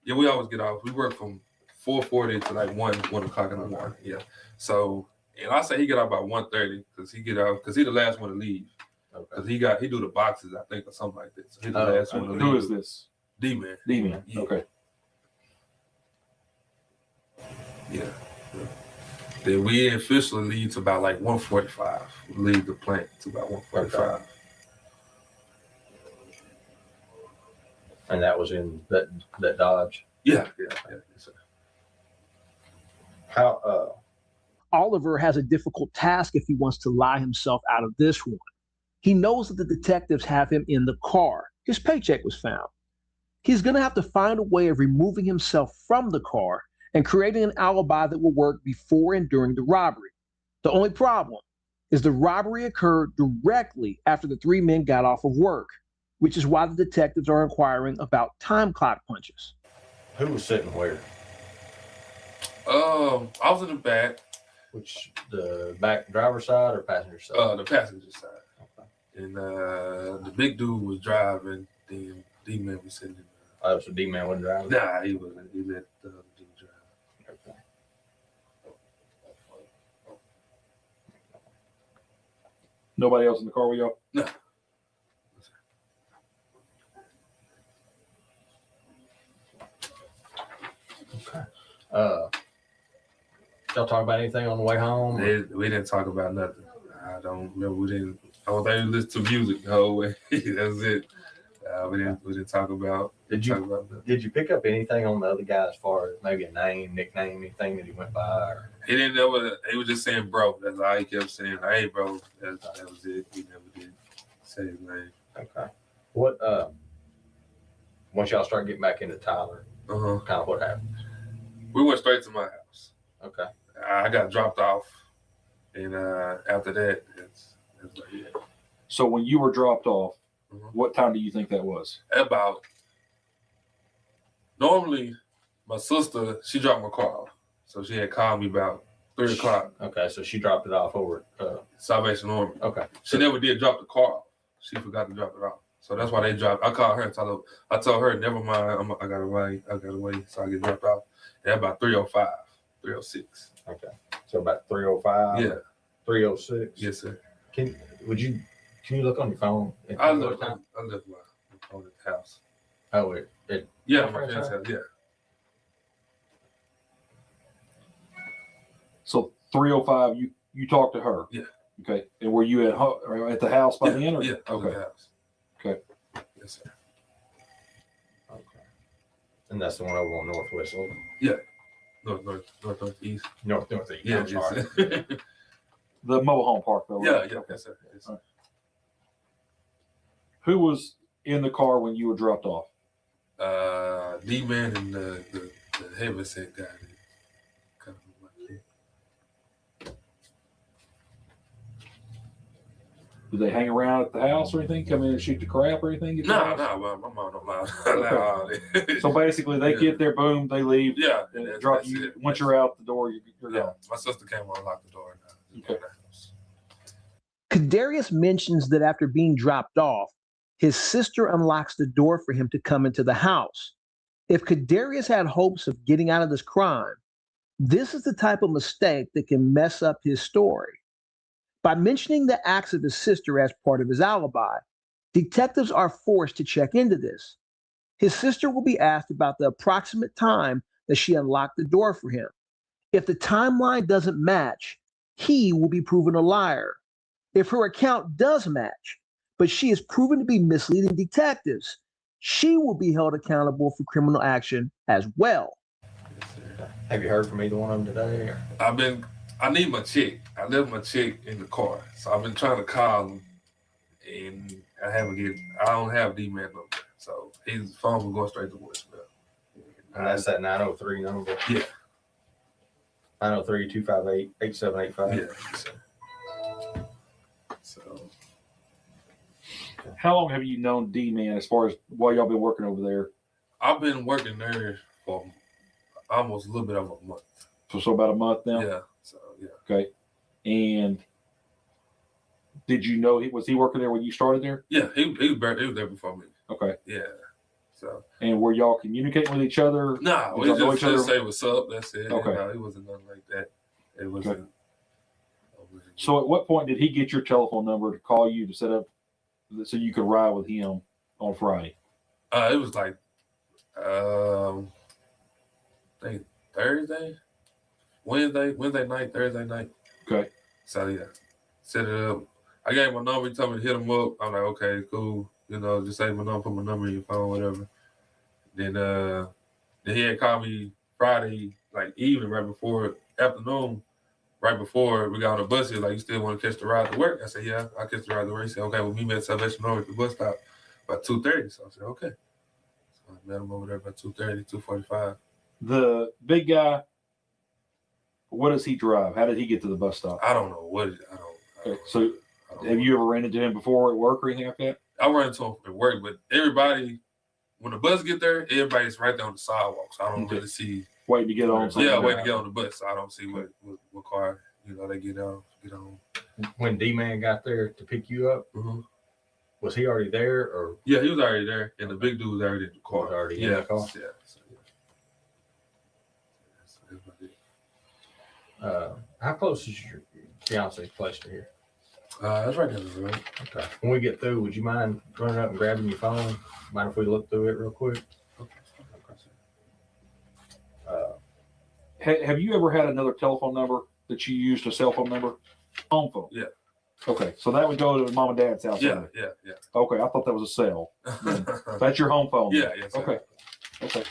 Speaker 13: Yeah, we always get off. We work from 4:40 to like 1 o'clock in the morning. Yeah. So, and I say he get out about 1:30 because he get out because he the last one to leave. Because he do the boxes, I think, or something like that. So he's the last one to leave.
Speaker 15: Who is this?
Speaker 13: D-Man.
Speaker 15: D-Man.
Speaker 13: Yeah.
Speaker 15: Okay.
Speaker 13: Yeah. Then we officially leave to about like 1:45. We leave the plant to about 1:45.
Speaker 14: And that was in that Dodge.
Speaker 13: Yeah. Yes, sir.
Speaker 14: How
Speaker 25: Oliver has a difficult task if he wants to lie himself out of this one. He knows that the detectives have him in the car. His paycheck was found. He's going to have to find a way of removing himself from the car and creating an alibi that will work before and during the robbery. The only problem is the robbery occurred directly after the three men got off of work, which is why the detectives are inquiring about time clock punches.
Speaker 14: Who was sitting where?
Speaker 13: I was in the back.
Speaker 14: Which, the back driver's side or passenger side?
Speaker 13: The passenger side. Okay. And the big dude was driving. The D-Man was sitting in
Speaker 14: there. Oh, so D-Man wasn't driving?
Speaker 13: Nah, he wasn't. He let the other dude drive.
Speaker 14: Okay.
Speaker 15: Nobody else in the car with y'all?
Speaker 13: No.
Speaker 14: Okay. Y'all talk about anything on the way home?
Speaker 13: We didn't talk about nothing. I don't remember. I don't think we listened to music the whole way. That's it. We didn't talk about.
Speaker 14: Did you pick up anything on the other guy as far as maybe a name, nickname, anything that he went by? Or?
Speaker 13: He didn't know. He was just saying, "Bro." That's all he kept saying. Hey, bro. That was it. He never did say his name.
Speaker 14: Okay. What? Once y'all start getting back into Tyler, kind of what happened?
Speaker 13: We went straight to my house.
Speaker 14: Okay.
Speaker 13: I got dropped off, and after that, that's like it.
Speaker 15: So when you were dropped off, what time do you think that was?
Speaker 13: About. Normally, my sister, she dropped my car off, so she had called me about 3 o'clock.
Speaker 14: Okay, so she dropped it off over
Speaker 13: Salvation Army.
Speaker 14: Okay.
Speaker 13: She never did drop the car off. She forgot to drop it off. So that's why they dropped. I called her and I told her, never mind, I gotta wait, so I get dropped off. Yeah, about 305, 306.
Speaker 14: Okay. So about 305.
Speaker 13: Yeah.
Speaker 14: 306.
Speaker 13: Yes, sir.
Speaker 14: Can you look on your phone?
Speaker 13: I left my phone at the house.
Speaker 14: Oh,
Speaker 13: yeah, my friend's house. Yeah.
Speaker 15: So 305, you talked to her.
Speaker 13: Yeah.
Speaker 15: Okay. And were you at the house by then? Or?
Speaker 13: Yeah.
Speaker 15: Okay.
Speaker 13: At the house.
Speaker 15: Okay.
Speaker 13: Yes, sir.
Speaker 14: Okay. And that's the one over on Northwest Logan.
Speaker 13: Yeah. Northeast.
Speaker 14: Northeast.
Speaker 13: Yeah.
Speaker 14: I'm sorry.
Speaker 15: The mobile home park, though.
Speaker 13: Yeah.
Speaker 15: Right?
Speaker 13: Yeah.
Speaker 15: Okay.
Speaker 13: Yes, sir. Yes, sir.
Speaker 15: Right. Who was in the car when you were dropped off?
Speaker 13: D-Man and the heavyset guy.
Speaker 15: Did they hang around at the house or anything? Come in and shoot the crap or anything?
Speaker 13: No, well, my mom don't allow it.
Speaker 15: So basically, they get there, boom, they leave.
Speaker 13: Yeah,
Speaker 15: and drop you. Once you're out the door, you're gone.
Speaker 13: My sister came and unlocked the door.
Speaker 15: Okay.
Speaker 25: Kadarius mentions that after being dropped off, his sister unlocks the door for him to come into the house. If Kadarius had hopes of getting out of this crime, this is the type of mistake that can mess up his story. By mentioning the acts of his sister as part of his alibi, detectives are forced to check into this. His sister will be asked about the approximate time that she unlocked the door for him. If the timeline doesn't match, he will be proven a liar. If her account does match, but she is proven to be misleading detectives, she will be held accountable for criminal action as well.
Speaker 14: Have you heard from either one of them today? Or?
Speaker 13: I need my check. I left my check in the car, so I've been trying to call him, and I don't have D-Man number, so his phone was going straight to voicemail.
Speaker 14: And that's that 903 number.
Speaker 13: Yeah.
Speaker 14: 903-258-8785.
Speaker 13: Yeah. So.
Speaker 15: How long have you known D-Man as far as while y'all been working over there?
Speaker 13: I've been working there for almost a little bit over a month.
Speaker 15: So about a month now?
Speaker 13: Yeah. So, yeah.
Speaker 15: Okay. And did you know was he working there when you started there?
Speaker 13: Yeah, he was there before me.
Speaker 15: Okay.
Speaker 13: Yeah. So.
Speaker 15: And were y'all communicating with each other?
Speaker 13: No, we just say what's up. That's it.
Speaker 15: Okay.
Speaker 13: It wasn't nothing like that. It wasn't. Okay.
Speaker 15: So at what point did he get your telephone number to call you to set up so you could ride with him on Friday?
Speaker 13: It was like, I think Wednesday night, Thursday night.
Speaker 15: Okay.
Speaker 13: So yeah, set it up. I gave him my number. He told me to hit him up. I'm like, okay, cool. Just save my number, put my number in your phone, whatever. Then he had called me Friday, like evening, afternoon, right before we got on the bus. He was like, you still want to catch the ride to work? I said, yeah, I'll catch the ride to work. He said, okay, well, meet me at Salvation Army at the bus stop about 2:30. So I said, okay. So I met him over there about 2:30, 2:45.
Speaker 15: The big guy, what does he drive? How did he get to the bus stop?
Speaker 13: I don't know.
Speaker 15: Okay. So have you ever ran into him before at work or anything like that?
Speaker 13: I run into him at work, but everybody, when the bus get there, everybody's right there on the sidewalk. So I don't really see.
Speaker 15: Waiting to get on.
Speaker 13: Yeah, waiting to get on the bus. So I don't see what car, they get on.
Speaker 14: When D-Man got there to pick you up, was he already there? Or
Speaker 13: yeah, he was already there, and the big dude was already in the car.
Speaker 14: In the car?
Speaker 13: Yeah.
Speaker 14: How close is your fiance's place to here?
Speaker 13: That's right down the road.
Speaker 14: Okay. When we get through, would you mind running up and grabbing your phone? Mind if we look through it real quick?
Speaker 15: Have you ever had another telephone number that you used, a cell phone number? Home phone?
Speaker 13: Yeah.
Speaker 15: Okay, so that would go to mom and dad's house.
Speaker 13: Yeah.
Speaker 15: Okay, I thought that was a cell. That's your home phone.
Speaker 13: Yeah, yes.
Speaker 15: Okay. Okay.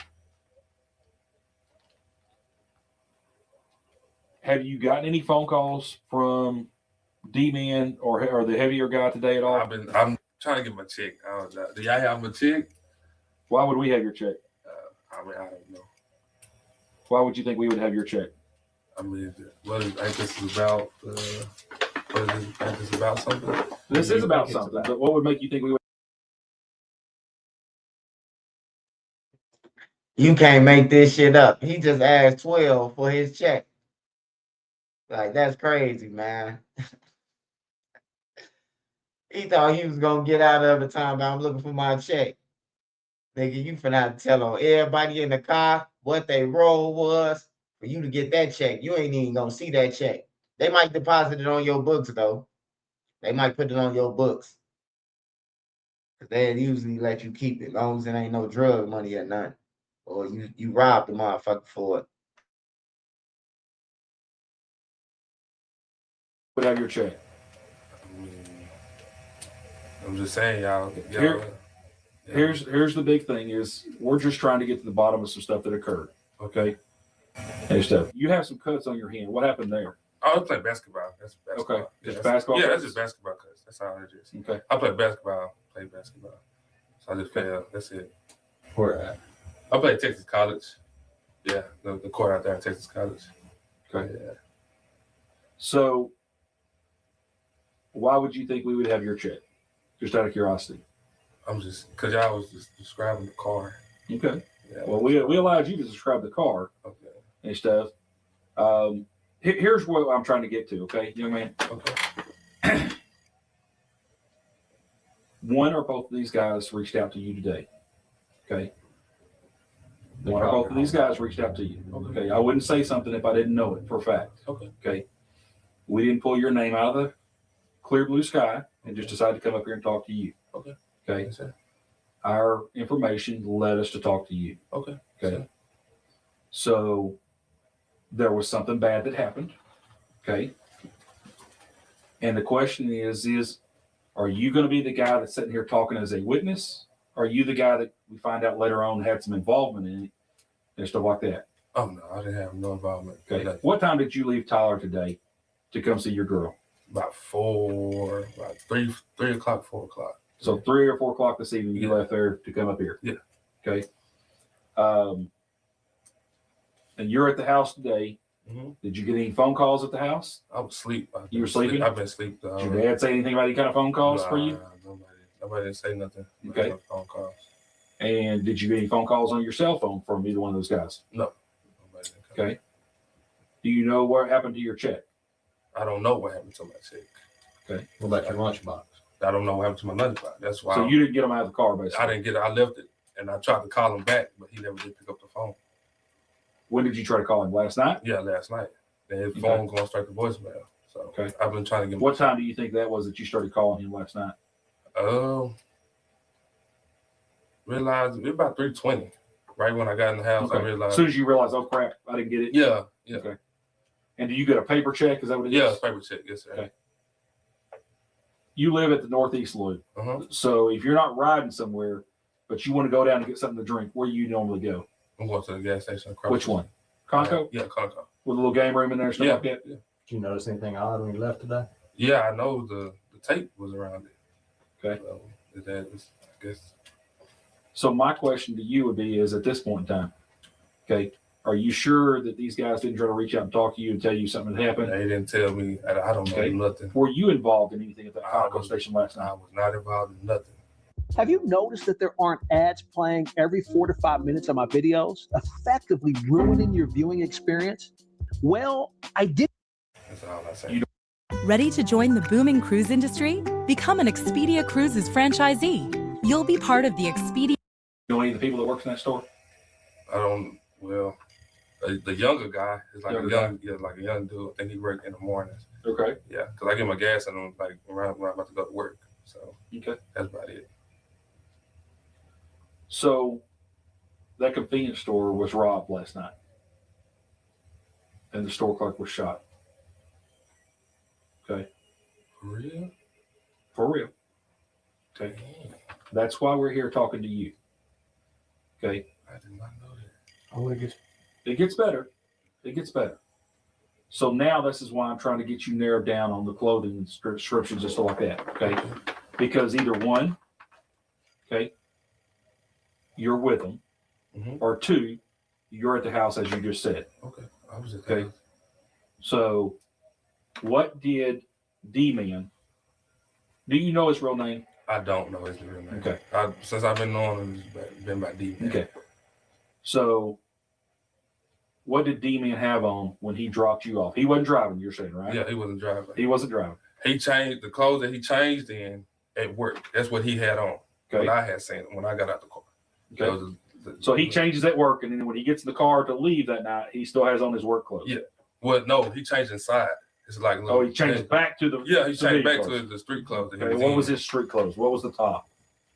Speaker 15: Have you gotten any phone calls from D-Man or the heavier guy today at all?
Speaker 13: I'm trying to get my check. Do y'all have my check?
Speaker 15: Why would we have your check?
Speaker 13: I don't know.
Speaker 15: Why would you think we would have your check?
Speaker 13: This is about? Is this about something?
Speaker 15: This is about something. But what would make you think we would?
Speaker 1: You can't make this shit up. He just asked 12 for his check. Like, that's crazy, man. He thought he was gonna get out of it time, but I'm looking for my check. Nigga, you finna have to tell on everybody in the car what they role was for you to get that check. You ain't even gonna see that check. They might deposit it on your books though. They might put it on your books. Cause they usually let you keep it, as long as it ain't no drug money or nothing. Or you robbed the motherfucker for it.
Speaker 15: Would have your check.
Speaker 13: I'm just saying, y'all.
Speaker 15: Here's the big thing is we're just trying to get to the bottom of some stuff that occurred. Okay. Hey, Steph, you have some cuts on your hand. What happened there?
Speaker 13: I play basketball. That's basketball.
Speaker 15: Okay.
Speaker 13: Yeah,
Speaker 15: Just basketball?
Speaker 13: Yeah, that's just basketball cuts. That's all it is.
Speaker 15: Okay.
Speaker 13: I play basketball. So I just failed. That's it.
Speaker 15: Where at?
Speaker 13: I played Texas College. Yeah, the court out there at Texas College.
Speaker 15: Okay.
Speaker 13: Yeah.
Speaker 15: So why would you think we would have your check? Just out of curiosity.
Speaker 13: I'm just because y'all was just describing the car.
Speaker 15: Okay.
Speaker 13: Yeah.
Speaker 15: Well, we allowed you to describe the car.
Speaker 13: Okay.
Speaker 15: And stuff. Here's what I'm trying to get to. Okay, young man.
Speaker 13: Okay.
Speaker 15: One or both of these guys reached out to you today. Okay. One or both of these guys reached out to you. Okay. I wouldn't say something if I didn't know it for a fact.
Speaker 13: Okay.
Speaker 15: Okay. We didn't pull your name out of the clear blue sky and just decided to come up here and talk to you.
Speaker 13: Okay.
Speaker 15: Okay.
Speaker 13: Yes, sir.
Speaker 15: Our information led us to talk to you.
Speaker 13: Okay.
Speaker 15: Okay. So there was something bad that happened. Okay. And the question is are you going to be the guy that's sitting here talking as a witness? Or are you the guy that we find out later on had some involvement in it and stuff like that?
Speaker 13: Oh no, I didn't have no involvement.
Speaker 15: Okay. What time did you leave Tyler today to come see your girl?
Speaker 13: About 3 o'clock, 4 o'clock.
Speaker 15: So 3 or 4 o'clock this evening, you left there to come up here.
Speaker 13: Yeah.
Speaker 15: Okay. And you're at the house today.
Speaker 13: Mm-hmm.
Speaker 15: Did you get any phone calls at the house?
Speaker 13: I was asleep.
Speaker 15: You were sleeping?
Speaker 13: I've been asleep.
Speaker 15: Did your dad say anything about any kind of phone calls for you?
Speaker 13: Nobody didn't say nothing.
Speaker 15: Okay.
Speaker 13: No phone calls.
Speaker 15: And did you get any phone calls on your cell phone from either one of those guys?
Speaker 13: No.
Speaker 15: Okay. Do you know what happened to your check?
Speaker 13: I don't know what happened to my check.
Speaker 15: Okay.
Speaker 14: What about your lunchbox?
Speaker 13: I don't know what happened to my lunchbox. That's why.
Speaker 15: So you didn't get them out of the car, basically?
Speaker 13: I didn't get it. I left it, and I tried to call him back, but he never did pick up the phone.
Speaker 15: When did you try to call him? Last night?
Speaker 13: Yeah, last night. And his phone going straight to voicemail. So
Speaker 15: okay.
Speaker 13: I've been trying to get him.
Speaker 15: What time do you think that was that you started calling him last night?
Speaker 13: Realized it was about 3:20. Right when I got in the house,
Speaker 15: Okay.
Speaker 13: I realized.
Speaker 15: As soon as you realized, oh crap, I didn't get it.
Speaker 13: Yeah. Yeah.
Speaker 15: Okay. And do you get a paper check? Is that what it is?
Speaker 13: Yeah, paper check. Yes, sir.
Speaker 15: Okay. You live at the Northeast Loop.
Speaker 13: Uh-huh.
Speaker 15: So if you're not riding somewhere, but you want to go down and get something to drink, where do you normally go?
Speaker 13: I'm going to the gas station.
Speaker 15: Which one? Conco?
Speaker 13: Yeah, Conco.
Speaker 15: With a little game room in there and stuff like that?
Speaker 13: Yeah.
Speaker 14: Did you notice anything odd when you left today?
Speaker 13: Yeah, I know the tape was around it.
Speaker 15: Okay.
Speaker 13: So that was, I guess.
Speaker 15: So my question to you would be is at this point in time, okay, are you sure that these guys didn't try to reach out and talk to you and tell you something had happened?
Speaker 13: They didn't tell me. I don't know nothing.
Speaker 15: Were you involved in anything at that Conco station last night?
Speaker 13: I was not involved in nothing.
Speaker 25: Have you noticed that there aren't ads playing every 4 to 5 minutes of my videos, effectively ruining your viewing experience? Well, I did.
Speaker 13: That's all I say.
Speaker 5: Ready to join the booming cruise industry? Become an Expedia Cruises franchisee. You'll be part of the Expedia.
Speaker 15: You know any of the people that works in that store?
Speaker 13: I don't. Well, the younger guy is like
Speaker 15: Younger
Speaker 13: a young dude. I think he worked in the mornings.
Speaker 15: Okay.
Speaker 13: Yeah, because I get my gas and I'm like around when I'm about to go to work. So
Speaker 15: okay,
Speaker 13: that's about it.
Speaker 15: So that convenience store was robbed last night, and the store clerk was shot. Okay.
Speaker 13: For real?
Speaker 15: For real. Okay. That's why we're here talking to you. Okay.
Speaker 13: I did not know that.
Speaker 15: Oh, it gets better. It gets better. So now this is why I'm trying to get you narrowed down on the clothing descriptions and stuff like that. Okay. Because either one, okay, you're with them, or two, you're at the house as you just said.
Speaker 13: Okay. I was at
Speaker 15: Okay.
Speaker 13: the house.
Speaker 15: So what did D-Man, do you know his real name?
Speaker 13: I don't know his real name.
Speaker 15: Okay.
Speaker 13: Since I've been knowing him, it's been by D.
Speaker 15: Okay. So what did D-Man have on when he dropped you off? He wasn't driving, you're saying, right?
Speaker 13: Yeah, he wasn't driving.
Speaker 15: He wasn't driving.
Speaker 13: He changed the clothes that he changed in at work. That's what he had on.
Speaker 15: Okay.
Speaker 13: When I had seen him when I got out the car.
Speaker 15: Okay. So he changes at work, and then when he gets in the car to leave that night, he still has on his work clothes.
Speaker 13: Yeah. Well, no, he changed inside. It's like
Speaker 15: he changed back to the
Speaker 13: he changed back
Speaker 15: clothes.
Speaker 13: to the street clothes.
Speaker 15: Okay, what was his street clothes? What was the top?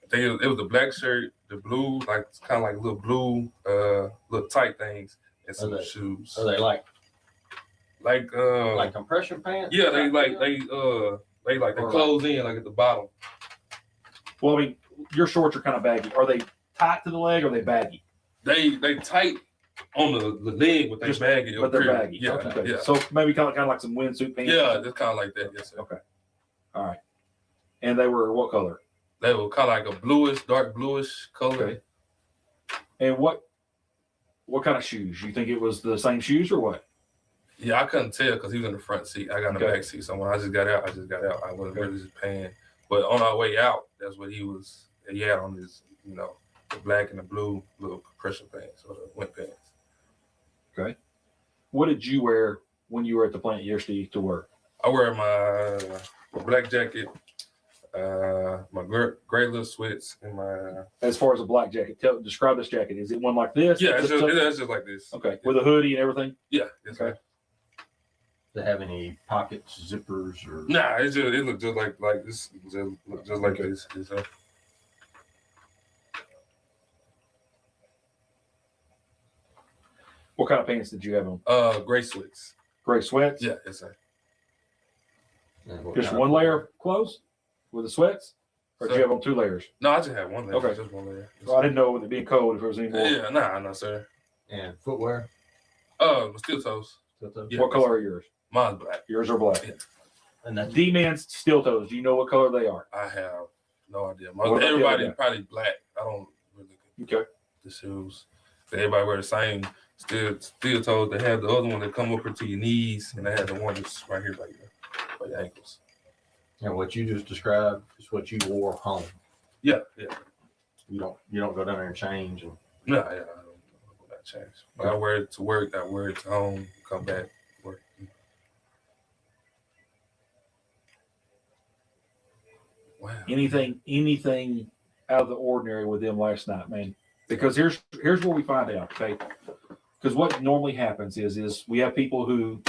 Speaker 13: I think it was the black shirt, the blue, like kind of like little blue, little tight things, and some shoes.
Speaker 14: Are they like
Speaker 13: like
Speaker 14: compression pants?
Speaker 13: Yeah, they close in like at the bottom.
Speaker 15: Well, I mean, your shorts are kind of baggy. Are they tight to the leg or are they baggy?
Speaker 13: They tight on the leg, but they baggy.
Speaker 15: But they're baggy.
Speaker 13: Yeah,
Speaker 15: Okay.
Speaker 13: yeah.
Speaker 15: So maybe kind of like some windsuit pants.
Speaker 13: Yeah, it's kind of like that. Yes, sir.
Speaker 15: Okay. All right. And they were what color?
Speaker 13: They were kind of like a bluish, dark bluish color.
Speaker 15: Okay. And what kind of shoes? You think it was the same shoes or what?
Speaker 13: Yeah, I couldn't tell because he was in the front seat. I got in the back seat. So when I just got out, I wasn't really just paying. But on our way out, that's what he had on his, the black and the blue little compression pants or the wet pants.
Speaker 15: Okay. What did you wear when you were at the plant yesterday to work?
Speaker 13: I wear my black jacket, my gray little sweats, and my.
Speaker 15: As far as a black jacket, describe this jacket. Is it one like this?
Speaker 13: Yeah, it's just like this.
Speaker 15: Okay, with a hoodie and everything.
Speaker 13: Yeah.
Speaker 15: Okay.
Speaker 14: Does it have any pockets, zippers, or?
Speaker 13: Nah, it looked just like this, just like this.
Speaker 15: What kind of pants did you have on?
Speaker 13: Gray sweats.
Speaker 15: Gray sweats?
Speaker 13: Yeah, yes, sir.
Speaker 15: Just one layer of clothes with the sweats? Or did you have on 2 layers?
Speaker 13: No, I just had one layer.
Speaker 15: Okay.
Speaker 13: Just one layer.
Speaker 15: Well, I didn't know with it being cold if there was any more.
Speaker 13: Yeah, no, sir.
Speaker 14: And footwear?
Speaker 13: Steel toes.
Speaker 15: Yeah, what color are yours?
Speaker 13: Mine's black.
Speaker 15: Yours are black.
Speaker 13: Yeah.
Speaker 14: And that's
Speaker 15: D-Man's steel toes. Do you know what color they are?
Speaker 13: I have no idea.
Speaker 15: Everybody
Speaker 13: probably black. I don't really
Speaker 15: get
Speaker 13: the shoes. Everybody wear the same steel toes. They have the other one that come up to your knees, and they have the one that's right here by your ankles.
Speaker 14: And what you just described is what you wore home.
Speaker 13: Yeah.
Speaker 14: You don't go down there and change. And
Speaker 13: No, I don't go back change. But I wear it to work. I wear it to home. Come back. Work. Wow.
Speaker 15: Anything out of the ordinary with them last night, man? Because here's where we find out, okay? Because what normally happens is we have people who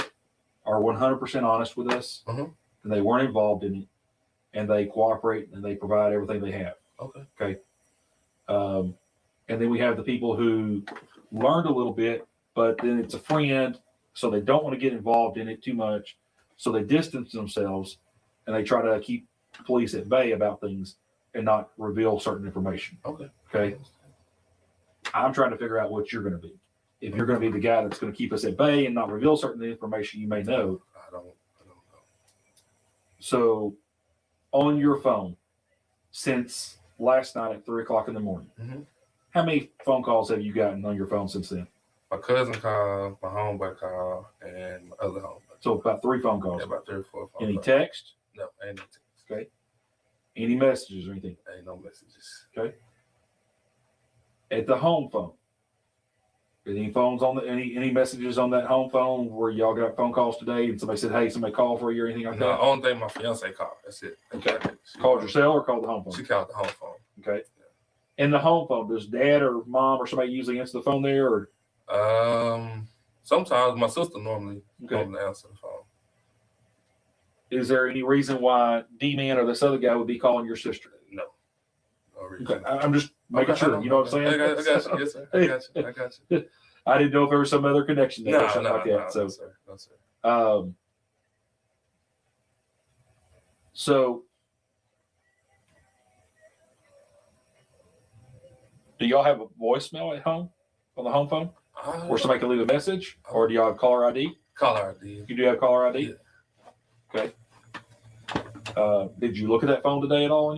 Speaker 15: are 100% honest with us, and they weren't involved in it, and they cooperate and they provide everything they have. Okay. And then we have the people who learned a little bit, but then it's a friend, so they don't want to get involved in it too much, so they distance themselves and they try to keep police at bay about things and not reveal certain information. Okay. I'm trying to figure out what you're going to be. If you're going to be the guy that's going to keep us at bay and not reveal certain information you may know.
Speaker 13: I don't know.
Speaker 15: So on your phone since last night at 3:00 in the morning, how many phone calls have you gotten on your phone since then?
Speaker 13: My cousin called, my homeboy called, and my other homeboy.
Speaker 15: So about 3 phone calls.
Speaker 13: Yeah, about 3 or 4 phone
Speaker 15: Any
Speaker 13: calls.
Speaker 15: text?
Speaker 13: No, ain't no text.
Speaker 15: Okay. Any messages or anything?
Speaker 13: Ain't no messages.
Speaker 15: Okay. At the home phone, any phones on any messages on that home phone where y'all got phone calls today and somebody said, hey, somebody called for you or anything like
Speaker 13: No,
Speaker 15: that?
Speaker 13: only thing my fiance called. That's it.
Speaker 15: Okay. Called your cell or called the home phone?
Speaker 13: She called the home phone.
Speaker 15: Okay. And the home phone, does dad or mom or somebody usually answer the phone there, or?
Speaker 13: Sometimes my sister normally answer the phone.
Speaker 15: Is there any reason why D-Man or this other guy would be calling your sister?
Speaker 13: No. No reason.
Speaker 15: Okay. I'm just making sure. You know what I'm saying?
Speaker 13: I got you. Yes, sir. I got you.
Speaker 15: I didn't know if there was some other connection there or something like that.
Speaker 13: No, sir. No, sir.
Speaker 15: So do y'all have a voicemail at home on the home phone? Or somebody can leave a message? Or do y'all have caller ID?
Speaker 13: Caller ID.
Speaker 15: You do have caller ID?
Speaker 13: Yeah.
Speaker 15: Okay. Did you look at that phone today at all?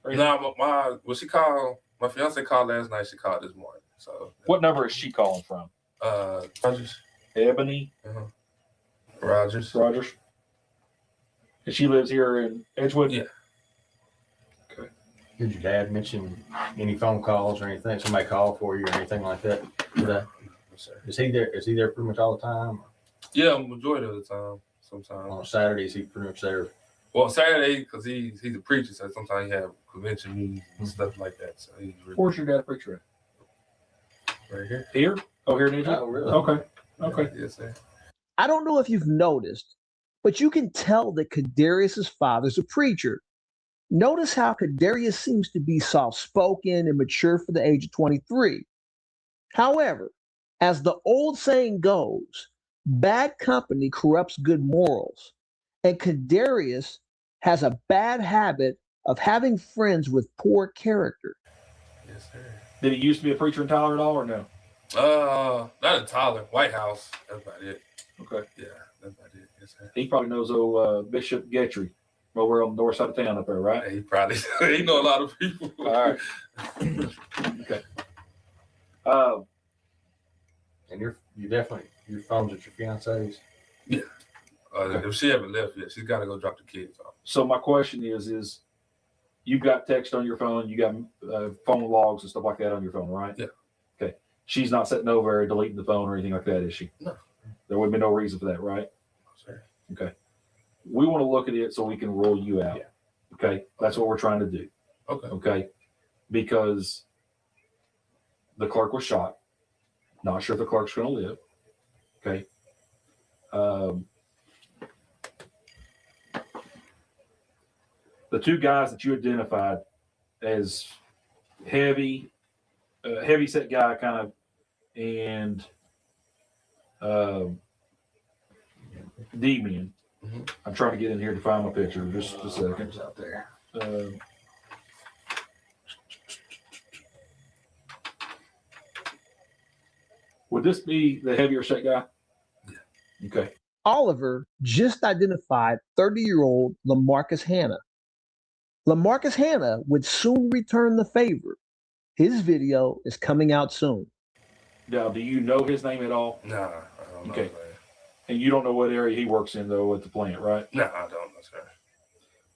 Speaker 13: No, she called, my fiance called last night. She called this morning. So
Speaker 15: what number is she calling from?
Speaker 13: Rogers.
Speaker 15: Ebony?
Speaker 13: Rogers.
Speaker 15: And she lives here in Edgewood?
Speaker 13: Yeah.
Speaker 15: Okay.
Speaker 14: Did your dad mention any phone calls or anything? Somebody called for you or anything like that today? Is he there? Is he there pretty much all the time?
Speaker 13: Yeah, majority of the time. Sometimes
Speaker 14: on Saturdays, he pretty much there.
Speaker 13: Well, Saturday, because he's a preacher, so sometimes he have convention meetings and stuff like that. So he's really
Speaker 15: Where's your dad preacher at?
Speaker 13: right here.
Speaker 15: Here? Oh, here in Egypt?
Speaker 14: Oh, really?
Speaker 15: Okay. Okay.
Speaker 13: Yes, sir.
Speaker 25: I don't know if you've noticed, but you can tell that Kadarius's father's a preacher. Notice how Kadarius seems to be soft-spoken and mature for the age of 23. However, as the old saying goes, bad company corrupts good morals, and Kadarius has a bad habit of having friends with poor character.
Speaker 13: Yes, sir.
Speaker 15: Did he used to be a preacher in Tyler at all or no?
Speaker 13: Not in Tyler, White House. That's about it.
Speaker 15: Okay.
Speaker 13: Yeah, that's about it. Yes, sir.
Speaker 15: He probably knows old Bishop Getry over on the north side of town up there, right?
Speaker 13: Yeah, he probably he know a lot of people.
Speaker 15: All right. Okay.
Speaker 14: And you definitely your phone's at your fiance's.
Speaker 13: Yeah. If she haven't left yet, she's got to go drop the kids off.
Speaker 15: So my question is you've got text on your phone, you got phone logs and stuff like that on your phone, right?
Speaker 13: Yeah.
Speaker 15: Okay. She's not sitting over there deleting the phone or anything like that, is she?
Speaker 13: No.
Speaker 15: There would be no reason for that, right?
Speaker 13: Sir.
Speaker 15: Okay. We want to look at it so we can rule you out.
Speaker 14: Yeah.
Speaker 15: Okay. That's what we're trying to do.
Speaker 13: Okay.
Speaker 15: Okay. Because the clerk was shot. Not sure if the clerk's going to live. Okay. The two guys that you identified as heavy set guy kind of, and D-men.
Speaker 13: Mm-hmm.
Speaker 15: I'm trying to get in here to find my picture. Just a second.
Speaker 14: Out there.
Speaker 15: Would this be the heavier set guy? Yeah. Okay.
Speaker 25: Oliver just identified 30-year-old LaMarcus Hanna. LaMarcus Hanna would soon return the favor. His video is coming out soon.
Speaker 15: Now, do you know his name at all?
Speaker 13: Nah, I don't know.
Speaker 15: Okay. And you don't know what area he works in, though, at the plant, right?
Speaker 13: No, I don't know, sir.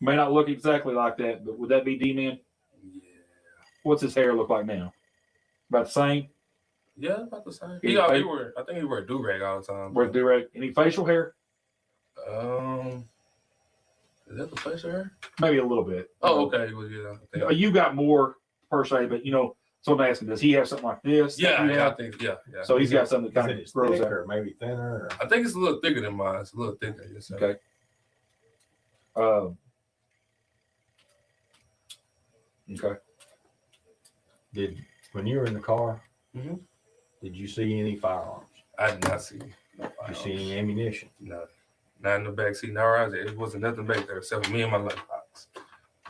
Speaker 15: May not look exactly like that, but would that be D-Man?
Speaker 13: Yeah.
Speaker 15: What's his hair look like now? About the same?
Speaker 13: Yeah, about the same.
Speaker 15: He
Speaker 13: I think he wear a do-rag all the time.
Speaker 15: Wear do-rag. Any facial hair?
Speaker 13: Is that the facial hair?
Speaker 15: Maybe a little bit.
Speaker 13: Oh, okay. Well, yeah.
Speaker 15: You got more per se, but so I'm asking, does he have something like this?
Speaker 13: Yeah, I think, yeah.
Speaker 15: So he's got something that kind of grows out.
Speaker 14: Or maybe thinner. Or...
Speaker 13: I think it's a little thicker than mine. It's a little thicker. Yes, sir.
Speaker 15: Okay. Okay.
Speaker 14: When you were in the car,
Speaker 13: mm-hmm.
Speaker 14: Did you see any firearms?
Speaker 13: I did not see no
Speaker 14: Did
Speaker 13: firearms.
Speaker 14: you see any ammunition?
Speaker 13: No, not in the back seat. No, right there. It wasn't nothing back there except for me and my lunchbox.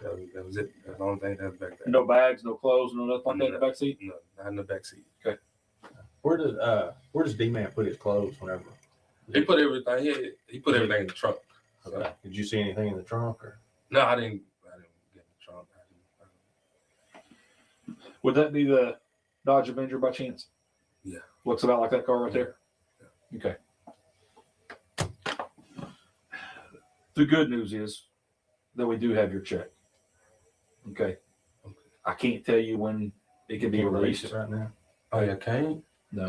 Speaker 13: That was it. That's the only thing that was back there.
Speaker 15: No bags, no clothes, no nothing like that in the back seat?
Speaker 13: No, not in the back seat.
Speaker 15: Okay.
Speaker 14: Where does D-Man put his clothes whenever?
Speaker 13: He put everything. He put everything in the trunk. So.
Speaker 14: Okay. Did you see anything in the trunk or?
Speaker 13: No, I didn't get in the trunk.
Speaker 15: Would that be the Dodge Avenger by chance?
Speaker 13: Yeah.
Speaker 15: Looks about like that car right there? Yeah. Okay. The good news is that we do have your check. Okay. I can't tell you when it can be released
Speaker 14: right now.
Speaker 13: Oh, you can't?
Speaker 15: No.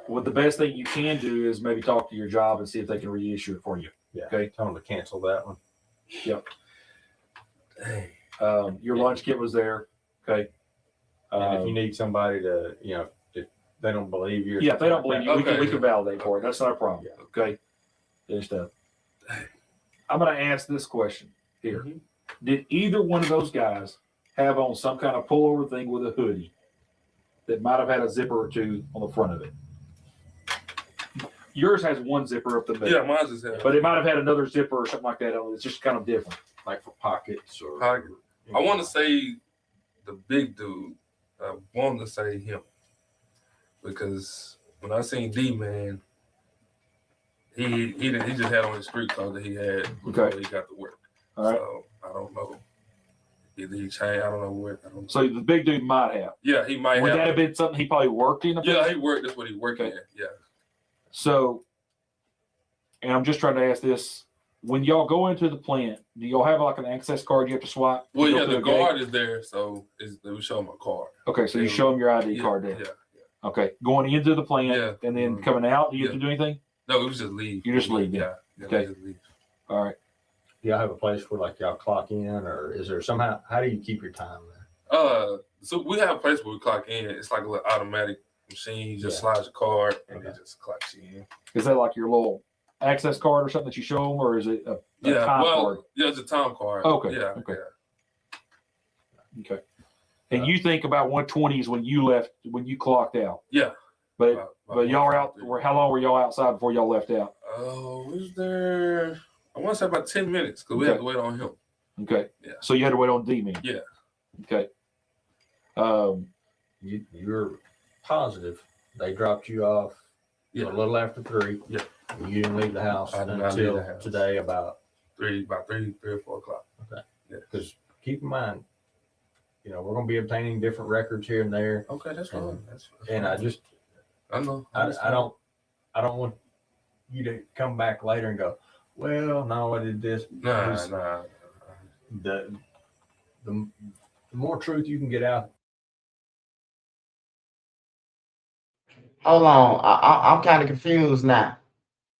Speaker 15: Well, the best thing you can do is maybe talk to your job and see if they can reissue it for you.
Speaker 14: Yeah.
Speaker 15: Okay.
Speaker 14: Tell them to cancel that one.
Speaker 15: Yep. Your lunch kit was there. Okay.
Speaker 14: And if you need somebody to, if they don't believe you.
Speaker 15: Yeah, if they don't believe you, we can validate for it. That's not a problem. Yeah. Okay. Finished up. I'm going to ask this question here. Mm-hmm. Did either one of those guys have on some kind of pullover thing with a hoodie that might have had a zipper or two on the front of it? Yours has one zipper up the middle.
Speaker 13: Yeah, mine's just had.
Speaker 15: But it might have had another zipper or something like that on it. It's just kind of different.
Speaker 14: Like for pockets or.
Speaker 13: Pocket. I want to say the big dude. I want to say him. Because when I seen D-Man, he just had on his street clothes that he had before he got to work.
Speaker 15: All right.
Speaker 13: So I don't know. Either he changed, I don't know what. I don't know.
Speaker 15: So the big dude might have.
Speaker 13: Yeah, he might have.
Speaker 15: Would that have been something he probably worked in?
Speaker 13: Yeah, he worked. That's what he worked in. Yeah.
Speaker 15: So, and I'm just trying to ask this. When y'all go into the plant, do y'all have like an access card you have to swipe?
Speaker 13: Well, yeah, the guard is there, so we show him a card.
Speaker 15: Okay, so you show him your ID card there.
Speaker 13: Yeah.
Speaker 15: Okay, going into the plant and then coming out, do you have to do anything?
Speaker 13: No, we just leave.
Speaker 15: You just leave.
Speaker 13: Yeah.
Speaker 15: Okay.
Speaker 13: Just leave.
Speaker 15: All right.
Speaker 14: Do y'all have a place where like y'all clock in, or is there somehow? How do you keep your time there?
Speaker 13: So we have a place where we clock in. It's like a little automatic machine. You just slide your card and it just clocks you in.
Speaker 15: Is that like your little access card or something that you show them, or is it a time card?
Speaker 13: Yeah, it's a time card.
Speaker 15: Okay.
Speaker 13: Yeah.
Speaker 15: Okay. Okay. And you think about 120s when you left, when you clocked out.
Speaker 13: Yeah.
Speaker 15: But y'all were out. How long were y'all outside before y'all left out?
Speaker 13: Oh, was there? I want to say about 10 minutes because we had to wait on him.
Speaker 15: Okay.
Speaker 13: Yeah.
Speaker 15: So you had to wait on D-Man.
Speaker 13: Yeah.
Speaker 15: Okay.
Speaker 14: You're positive they dropped you off a little after 3.
Speaker 13: Yeah.
Speaker 14: And you didn't leave the house until today about
Speaker 13: 3 or 4 o'clock.
Speaker 14: Okay. Yeah. Because keep in mind, we're going to be obtaining different records here and there.
Speaker 13: Okay, that's fine.
Speaker 14: And
Speaker 13: I know.
Speaker 14: I don't want you to come back later and go, well, no, I did this.
Speaker 13: Nah.
Speaker 14: The more truth you can get out.
Speaker 1: Hold on, I'm kind of confused now.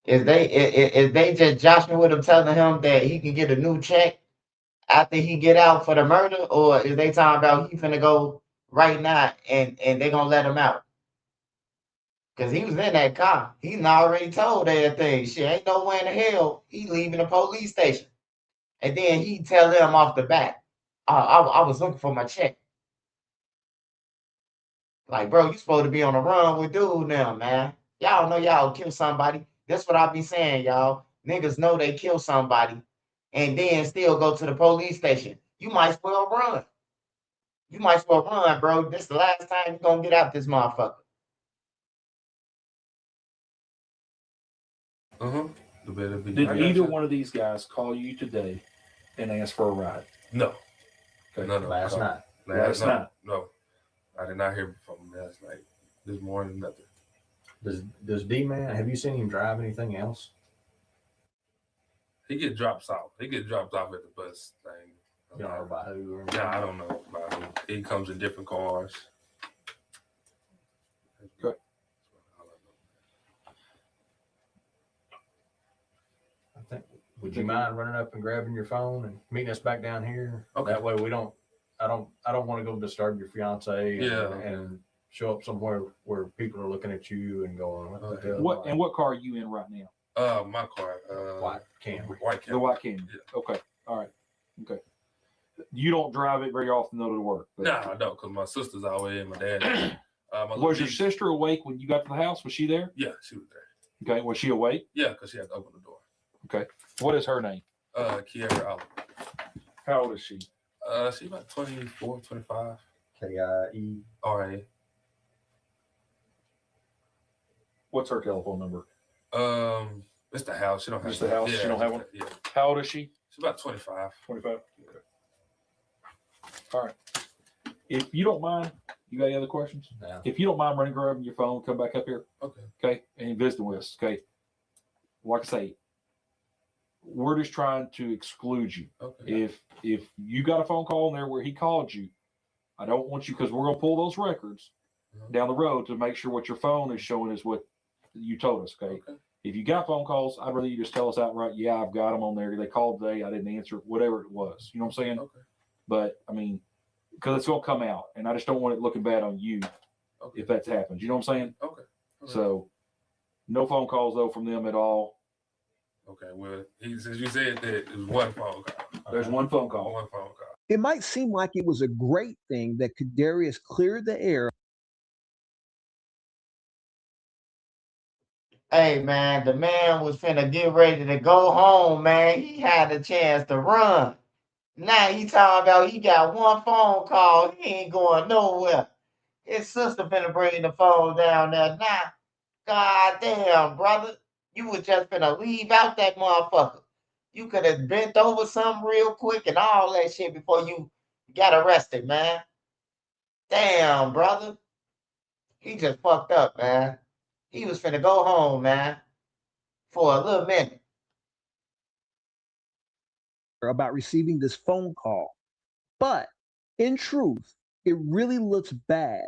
Speaker 1: Is they just joshing with him, telling him that he can get a new check after he get out for the murder, or is they talking about he finna go right now and they gonna let him out? Cause he was in that car. He's already told everything. Shit, ain't nowhere in the hell he leaving the police station. And then he tell them off the bat, I was looking for my check. Like, bro, you supposed to be on the run with dude now, man. Y'all know y'all kill somebody. That's what I be saying, y'all. Niggas know they kill somebody and then still go to the police station. You might as well run. You might as well run, bro. This the last time you gonna get out this motherfucker.
Speaker 15: Did either one of these guys call you today and ask for a ride?
Speaker 13: No.
Speaker 15: Okay.
Speaker 13: No.
Speaker 15: Last night.
Speaker 13: Last night. No. I did not hear from him last night. This morning, nothing.
Speaker 14: Does D-Man, have you seen him drive anything else?
Speaker 13: He get dropped off. He get dropped off at the bus thing.
Speaker 14: You don't know about who?
Speaker 13: Nah, I don't know about who. He comes in different cars.
Speaker 15: Okay.
Speaker 14: Would you mind running up and grabbing your phone and meeting us back down here?
Speaker 13: Okay.
Speaker 14: That way we don't. I don't want to go disturb your fiance and show up somewhere where people are looking at you and going, "What the hell?"
Speaker 15: What car are you in right now?
Speaker 13: My car.
Speaker 14: White Camry.
Speaker 13: White Camry.
Speaker 15: The white Camry.
Speaker 13: Yeah.
Speaker 15: Okay. All right. Okay. You don't drive it very often though to work.
Speaker 13: No, I don't, because my sister's always in. My dad.
Speaker 15: Was your sister awake when you got to the house? Was she there?
Speaker 13: Yeah, she was there.
Speaker 15: Okay. Was she awake?
Speaker 13: Yeah, because she had to open the door.
Speaker 15: Okay. What is her name?
Speaker 13: Kiara Oliver.
Speaker 15: How old is she?
Speaker 13: She's about 24, 25.
Speaker 14: K-I-E-R-A.
Speaker 15: What's her telephone number?
Speaker 13: It's the house. She don't have
Speaker 15: just the house.
Speaker 13: Yeah,
Speaker 15: she don't have one.
Speaker 13: Yeah.
Speaker 15: How old is she?
Speaker 13: She's about 25.
Speaker 15: 25. Okay. All right. If you don't mind, you got any other questions?
Speaker 14: No.
Speaker 15: If you don't mind running, grabbing your phone, come back up here.
Speaker 13: Okay.
Speaker 15: Okay. And visiting with us. Okay. Like I say, we're just trying to exclude you.
Speaker 13: Okay.
Speaker 15: If you got a phone call in there where he called you, I don't want you, because we're gonna pull those records down the road to make sure what your phone is showing is what you told us. Okay. If you got phone calls, I'd rather you just tell us outright, yeah, I've got them on there. They called today, I didn't answer, whatever it was. You know what I'm saying?
Speaker 13: Okay.
Speaker 15: But I mean, because it's gonna come out, and I just don't want it looking bad on you if that happens. You know what I'm saying?
Speaker 13: Okay.
Speaker 15: So no phone calls though from them at all.
Speaker 13: Okay, well, since you said that, it was one phone call.
Speaker 15: There's one phone call.
Speaker 13: One phone call.
Speaker 25: It might seem like it was a great thing that Kadarius cleared the air.
Speaker 1: Hey, man, the man was finna get ready to go home, man. He had a chance to run. Now he talking about he got one phone call. He ain't going nowhere. His sister finna bring the phone down there. Now, god damn, brother. You was just finna leave out that motherfucker. You could have bent over something real quick and all that shit before you got arrested, man. Damn, brother. He just fucked up, man. He was finna go home, man, for a little minute.
Speaker 25: About receiving this phone call. But in truth, it really looks bad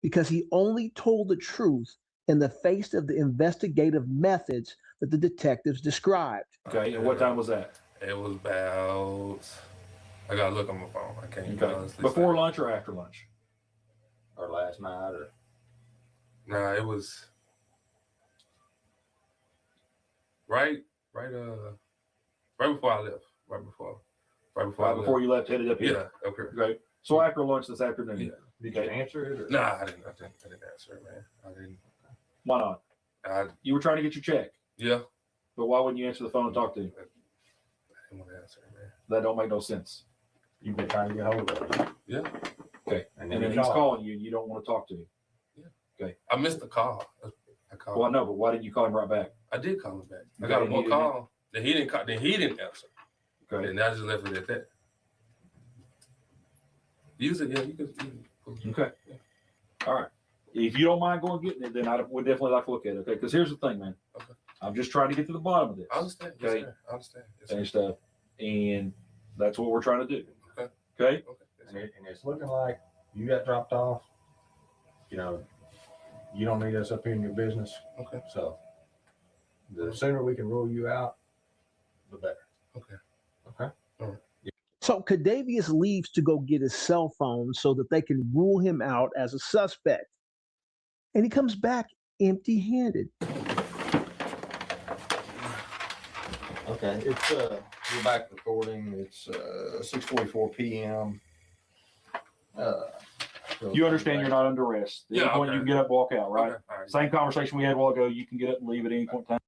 Speaker 25: because he only told the truth in the face of the investigative methods that the detectives described.
Speaker 15: Okay, and what time was that?
Speaker 13: It was about. I gotta look on my phone. I can't honestly
Speaker 15: Before
Speaker 13: say.
Speaker 15: lunch or after lunch?
Speaker 14: Or last night, or
Speaker 13: Nah, it was right right before I left. Right before I left.
Speaker 15: Before you left, headed up here.
Speaker 13: Yeah, okay.
Speaker 15: Okay. So after lunch this afternoon.
Speaker 13: Yeah.
Speaker 14: did you answer it? Or?
Speaker 13: Nah, I didn't answer it, man. I didn't.
Speaker 15: Why not? You were trying to get your check.
Speaker 13: Yeah.
Speaker 15: But why wouldn't you answer the phone and talk to him?
Speaker 13: I didn't want to answer it, man.
Speaker 15: That don't make no sense.
Speaker 14: You've been trying to get hold of him.
Speaker 13: Yeah.
Speaker 15: Okay.
Speaker 14: And
Speaker 15: And
Speaker 14: then
Speaker 15: then he's calling you and you don't want to talk to him.
Speaker 13: Yeah. Okay. I missed the call. I called.
Speaker 15: Well, I know, but why didn't you call him right back?
Speaker 13: I did call him back. I
Speaker 15: Okay,
Speaker 13: got
Speaker 15: and
Speaker 13: one
Speaker 15: he didn't-
Speaker 13: call. Then he didn't call. Then he didn't answer.
Speaker 15: Okay.
Speaker 13: And I just left it at that. Use it, yeah. You can.
Speaker 15: Okay. All right. If you don't mind going and getting it, then I would definitely like to look at it. Okay. Because here's the thing, man.
Speaker 13: Okay.
Speaker 15: I'm just trying to get to the bottom of this.
Speaker 13: I understand.
Speaker 15: Okay.
Speaker 13: Yes, sir. I understand. Yes, sir.
Speaker 15: And stuff. And that's what we're trying to do.
Speaker 13: Okay.
Speaker 15: Okay.
Speaker 14: And it's looking like you got dropped off. You know, you don't need us up here in your business.
Speaker 13: Okay.
Speaker 14: So the sooner we can rule you out, the better.
Speaker 13: Okay.
Speaker 14: Okay.
Speaker 13: All right.
Speaker 25: So Cadavius leaves to go get his cell phone so that they can rule him out as a suspect. And he comes back empty-handed.
Speaker 14: Okay. It's we're back recording. It's 6:44 p.m.
Speaker 15: You understand you're not under arrest. At any point you can get up and walk out, right?
Speaker 13: Okay. All right.
Speaker 15: Same conversation we had a while ago. You can get up and leave at any point in time.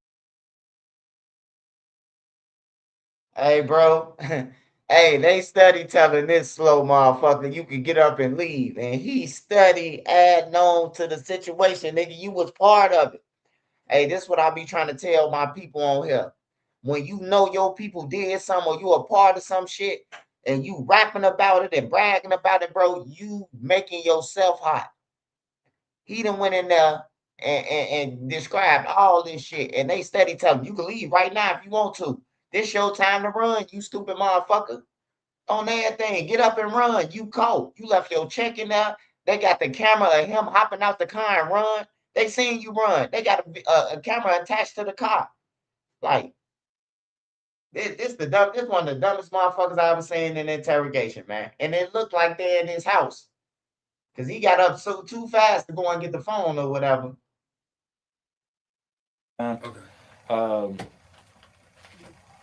Speaker 1: Hey, bro. Hey, they study telling this slow motherfucker you can get up and leave. And he study adding on to the situation. Nigga, you was part of it. Hey, this what I be trying to tell my people on here. When you know your people did something or you a part of some shit and you rapping about it and bragging about it, bro, you making yourself hot. He done went in there and described all this shit. And they steady telling you can leave right now if you want to. This your time to run, you stupid motherfucker. On everything, get up and run. You caught. You left your check in there. They got the camera of him hopping out the car and run. They seen you run. They got a camera attached to the car. Like, this one of the dumbest motherfuckers I ever seen in interrogation, man. And it looked like they're in his house. Because he got up so too fast to go and get the phone or whatever.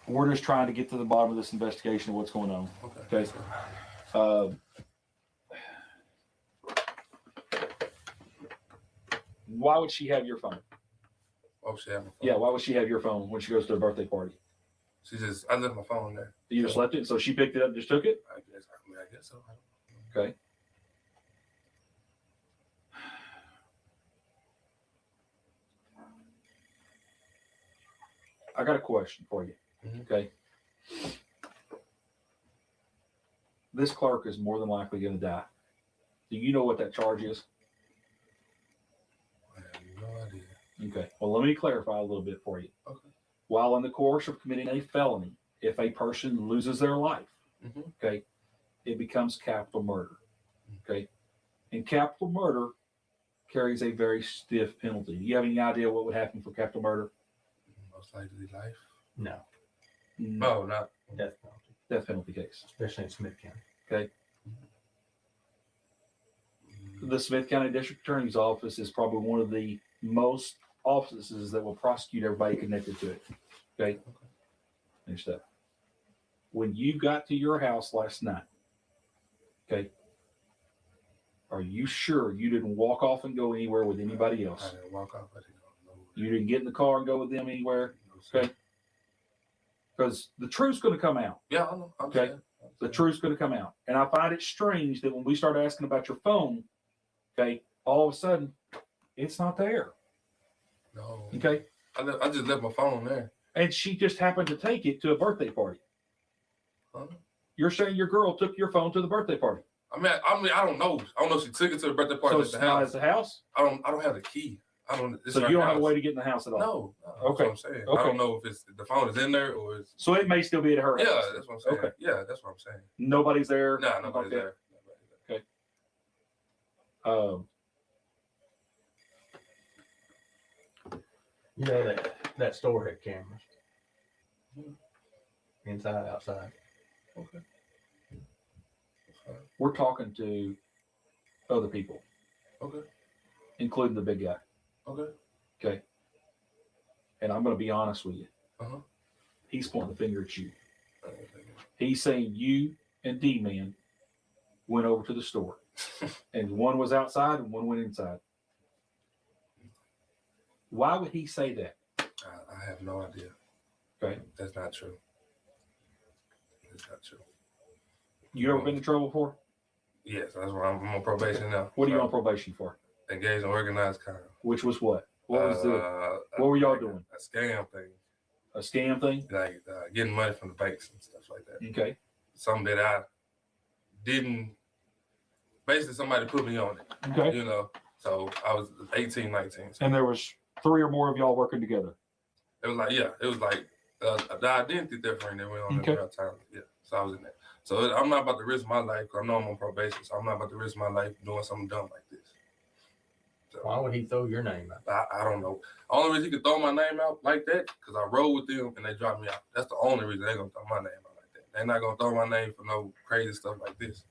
Speaker 15: We're just trying to get to the bottom of this investigation of what's going on. Okay. Why would she have your phone?
Speaker 13: Why would she have my phone?
Speaker 15: Yeah, why would she have your phone when she goes to a birthday party?
Speaker 13: I left my phone there.
Speaker 15: You just left it, so she picked it up and just took it?
Speaker 13: I guess so.
Speaker 15: Okay. I got a question for you. Okay. This clerk is more than likely going to die. Do you know what that charge is?
Speaker 13: I have no idea.
Speaker 15: Okay. Well, let me clarify a little bit for you.
Speaker 13: Okay.
Speaker 15: While in the course of committing a felony, if a person loses their life, okay, it becomes capital murder. Okay. And capital murder carries a very stiff penalty. Do you have any idea what would happen for capital murder?
Speaker 13: Most likely life.
Speaker 14: No.
Speaker 13: No, not
Speaker 14: death penalty.
Speaker 15: Death penalty case.
Speaker 14: Especially in Smith County.
Speaker 15: Okay. The Smith County District Attorney's Office is probably one of the most offices that will prosecute everybody connected to it. Okay. And stuff. When you got to your house last night, okay, are you sure you didn't walk off and go anywhere with anybody else?
Speaker 13: I didn't walk off. I didn't go nowhere.
Speaker 15: You didn't get in the car and go with them anywhere? Okay. Because the truth's going to come out.
Speaker 13: Yeah, I know.
Speaker 15: Okay. The truth's going to come out. And I find it strange that when we start asking about your phone, okay, all of a sudden, it's not there.
Speaker 13: No.
Speaker 15: Okay.
Speaker 13: I just left my phone there.
Speaker 15: And she just happened to take it to a birthday party.
Speaker 13: Huh?
Speaker 15: You're saying your girl took your phone to the birthday party.
Speaker 13: I mean, I don't know. I don't know if she took it to the birthday party
Speaker 15: So
Speaker 13: at
Speaker 15: it's
Speaker 13: the
Speaker 15: not
Speaker 13: house.
Speaker 15: at the house?
Speaker 13: I don't have the key. I don't. It's
Speaker 15: So
Speaker 13: her
Speaker 15: you don't have a
Speaker 13: house.
Speaker 15: way to get in the house at all?
Speaker 13: No.
Speaker 15: Okay.
Speaker 13: That's what I'm saying.
Speaker 15: Okay.
Speaker 13: I don't know if the phone is in there or it's.
Speaker 15: So it may still be at her house.
Speaker 13: Yeah, that's what I'm saying.
Speaker 15: Okay.
Speaker 13: Yeah, that's what I'm saying.
Speaker 15: Nobody's there?
Speaker 13: No, nobody's
Speaker 15: Okay.
Speaker 13: there.
Speaker 15: Okay.
Speaker 14: You know that store had cameras. Inside, outside.
Speaker 13: Okay.
Speaker 15: We're talking to other people,
Speaker 13: Okay.
Speaker 15: including the big guy.
Speaker 13: Okay.
Speaker 15: Okay. And I'm going to be honest with you.
Speaker 13: Uh-huh.
Speaker 15: He's pointing the finger at you. He's saying you and D-Man went over to the store, and one was outside and one went inside. Why would he say that?
Speaker 13: I have no idea.
Speaker 15: Okay.
Speaker 13: That's not true. That's not true.
Speaker 15: You ever been in trouble before?
Speaker 13: Yes, that's why I'm on probation now.
Speaker 15: What are you on probation for?
Speaker 13: Engaged in organized crime.
Speaker 15: Which was what? What was what were y'all doing?
Speaker 13: A scam thing.
Speaker 15: A scam thing?
Speaker 13: Like getting money from the banks and stuff like that.
Speaker 15: Okay.
Speaker 13: Something that I didn't, basically somebody put me on it.
Speaker 15: Okay.
Speaker 13: You know, so I was 18, 19. So
Speaker 15: And there was 3 or more of y'all working together.
Speaker 13: it was like the identity different that went on
Speaker 15: Okay.
Speaker 13: in real time. Yeah, so I was in there. So I'm not about to risk my life. 'Cause I know I'm on probation, so I'm not about to risk my life doing something dumb like this. So,
Speaker 14: Why would he throw your name out?
Speaker 13: I don't know. Only reason he could throw my name out like that, because I rode with them and they dropped me out. That's the only reason they're gonna throw my name out like that. They're not gonna throw my name for no crazy stuff like this.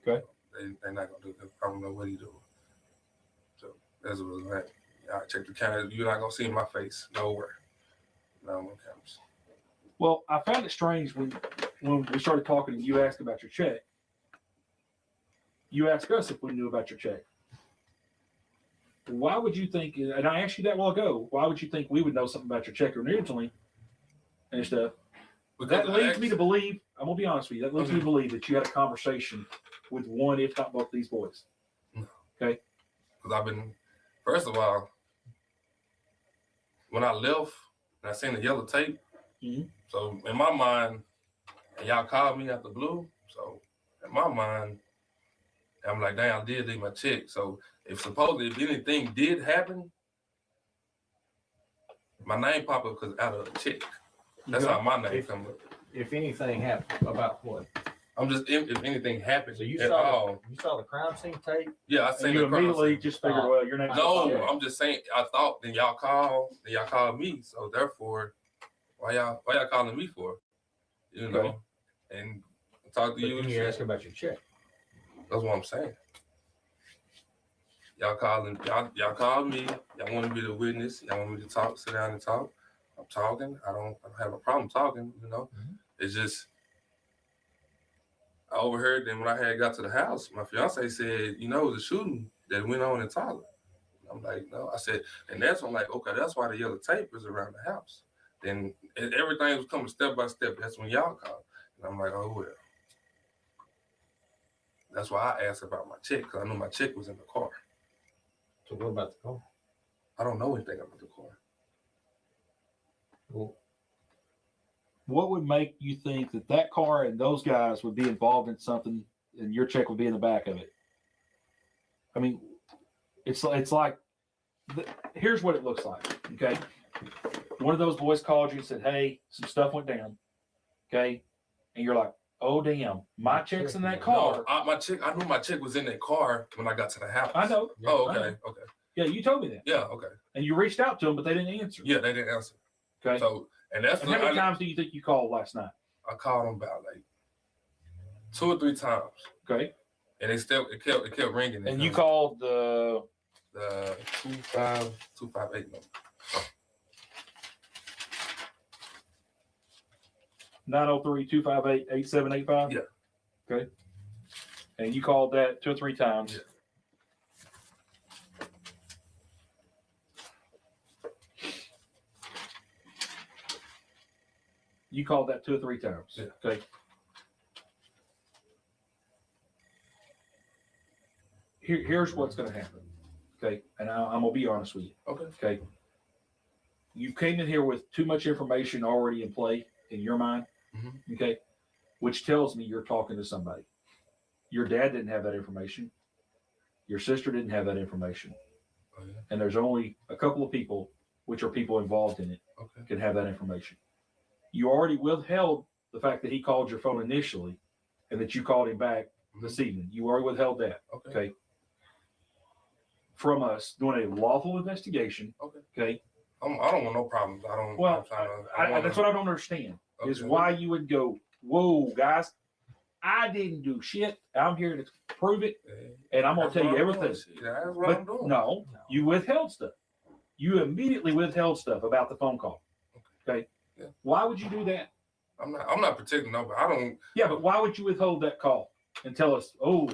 Speaker 15: Okay.
Speaker 13: They're not gonna do that. I don't know what he doing. So that's what it was like. I checked the camera. You're not gonna see my face nowhere. No on cameras.
Speaker 15: Well, I found it strange when we started talking and you asked about your check. You asked us if we knew about your check. Why would you think, and I asked you that a while ago, why would you think we would know something about your check originally and stuff? That leads me to believe, I'm going to be honest with you, that leads me to believe that you had a conversation with one, if not both, these boys. Okay?
Speaker 13: Because I've been, first of all, when I left and I seen the yellow tape, so in my mind, and y'all called me out the blue, so in my mind, I'm like, damn, I did leave my check. So if anything did happen, my name pop up because out of the check. That's how my name come up.
Speaker 14: If anything happened, about what?
Speaker 13: I'm just if anything happens
Speaker 14: So you
Speaker 13: at
Speaker 14: saw
Speaker 13: all.
Speaker 14: you saw the crime scene tape?
Speaker 13: Yeah, I seen
Speaker 15: And you
Speaker 13: the crime
Speaker 15: immediately
Speaker 13: scene.
Speaker 15: just figured, well, your name's
Speaker 13: No, I'm just saying. I thought then y'all called me. So therefore, why y'all calling me for? You know,
Speaker 14: Okay.
Speaker 13: and talk to
Speaker 14: But
Speaker 13: you.
Speaker 14: then you asked about your check.
Speaker 13: That's what I'm saying. Y'all called me. Y'all want me to witness. Y'all want me to talk, sit down and talk. I'm talking. I don't have a problem talking, you know. It's just I overheard them when I had got to the house. My fiance said, you know, it was a shooting that went on in Tyler. I'm like, no. I said, and that's when I'm like, okay, that's why the yellow tape is around the house. Then everything was coming step by step. That's when y'all called. And I'm like, oh well. That's why I asked about my check, because I knew my check was in the car.
Speaker 14: So what about the car?
Speaker 13: I don't know anything about the car.
Speaker 14: Well,
Speaker 15: What would make you think that car and those guys would be involved in something and your check would be in the back of it? I mean, it's like, here's what it looks like, okay? One of those boys called you and said, hey, some stuff went down, okay? And you're like, oh, damn, my check's in that car.
Speaker 13: No, I knew my check was in that car when I got to the house.
Speaker 15: I know.
Speaker 13: Oh,
Speaker 15: I
Speaker 13: okay,
Speaker 15: know.
Speaker 13: okay.
Speaker 15: Yeah, you told me that.
Speaker 13: Yeah, okay.
Speaker 15: And you reached out to them, but they didn't answer.
Speaker 13: Yeah, they didn't answer.
Speaker 15: Okay.
Speaker 13: So, and that's
Speaker 15: And how many times do you think you called last night?
Speaker 13: I called them about like 2 or 3 times.
Speaker 15: Okay.
Speaker 13: And it kept ringing.
Speaker 15: And you called the
Speaker 13: 258 number.
Speaker 15: 903-258-8785?
Speaker 13: Yeah.
Speaker 15: Okay. And you called that 2 or 3 times.
Speaker 13: Yeah.
Speaker 15: You called that 2 or 3 times.
Speaker 13: Yeah.
Speaker 15: Okay. Here's what's going to happen. Okay. And I'm going to be honest with you.
Speaker 13: Okay.
Speaker 15: Okay. You came in here with too much information already in play in your mind.
Speaker 13: Mm-hmm.
Speaker 15: Okay. Which tells me you're talking to somebody. Your dad didn't have that information. Your sister didn't have that information.
Speaker 13: Oh, yeah.
Speaker 15: And there's only a couple of people, which are people involved in it,
Speaker 13: Okay.
Speaker 15: can have that information. You already withheld the fact that he called your phone initially and that you called him back this evening. You already withheld that. Okay. From us doing a lawful investigation.
Speaker 13: Okay.
Speaker 15: Okay.
Speaker 13: I don't want no problems.
Speaker 15: Well, that's what I don't understand. is
Speaker 13: Okay.
Speaker 15: why you would go, whoa, guys, I didn't do shit. I'm here to prove it, and I'm gonna
Speaker 13: That's
Speaker 15: tell
Speaker 13: what
Speaker 15: you
Speaker 13: I'm doing.
Speaker 15: everything.
Speaker 13: See, that's what
Speaker 15: But
Speaker 13: I'm doing.
Speaker 15: no, you withheld stuff. You immediately withheld stuff about the phone call. Okay.
Speaker 13: Yeah.
Speaker 15: Why would you do that?
Speaker 13: I'm not protecting nobody. I don't.
Speaker 15: Yeah, but why would you withhold that call and tell us, oh,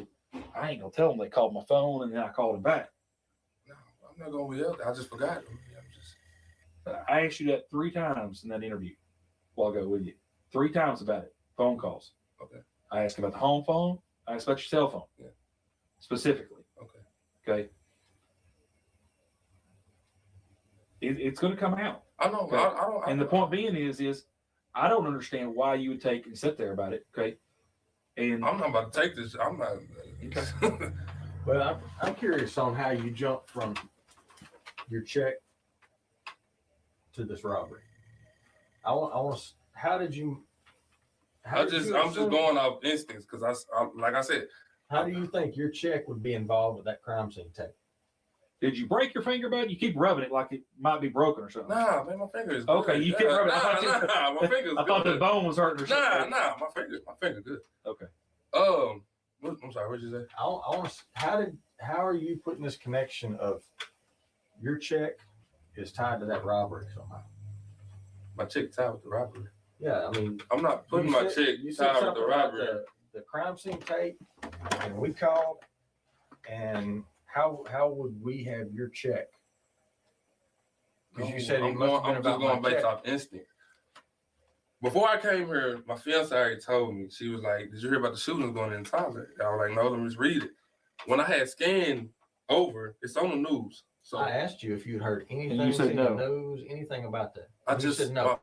Speaker 15: I ain't gonna tell them they called my phone and then I called them back?
Speaker 13: I'm not gonna be up there. I just forgot.
Speaker 15: I asked you that 3 times in that interview a while ago with you. 3 times about it. Phone calls.
Speaker 13: Okay.
Speaker 15: I asked about the home phone. I asked about your cell phone.
Speaker 13: Yeah.
Speaker 15: Specifically.
Speaker 13: Okay.
Speaker 15: Okay. It's going to come out.
Speaker 13: I know.
Speaker 15: Okay?
Speaker 13: I don't.
Speaker 15: And the point being is I don't understand why you would take and sit there about it. Okay. And
Speaker 13: I'm not about to take this. I'm not.
Speaker 15: Okay.
Speaker 14: Well, I'm curious on how you jumped from your check to this robbery. How did you?
Speaker 13: I'm just going off instincts because I like I said.
Speaker 14: How do you think your check would be involved with that crime scene tape?
Speaker 15: Did you break your finger, bud? You keep rubbing it like it might be broken or something.
Speaker 13: Nah, man, my finger is
Speaker 15: okay.
Speaker 13: good.
Speaker 15: You keep rubbing it.
Speaker 13: Nah, my finger's
Speaker 15: I thought
Speaker 13: good.
Speaker 15: the bone was hurting or something.
Speaker 13: Nah, my finger good.
Speaker 15: Okay.
Speaker 13: I'm sorry. What'd you say?
Speaker 14: I want to. How are you putting this connection of your check is tied to that robbery somehow?
Speaker 13: My check tied with the robbery.
Speaker 14: Yeah, I mean,
Speaker 13: I'm not putting my check
Speaker 14: You said
Speaker 13: tied with
Speaker 14: something
Speaker 13: the
Speaker 14: about
Speaker 13: robbery.
Speaker 14: the crime scene tape, and we called, and how would we have your check? Because you said it must have been
Speaker 13: I'm
Speaker 14: about
Speaker 13: just going
Speaker 14: my
Speaker 13: based
Speaker 14: check.
Speaker 13: off instinct. Before I came here, my fiance already told me. She was like, "Did you hear about the shootings going in Tyler?" I was like, "No, let me just read it." When I had scanned over, it's on the news. So
Speaker 14: I asked you if you'd heard anything
Speaker 15: you said
Speaker 14: in
Speaker 15: no.
Speaker 14: the news, anything about that.
Speaker 13: I
Speaker 14: You
Speaker 13: just
Speaker 14: said no.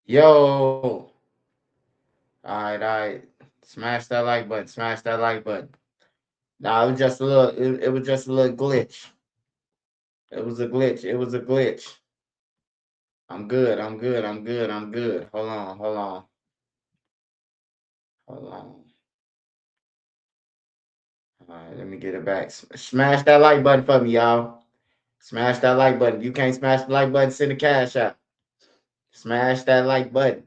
Speaker 1: Yo. All right. Smash that like button. Smash that like button. Nah, it was just a little. It was just a little glitch. It was a glitch. It was a glitch. I'm good. I'm good. I'm good. I'm good. Hold on. Hold on. Hold on. All right. Let me get it back. Smash that like button for me, y'all. Smash that like button. If you can't smash the like button, send a cash out. Smash that like button.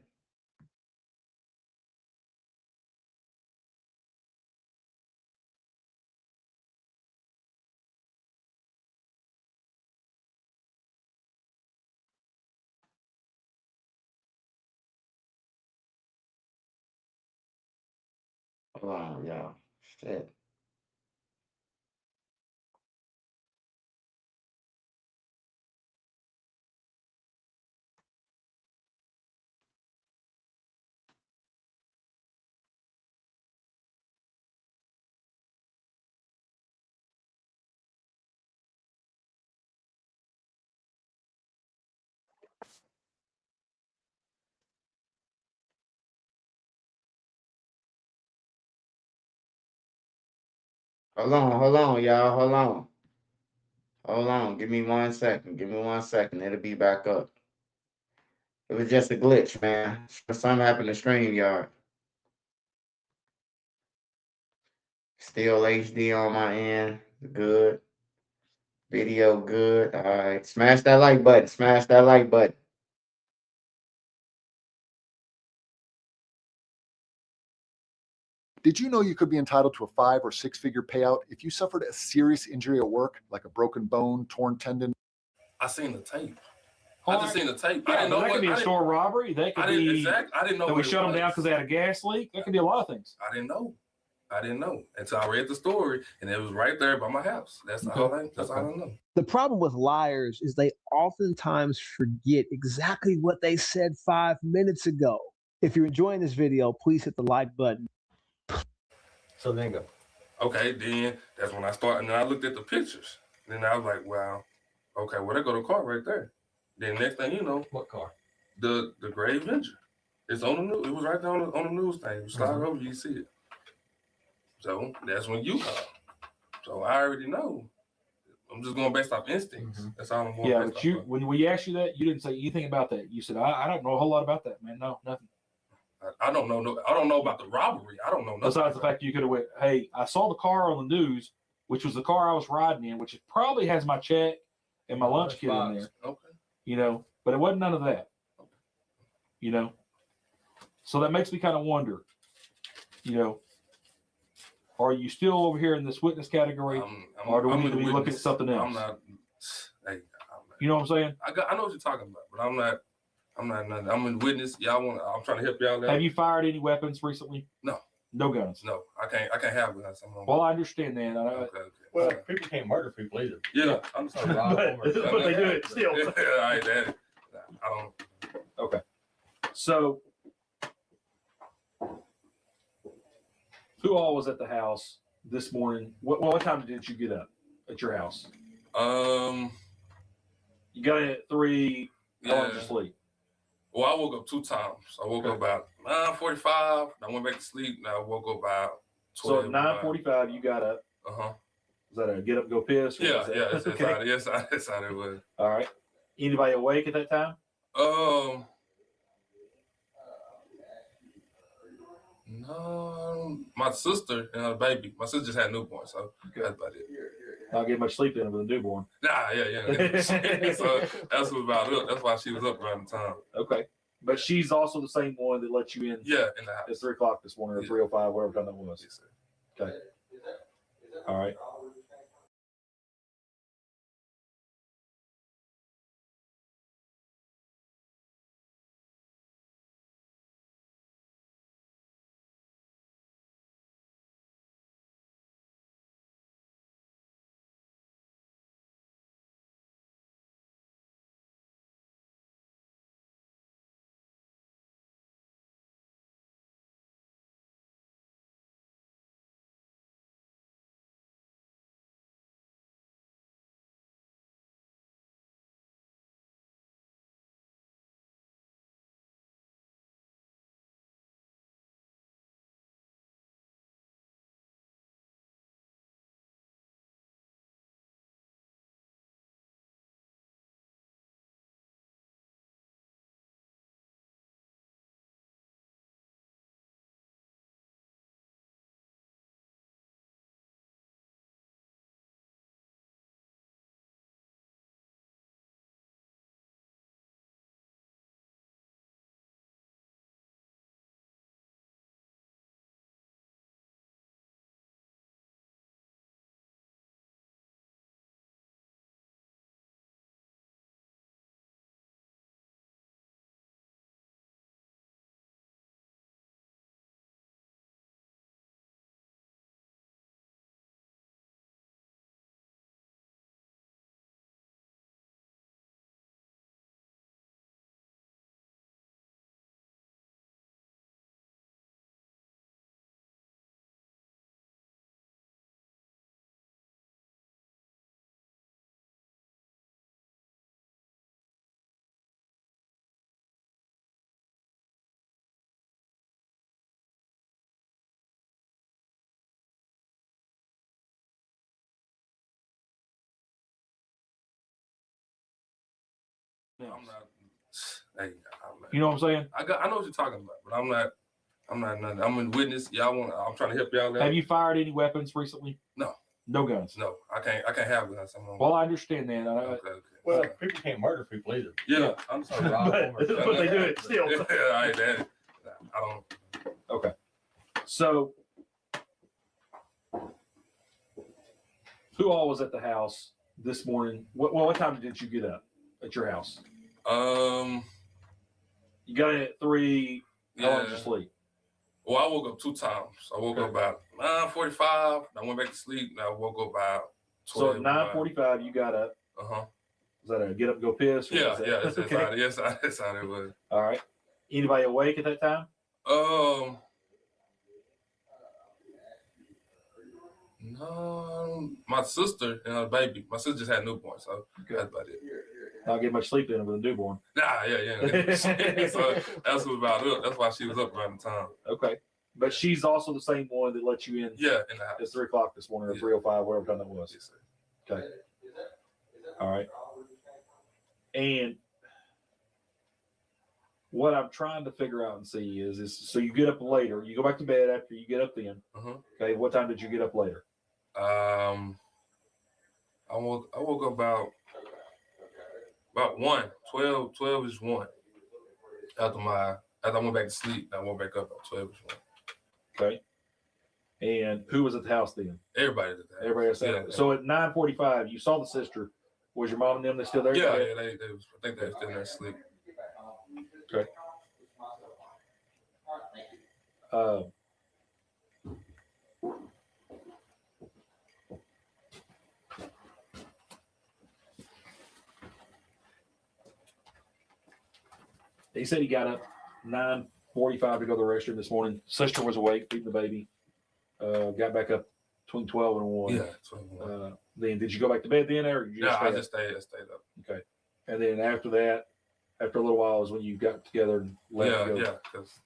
Speaker 1: Hold on, y'all. Shit. Hold on, y'all. Hold on. Hold on. Give me 1 second. Give me 1 second. It'll be back up. It was just a glitch, man. Something happened to StreamYard. Still HD on my end. Good. Video good. All right. Smash that like button. Smash that like button.
Speaker 6: Did you know you could be entitled to a 5 or 6 figure payout if you suffered a serious injury at work, like a broken bone, torn tendon?
Speaker 13: I seen the tape.
Speaker 15: Oh,
Speaker 13: I just seen the tape. I
Speaker 15: Yeah,
Speaker 13: didn't know
Speaker 15: that
Speaker 13: what.
Speaker 15: could be
Speaker 13: I
Speaker 15: a
Speaker 13: didn't,
Speaker 15: store robbery. That could
Speaker 13: I didn't
Speaker 15: be
Speaker 13: exactly. I didn't know
Speaker 15: that we
Speaker 13: what it
Speaker 15: shut them down
Speaker 13: was.
Speaker 15: because they had a gas leak. That could be a lot of things.
Speaker 13: I didn't know. I didn't know until I read the story, and it was right there by my house. That's
Speaker 15: Okay.
Speaker 13: all. That's all I know.
Speaker 25: The problem with liars is they oftentimes forget exactly what they said 5 minutes ago. If you're enjoying this video, please hit the like button.
Speaker 14: So then go.
Speaker 13: Okay, then that's when I started, and then I looked at the pictures. Then I was like, wow, okay, well, there go the car right there. Then next thing you know,
Speaker 14: What car?
Speaker 13: The Gray Avenger. It's on the news. It was right there on the news thing. You slide over, you see it. So that's when you call. So I already know. I'm just going based off instincts. That's all I'm going
Speaker 15: Yeah,
Speaker 13: based
Speaker 15: but
Speaker 13: off.
Speaker 15: you when we asked you that, you didn't say anything about that. You said, I don't know a whole lot about that, man. No, nothing.
Speaker 13: I don't know. I don't know about the robbery. I don't know nothing.
Speaker 15: Besides the fact you could have went, hey, I saw the car on the news, which was the car I was riding in, which probably has my check and my lunch kit in there.
Speaker 13: Okay.
Speaker 15: But it wasn't none of that. So that makes me kind of wonder, are you still over here in this witness category, or do we need to be looking at something else?
Speaker 13: I'm not. Hey,
Speaker 15: you know what I'm saying?
Speaker 13: I know what you're talking about, but I'm not. Nothing. I'm in witness. I'm trying to help y'all out.
Speaker 15: Have you fired any weapons recently?
Speaker 13: No.
Speaker 15: No guns.
Speaker 13: No, I can't have guns.
Speaker 15: Well, I understand that.
Speaker 13: Okay.
Speaker 14: Well, people can't murder people either.
Speaker 13: Yeah, I'm sorry.
Speaker 15: but they do it still.
Speaker 13: All right, I don't.
Speaker 15: Okay. So, who all was at the house this morning? What time did you get up at your house? You got in at 3. How long did you sleep?
Speaker 13: Well, I woke up 2 times. I woke up about 9:45. I went back to sleep. And I woke up about 12.
Speaker 15: So at 9:45, you got up. Is that a get up, go piss? Or
Speaker 13: Yeah,
Speaker 15: that?
Speaker 13: yeah.
Speaker 15: Okay.
Speaker 13: That's how it was.
Speaker 15: All right. Anybody awake at that time?
Speaker 13: No, my sister and her baby. My sister just had a newborn, so that's about it.
Speaker 15: Not get much sleep in with a newborn.
Speaker 13: Nah, yeah. So that's what about it. That's why she was up around the time.
Speaker 15: Okay. But she's also the same one that let you in.
Speaker 13: Yeah, in the house.
Speaker 15: At 3 o'clock this morning, or 3:05, whatever time that was.
Speaker 13: Yes, sir.
Speaker 15: Okay. All right.
Speaker 13: I'm not. Hey,
Speaker 15: You know what I'm saying?
Speaker 13: I know what you're talking about, but I'm not nothing. I'm a witness. I'm trying to help y'all out.
Speaker 15: Have you fired any weapons recently?
Speaker 13: No.
Speaker 15: No guns.
Speaker 13: No, I can't have guns.
Speaker 15: Well, I understand that.
Speaker 13: Okay.
Speaker 14: Well, people can't murder people either.
Speaker 13: Yeah, I'm sorry.
Speaker 15: but they do it still.
Speaker 13: I don't.
Speaker 15: Okay. So, who all was at the house this morning? What time did you get up at your house? You got in at 3. How long did you sleep?
Speaker 13: Well, I woke up 2 times. I woke up about 9:45. I went back to sleep. And I woke up about 12.
Speaker 15: So at 9:45, you got up. Was that a get up, go piss?
Speaker 13: Yeah. That's how it was.
Speaker 15: All right. Anybody awake at that time?
Speaker 13: No, my sister and her baby. My sister just had a newborn, so that's about it.
Speaker 15: Not get much sleep in with a newborn.
Speaker 13: Nah, yeah. So that's about it. That's why she was up around the time.
Speaker 15: Okay. But she's also the same one that let you in.
Speaker 13: Yeah, in the house.
Speaker 15: It's 3:00 this morning or 3:05, whatever time that was.
Speaker 13: Yes, sir.
Speaker 15: Okay. All right. And what I'm trying to figure out and see is so you get up later. You go back to bed after you get up then. Okay. What time did you get up later?
Speaker 13: I woke up about 1. 12 is 1. After I went back to sleep, I woke back up at 12 is 1.
Speaker 15: Okay. And who was at the house then?
Speaker 13: Everybody was at the house.
Speaker 15: Everybody was at the house. So at 9:45, you saw the sister. Was your mom and them they still there?
Speaker 13: Yeah, they was, I think they were still there asleep.
Speaker 15: Okay. He said he got up 9:45 to go to the restroom this morning. Sister was awake, feeding the baby. Got back up between 12 and 1.
Speaker 13: Yeah, 12 and 1.
Speaker 15: Then did you go back to bed then, or did you
Speaker 13: I just stayed up.
Speaker 15: Okay. And then after that, after a little while, is when you got together and left to go.
Speaker 13: Yeah, because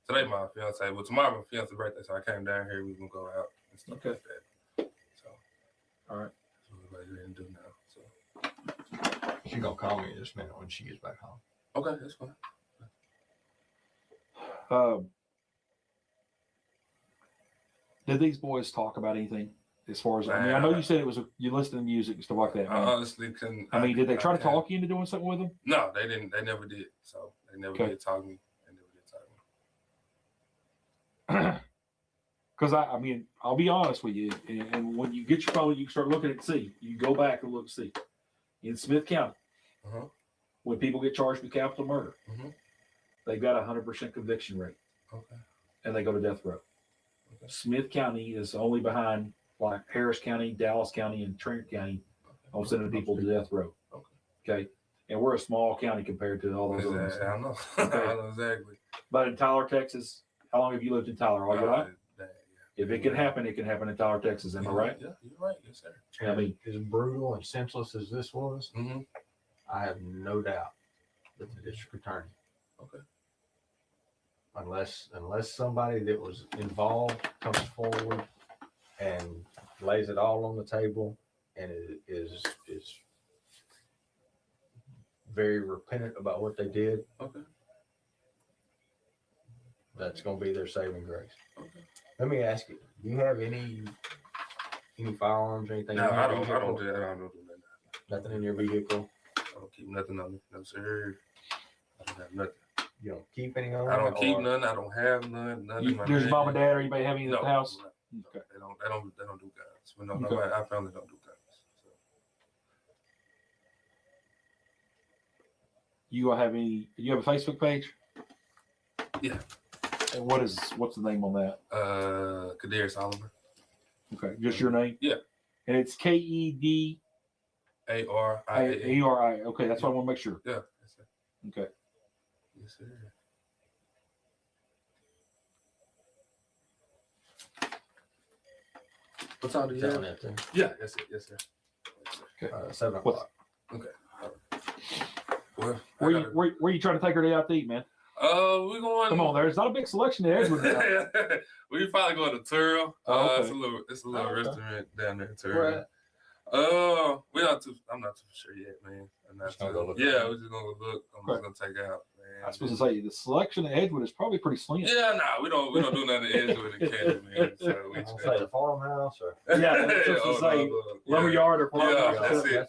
Speaker 13: today my fiance, well, tomorrow my fiance's birthday, so I came down here. We gonna go out and stuff like that. So,
Speaker 15: all right.
Speaker 13: That's what we're going to do now. So,
Speaker 14: she's gonna call me in just a minute when she gets back home.
Speaker 13: Okay, that's fine.
Speaker 15: Did these boys talk about anything as far as? I mean, I know you said it was you listened to music and stuff like that.
Speaker 13: I honestly couldn't.
Speaker 15: I mean, did they try to talk you into doing something with them?
Speaker 13: No, they didn't. They never did. So they never did talk to me. They never did talk to me.
Speaker 15: Because I mean, I'll be honest with you. And when you get your phone, you start looking at see. You go back and look see. In Smith County, when people get charged with capital murder, they've got a 100% conviction rate.
Speaker 13: Okay.
Speaker 15: And they go to death row. Okay. Smith County is only behind like Harris County, Dallas County, and Trent County on sending people to death row. Okay. And we're a small county compared to all those others.
Speaker 13: I know.
Speaker 15: Okay.
Speaker 13: I know exactly.
Speaker 15: But in Tyler, Texas, how long have you lived in Tyler? All your life? If it can happen in Tyler, Texas. Am I right?
Speaker 13: Yeah, you're right. Yes, sir.
Speaker 15: I mean,
Speaker 14: as brutal and senseless as this was, I have no doubt that the district attorney, unless somebody that was involved comes forward and lays it all on the table and is very repentant about what they did, that's going to be their saving grace. Let me ask you: do you have any firearms or anything?
Speaker 13: No, I don't do that. I don't do that.
Speaker 14: Nothing in your vehicle.
Speaker 13: I don't keep nothing on me. No, sir. I don't have nothing.
Speaker 14: You don't keep any on?
Speaker 13: I don't keep none. I don't have none.
Speaker 15: Does mom and dad or anybody have any at the house?
Speaker 13: No, okay. They don't do guns. But no, nobody, our family don't do guns. So.
Speaker 15: You have any? You have a Facebook page?
Speaker 13: Yeah.
Speaker 15: And what's the name on that?
Speaker 13: Kadarius Oliver.
Speaker 15: Okay, just your name?
Speaker 13: Yeah.
Speaker 15: And it's KEDARIA.
Speaker 13: ARIA.
Speaker 15: Okay, that's what I want to make sure.
Speaker 13: Yeah. Yes, sir.
Speaker 15: Okay.
Speaker 13: Yes, sir. What time do you have?
Speaker 14: That thing?
Speaker 13: Yeah, yes, sir. Yes, sir.
Speaker 14: Okay. 7 o'clock.
Speaker 13: Okay. Well,
Speaker 15: where you trying to take her out to eat, man?
Speaker 13: We going.
Speaker 15: Come on, there's not a big selection there.
Speaker 13: We probably going to Turl.
Speaker 15: Okay.
Speaker 13: It's a little restaurant down there in Turl.
Speaker 14: Where at?
Speaker 13: I'm not too sure yet, man.
Speaker 15: Just gonna go look.
Speaker 13: Yeah, we're just gonna look. I'm just gonna take it out, man.
Speaker 15: I was supposed to say the selection at Edgewood is probably pretty slim.
Speaker 13: Yeah, we don't do nothing at Edgewood and Candy, man. So we
Speaker 14: say the farmhouse or
Speaker 15: yeah, that's just to say lumberyard or farmhouse.
Speaker 13: Yeah,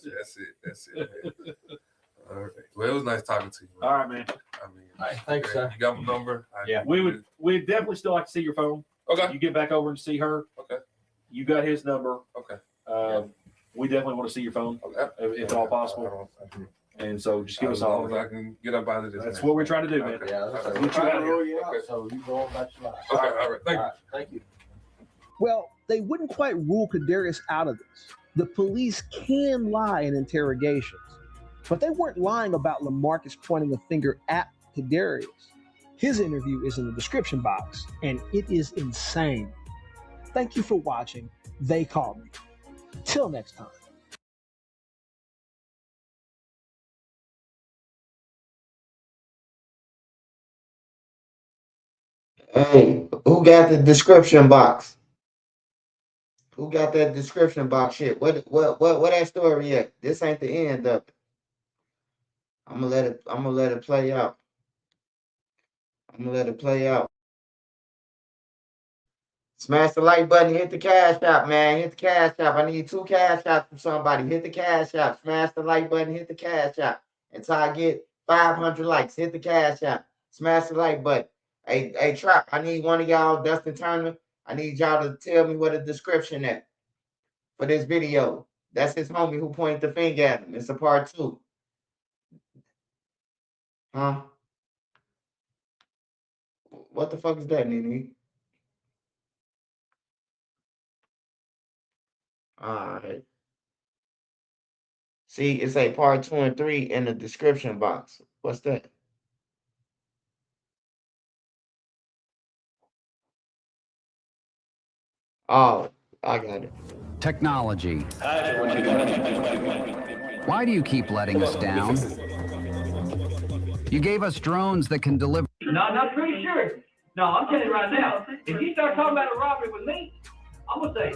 Speaker 13: that's it, man. All right. Well, it was nice talking to you, man.
Speaker 15: All right, man.
Speaker 13: I mean,
Speaker 14: all right, thanks, sir.
Speaker 13: You got my number?
Speaker 15: We'd definitely still like to see your phone.
Speaker 13: Okay.
Speaker 15: You get back over and see her.
Speaker 13: Okay.
Speaker 15: You got his number.
Speaker 13: Okay.
Speaker 15: We definitely want to see your phone, if at all possible. And so just give us a call.
Speaker 13: I can get up out of this.
Speaker 15: That's what we're trying to do, man.
Speaker 14: Yeah,
Speaker 15: Let's get you out of here.
Speaker 14: So you go on back to life.
Speaker 13: Okay, all right. Thank you.
Speaker 14: Thank you.
Speaker 25: Well, they wouldn't quite rule Kadarius out of this. The police can lie in interrogations, but they weren't lying about LaMarcus pointing a finger at Kadarius. His interview is in the description box, and it is insane. Thank you for watching. They Called Me. Till next time.
Speaker 1: Hey, who got the description box? Who got that description box shit? What that story at? This ain't the end of it. I'm gonna let it play out. Smash the like button, hit the cash app, man. Hit the cash app. I need 2 cash apps from somebody. Hit the cash app. Smash the like button, hit the cash app. Until I get 500 likes. Hit the cash app. Smash the like button. Hey, Trap, I need one of y'all, Dustin Turner. I need y'all to tell me what the description is for this video. That's his homie who pointed the finger at him. It's a part 2. Huh? What the fuck is that, Nene? Alright. See, it's a part 2 and 3 in the description box. What's that? Oh, I got it.
Speaker 9: Technology. Why do you keep letting us down? You gave us drones that can deliver.
Speaker 16: No, I'm not pretty sure. No, I'm telling you right now, if you start talking about a robbery with me, I'm going to say,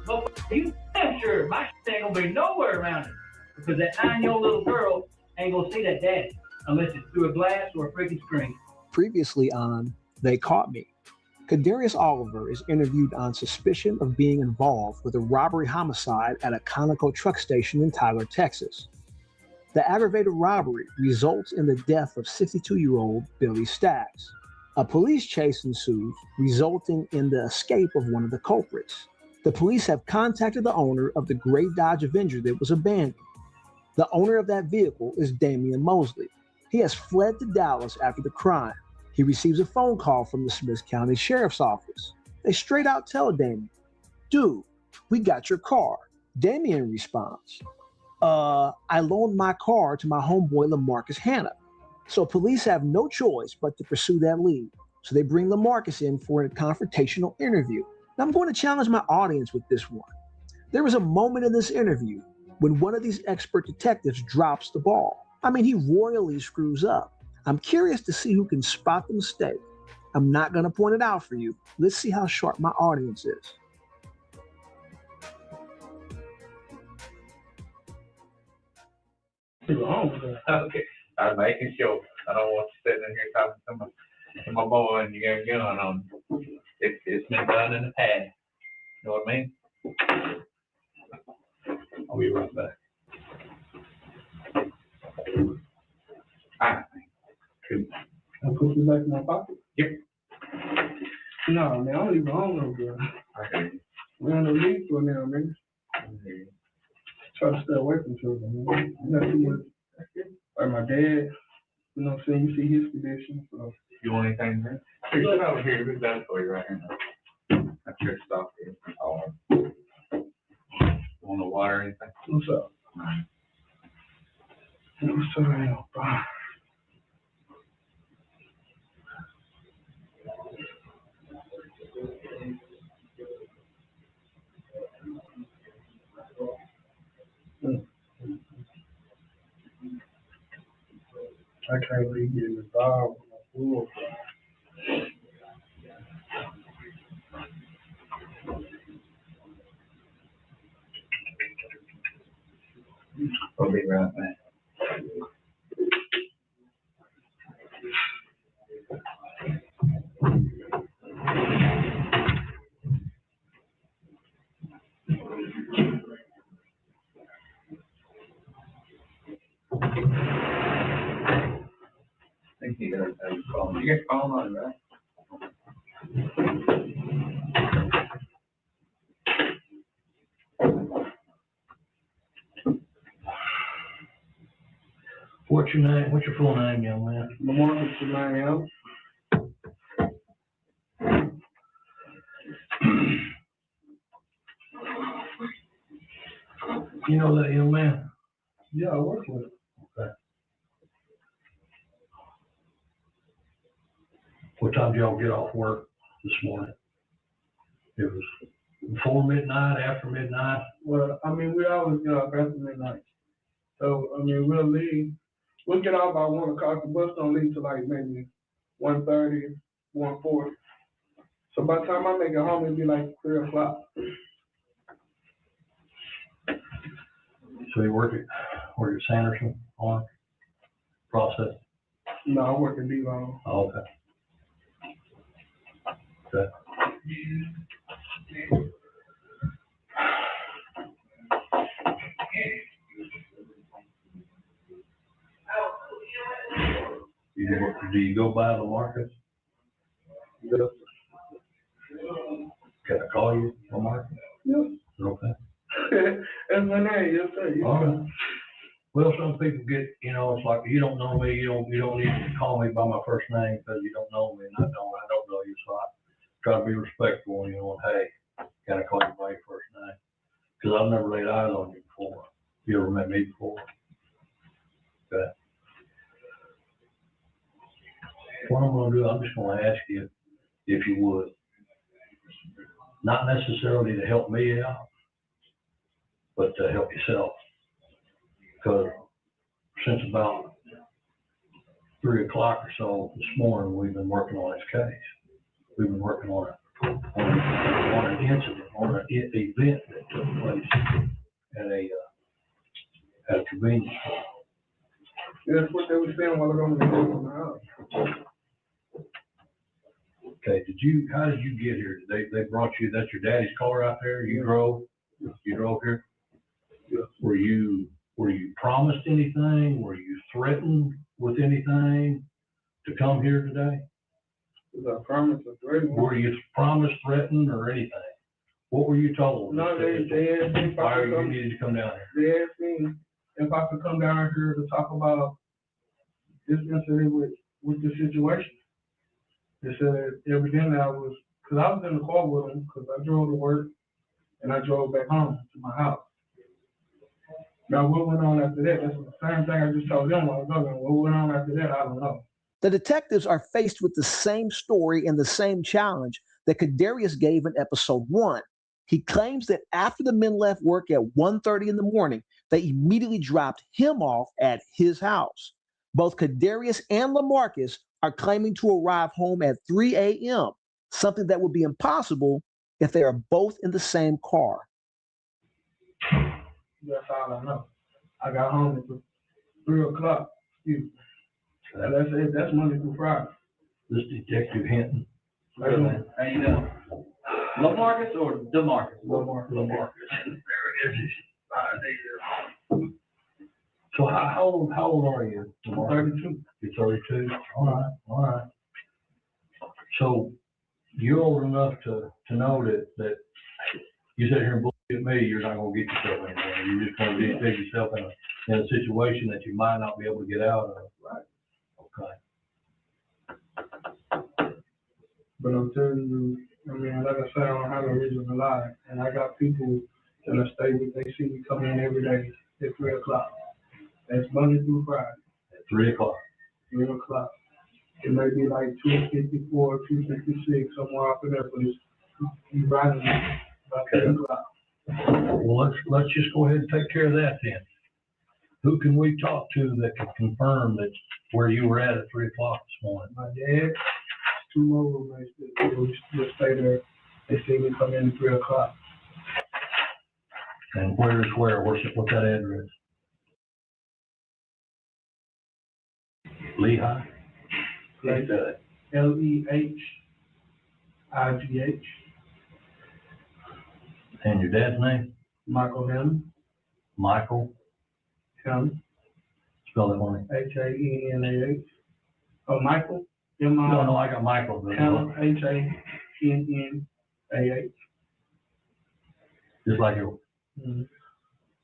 Speaker 16: but you damn sure my shit ain't going to be nowhere around it. Because that 9-year-old little girl ain't going to see that daddy unless it's through a glass or a freaking screen.
Speaker 25: Previously on They Caught Me, Kadarius Oliver is interviewed on suspicion of being involved with a robbery homicide at a Conoco truck station in Tyler, Texas. The aggravated robbery results in the death of 62-year-old Billy Staggs. A police chase ensues, resulting in the escape of one of the culprits. The police have contacted the owner of the gray Dodge Avenger that was abandoned. The owner of that vehicle is Damian Mosley. He has fled to Dallas after the crime. He receives a phone call from the Smith County Sheriff's Office. They straight out tell Damian, "Dude, we got your car." Damian responds, I loaned my car to my homeboy LaMarcus Hannah. So police have no choice but to pursue that lead. So they bring LaMarcus in for a confrontational interview. Now I'm going to challenge my audience with this one. There was a moment in this interview when one of these expert detectives drops the ball. I mean, he royally screws up. I'm curious to see who can spot the mistake. I'm not going to point it out for you. Let's see how sharp my audience is.
Speaker 17: Okay, I'm making sure. I don't want you sitting in here talking to my boy and you got a gun on you. It's been done in the past. You know what I mean? I'll be right back. All right. Cool.
Speaker 20: I put you back in my pocket?
Speaker 17: Yep.
Speaker 20: No, man, I don't leave it home no girl.
Speaker 17: Okay.
Speaker 20: We don't need for now, man. Try to stay away from children, man. Not too much. Like my dad, you know what I'm saying? You see his condition, so.
Speaker 17: You want anything, man? Here, sit over here. We've got it for you right here now. That's your stuff here. Want no water or anything?
Speaker 20: What's up? What's up, man? Bye. I can't really get involved with my pool.
Speaker 17: I'll be right back. I think he does have a phone. You got your phone on, right?
Speaker 16: What's your name? What's your full name, young man?
Speaker 20: Memorial to Miami.
Speaker 16: You know that young man?
Speaker 20: Yeah, I work with him.
Speaker 16: Okay. What time did y'all get off work this morning? It was before midnight, after midnight?
Speaker 20: Well, I mean, we always get off after midnight. So, I mean, we'll leave. We'll get off by 1 o'clock. The bus don't leave till like maybe 1:30, 1:40. So by the time I make it home, it'll be like 3 o'clock.
Speaker 16: So you work at Sanderson on process?
Speaker 20: No, I work at D-Long.
Speaker 16: Oh, okay. Okay. Do you go by the market?
Speaker 20: Yeah.
Speaker 16: Can I call you on market?
Speaker 20: Yeah.
Speaker 16: Okay.
Speaker 20: That's my name, yes, sir. Yes,
Speaker 16: All
Speaker 20: sir.
Speaker 16: right. Well, some people get, it's like, you don't know me, you don't need to call me by my first name because you don't know me, and I don't know you, so I try to be respectful, and hey, can I call you by your first name? Because I've never laid eyes on you before. You ever met me before? Okay. What I'm gonna do, I'm just gonna ask you if you would, not necessarily to help me out, but to help yourself. Because since about 3 o'clock or so this morning, we've been working on this case. We've been working on an incident, on an event that took place at a convenience store.
Speaker 20: Yeah, that's what they were saying while I was on the house.
Speaker 16: Okay, how did you get here? They brought you, that's your daddy's car out there? You drove here?
Speaker 20: Yeah.
Speaker 16: Were you promised anything? Were you threatened with anything to come here today?
Speaker 20: Was I promised or threatened?
Speaker 16: Were you promised, threatened, or anything? What were you told?
Speaker 20: No, they asked me if
Speaker 16: Why
Speaker 20: I could
Speaker 16: you
Speaker 20: come.
Speaker 16: needed to come down here?
Speaker 20: They asked me if I could come down here to talk about this incident with the situation. They said evidently because I was in the car with them because I drove to work and I drove back home to my house. Now, what went on after that? That's the same thing I just told them while ago. What went on after that, I don't know.
Speaker 25: The detectives are faced with the same story and the same challenge that Kadarius gave in episode 1. He claims that after the men left work at 1:30 in the morning, they immediately dropped him off at his house. Both Kadarius and LaMarcus are claiming to arrive home at 3 a.m., something that would be impossible if they are both in the same car.
Speaker 20: That's all I know. I got home at 3 o'clock. That's Monday through Friday.
Speaker 16: This Detective Hinton.
Speaker 20: How you doing?
Speaker 17: How you doing? LaMarcus or DeMarcus?
Speaker 20: LaMarcus.
Speaker 16: There it is. So how old are you?
Speaker 20: I'm 32.
Speaker 16: You're 32? All right. So you're old enough to know that you sit here and bullshit me, you're not gonna get yourself anywhere. You're just gonna get yourself in a situation that you might not be able to get out of.
Speaker 20: Right.
Speaker 16: Okay.
Speaker 20: But I'm telling you, I mean, like I said, I don't have no reason to lie. And I got people that I stay with, they see me come in every day at 3 o'clock. That's Monday through Friday.
Speaker 16: At 3 o'clock. 3
Speaker 20: o'clock. It may be like 2:54, 2:56, somewhere up in there, but it's riding about 3 o'clock.
Speaker 16: Well, let's just go ahead and take care of that then. Who can we talk to that can confirm that where you were at 3 o'clock this morning?
Speaker 20: My dad, 2 more roommates that just stay there. They see me come in at 3 o'clock.
Speaker 16: And where's where? What's that address?
Speaker 8: Lehigh.
Speaker 20: Like Leigh.
Speaker 8: And your dad's name?
Speaker 20: Michael Hammond.
Speaker 8: Michael.
Speaker 20: Hammond.
Speaker 8: Spell that one.
Speaker 20: H-A-N-N-A-H. Oh, Michael.
Speaker 8: No, I got Michael.
Speaker 20: Hammond. H-A-N-N-A-H.
Speaker 8: Just like yours.
Speaker 20: Mm-hmm.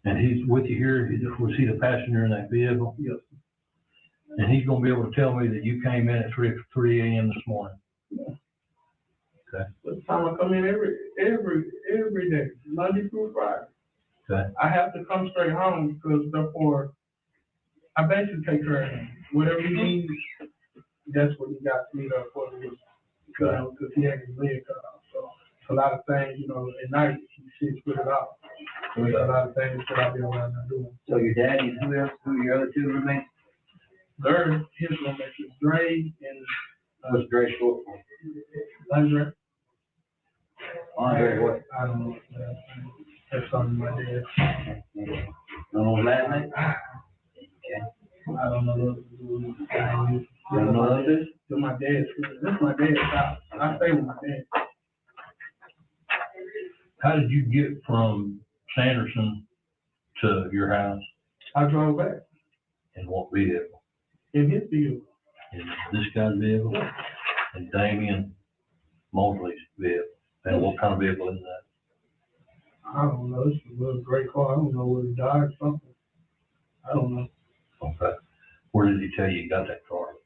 Speaker 8: And he's with you here. Was he the passenger in that vehicle?
Speaker 20: Yes.
Speaker 8: And he's gonna be able to tell me that you came in at 3 a.m. this morning.
Speaker 20: Yeah.
Speaker 8: Okay.
Speaker 20: That's the time I come in every day, Monday through Friday.
Speaker 8: Okay.
Speaker 20: I have to come straight home because therefore I basically take care of him. Whatever he needs, that's what he got to meet up for. Because he had his leg cut off. So a lot of things, at night he sits with it off. So there's a lot of things that I'll be around there doing.
Speaker 17: So your daddy and who else? Who are your other two roommates?
Speaker 20: Third, his roommates is Dre and
Speaker 17: What's Dre short for?
Speaker 20: Andre.
Speaker 17: Andre what?
Speaker 20: I don't know. That's something my dad.
Speaker 17: Don't know his last name?
Speaker 20: I don't know those.
Speaker 17: You don't know those dudes?
Speaker 20: They're my dad's. This is my dad's house. I stay with my dad.
Speaker 8: How did you get from Sanderson to your house?
Speaker 20: I drove back.
Speaker 8: In what vehicle?
Speaker 20: In his vehicle.
Speaker 8: In this guy's vehicle? And Damian Mosley's vehicle? And what kind of vehicle is that?
Speaker 20: I don't know. It's a little gray car. I don't know where it died or something. I don't know.
Speaker 8: Okay. Where did he tell you got that car?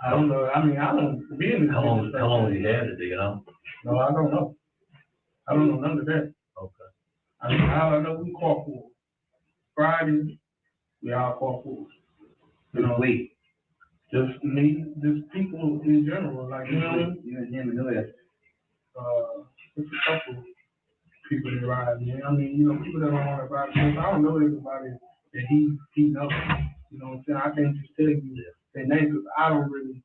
Speaker 20: I don't know. I mean, I don't be in this.
Speaker 8: How long has he had it, do you know?
Speaker 20: No, I don't know. I don't know none of that.
Speaker 8: Okay.
Speaker 20: I mean, all I know, we call for Friday. We all call for.
Speaker 17: We.
Speaker 20: Just me, just people in general, like
Speaker 17: you and him and who else?
Speaker 20: There's a couple people that ride me. I mean, people that don't want to ride. I don't know everybody that he knows. You know what I'm saying? I can't just tell you their names because I don't really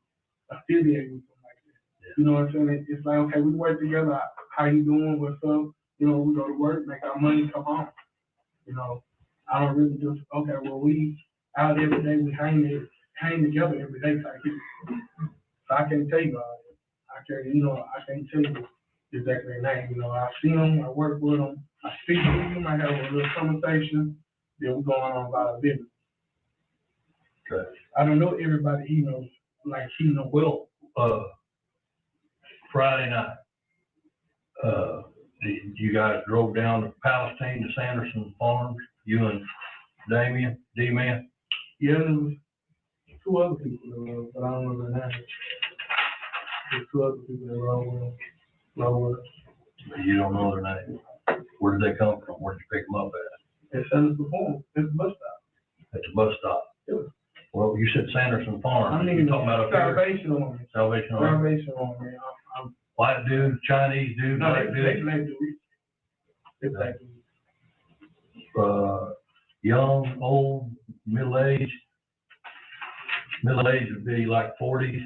Speaker 20: affiliate with them like that. Yeah. You know what I'm saying? It's like, okay, we work together. How you doing? What's up? We go to work, make our money, come home. I don't really just, okay, well, we out every day, we hang together every day type thing. So I can't tell you all that. I can't tell you exactly their name. I see them, I work with them, I speak to them, I have a little conversation, then we're going on about our business.
Speaker 8: Okay.
Speaker 20: I don't know everybody he knows, like he knows.
Speaker 8: Well, Friday night, you guys drove down to Palestine to Sanderson Farms, you and Damian, D-Man?
Speaker 20: Yeah, there was two other people that rode, but I don't know their names. There's two other people that rode with us.
Speaker 8: You don't know their names. Where did they come from? Where did you pick them up at?
Speaker 20: At Sanderson Farms, at the bus stop.
Speaker 8: At the bus stop?
Speaker 20: Yeah.
Speaker 8: Well, you said Sanderson Farms.
Speaker 20: I mean,
Speaker 8: you're talking about
Speaker 20: Salvation Army.
Speaker 8: Salvation Army.
Speaker 20: Salvation Army.
Speaker 8: White dude, Chinese dude,
Speaker 20: no,
Speaker 8: black dude.
Speaker 20: Black dude. They black dude.
Speaker 8: Young, old, middle-aged. Middle-aged would be like 40s.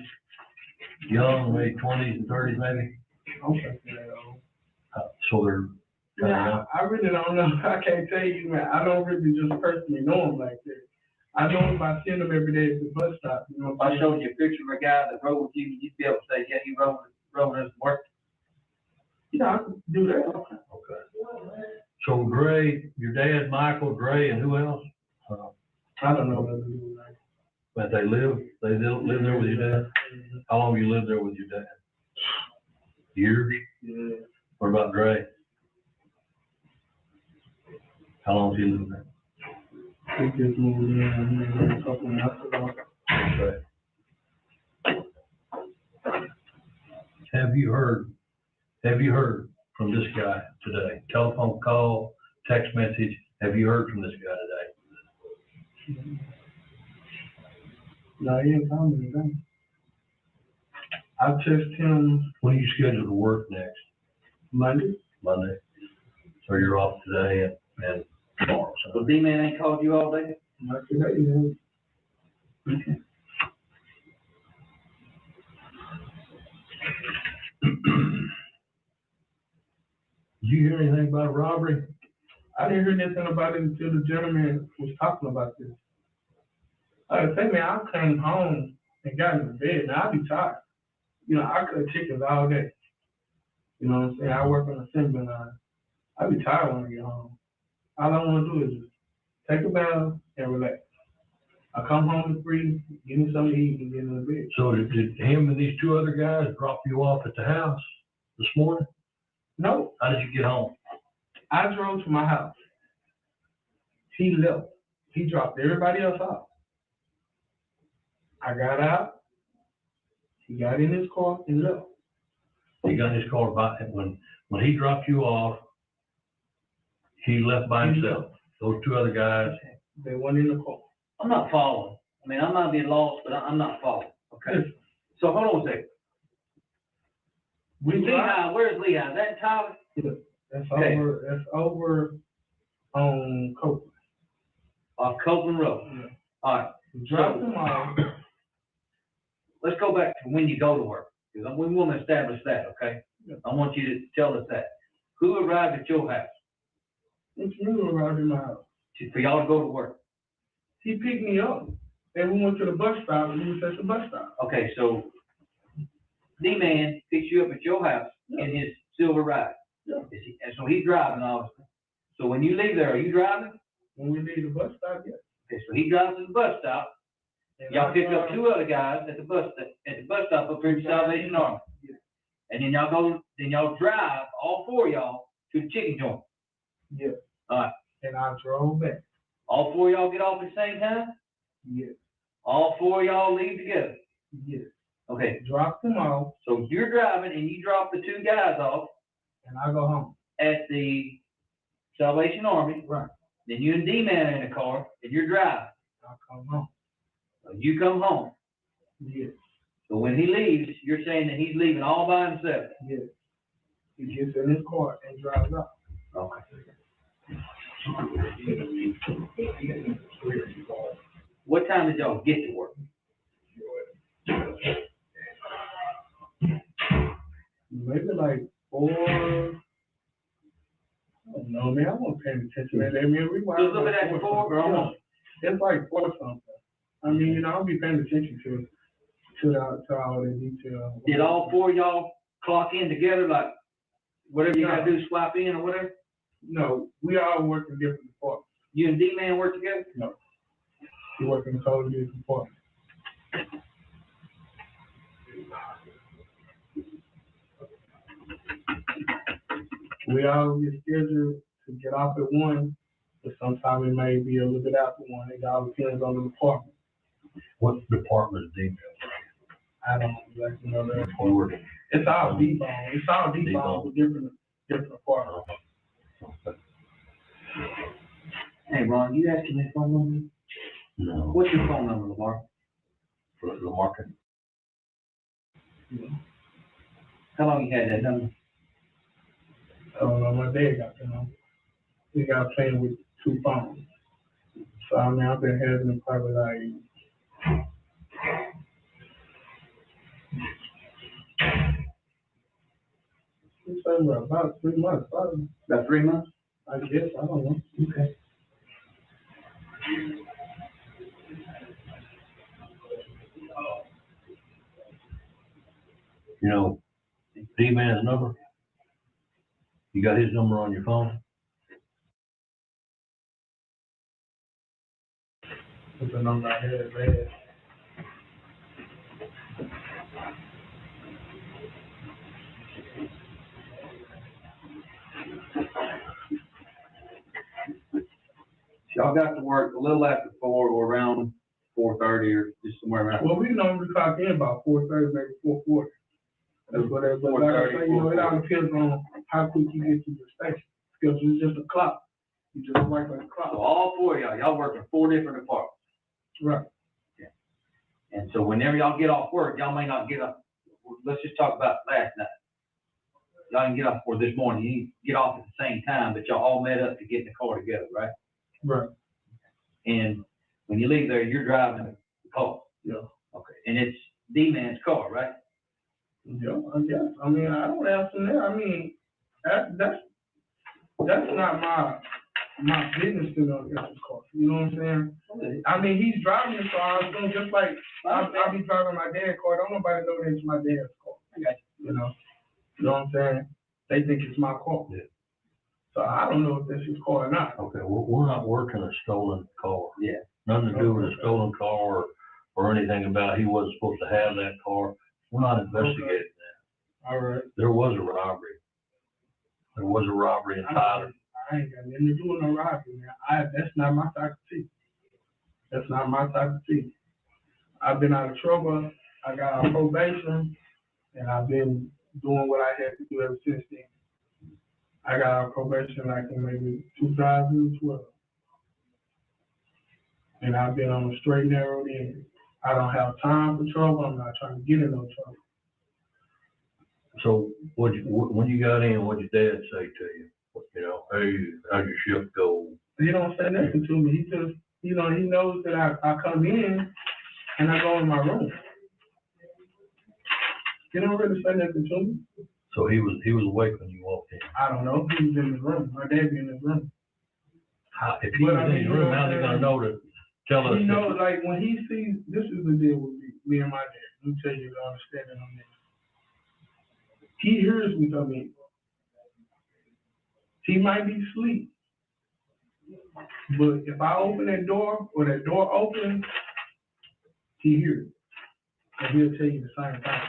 Speaker 8: Young, maybe 20s and 30s maybe.
Speaker 20: Okay.
Speaker 8: So they're
Speaker 20: Yeah, I really don't know. I can't tell you, man. I don't really just personally know him like that. I know him by seeing him every day at the bus stop.
Speaker 17: If I showed you a picture of a guy that rode with you, you'd be able to say, yeah, he rode us work.
Speaker 20: Yeah, I can do that.
Speaker 8: Okay. So Dre, your dad, Michael, Dre, and who else?
Speaker 20: I don't know what to do.
Speaker 8: But they live there with your dad? How long you lived there with your dad? Years?
Speaker 20: Yeah.
Speaker 8: What about Dre? How long has he lived there?
Speaker 20: He just moved in a couple of months ago.
Speaker 8: Okay. Have you heard from this guy today? Telephone call, text message. Have you heard from this guy today?
Speaker 20: No, he ain't told me anything. I text him.
Speaker 8: When are you scheduled to work next?
Speaker 20: Monday.
Speaker 8: Monday. So you're off today and tomorrow.
Speaker 17: So D-Man ain't called you all day?
Speaker 20: Not today, yeah.
Speaker 17: Okay.
Speaker 8: Did you hear anything about a robbery?
Speaker 20: I didn't hear anything about it until the gentleman was talking about this. I Like I say, man, I came home and got in the bed. Now I be tired. You know, I cook chickens all day. You know what I'm saying? I work on the assembly line. I be tired when I get home. All I want to do is just take a bath and relax. I come home at 3, give me something to eat, and get in the bed.
Speaker 8: So did him and these two other guys drop you off at the house this morning?
Speaker 20: No.
Speaker 8: How did you get home?
Speaker 20: I drove to my house. He left. He dropped everybody else off. I got out. He got in his car and left.
Speaker 8: He got in his car when he dropped you off, he left by himself. Those two other guys.
Speaker 20: They went in the car.
Speaker 16: I'm not following. I mean, I might be lost, but I'm not following. Okay. So hold on a second. Lehigh, where's Lehigh? Is that in Tyler?
Speaker 20: Yeah. That's
Speaker 16: Okay.
Speaker 20: over on Copeland.
Speaker 16: Off Copeland Road.
Speaker 20: Yeah.
Speaker 16: All right.
Speaker 20: Drop them off.
Speaker 16: Let's go back to when you go to work, because we want to establish that, okay?
Speaker 20: Yeah.
Speaker 16: I want you to tell us that. Who arrived at your house?
Speaker 20: What you mean arrived at my house?
Speaker 16: For y'all to go to work.
Speaker 20: He picked me up, and we went to the bus stop, and we was at the bus stop.
Speaker 16: Okay, so D-Man picks you up at your house in his silver ride.
Speaker 20: Yeah.
Speaker 16: And so he's driving, obviously. So when you leave there, are you driving?
Speaker 20: When we leave the bus stop, yeah.
Speaker 16: Okay, so he drives to the bus stop.
Speaker 20: And
Speaker 16: Y'all pick up two other guys at the bus stop up here at Salvation Army.
Speaker 20: Yeah.
Speaker 16: And then y'all drive, all four of y'all, to the chicken joint.
Speaker 20: Yeah.
Speaker 16: All right.
Speaker 20: And I drove back.
Speaker 16: All four of y'all get off at the same time?
Speaker 20: Yeah.
Speaker 16: All four of y'all leave together?
Speaker 20: Yeah.
Speaker 16: Okay.
Speaker 20: Drop them off.
Speaker 16: So you're driving and you drop the two guys off.
Speaker 20: And I go home.
Speaker 16: At the Salvation Army.
Speaker 20: Right.
Speaker 16: Then you and D-Man are in the car and you're driving.
Speaker 20: I come home.
Speaker 16: So you come home.
Speaker 20: Yes.
Speaker 16: So when he leaves, you're saying that he's leaving all by himself?
Speaker 20: Yes. He gets in his car and drives off.
Speaker 16: Okay. What time did y'all get to work?
Speaker 20: Maybe like 4. I don't know, man. I wasn't paying attention to that. I mean, we
Speaker 16: Just a little bit after 4 or almost?
Speaker 20: It's like 4 something. I mean, you know, I'll be paying attention to all the detail.
Speaker 16: Did all four of y'all clock in together, like whatever you gotta do, swap in or whatever?
Speaker 20: No, we all work in different departments.
Speaker 16: You and D-Man work together?
Speaker 20: No. We work in totally different departments. We all get scheduled to get off at 1, but sometimes it may be a little bit after 1. It all depends on the department.
Speaker 8: What department is D-Man?
Speaker 20: I don't exactly know that. It's all D-bone. It's all D-bone with different departments.
Speaker 16: Hey, Ron, you asking me phone number?
Speaker 8: No.
Speaker 16: What's your phone number, Lamar?
Speaker 8: For the market?
Speaker 20: Yeah.
Speaker 16: How long you had that number?
Speaker 20: I don't know. My dad got the number. He got playing with 2 phones. So, I mean, I've been having it probably like about 3 months, probably.
Speaker 16: About 3 months?
Speaker 20: I guess, I don't know.
Speaker 16: Okay.
Speaker 8: You know, D-Man's number? You got his number on your phone?
Speaker 20: What's the number I had, man?
Speaker 16: Y'all got to work a little after 4 or around 4:30 or just somewhere around.
Speaker 20: Well, we normally clock in about 4:30, maybe 4:40. That's what it, but like I say, you know, it all depends on how quick you get to your station. Because it's just a clock. You just work like a clock.
Speaker 16: So all four of y'all work in 4 different departments.
Speaker 20: Right.
Speaker 16: Yeah. And so whenever y'all get off work, y'all may not get up. Let's just talk about last night. Y'all didn't get off for this morning. You didn't get off at the same time, but y'all all met up to get in the car together, right?
Speaker 20: Right.
Speaker 16: And when you leave there, you're driving the car.
Speaker 20: Yeah.
Speaker 16: Okay. And it's D-Man's car, right?
Speaker 20: Yeah, I guess. I mean, I don't ask him there. I mean, that's not my business to know if it's car. You know what I'm saying? I mean, he's driving the car, so just like I'll be driving my dad's car. Don't nobody know that it's my dad's car. You know what I'm saying? They think it's my car.
Speaker 8: Yeah.
Speaker 20: So I don't know if that's his car or not.
Speaker 8: Okay, well, we're not working a stolen car.
Speaker 20: Yeah.
Speaker 8: Nothing to do with a stolen car or anything about he wasn't supposed to have that car. We're not investigating that.
Speaker 20: All right.
Speaker 8: There was a robbery. There was a robbery in Tyler.
Speaker 20: I ain't got nothing to do with no robbery, man. That's not my type of tea. That's not my type of tea. I've been out of trouble. I got on probation, and I've been doing what I had to do ever since then. I got on probation like in maybe 2012. And I've been on a straight narrow end. I don't have time for trouble. I'm not trying to get in no trouble.
Speaker 8: So when you got in, what'd your dad say to you? You know, hey, how'd your shift go?
Speaker 20: He don't say nothing to me. He just, you know, he knows that I come in and I go in my room. He don't really say nothing to me.
Speaker 8: So he was awake when you walked in.
Speaker 20: I don't know. He was in his room. My dad be in his room.
Speaker 8: If he was in his room, how's he gonna know to tell us?
Speaker 20: He knows, like when he sees, this is the deal with me and my dad. Let me tell you the understanding on this. He hears me come in. He might be asleep. But if I open that door or that door opens, he hears it. And he'll tell you the same thing.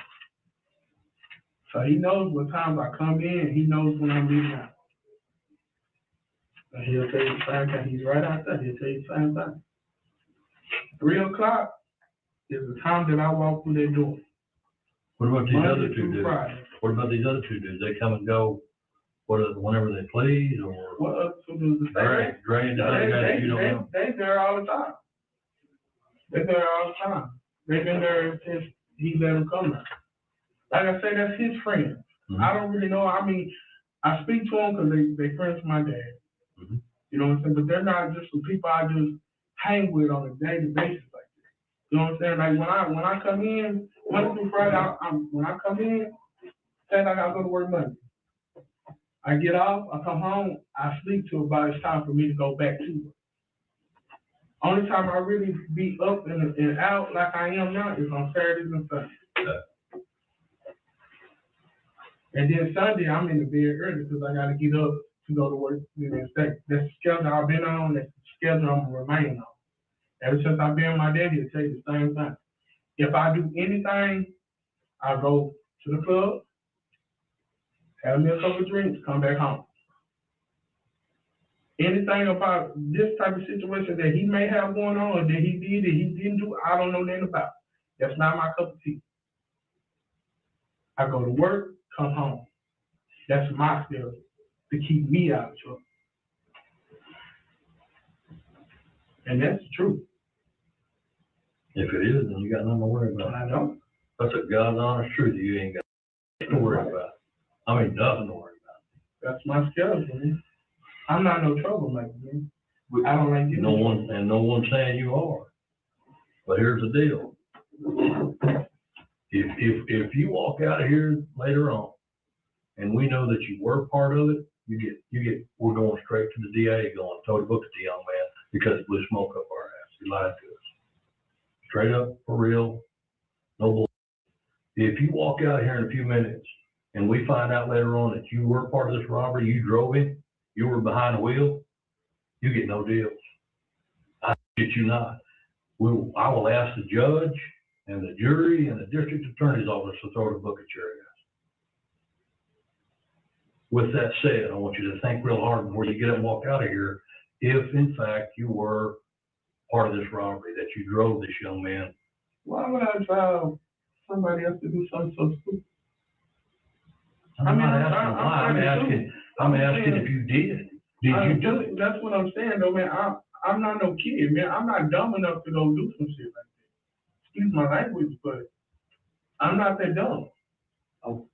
Speaker 20: So he knows what times I come in, he knows when I'm leaving out. And he'll tell you the same thing. He's right out there, he'll tell you the same thing. 3 o'clock is the time that I walk through that door.
Speaker 8: What about these other two dudes?
Speaker 20: Friday.
Speaker 8: What about these other two dudes? They come and go whenever they please, or
Speaker 20: what other two dudes?
Speaker 8: Dre, the other guy that you don't know.
Speaker 20: They there all the time. They're there all the time. They've been there since he let them come there. Like I say, that's his friends. I don't really know. I mean, I speak to them because they friends with my dad. You know what I'm saying? But they're not just some people I just hang with on a daily basis like that. You know what I'm saying? Like when I come in, Monday through Friday, when I come in, say like I go to work Monday. I get off, I come home, I sleep till about it's time for me to go back to work. Only time I really be up and out like I am now is on Saturdays and Sundays. And then Sunday, I'm in the bed early because I got to get up to go to work the next day. That's the schedule I've been on. That's the schedule I'm going to remain on. Ever since I've been with my daddy, he'll tell you the same thing. If I do anything, I go to the club, have me a couple of drinks, come back home. Anything about this type of situation that he may have going on or that he did, that he didn't do, I don't know nothing about. That's not my cup of tea. I go to work, come home. That's my schedule to keep me out of trouble. And that's the truth.
Speaker 8: If it is, then you got nothing to worry about.
Speaker 20: I don't.
Speaker 8: That's a God's honest truth. You ain't got nothing to worry about. I mean, nothing to worry about.
Speaker 20: That's my schedule, man. I'm not no troublemaker, man. I don't like
Speaker 8: No one's saying you are. But here's the deal. If you walk out of here later on, and we know that you were part of it, we're going straight to the DA going, totally booked the young man because it blew smoke up our ass. He lied to us. Straight up, for real, no bull. If you walk out of here in a few minutes and we find out later on that you were part of this robbery, you drove it, you were behind the wheel, you get no deals. I shit you not. I will ask the judge and the jury and the district attorney's office to throw the book at your ass. With that said, I want you to think real hard before you get up and walk out of here, if in fact you were part of this robbery, that you drove this young man.
Speaker 20: Why would I drive somebody else to do something so stupid?
Speaker 8: I'm not asking why. I'm asking if you did. Did you do it?
Speaker 20: That's what I'm saying, though, man. I'm not no kid, man. I'm not dumb enough to go do some shit like that. Excuse my language, but I'm not that dumb.
Speaker 16: Oh,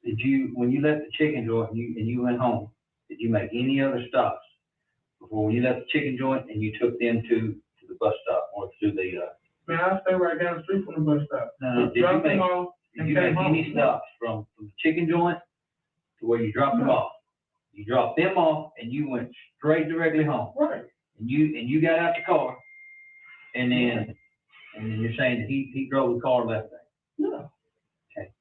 Speaker 16: did you, when you left the chicken joint and you went home, did you make any other stops before when you left the chicken joint and you took them to the bus stop or to the?
Speaker 20: Man, I stay right down the street from the bus stop.
Speaker 16: No, did you make any stops from the chicken joint to where you dropped them off? You dropped them off and you went straight directly home.
Speaker 20: Right.
Speaker 16: And you got out the car, and then you're saying that he drove the car left there.
Speaker 20: Yeah.
Speaker 16: Okay.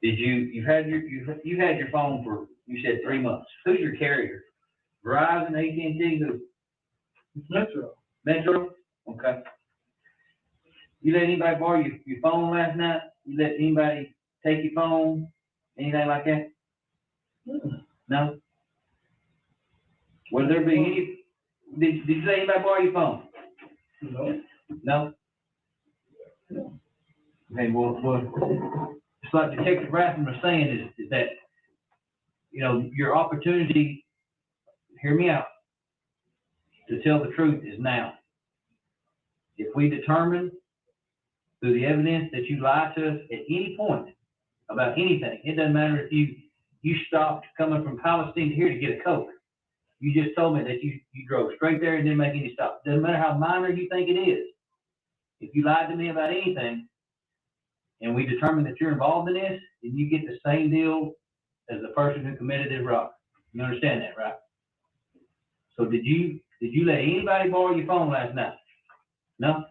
Speaker 16: Did you had your phone for, you said 3 months. Who's your carrier? Verizon, AT&T, who?
Speaker 20: It's Metro.
Speaker 16: Metro? Okay. You let anybody borrow your phone last night? You let anybody take your phone? Anything like that? No? Will there be any, did you let anybody borrow your phone?
Speaker 20: No.
Speaker 16: No?
Speaker 20: No.
Speaker 16: Okay, well, it's like Detective Bradford was saying is that, you know, your opportunity, hear me out, to tell the truth is now. If we determine through the evidence that you lied to us at any point about anything, it doesn't matter if you stopped coming from Palestine to here to get a Coke. You just told me that you drove straight there and didn't make any stops. Doesn't matter how minor you think it is. If you lied to me about anything, and we determine that you're involved in this, then you get the same deal as the person who committed this robbery. You understand that, right? So did you let anybody borrow your phone last night? No?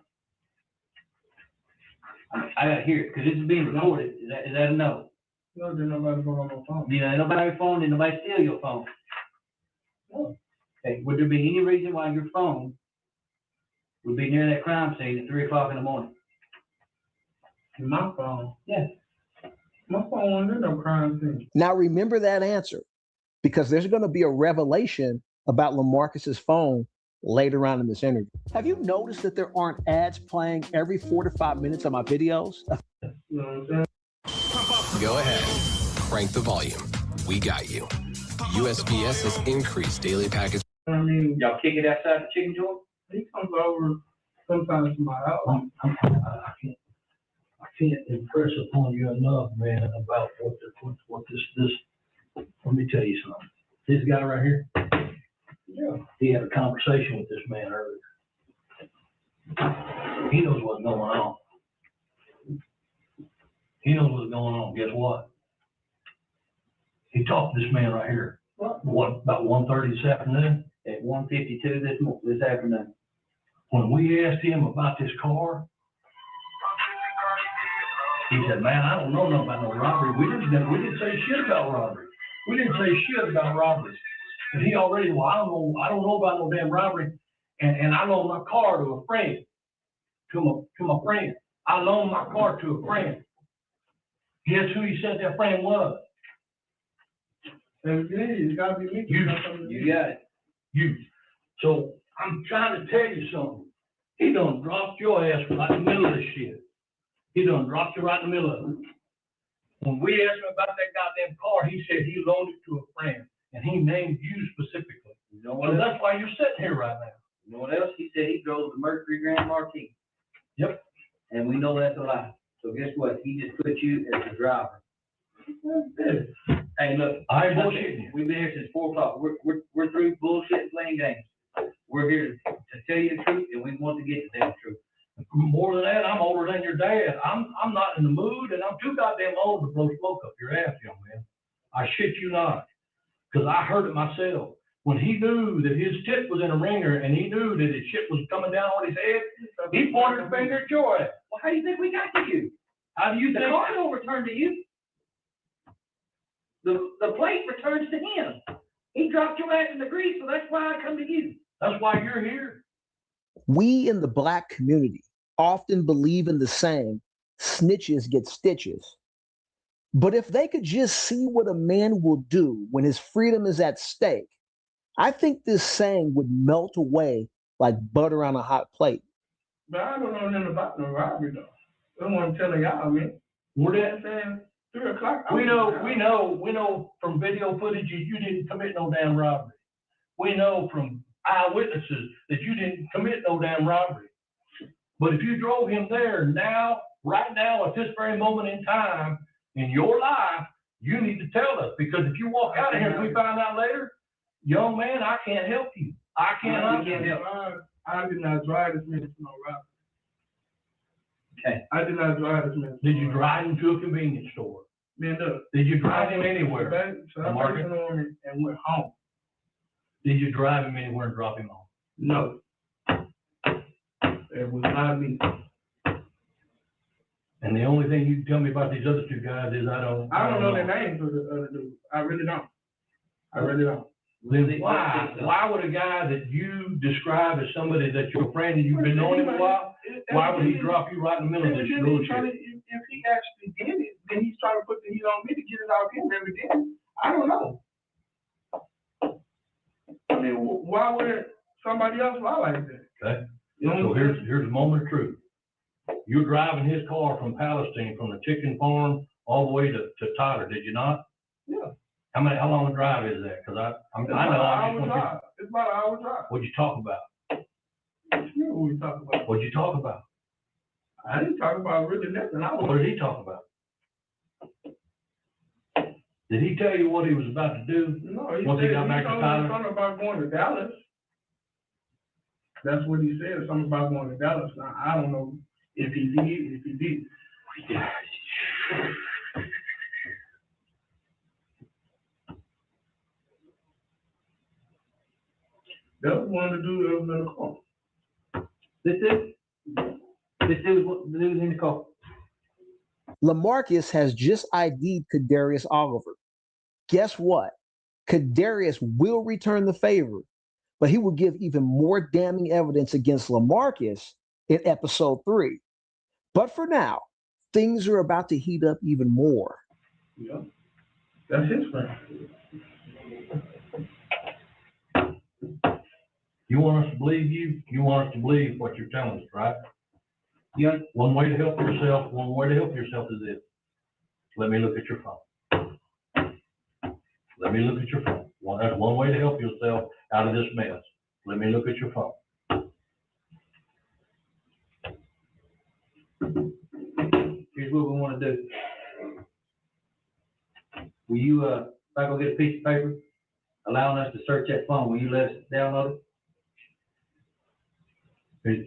Speaker 16: I gotta hear it, because this is being recorded. Is that a no?
Speaker 20: No, there's nobody borrow my phone.
Speaker 16: You know, nobody phone, did nobody steal your phone?
Speaker 20: No.
Speaker 16: Okay, would there be any reason why your phone would be near that crime scene at 3 o'clock in the morning?
Speaker 20: My phone?
Speaker 16: Yeah.
Speaker 20: My phone wasn't in no crime scene.
Speaker 25: Now remember that answer, because there's going to be a revelation about LaMarcus's phone later on in this interview. Have you noticed that there aren't ads playing every 4 to 5 minutes of my videos?
Speaker 20: You know what I'm saying?
Speaker 7: Go ahead. Crank the volume. We got you. USPS has increased daily package.
Speaker 20: I mean,
Speaker 16: y'all kick it outside the chicken joint?
Speaker 20: He comes over sometimes to my house.
Speaker 8: I can't impress upon you enough, man, about what this. Let me tell you something. This guy right here,
Speaker 20: Yeah.
Speaker 8: he had a conversation with this man earlier. He knows what's going on. He knows what's going on. Guess what? He talked to this man right here. What, about 1:30 this afternoon?
Speaker 16: At 1:52 this afternoon.
Speaker 8: When we asked him about this car, he said, man, I don't know nothing about no robbery. We didn't say shit about robbery. We didn't say shit about robberies. And he already, well, I don't know about no damn robbery. And I loaned my car to a friend, to my friend. I loaned my car to a friend. Guess who he said that friend was?
Speaker 20: It's gotta be me.
Speaker 16: You got it.
Speaker 8: You. So I'm trying to tell you something. He done dropped your ass right in the middle of this shit. He done dropped you right in the middle of it. When we asked him about that goddamn car, he said he loaned it to a friend, and he named you specifically.
Speaker 16: You know what?
Speaker 8: So that's why you're sitting here right now.
Speaker 16: You know what else? He said he drove the Mercury Grand Marquis.
Speaker 8: Yep.
Speaker 16: And we know that's a lie. So guess what? He just put you as the driver. Hey, look.
Speaker 8: I ain't bullshitting you.
Speaker 16: We've been here since 4 o'clock. We're through bullshit playing games. We're here to tell you the truth, and we want to get the damn truth.
Speaker 8: More than that, I'm older than your dad. I'm not in the mood, and I'm too goddamn old to blow smoke up your ass, young man. I shit you not. Because I heard it myself. When he knew that his tit was in a ringer, and he knew that his shit was coming down on his head, he pointed a finger at your ass.
Speaker 16: Well, how do you think we got to you?
Speaker 8: How do you think?
Speaker 16: The car don't return to you. The plate returns to him. He dropped your ass in the grease, so that's why I come to you.
Speaker 8: That's why you're here.
Speaker 25: We in the Black community often believe in the saying, snitches get stitches. But if they could just see what a man will do when his freedom is at stake, I think this saying would melt away like butter on a hot plate.
Speaker 20: But I don't know nothing about no robbery though. I don't want to tell y'all, I mean.
Speaker 8: What that
Speaker 20: saying? 3 o'clock.
Speaker 8: We know from video footage you didn't commit no damn robbery. We know from eyewitnesses that you didn't commit no damn robbery. But if you drove him there now, right now, at this very moment in time in your life, you need to tell us. Because if you walk out of here and we find out later, young man, I can't help you. I can't help.
Speaker 20: I did not drive this man to no robbery.
Speaker 16: Okay.
Speaker 20: I did not drive this man.
Speaker 8: Did you drive him to a convenience store?
Speaker 20: Man, look.
Speaker 8: Did you drive him anywhere?
Speaker 20: So I
Speaker 8: Marcus?
Speaker 20: on him and went home.
Speaker 8: Did you drive him anywhere and drop him off?
Speaker 20: No. It was not me.
Speaker 8: And the only thing you can tell me about these other two guys is I don't
Speaker 20: know the names of the other dudes. I really don't.
Speaker 8: Then why would a guy that you describe as somebody that you're a friend and you've been knowing him a while, why would he drop you right in the middle of this road trip?
Speaker 20: If he actually did it, then he's trying to put the heat on me to get it out of him every day. I don't know. I mean, why would somebody else lie like that?
Speaker 8: Okay. So here's the moment of truth. You're driving his car from Palestine, from the chicken farm all the way to Tyler, did you not?
Speaker 20: Yeah.
Speaker 8: How long a drive is that? Because I know.
Speaker 20: It's about an hour drive.
Speaker 8: What'd you talk about?
Speaker 20: What we talking about?
Speaker 8: What'd you talk about?
Speaker 20: I didn't talk about really nothing.
Speaker 8: What did he talk about? Did he tell you what he was about to do?
Speaker 20: No,
Speaker 8: once he got back to Tyler?
Speaker 20: Something about going to Dallas. That's what he said. Something about going to Dallas. Now, I don't know if he did.
Speaker 8: Yeah.
Speaker 20: That was one of the dudes that was in the car.
Speaker 16: This dude in the car.
Speaker 25: LaMarcus has just ID'd Kadarius Oliver. Guess what? Kadarius will return the favor, but he will give even more damning evidence against LaMarcus in episode 3. But for now, things are about to heat up even more.
Speaker 20: Yeah, that's his friend.
Speaker 8: You want us to believe you? You want us to believe what you're telling us, right?
Speaker 16: Yeah.
Speaker 8: One way to help yourself is this. Let me look at your phone. Let me look at your phone. That's one way to help yourself out of this mess. Let me look at your phone.
Speaker 16: Here's what we want to do. Will you, if I go get a piece of paper, allowing us to search that phone, will you let us download it?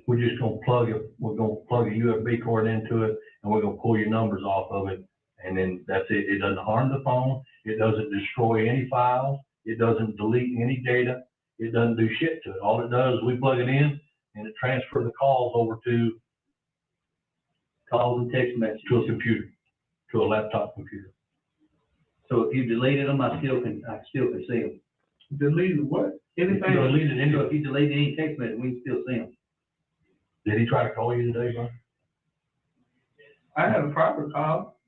Speaker 8: We're just gonna plug it. We're gonna plug a USB cord into it, and we're gonna pull your numbers off of it, and then that's it. It doesn't harm the phone. It doesn't destroy any files. It doesn't delete any data. It doesn't do shit to it. All it does is we plug it in, and it transfers the calls over to
Speaker 16: Calls and text messages
Speaker 8: to a computer, to a laptop computer.
Speaker 16: So if you deleted them, I still can see them.
Speaker 20: Deleted what? Anything?
Speaker 16: So if you deleted any text message, we can still see them.
Speaker 8: Did he try to call you today, bro?
Speaker 20: I had a private call,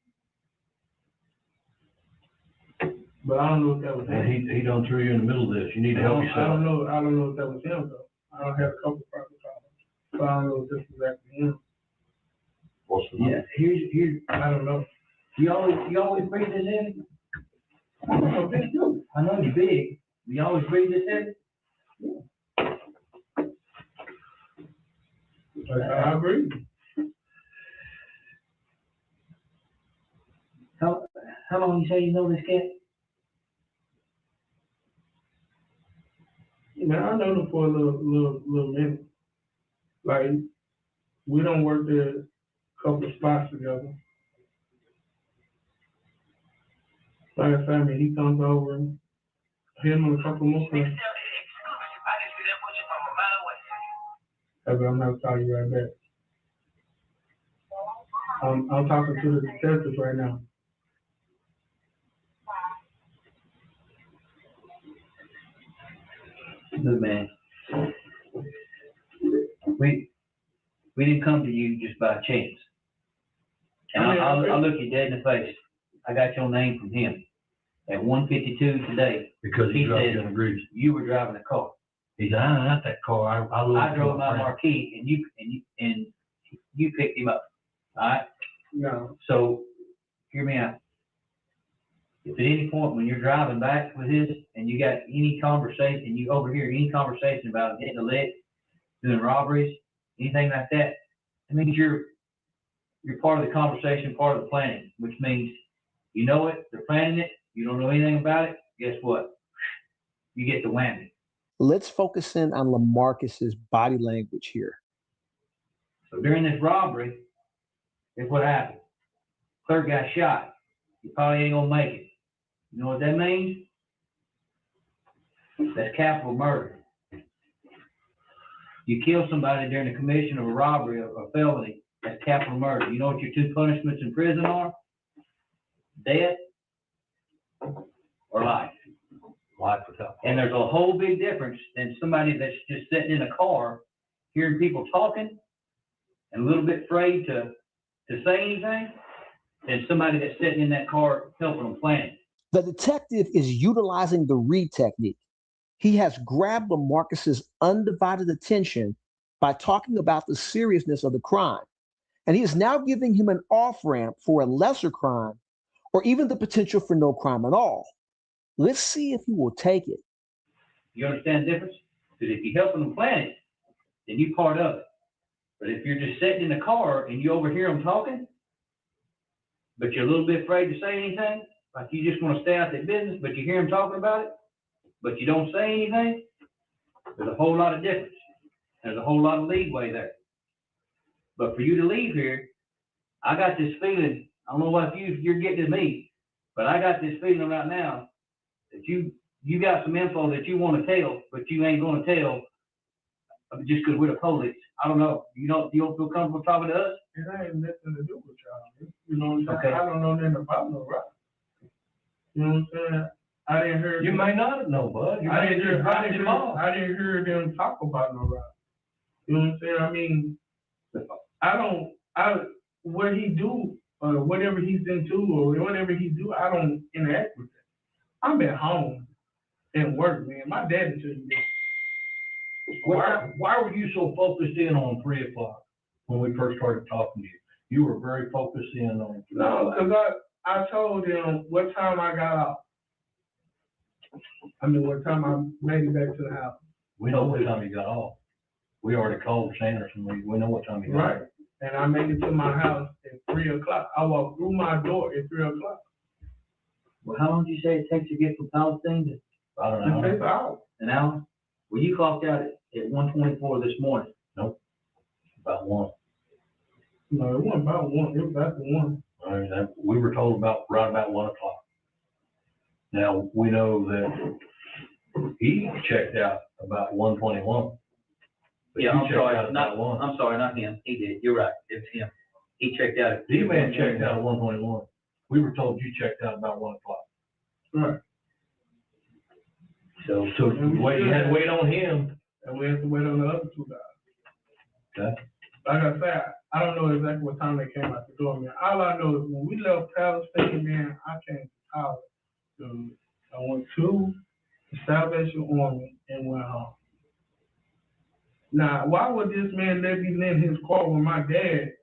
Speaker 20: but I don't know if that was him.
Speaker 8: And he done threw you in the middle of this. You need to help yourself.
Speaker 20: I don't know if that was him though. I don't have a couple of private calls, so I don't know if this was actually him.
Speaker 8: What's the
Speaker 16: Yeah, here's
Speaker 20: I don't know.
Speaker 16: You always breathe this in? I know you're big. You always breathe this in?
Speaker 20: I agree.
Speaker 16: How long you say you know this cat?
Speaker 20: Man, I know them for a little minute. Like, we don't work there a couple of spots together. Last time he comes over, him and a couple more friends. I'm gonna call you right back. I'm talking to the detectives right now.
Speaker 16: Look, man, we didn't come to you just by chance. And I'll look you dead in the face. I got your name from him at 1:52 today.
Speaker 8: Because he dropped
Speaker 16: said
Speaker 8: you in the grease.
Speaker 16: You were driving a car.
Speaker 8: He said, I not that car.
Speaker 16: I drove my Marquis, and you picked him up. All right.
Speaker 20: No.
Speaker 16: So hear me out. If at any point when you're driving back with his and you got any conversation, you overhear any conversation about hitting a lick, doing robberies, anything like that, it means you're part of the conversation, part of the planning, which means you know it, they're planning it, you don't know anything about it, guess what? You get the whammy.
Speaker 25: Let's focus in on LaMarcus's body language here.
Speaker 16: So during this robbery, is what happened. Clerk got shot. you probably ain't gonna make it. You know what that means? That's capital murder. You kill somebody during the commission of a robbery or a felony, that's capital murder. You know what your two punishments in prison are? Death or life.
Speaker 8: Life without.
Speaker 16: And there's a whole big difference than somebody that's just sitting in a car, hearing people talking, and a little bit afraid to say anything, than somebody that's sitting in that car helping them plan it.
Speaker 25: The detective is utilizing the read technique. He has grabbed LaMarcus's undivided attention by talking about the seriousness of the crime. And he is now giving him an off-ramp for a lesser crime or even the potential for no crime at all. Let's see if he will take it.
Speaker 16: You understand the difference? Because if you're helping them plan it, then you're part of it. But if you're just sitting in the car and you overhear them talking, but you're a little bit afraid to say anything, like you just want to stay out their business, but you hear them talking about it, but you don't say anything, there's a whole lot of difference. There's a whole lot of leeway there. But for you to leave here, I got this feeling, I don't know what you're getting to me, but I got this feeling right now that you got some info that you want to tell, but you ain't going to tell just because we're the police. I don't know. You don't feel comfortable talking to us?
Speaker 20: It ain't nothing to do with y'all. You know what I'm saying?
Speaker 16: Okay.
Speaker 20: I don't know nothing about no rock. You know what I'm saying? I didn't hear.
Speaker 8: You may not have known, bud.
Speaker 20: I didn't hear them talk about no rock. You know what I'm saying? I mean, what he do, or whatever he's into, or whatever he do, I don't interact with it. I'm at home and work, man. My daddy told me this.
Speaker 8: Why were you so focused in on 3 o'clock when we first started talking to you? You were very focused in on 3
Speaker 20: No,
Speaker 8: o'clock.
Speaker 20: because I told him what time I got off. I mean, what time I made it back to the house.
Speaker 8: We know what time you got off. We already called Sanderson. We know what time you got
Speaker 20: Right.
Speaker 8: off.
Speaker 20: And I made it to my house at 3 o'clock. I walked through my door at 3 o'clock.
Speaker 16: Well, how long did you say it takes to get from Palestine to?
Speaker 8: I don't know.
Speaker 20: It takes an hour.
Speaker 16: An hour? Well, you clocked out at 1:24 this morning.
Speaker 8: Nope. About 1.
Speaker 20: No, it wasn't about 1. It was after 1.
Speaker 8: I mean, we were told right about 1 o'clock. Now, we know that he checked out about 1:21. But
Speaker 16: Yeah,
Speaker 8: you
Speaker 16: I'm
Speaker 8: checked
Speaker 16: sorry.
Speaker 8: out about 1.
Speaker 16: I'm sorry, not him. He did. You're right. It's him. He checked out at.
Speaker 8: D-Man checked out at 1:21. We were told you checked out about 1 o'clock.
Speaker 20: Right.
Speaker 8: So you had to wait on him.
Speaker 20: And we had to wait on the other 2 guys.
Speaker 8: Okay.
Speaker 20: Like I said, I don't know exactly what time they came out the door, man. All I know is when we left Palestine, man, I came to college. I went to the Salvation Army and went home. Now, why would this man let me in his car when my dad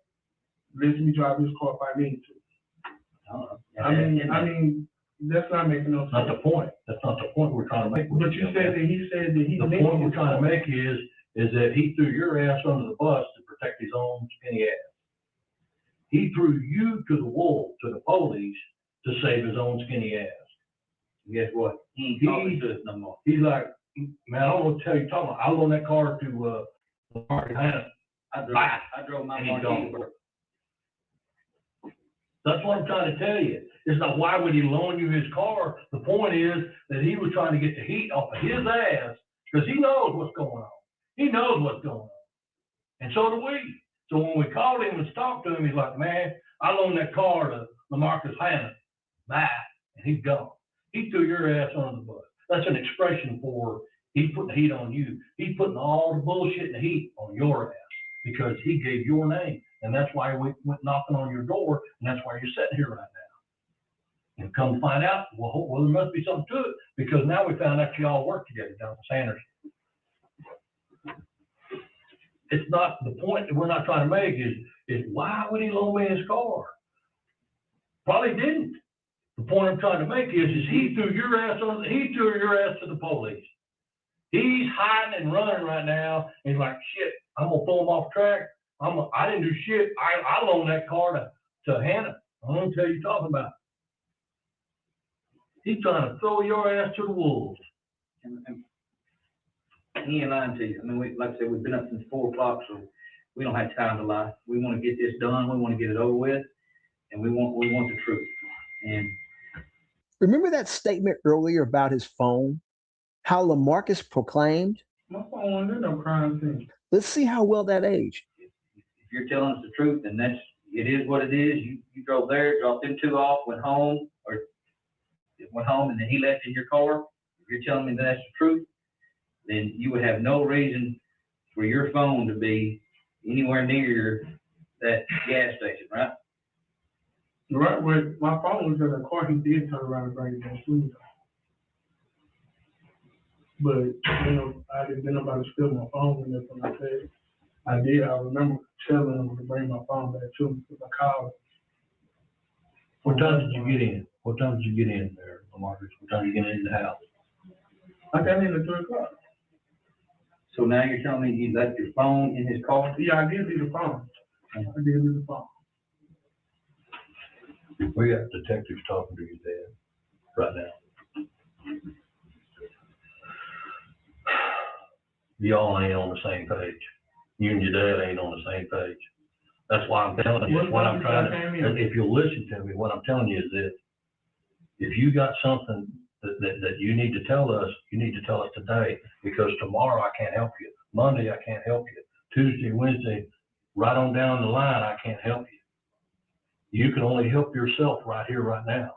Speaker 20: lets me drive his car if I need to? I mean, that's not making no sense.
Speaker 8: Not the point. That's not the point we're trying to make.
Speaker 20: But you said that he said that he.
Speaker 8: The point we're trying to make is that he threw your ass under the bus to protect his own skinny ass. He threw you to the wolves, to the police, to save his own skinny ass.
Speaker 16: And guess what? He ain't talking to us no more.
Speaker 8: He's like, man, I don't want to tell you, talking. I loaned that car to Mark Hannah.
Speaker 16: I drove my car to work.
Speaker 8: That's what I'm trying to tell you. It's not why would he loan you his car. The point is that he was trying to get the heat off of his ass because he knows what's going on. He knows what's going on. And so do we. So when we called him and talked to him, he's like, man, I loaned that car to LaMarcus Hannah. Bye. And he's gone. He threw your ass under the bus. That's an expression for he put the heat on you. He's putting all the bullshit and the heat on your ass because he gave your name. And that's why we went knocking on your door, and that's why you're sitting here right now. And come to find out, well, there must be something to it, because now we found out you all work together down at Sanders. It's not the point that we're not trying to make is why would he loan me his car? Probably didn't. The point I'm trying to make is he threw your ass to the police. He's hiding and running right now. And he's like, shit, I'm gonna pull him off track. I didn't do shit. I loaned that car to Hannah. I don't tell you talking about. He's trying to throw your ass to the wolves.
Speaker 16: And he ain't lying to you. I mean, like I said, we've been up since 4 o'clock, so we don't have time to lie. We want to get this done. We want to get it over with, and we want the truth. And
Speaker 25: Remember that statement earlier about his phone? How Lamarcus proclaimed?
Speaker 20: My phone wasn't in no crime scene.
Speaker 25: Let's see how well that aged.
Speaker 16: if you're telling us the truth, then it is what it is. You drove there, dropped them two off, went home, and then he left in your car. If you're telling me that's the truth, then you would have no reason for your phone to be anywhere near that gas station, right?
Speaker 20: Right when my phone was in the car, he did turn around and bring it back to me. But I didn't get nobody steal my phone and that's what I said. I remember telling him to bring my phone back to me because I called him.
Speaker 8: What time did you get in? What time did you get in there, Marcus? What time did you get in the house?
Speaker 20: I got in at 3 o'clock.
Speaker 16: So now you're telling me you left your phone in his car?
Speaker 20: Yeah, I did leave the phone.
Speaker 8: We got detectives talking to your dad right now. Y'all ain't on the same page. You and your dad ain't on the same page. That's why I'm telling you, if you'll listen to me, what I'm telling you is this. If you got something that you need to tell us, you need to tell us today, because tomorrow I can't help you. Monday, I can't help you. Tuesday, Wednesday, right on down the line, I can't help you. You can only help yourself right here, right now.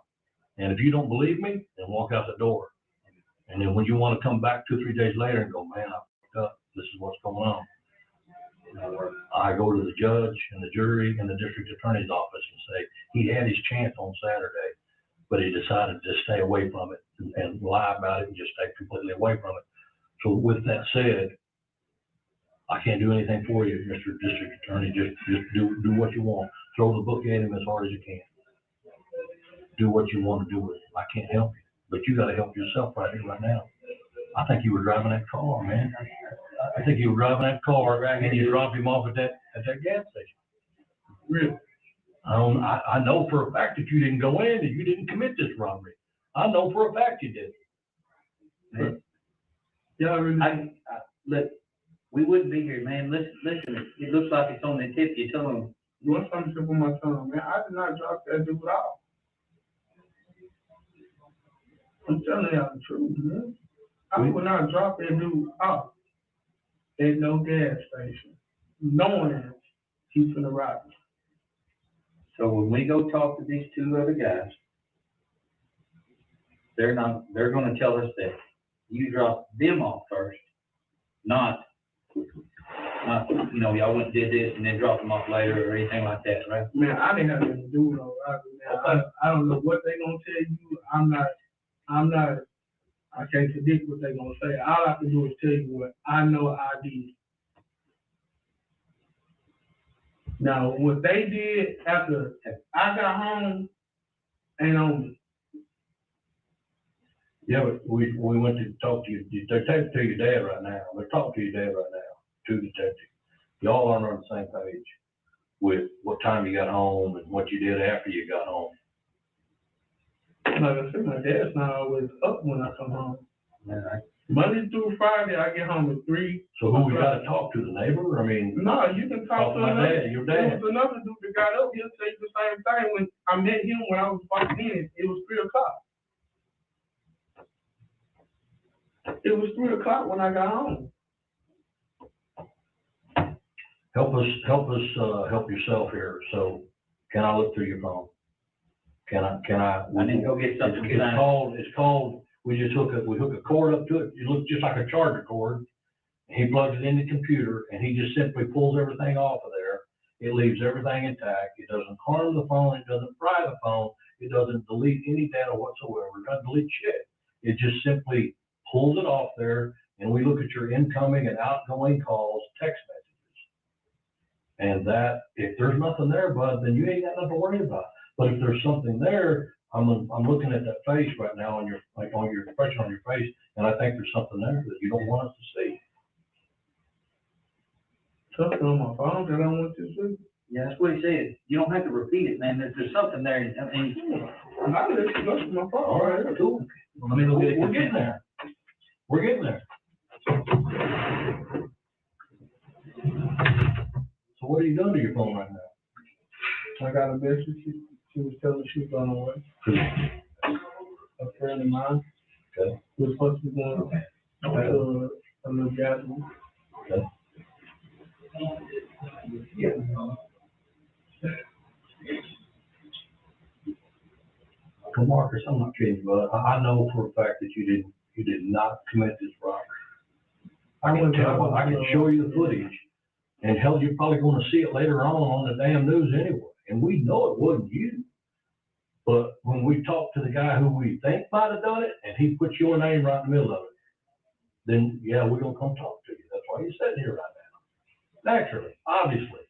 Speaker 8: And if you don't believe me, then walk out the door. And then when you want to come back 2 or 3 days later and go, man, I fucked up. This is what's going on. I go to the judge and the jury and the district attorney's office and say, he had his chance on Saturday, but he decided to stay away from it and lie about it and just stay completely away from it. So with that said, I can't do anything for you, Mr. District Attorney. Just do what you want. Throw the book at him as hard as you can. Do what you want to do with it. I can't help you, but you got to help yourself right here, right now. I think you were driving that car, man. I think you were driving that car and you dropped him off at that gas station.
Speaker 20: Really?
Speaker 8: I know for a fact that you didn't go in and you didn't commit this robbery. I know for a fact you did.
Speaker 16: Man. Yeah, look, we wouldn't be here, man. Listen, it looks like it's on the tip. You tell them.
Speaker 20: You want something to put my tongue, man? I did not drop that dude off. I'm telling y'all the truth, man. I would not drop that dude off at no gas station, knowing he's gonna rob me.
Speaker 16: So when we go talk to these two other guys, they're going to tell us that you dropped them off first, not y'all went and did this and then dropped them off later or anything like that, right?
Speaker 20: Man, I didn't have anything to do with no robbery, man. I don't know what they're gonna tell you. I can't predict what they're gonna say. All I can do is tell you what I know I did. Now, what they did after I got home ain't on me.
Speaker 8: Yeah, but we went to talk to you. They're talking to your dad right now. They're talking to your dad right now. Two detectives. Y'all aren't on the same page with what time you got home and what you did after you got home.
Speaker 20: Like I said, my dad's not always up when I come home.
Speaker 16: Right.
Speaker 20: Monday through Friday, I get home at 3.
Speaker 8: So who we got to talk to? The neighbor? I mean,
Speaker 20: no, you can talk to
Speaker 8: my dad. Your dad.
Speaker 20: There was another dude that got up. He'll say the same thing. When I met him when I was walking in, it was 3 o'clock. It was 3 o'clock when I got home.
Speaker 8: Help yourself here. So, can I look through your phone? Can I?
Speaker 16: I need to go get something.
Speaker 8: It's called. We hook a cord up to it. It looks just like a charger cord. He plugs it in the computer and he just simply pulls everything off of there. It leaves everything intact. It doesn't harm the phone. It doesn't fry the phone. It doesn't delete any data whatsoever. It doesn't delete shit. It just simply pulls it off there, and we look at your incoming and outgoing calls, text messages. And that, if there's nothing there, bud, then you ain't got nothing to worry about. But if there's something there, I'm looking at that face right now on your expression on your face, and I think there's something there that you don't want us to see.
Speaker 20: Something on my phone that I want you to see?
Speaker 16: Yeah, that's what he said. You don't have to repeat it, man. There's something there. I mean,
Speaker 20: I just look at my phone.
Speaker 8: All right, cool. Well, let me go get it. We're getting there. We're getting there. So what are you doing to your phone right now?
Speaker 20: I got a message. She was telling me she was on her way. A friend of mine.
Speaker 8: Okay.
Speaker 20: Was supposed to be going to a little gathering.
Speaker 8: Okay.
Speaker 20: Yeah.
Speaker 8: Well, Marcus, I'm not kidding you, but I know for a fact that you did not commit this robbery. I can show you the footage, and hell, you're probably gonna see it later on the damn news anyway, and we know it wasn't you. But when we talk to the guy who we think might have done it, and he puts your name right in the middle of it, then yeah, we're gonna come talk to you. That's why you're sitting here right now. Naturally, obviously.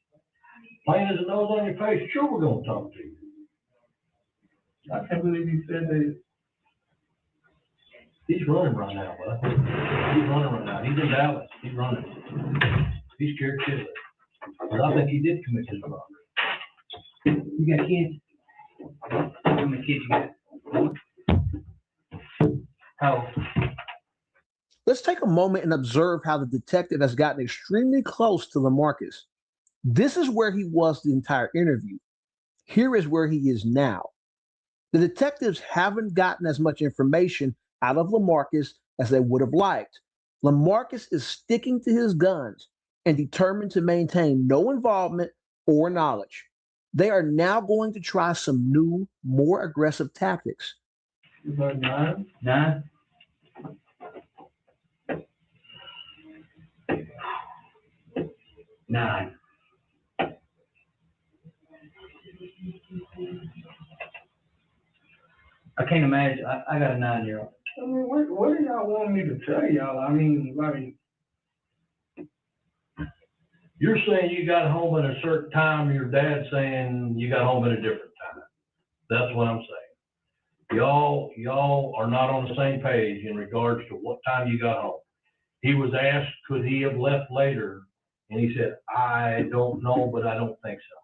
Speaker 8: Plain as a nose on your face, sure we're gonna talk to you.
Speaker 20: I can't believe he said that.
Speaker 8: He's running right now, bud. He's running right now. He's in Dallas. He's running. He's scared shitless. But I think he did commit this robbery.
Speaker 16: You got kids? How many kids you got? How?
Speaker 25: Let's take a moment and observe how the detective has gotten extremely close to LaMarcus. This is where he was the entire interview. Here is where he is now. The detectives haven't gotten as much information out of LaMarcus as they would have liked. LaMarcus is sticking to his guns and determined to maintain no involvement or knowledge. They are now going to try some new, more aggressive tactics.
Speaker 20: About 9?
Speaker 16: 9? Nine. I can't imagine. I got a 9-year-old.
Speaker 20: I mean, what do y'all want me to tell y'all? I mean, like,
Speaker 8: You're saying you got home at a certain time, your dad's saying you got home at a different time. That's what I'm saying. Y'all are not on the same page in regards to what time you got home. He was asked, could he have left later? And he said, I don't know, but I don't think so.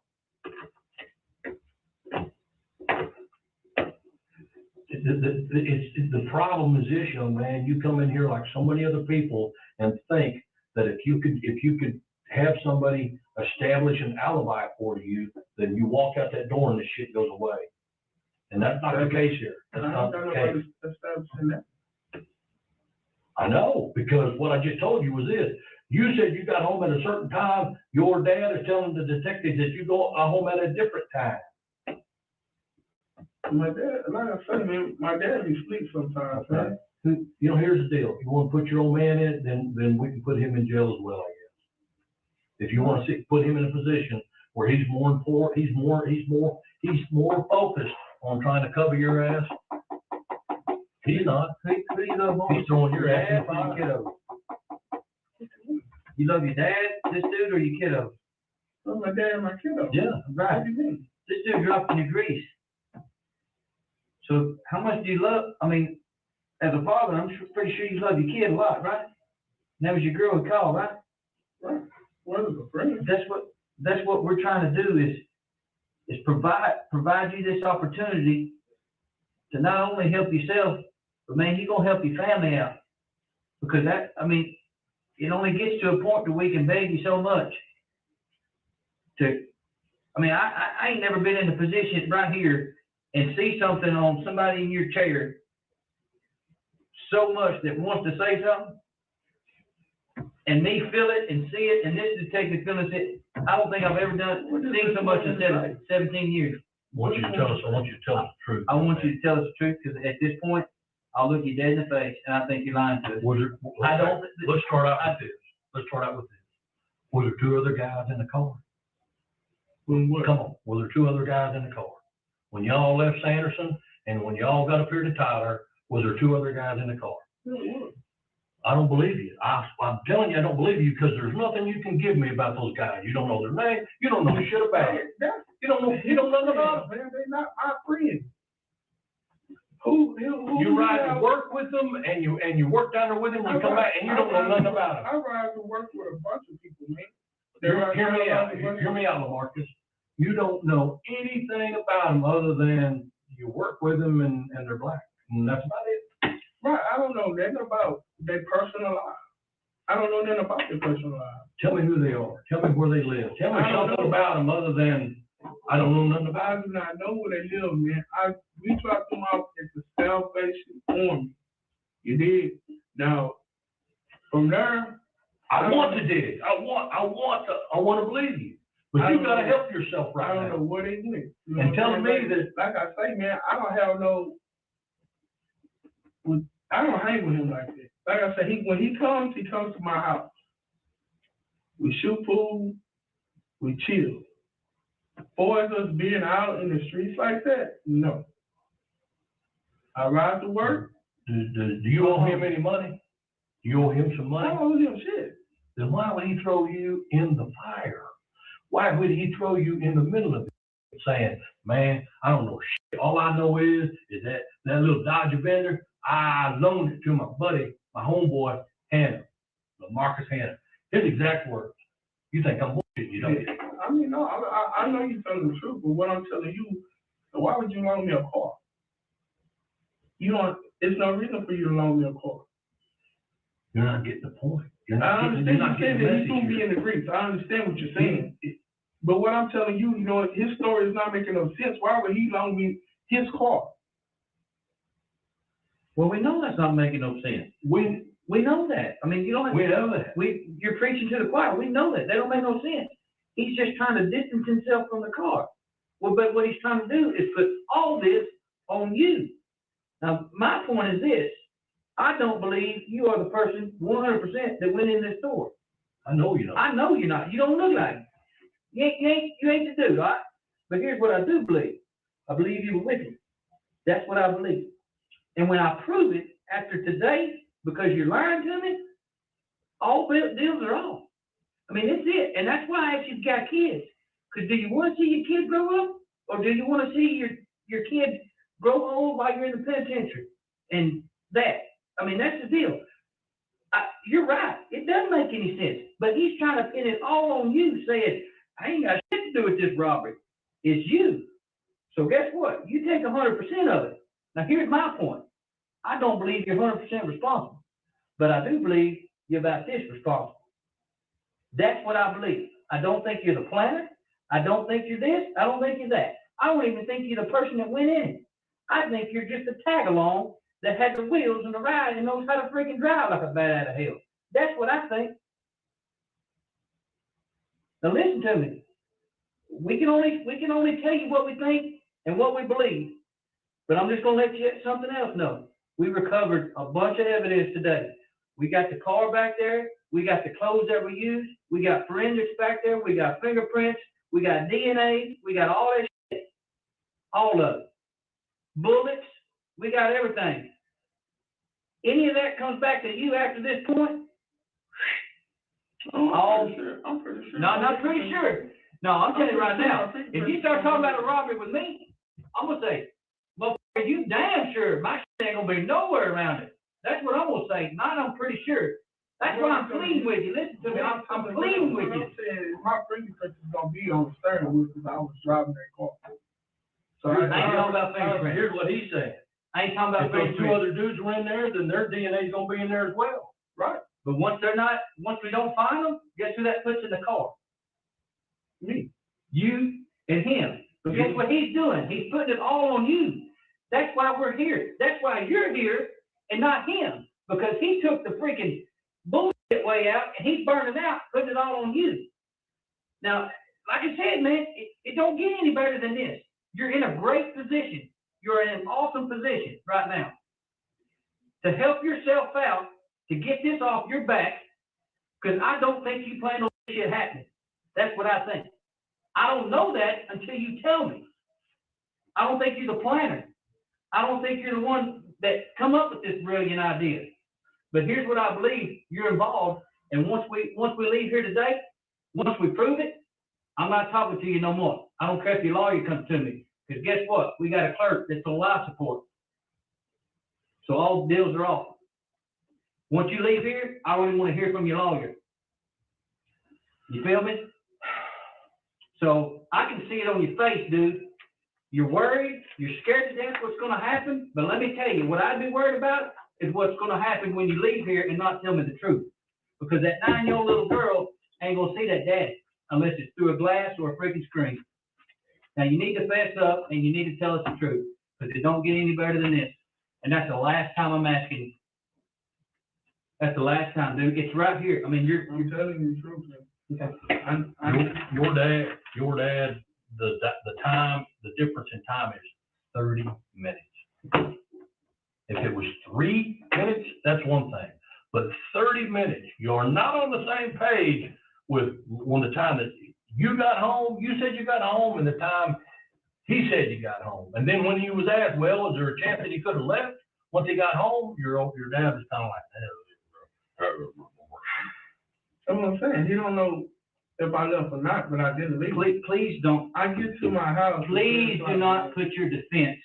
Speaker 8: The problem is this, young man, you come in here like so many other people and think that if you could have somebody establish an alibi for you, then you walk out that door and the shit goes away. And that's not the case here. That's not the case. I know, because what I just told you was this. You said you got home at a certain time. Your dad is telling the detectives that you go home at a different time.
Speaker 20: My dad, like I said, man, my dad be asleep sometimes.
Speaker 8: Okay. You know, here's the deal. If you want to put your old man in, then we can put him in jail as well, I guess. If you want to put him in a position where he's more important, he's more focused on trying to cover your ass. He's not.
Speaker 16: Who you love more?
Speaker 8: He's throwing your ass in the
Speaker 16: Dad or
Speaker 8: fire.
Speaker 16: your kiddo? You love your dad, this dude, or your kiddo?
Speaker 20: Love my dad and my kiddo.
Speaker 8: Yeah.
Speaker 16: Right.
Speaker 20: What do you mean?
Speaker 16: This dude dropped in the grease. So how much do you love? I mean, as a father, I'm pretty sure you love your kid a lot, right? And that was your girl we called, right?
Speaker 20: Right. Well, as a friend.
Speaker 16: That's what we're trying to do is provide you this opportunity to not only help yourself, but man, you're gonna help your family out. Because that, I mean, it only gets to a point where we can beg you so much. I ain't never been in a position right here and see something on somebody in your chair so much that wants to say something, and me feel it and see it, and this detective feeling it. I don't think I've ever seen so much in 17 years.
Speaker 8: I want you to tell us the truth.
Speaker 16: I want you to tell us the truth, because at this point, I'll look you dead in the face, and I think you're lying to us.
Speaker 8: Let's start out with this. Were there 2 other guys in the car? Come on. Were there 2 other guys in the car? When y'all left Sanderson and when y'all got up here to Tyler, was there 2 other guys in the car? I don't believe you. I'm telling you, I don't believe you, because there's nothing you can give me about those guys. You don't know their name. You don't know shit about it. You don't know nothing about them.
Speaker 20: Man, they're not my friends.
Speaker 8: You ride to work with them, and you work down there with them, and you come back, and you don't know nothing about them.
Speaker 20: I ride to work with a bunch of people, man.
Speaker 8: Hear me out, LaMarcus. You don't know anything about them other than you work with them and they're black, and that's about it.
Speaker 20: Right, I don't know nothing about their personal life. I don't know nothing about their personal life.
Speaker 8: Tell me who they are. Tell me where they live. Tell me something about them other than
Speaker 20: I don't know nothing about it. I do not know where they live, man. We dropped them off at the Salvation Army. You did. Now, from there,
Speaker 16: I want to dig. I want to believe you. But you gotta help yourself right now.
Speaker 20: I don't know where they went. You know
Speaker 16: And telling me that,
Speaker 20: like I say, man, I don't have no. I don't hang with him like that. Like I said, when he comes to my house. We shoot pool, we chill. As far as us being out in the streets like that, no. I ride to work.
Speaker 16: do you owe him any money? Do you owe him some money?
Speaker 20: I don't owe him shit.
Speaker 16: Then why would he throw you in the fire? Why would he throw you in the middle of it saying, man, I don't know shit. All I know is that little Dodge Avenger, I loaned it to my buddy, my homeboy, Hannah, Marcus Hannah. His exact words. You think I'm bullshit, you know?
Speaker 20: I mean, no, I know you're telling the truth, but what I'm telling you, why would you loan me a car? It's no reason for you to loan me a car.
Speaker 16: You're not getting the point.
Speaker 20: I understand you're saying that he's going to be in the grease. I understand what you're saying. But what I'm telling you, his story is not making no sense. Why would he loan me his car?
Speaker 16: Well, we know that's not making no sense. We know that. I mean, you don't have
Speaker 20: we know that.
Speaker 16: You're preaching to the choir. We know that. They don't make no sense. He's just trying to distance himself from the car. Well, but what he's trying to do is put all this on you. Now, my point is this. I don't believe you are the person 100% that went in this store.
Speaker 20: I know you're not.
Speaker 16: I know you're not. You don't look like it. You ain't the dude, all right? But here's what I do believe. I believe you were with him. That's what I believe. And when I prove it after today, because you're lying to me, all deals are off. I mean, that's it. And that's why I asked you if you got kids. Because do you want to see your kids grow up? Or do you want to see your kids grow old while you're in the penitentiary? And I mean, that's the deal. You're right. It doesn't make any sense. But he's trying to pin it all on you, saying, I ain't got shit to do with this robbery. It's you. So guess what? You take 100% of it. Now, here's my point. I don't believe you're 100% responsible, but I do believe you're about this responsible. That's what I believe. I don't think you're the planner. I don't think you're this. I don't think you're that. I don't even think you're the person that went in it. I think you're just a tag-along that had the wheels and the ride and knows how to freaking drive like a bat out of hell. That's what I think. Now listen to me. We can only tell you what we think and what we believe, but I'm just gonna let you something else know. We recovered a bunch of evidence today. We got the car back there. We got the clothes that we used. We got forensics back there. We got fingerprints. We got DNA. We got all that shit. All of it. Bullets. We got everything. Any of that comes back to you after this point?
Speaker 20: I'm pretty sure.
Speaker 16: No, not pretty sure. No, I'm telling you right now. If you start talking about a robbery with me, I'm going to say, motherfucker, you damn sure my shit ain't going to be nowhere around it. That's what I'm going to say. Not I'm pretty sure. That's why I'm pleading with you. Listen to me. I'm pleading with you.
Speaker 20: My fingerprints is going to be on the steering wheel because I was driving that car.
Speaker 16: So I ain't talking about fingerprints. Here's what he's saying. I ain't talking about fingerprints. If those two other dudes were in there, then their DNA is going to be in there as well. Right. But once we don't find them, guess who that puts in the car? Me. You and him. But guess what he's doing? He's putting it all on you. That's why we're here. That's why you're here and not him. Because he took the freaking bullshit way out and he's burning out, putting it all on you. Now, like I said, man, it don't get any better than this. You're in a great position. You're in an awesome position right now to help yourself out, to get this off your back, because I don't think you plan on this shit happening. That's what I think. I don't know that until you tell me. I don't think you're the planner. I don't think you're the one that come up with this brilliant idea. But here's what I believe. You're involved, and once we leave here today, once we prove it, I'm not talking to you no more. I don't care if your lawyer comes to me, because guess what? We got a clerk that's on life support. So all deals are off. Once you leave here, I don't even want to hear from your lawyer. You feel me? So I can see it on your face, dude. You're worried. You're scared to death what's going to happen. But let me tell you, what I'd be worried about is what's going to happen when you leave here and not tell me the truth. Because that 9-year-old little girl ain't going to see that daddy unless it's through a glass or a freaking screen. Now, you need to fess up and you need to tell us the truth, because it don't get any better than this. And that's the last time I'm asking you. That's the last time, dude. It's right here. I mean,
Speaker 20: I'm telling you the truth, man.
Speaker 16: Okay.
Speaker 8: Your dad, the time, the difference in time is 30 minutes. If it was 3 minutes, that's one thing. But 30 minutes, you're not on the same page with when the time that you got home, you said you got home, and the time he said you got home. And then when he was asked, well, is there a chance that he could have left once he got home? Your dad was kind of like,
Speaker 20: that's what I'm saying. He don't know if I left or not, but I didn't leave.
Speaker 16: Please don't.
Speaker 20: I get to my house.
Speaker 16: Please do not put your defense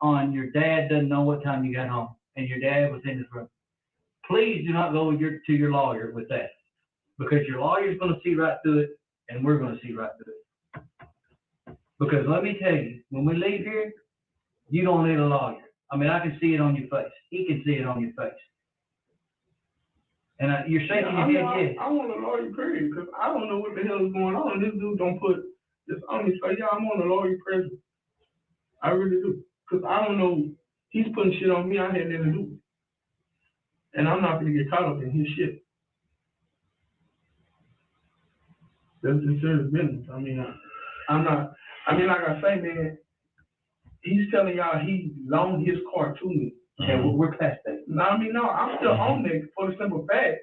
Speaker 16: on your dad doesn't know what time you got home and your dad was in his room. Please do not go to your lawyer with that, because your lawyer's going to see right through it and we're going to see right through it. Because let me tell you, when we leave here, you don't need a lawyer. I mean, I can see it on your face. He can see it on your face. And you're shaking your head, yes.
Speaker 20: I want a lawyer, period, because I don't know what the hell is going on. This dude don't put this on me. So, yeah, I'm on a lawyer present. I really do. Because I don't know. He's putting shit on me I had nothing to do with. And I'm not going to get caught up in his shit. That's just serious business. I mean, I'm not. I mean, like I say, man, he's telling y'all he loaned his car to me.
Speaker 16: And we're past that.
Speaker 20: No, I mean, no, I'm still on there for the simple fact.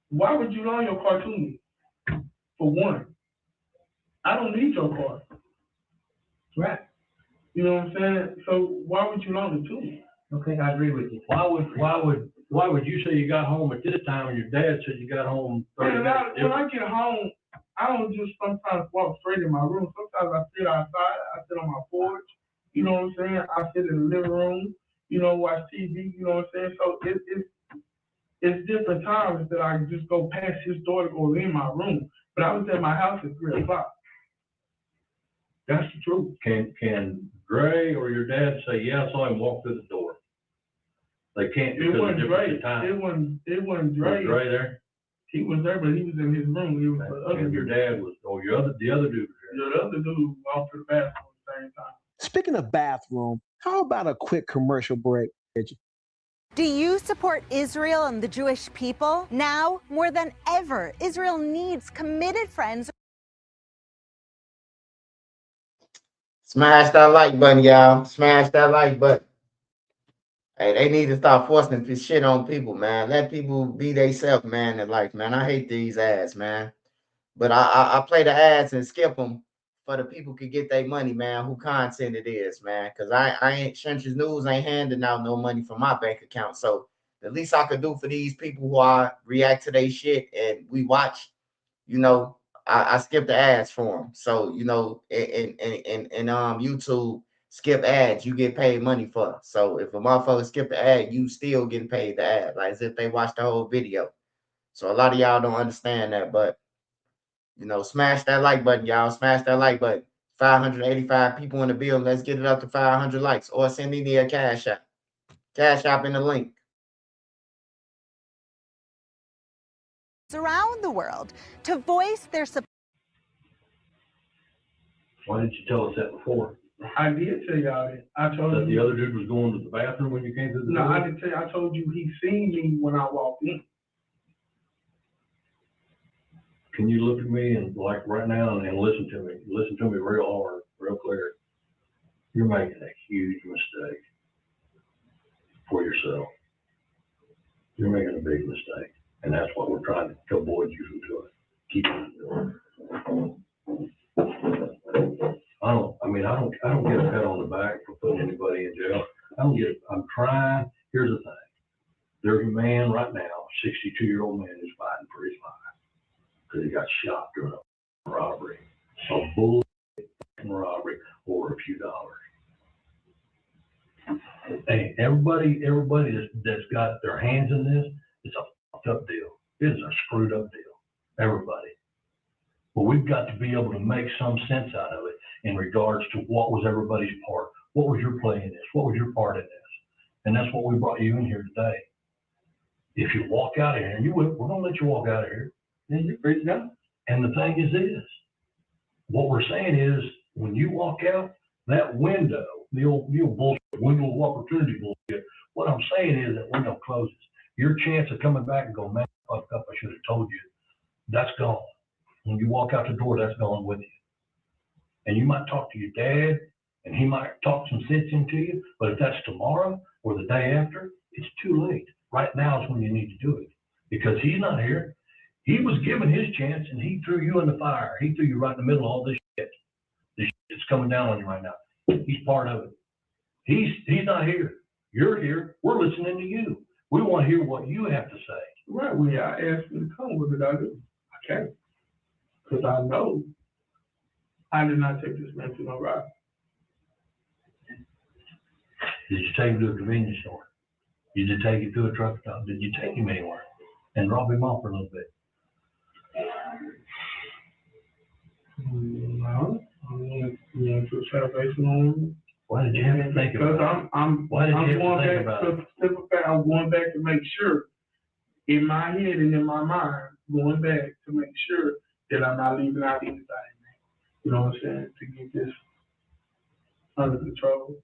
Speaker 20: Why would you loan your car to me? For one, I don't need your car.
Speaker 16: Right.
Speaker 20: You know what I'm saying? So why would you loan it to me?
Speaker 16: Okay, I agree with you.
Speaker 8: why would you say you got home at this time and your dad said you got home 30 minutes?
Speaker 20: When I get home, I don't just sometimes walk straight in my room. Sometimes I sit outside. I sit on my porch. You know what I'm saying? I sit in the living room, you know, watch TV, you know what I'm saying? So it's different times that I just go past his door to go in my room. But I was at my house at 3 o'clock. That's the truth.
Speaker 8: Can Dre or your dad say, yeah, I saw him walk through the door? They can't because
Speaker 20: it wasn't
Speaker 8: of
Speaker 20: Dre.
Speaker 8: difference in time.
Speaker 20: It wasn't Dre.
Speaker 8: Was Dre there?
Speaker 20: He was there, but he was in his room. He was the other
Speaker 8: and your dad was, or the other dude was there.
Speaker 20: Yeah, the other dude walked to the bathroom at the same time.
Speaker 25: Speaking of bathroom, how about a quick commercial break?
Speaker 10: Do you support Israel and the Jewish people? Now, more than ever, Israel needs committed friends.
Speaker 1: Smash that like button, y'all. Smash that like button. Hey, they need to stop forcing this shit on people, man. Let people be themselves, man, in life, man. I hate these ads, man. But I play the ads and skip them for the people could get their money, man, who content it is, man. Because I ain't, Trenches News ain't handing out no money from my bank account. So the least I could do for these people who are react to their shit and we watch, you know, I skip the ads for them. So, you know, in YouTube, skip ads, you get paid money for. So if a motherfucker skip the ad, you still getting paid the ad, like as if they watched the whole video. So a lot of y'all don't understand that, but you know, smash that like button, y'all. Smash that like button. 585 people in the building. Let's get it up to 500 likes. Or send me a cash app. Cash app in the link.
Speaker 10: Around the world to voice their support.
Speaker 8: Why didn't you tell us that before?
Speaker 20: I did tell y'all that. I told
Speaker 8: That
Speaker 20: you.
Speaker 8: the other dude was going to the bathroom when you came through the
Speaker 20: No,
Speaker 8: door?
Speaker 20: I didn't tell you. I told you he seen me when I walked in.
Speaker 8: Can you look at me and like right now and listen to me? Listen to me real hard, real clear. You're making a huge mistake for yourself. You're making a big mistake. And that's what we're trying to avoid you from doing. Keep it doing. I don't get a pat on the back for putting anybody in jail. I'm trying. Here's the thing. There's a man right now, 62-year-old man who's fighting for his life because he got shot during a robbery, a bullshit robbery over a few dollars. Hey, everybody that's got their hands in this, it's a fucked up deal. It is a screwed up deal. Everybody. But we've got to be able to make some sense out of it in regards to what was everybody's part. What was your play in this? What was your part in this? And that's what we brought you in here today. If you walk out of here, and you will, we're going to let you walk out of here. Then you're free to go. And the thing is this, What we're saying is, when you walk out that window, the old bullshit, window of opportunity bullshit, what I'm saying is that window closes. Your chance of coming back and going, man, I fucked up, I should have told you, that's gone. When you walk out the door, that's gone with you. And you might talk to your dad, and he might talk some sense into you, but if that's tomorrow or the day after, it's too late. Right now is when you need to do it, because he's not here. He was given his chance, and he threw you in the fire. He threw you right in the middle of all this shit. This shit that's coming down on you right now. He's part of it. He's not here. You're here. We're listening to you. We want to hear what you have to say.
Speaker 20: Right, when y'all asked me to come, what did I do? I can't. Because I know I did not take this man to no ride.
Speaker 8: Did you take him to a convenience store? Did you take him to a truck stop? Did you take him anywhere and rob him off for a little bit?
Speaker 20: No, I went to Salvation Army.
Speaker 8: Why did you have to think about it? Why did you have to think about it?
Speaker 20: I'm going back to make sure, in my head and in my mind, going back to make sure that I'm not leaving out anything. You know what I'm saying? To get this under control.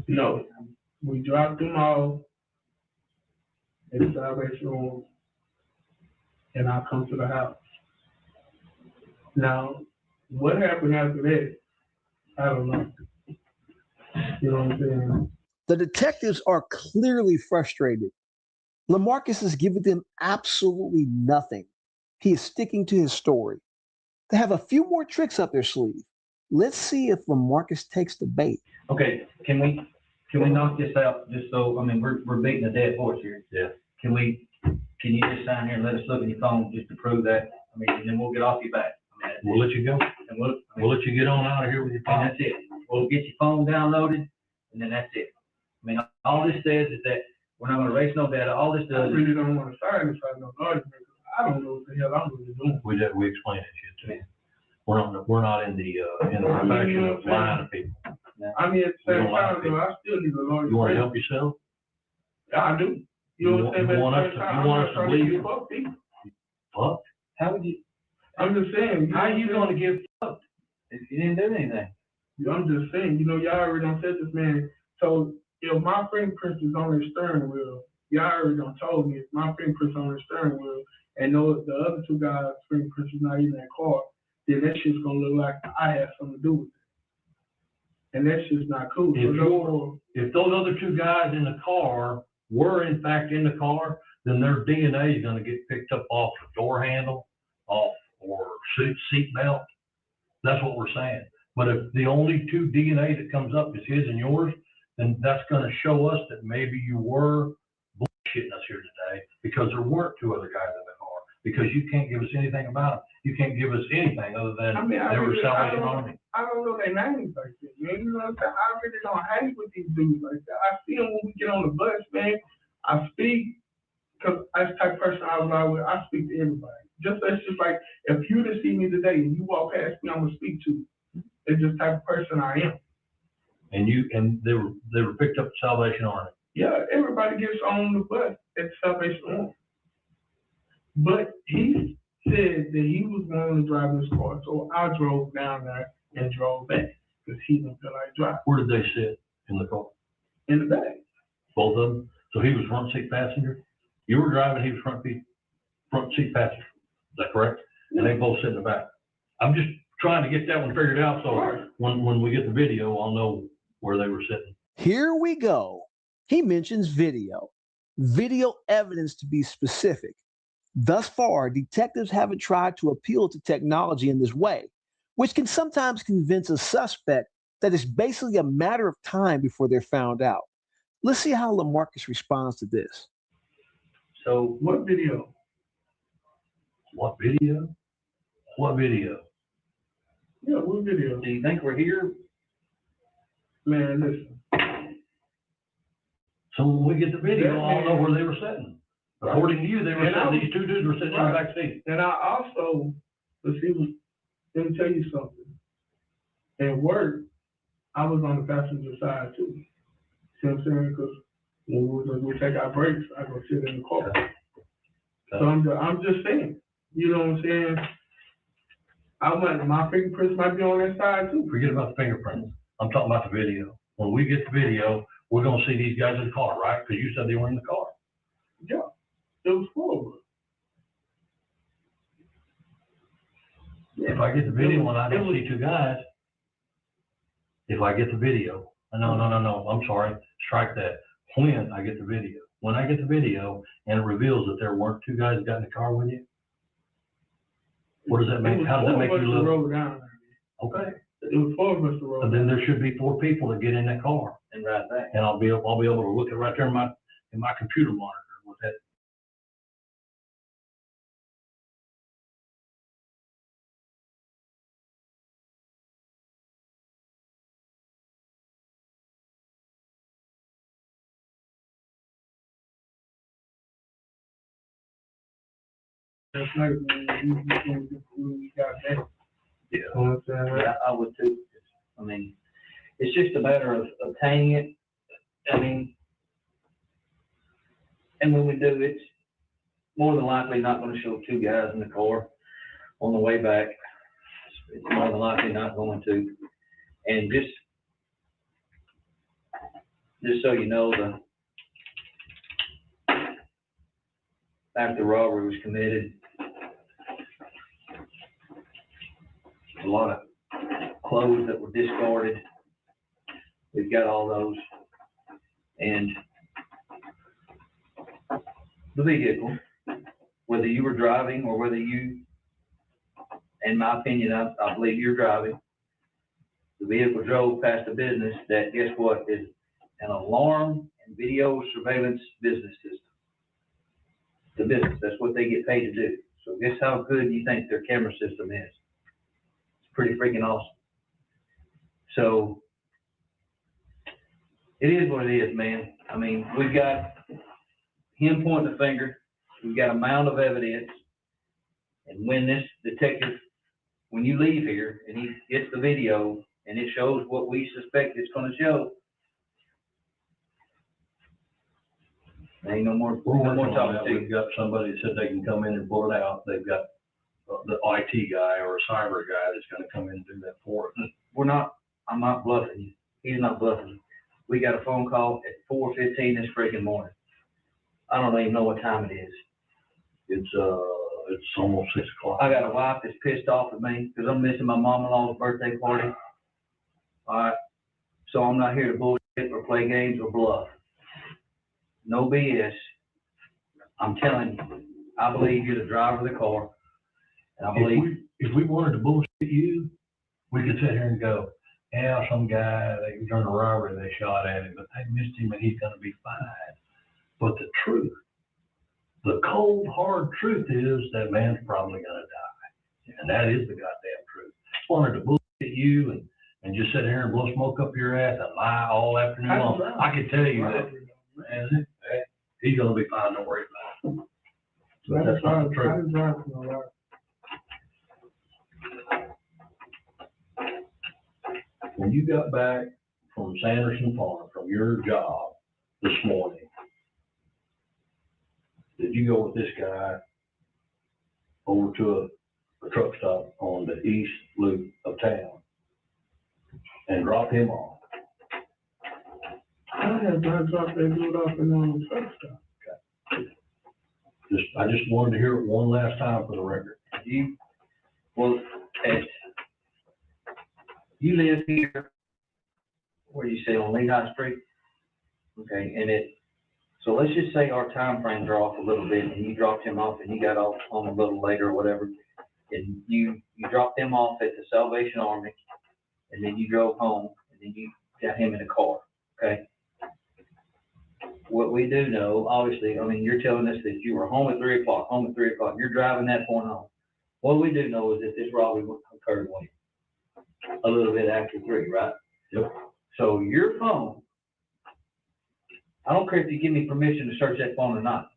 Speaker 20: No, we dropped them off at the Salvation Army, and I come to the house. Now, what happened after that, I don't know. You know what I'm saying?
Speaker 25: The detectives are clearly frustrated. LaMarcus is giving them absolutely nothing. He is sticking to his story. They have a few more tricks up their sleeve. Let's see if LaMarcus takes the bait.
Speaker 11: Okay, can we knock this out just so, I mean, we're beating a dead horse here.
Speaker 8: Yeah.
Speaker 11: Can you just sign here and let us look at your phone just to prove that? I mean, and then we'll get off your back. I mean,
Speaker 8: We'll let you go.
Speaker 11: and
Speaker 8: We'll let you get on out of here with your phone.
Speaker 11: and that's it. We'll get your phone downloaded, and then that's it. I mean, all this says is that we're not gonna erase no data. All this
Speaker 20: I
Speaker 11: does
Speaker 20: really
Speaker 11: is,
Speaker 20: don't want to sign this right now. I don't know what the hell I'm really doing.
Speaker 8: We explained that shit to you. We're not in the profession of lying to people.
Speaker 20: I mean, at the
Speaker 8: We
Speaker 20: same
Speaker 8: don't lie to
Speaker 20: time, though, I still need a lawyer.
Speaker 8: You want to help yourself?
Speaker 20: Yeah, I do. You know what I'm saying?
Speaker 8: You want
Speaker 20: But
Speaker 8: us
Speaker 20: at the
Speaker 8: to-
Speaker 20: same
Speaker 8: you
Speaker 20: time,
Speaker 8: want
Speaker 20: I'm
Speaker 8: us to
Speaker 20: not trying
Speaker 8: believe
Speaker 20: give
Speaker 8: you?
Speaker 20: fuck people.
Speaker 8: Fuck.
Speaker 11: how would you,
Speaker 20: I'm just saying.
Speaker 11: how are you
Speaker 20: know what I'm
Speaker 11: gonna give fuck if you didn't do anything?
Speaker 20: I'm just saying, y'all already done said this, man. So if my fingerprints is on the steering wheel, y'all already done told me if my fingerprints on the steering wheel and know the other two guys' fingerprints is not even in that car, then that shit's gonna look like I had something to do with it. And that's just not cool.
Speaker 8: If those other two guys in the car were in fact in the car, then their DNA is gonna get picked up off the door handle, off or seat belt. That's what we're saying. But if the only two DNA that comes up is his and yours, then that's gonna show us that maybe you were bullshitting us here today because there weren't two other guys in the car. Because you can't give us anything about them. You can't give us anything other than they were Salvation Army.
Speaker 20: I don't know their names like that, man. You know what I'm saying? I really don't hang with these dudes like that. I see them when we get on the bus, man. I speak, because that's the type of person I ride with. I speak to everybody. It's just like, if you to see me today and you walk past me, I'm going to speak to you. It's just the type of person I am.
Speaker 8: And they were picked up at Salvation Army.
Speaker 20: Yeah, everybody gets on the bus at Salvation Army. But he said that he was going to drive this car, so I drove down there and drove back because he didn't feel like driving.
Speaker 8: Where did they sit in the car?
Speaker 20: In the back.
Speaker 8: Both of them? So he was front seat passenger? You were driving, he was front seat passenger. Is that correct? And they both sit in the back. I'm just trying to get that one figured out so when we get the video, I'll know where they were sitting.
Speaker 25: Here we go. He mentions video. Video evidence to be specific. Thus far, detectives haven't tried to appeal to technology in this way, which can sometimes convince a suspect that it's basically a matter of time before they're found out. Let's see how LaMarcus responds to this.
Speaker 8: So
Speaker 20: what video?
Speaker 8: What video? What video?
Speaker 20: Yeah, what video?
Speaker 11: Do you think we're here?
Speaker 20: Man, listen.
Speaker 8: So when we get the video, I'll know where they were sitting. According to you, these two dudes were sitting in the back seat.
Speaker 20: And I also, let me tell you something. At work, I was on the passenger side too. See what I'm saying? Because when we take our breaks, I go sit in the car. So I'm just saying, you know what I'm saying? My fingerprints might be on that side too.
Speaker 8: Forget about the fingerprints. I'm talking about the video. When we get the video, we're gonna see these guys in the car, right? Because you said they were in the car.
Speaker 20: Yeah, it was full of us.
Speaker 8: If I get the video and I don't see two guys, if I get the video, no, I'm sorry, strike that. When I get the video. When I get the video and it reveals that there weren't two guys that got in the car with you, what does that make? How does that make you look? Okay.
Speaker 20: It was 4 of us to roll.
Speaker 8: And then there should be 4 people that get in that car.
Speaker 11: And right there.
Speaker 8: And I'll be able to look at right there in my computer monitor with that.
Speaker 20: That's like you got that.
Speaker 8: Yeah.
Speaker 20: You know what I'm saying?
Speaker 11: Yeah, I would too. I mean, it's just a matter of obtaining it. I mean, and when we do, it's more than likely not going to show 2 guys in the car on the way back. It's more than likely not going to. And just so you know, after the robbery was committed, a lot of clothes that were discarded. We've got all those. And the vehicle, whether you were driving or whether you, in my opinion, I believe you're driving, the vehicle drove past a business that, guess what, is an alarm and video surveillance business system. The business, that's what they get paid to do. So guess how good you think their camera system is? It's pretty freaking awesome. So it is what it is, man. I mean, we've got him pointing the finger. We've got a mound of evidence. And when this detective, when you leave here and he gets the video and it shows what we suspect it's going to show, there ain't no more talking to you.
Speaker 8: We've got somebody that said they can come in and pull it out. They've got the IT guy or a cyber guy that's going to come in and do that for us.
Speaker 11: I'm not bluffing you. He's not bluffing you. We got a phone call at 4:15 this freaking morning. I don't even know what time it is.
Speaker 8: It's almost 6 o'clock.
Speaker 11: I got a wife that's pissed off at me because I'm missing my mom-in-law's birthday party. All right. So I'm not here to bullshit or play games or bluff. No BS. I'm telling you, I believe you're the driver of the car. And I believe
Speaker 8: if we wanted to bullshit you, we could sit here and go, yeah, some guy, they turned a robbery, they shot at him, but they missed him and he's going to be fine. But the truth, the cold, hard truth is that man's probably going to die. And that is the goddamn truth. Wanted to bullshit you and just sit here and blow smoke up your ass and lie all afternoon long. I can tell you that, man, he's going to be fine, don't worry about it. But that's not the truth. When you got back from Sanderson Farm, from your job this morning, did you go with this guy over to a truck stop on the east loop of town and drop him off?
Speaker 20: I had to drop that dude off in the truck stop.
Speaker 8: Okay. I just wanted to hear it one last time for the record.
Speaker 11: You live here, where you say on Lehigh Street, okay, so let's just say our time frames are off a little bit and you dropped him off and you got off home a little later or whatever, and you dropped him off at the Salvation Army and then you drove home and then you got him in a car, okay? What we do know, obviously, I mean, you're telling us that you were home at 3 o'clock, you're driving that point home. What we do know is that this robbery occurred when a little bit after 3, right?
Speaker 8: Yep.
Speaker 11: So your phone, I don't care if you give me permission to search that phone or not,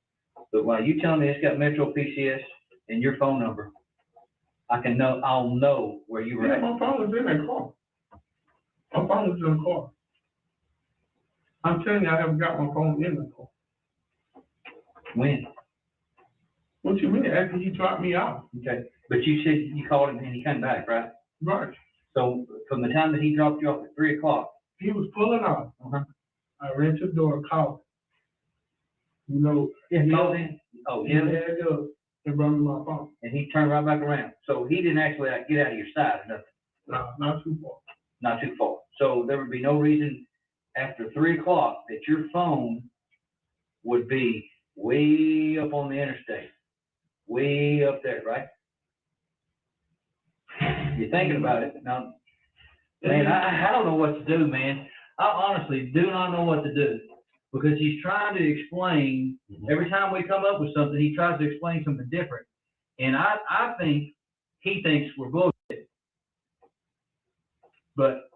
Speaker 11: but while you tell me it's got Metro PCS and your phone number, I'll know where you were at.
Speaker 20: My phone was in that car. My phone was in the car. I'm telling you, I haven't got my phone in the car.
Speaker 11: When?
Speaker 20: What you mean? After he dropped me out.
Speaker 11: Okay. But you said you called him and he came back, right?
Speaker 20: Right.
Speaker 11: So from the time that he dropped you off at 3 o'clock.
Speaker 20: He was pulling off. I ran to the door and called. You know,
Speaker 11: Yeah, called in. Oh, yeah.
Speaker 20: He had up and brought me my phone.
Speaker 11: And he turned right back around. So he didn't actually get out of your side or nothing.
Speaker 20: No, not too far.
Speaker 11: Not too far. So there would be no reason after 3 o'clock that your phone would be way up on the interstate. Way up there, right? You're thinking about it. Now, man, I don't know what to do, man. I honestly do not know what to do. Because he's trying to explain, every time we come up with something, he tries to explain something different. And I think he thinks we're bullshit. But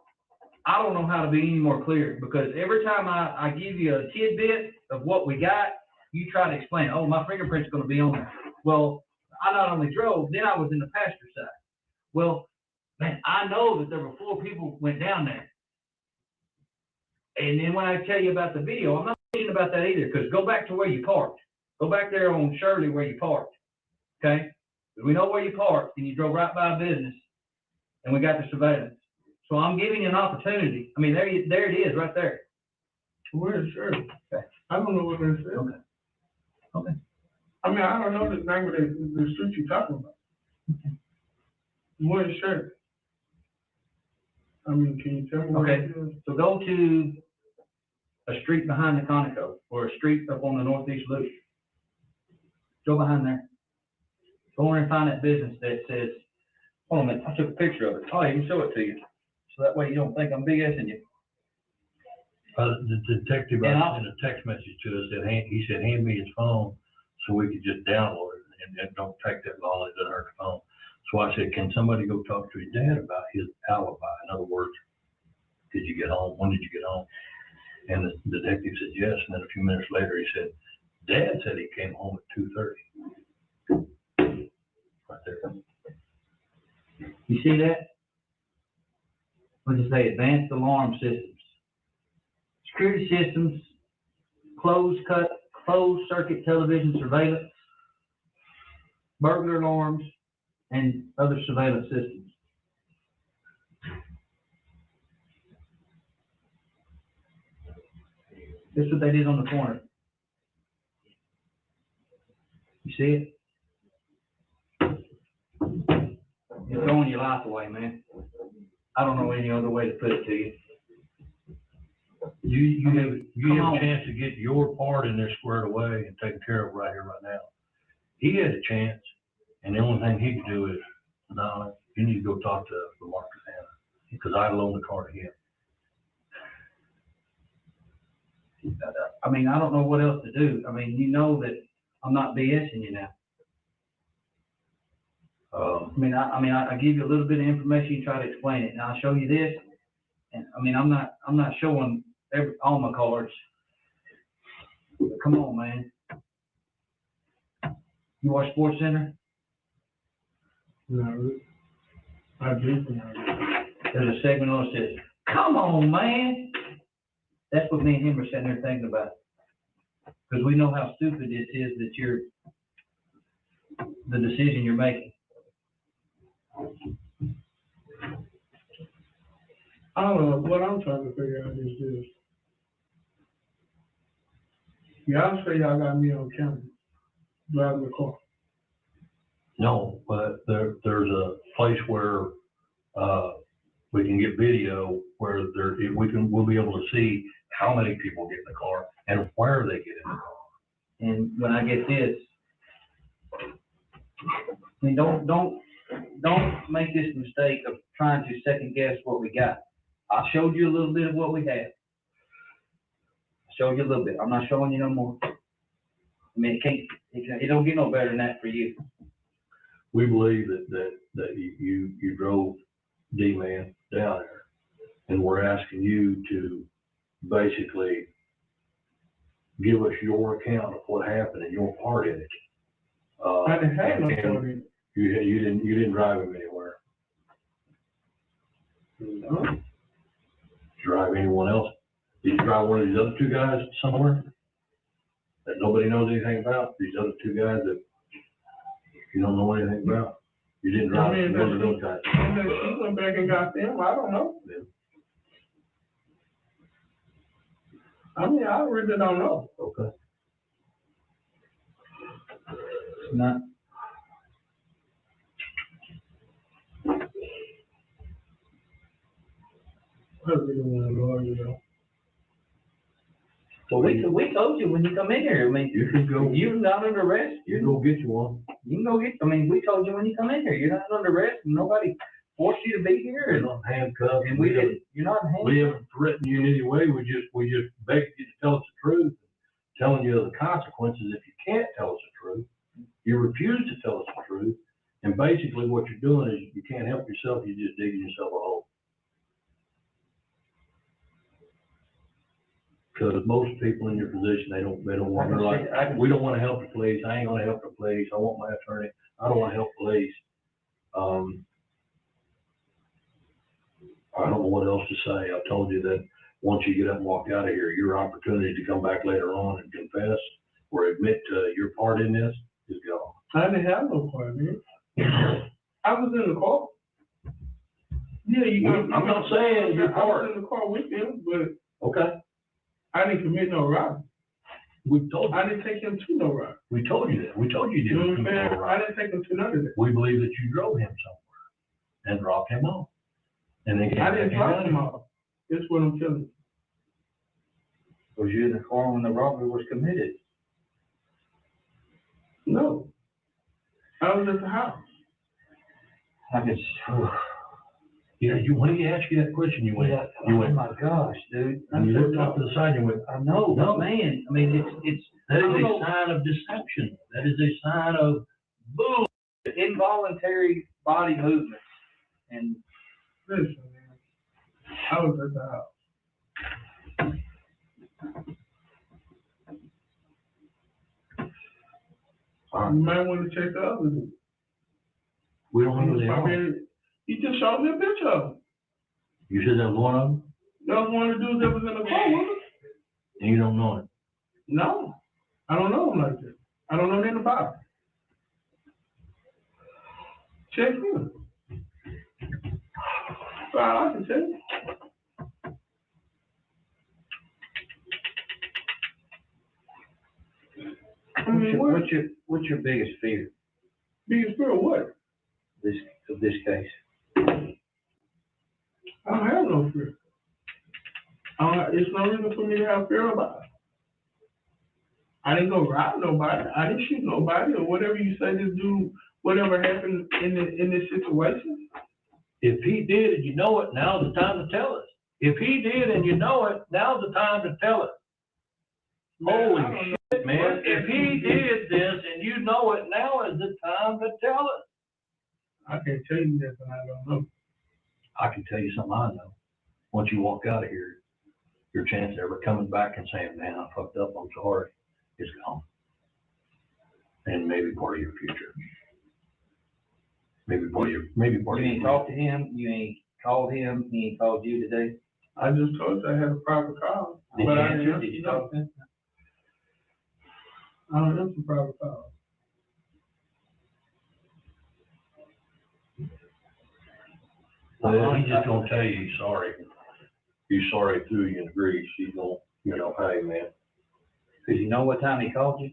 Speaker 11: I don't know how to be any more clear, because every time I give you a tidbit of what we got, you try to explain, oh, my fingerprint's going to be on there. Well, I not only drove, then I was in the passenger side. Well, man, I know that there were 4 people went down there. And then when I tell you about the video, I'm not thinking about that either, because go back to where you parked. Go back there on Shirley where you parked, okay? We know where you parked, and you drove right by a business, and we got the surveillance. So I'm giving you an opportunity. I mean, there it is right there.
Speaker 20: Where is Shirley?
Speaker 11: Okay.
Speaker 20: I don't know what that is.
Speaker 11: Okay. Okay.
Speaker 20: I mean, I don't know the name of the street you're talking about. Okay. Where is Shirley? I mean, can you tell me where it is?
Speaker 11: So go to a street behind the Conoco, or a street up on the northeast loop. Go behind there. Go in and find that business that says, hold on a minute, I took a picture of it. I'll even show it to you. So that way you don't think I'm BSing you.
Speaker 8: The detective sent a text message to us that he said, hand me his phone so we could just download it, and it don't take that long, it doesn't hurt the phone. So I said, can somebody go talk to his dad about his alibi? In other words, did you get home? When did you get home? And the detective said yes, and then a few minutes later he said, Dad said he came home at 2:30. Right there.
Speaker 11: You see that? What does it say? Advanced alarm systems. Security systems, closed circuit television surveillance, burglar alarms, and other surveillance systems. This is what they did on the corner. You see it? You're throwing your life away, man. I don't know any other way to put it to you.
Speaker 8: You have a chance to get your part in there squared away and taken care of right here, right now. He had a chance, and the only thing he could do is, no, you need to go talk to Marcus Hanna, because I loaned the car to him.
Speaker 11: I mean, I don't know what else to do. I mean, you know that I'm not BSing you now. I give you a little bit of information, you try to explain it. Now I'll show you this, and I mean, I'm not showing all my cards. But come on, man. You watch Sports Center?
Speaker 20: No, I do.
Speaker 11: There's a segment on it that says, "Come on, man." That's what me and him are sitting there thinking about, because we know how stupid it is that the decision you're making.
Speaker 20: I don't know. What I'm trying to figure out is this. Y'all say y'all got me on camera driving the car.
Speaker 8: No, but there's a place where we can get video where we'll be able to see how many people get in the car and where they get in the car.
Speaker 11: And when I get this, I mean, don't make this mistake of trying to second guess what we got. I showed you a little bit of what we had. I showed you a little bit. I'm not showing you no more. I mean, it don't get no better than that for you.
Speaker 8: We believe that you drove D-Man down there, and we're asking you to basically give us your account of what happened and your part in it.
Speaker 20: I didn't have no part in it.
Speaker 8: You didn't drive him anywhere.
Speaker 20: No.
Speaker 8: Did you drive anyone else? Did you drive one of these other 2 guys somewhere that nobody knows anything about? These other 2 guys that you don't know anything about? You didn't drive
Speaker 20: I mean,
Speaker 8: from under no type.
Speaker 20: and then she went back and got them. I don't know. I mean, I really don't know.
Speaker 8: Okay.
Speaker 11: Not.
Speaker 20: I really want to know, you know.
Speaker 11: Well, we told you when you come in here. I mean,
Speaker 8: You can go.
Speaker 11: you're not under arrest.
Speaker 8: You can go get you one.
Speaker 11: You can go get. I mean, we told you when you come in here. You're not under arrest. And nobody forced you to be here.
Speaker 8: You're not handcuffed.
Speaker 11: And we didn't. You're not handcuffed.
Speaker 8: We haven't threatened you in any way. We just begged you to tell us the truth, telling you the consequences if you can't tell us the truth. You refuse to tell us the truth, and basically what you're doing is you can't help yourself. You're just digging yourself a hole. Because most people in your position, they don't want to, like, we don't want to help the police. I ain't gonna help the police. I want my attorney. I don't want to help police. I don't know what else to say. I told you that once you get up and walk out of here, your opportunity to come back later on and confess or admit to your part in this is gone.
Speaker 20: I didn't have no part, man. I was in the car. Yeah,
Speaker 8: I'm not saying your
Speaker 20: I
Speaker 8: part.
Speaker 20: was in the car with him, but
Speaker 8: Okay.
Speaker 20: I didn't commit no robbery.
Speaker 8: We told you.
Speaker 20: I didn't take him to no robbery.
Speaker 8: We told you that. We told you
Speaker 20: You
Speaker 8: you
Speaker 20: know
Speaker 8: didn't.
Speaker 20: what I'm saying? I didn't take him to none of that.
Speaker 8: We believe that you drove him somewhere and dropped him off. And then
Speaker 20: I didn't drop him off. That's what I'm telling you.
Speaker 11: Was you in the car when the robbery was committed?
Speaker 20: No. I was at the house.
Speaker 11: I just.
Speaker 8: Yeah, when he asked you that question, you went.
Speaker 11: Oh my gosh, dude!
Speaker 8: And you looked off to the side and you went.
Speaker 11: I know,
Speaker 8: No.
Speaker 11: man. I mean, it's.
Speaker 8: That is
Speaker 11: I don't
Speaker 8: a
Speaker 11: know.
Speaker 8: sign of deception. That is a sign of bull.
Speaker 11: Involuntary body movements. And
Speaker 20: listen, man, I was at the house. You might want to check the other dude.
Speaker 8: We don't know who they are.
Speaker 20: He just showed me a picture of him.
Speaker 8: You said that was one of them,
Speaker 20: That was one of the dudes that was in the car with us.
Speaker 8: and you don't know it.
Speaker 20: No, I don't know him like that. I don't know anything about him. Check him. That's all I can tell you. I mean,
Speaker 11: what's your biggest fear?
Speaker 20: Biggest fear of what?
Speaker 11: Of this case?
Speaker 20: I don't have no fear. It's no reason for me to have fear about it. I didn't go rob nobody. I didn't shoot nobody or whatever you say this dude, whatever happened in this situation.
Speaker 8: If he did and you know it, now's the time to tell us. If he did and you know it, now's the time to tell us. Holy shit, man. If he did this and you know it, now is the time to tell us.
Speaker 20: I can't tell you this and I don't know.
Speaker 8: I can tell you something I know. Once you walk out of here, your chance of ever coming back and saying, man, I fucked up, I'm sorry, is gone. And maybe part of your future. Maybe part of your
Speaker 11: You ain't talked to him, you ain't called him, he ain't called you today?
Speaker 20: I just told you I had a private call.
Speaker 11: Did
Speaker 20: but
Speaker 11: you
Speaker 20: I
Speaker 11: answer?
Speaker 20: didn't
Speaker 11: Did you talk to him?
Speaker 20: I don't answer private calls.
Speaker 8: Well, he's just gonna tell you he's sorry. He's sorry through you in Greece. He's gonna, hey, man.
Speaker 11: Cause you know what time he called you?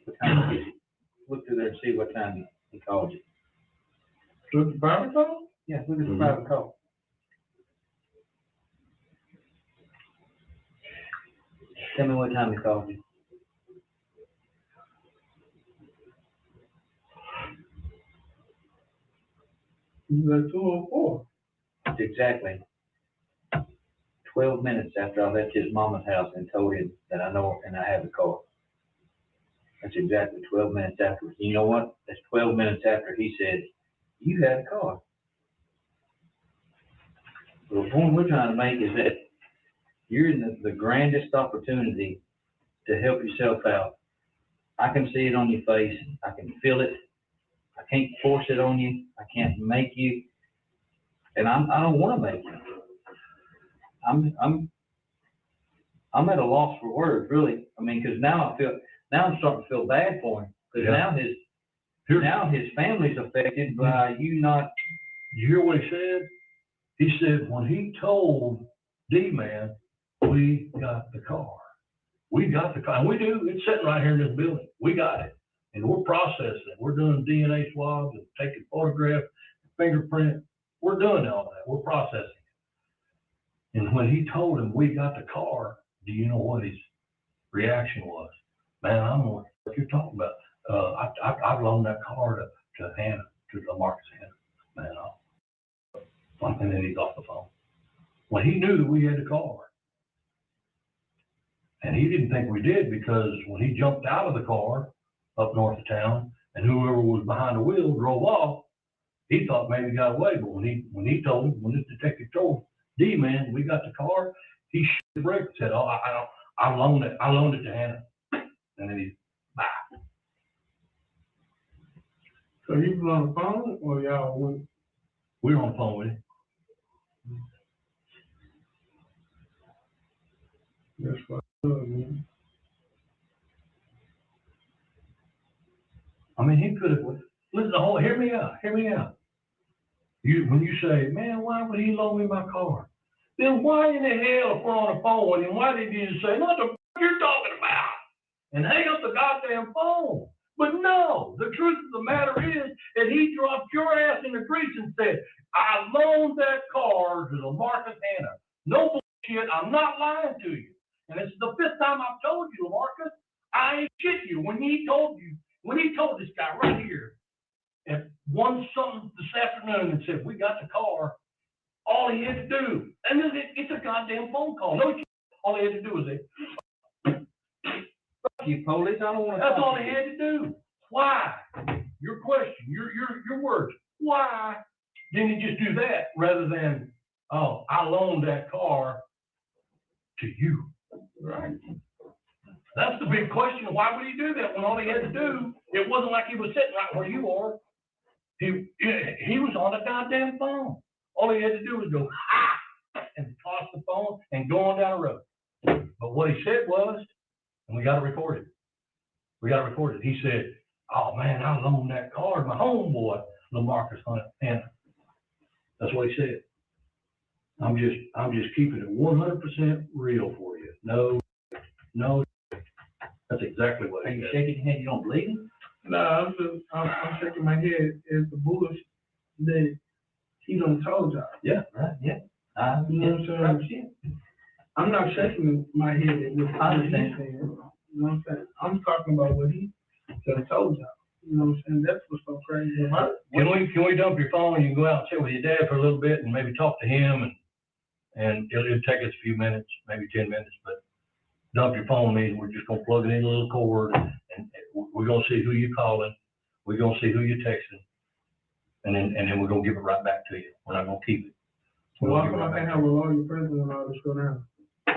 Speaker 11: What time did you look through there and see what time he called you?
Speaker 20: Look at the private call?
Speaker 11: Yeah, look at the private call. Tell me what time he called you.
Speaker 20: It was at 2:04.
Speaker 11: Exactly 12 minutes after I left his mama's house and told him that I know and I have the car. That's exactly 12 minutes after. You know what? That's 12 minutes after he said, you had a car. The point we're trying to make is that you're in the grandest opportunity to help yourself out. I can see it on your face. I can feel it. I can't force it on you. I can't make you. And I don't want to make you. I'm at a loss for words, really. I mean, because now I'm starting to feel bad for him. Because now Now his family's affected by you not.
Speaker 8: You hear what he said? He said when he told D-Man, we got the car. We got the car. And we do. It's sitting right here in this building. We got it. And we're processing it. We're doing DNA swabs and taking photographs, fingerprint. We're doing all that. We're processing it. And when he told him we got the car, do you know what his reaction was? Man, I don't know what you're talking about. I've loaned that car to Hannah, to Marcus Hannah. Man, and then he's off the phone. When he knew that we had the car, and he didn't think we did, because when he jumped out of the car up north of town, and whoever was behind the wheel drove off, he thought maybe he got away. But when he told him, when this detective told D-Man, we got the car, he shut the brake and said, "Oh, I loaned it to Hannah." And then bye.
Speaker 20: So you was on the phone, or y'all went?
Speaker 8: We were on the phone with him.
Speaker 20: That's what man.
Speaker 8: I mean, he could have. Listen, hear me out. When you say, man, why would he loan me my car? Then why in the hell, if we're on the phone with him, why did you just say, what the f you're talking about? And hang up the goddamn phone. But no, the truth of the matter is that he dropped your ass in the grease and said, I loaned that car to the Marcus Hannah. No bullshit, I'm not lying to you. And it's the fifth time I've told you, Marcus, I ain't shit you. When he told this guy right here at 1 something this afternoon and said, we got the car, all he had to do, and it's a goddamn phone call. No, all he had to do was say,
Speaker 11: fuck you, police, I don't want to.
Speaker 8: That's all he had to do. Why? Your question, your words. Why didn't he just do that rather than, oh, I loaned that car to you? Right. That's the big question. Why would he do that when all he had to do, it wasn't like he was sitting right where you are. He was on the goddamn phone. All he had to do was go, ha, and toss the phone and go on down the road. But what he said was, and we got it recorded. He said, oh man, I loaned that car to my homeboy, Marcus Hannah. That's what he said. I'm just keeping it 100% real for you. No. That's exactly what he said.
Speaker 11: Are you shaking your head? You don't believe him?
Speaker 20: No, I'm shaking my head at the bullshit that he done told y'all.
Speaker 8: Yeah, right, yeah.
Speaker 20: You know what I'm saying? I'm not shaking my head at what
Speaker 11: I understand.
Speaker 20: You know what I'm saying? I'm talking about what he done told y'all. You know what I'm saying? That's what's so crazy about it.
Speaker 8: Can we dump your phone? You can go out and sit with your dad for a little bit and maybe talk to him, and it'll take us a few minutes, maybe 10 minutes, but dump your phone means we're just gonna plug it in a little cord, and we're gonna see who you're calling, we're gonna see who you're texting, and then we're gonna give it right back to you. We're not gonna keep it.
Speaker 20: Why come I can't have a lawyer present when all this go down?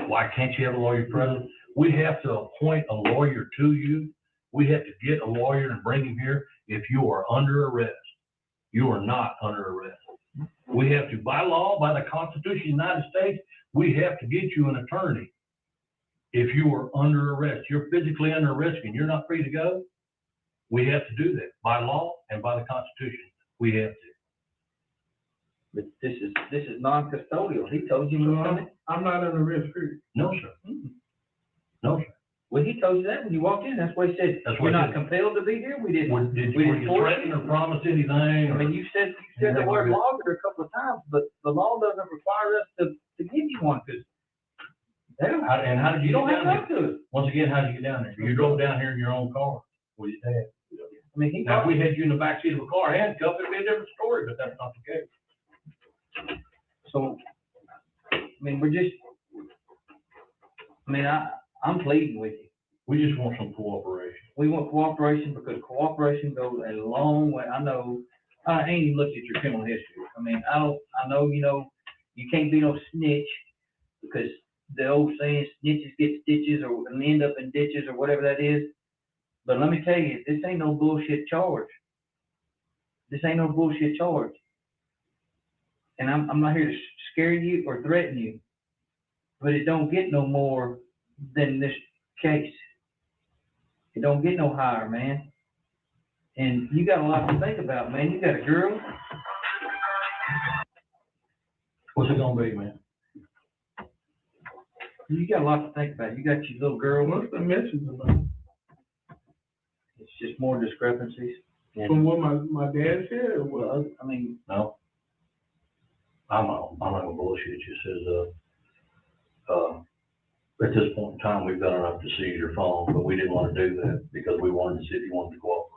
Speaker 8: Why can't you have a lawyer present? We have to appoint a lawyer to you. We have to get a lawyer and bring him here if you are under arrest. You are not under arrest. We have to, by law, by the Constitution of the United States, we have to get you an attorney. If you are under arrest, you're physically under arrest and you're not free to go, we have to do that by law and by the Constitution. We have to.
Speaker 11: But this is non-custodial. He told you you were coming.
Speaker 20: I'm not under arrest, period.
Speaker 8: No, sir. No, sir.
Speaker 11: Well, he told you that when you walked in. That's what he said. We're not compelled to be here. We didn't.
Speaker 8: Were you threatened or promised anything?
Speaker 11: I mean, you said the word lawyer a couple of times, but the law doesn't require us to give you one. Because
Speaker 8: and how did you
Speaker 11: don't
Speaker 8: get
Speaker 11: have
Speaker 8: down here? Once again, how did you get down there? You drove down here in your own car with your dad.
Speaker 11: I mean,
Speaker 8: now if we had you in the backseat of a car handcuffed, it'd be a different story, but that's not the case.
Speaker 11: So, I mean, I'm pleading with you.
Speaker 8: We just want some cooperation.
Speaker 11: We want cooperation because cooperation goes a long way. I know, I ain't even looked at your criminal history. I mean, I know, you can't be no snitch because the old saying, snitches get stitches or end up in ditches or whatever that is. But let me tell you, this ain't no bullshit charge. And I'm not here to scare you or threaten you, but it don't get no more than this case. It don't get no higher, man. And you got a lot to think about, man. You got a girl.
Speaker 8: What's it gonna be, man?
Speaker 11: You got a lot to think about. You got your little girl.
Speaker 20: What's the message about?
Speaker 11: It's just more discrepancies.
Speaker 20: From what my dad said, or what?
Speaker 11: Well, I mean,
Speaker 8: No. I'm not gonna bullshit you. It says, at this point in time, we've done enough to seize your phone, but we didn't want to do that because we wanted to see if you wanted to cooperate.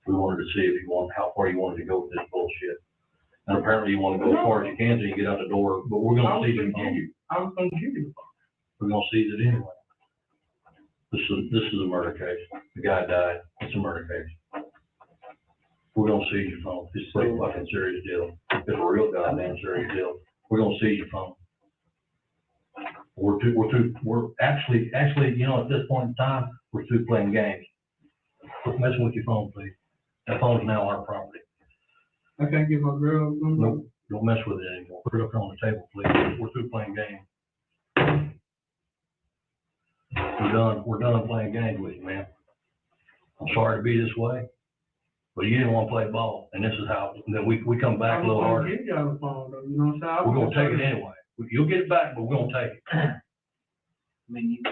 Speaker 8: We wanted to see if you want, how far you wanted to go with this bullshit. And apparently you want to go as far as you can so you get out the door, but we're gonna seize your phone.
Speaker 20: I was gonna give you the phone.
Speaker 8: We're gonna seize it anyway. This is a murder case. The guy died. It's a murder case. We're gonna seize your phone. It's a pretty fucking serious deal. It's a real goddamn serious deal. We're gonna seize your phone. We're actually, you know, at this point in time, we're through playing games. Quit messing with your phone, please. That phone's now our property.
Speaker 20: I can't get my girl.
Speaker 8: No, don't mess with it anymore. Put it up on the table, please. We're through playing games. We're done playing games with you, man. I'm sorry to be this way, but you didn't want to play ball, and this is how. Then we come back a little harder.
Speaker 20: Get you on the phone, though. You know what I'm saying?
Speaker 8: We're gonna take it anyway. You'll get it back, but we're gonna take it.
Speaker 11: I mean,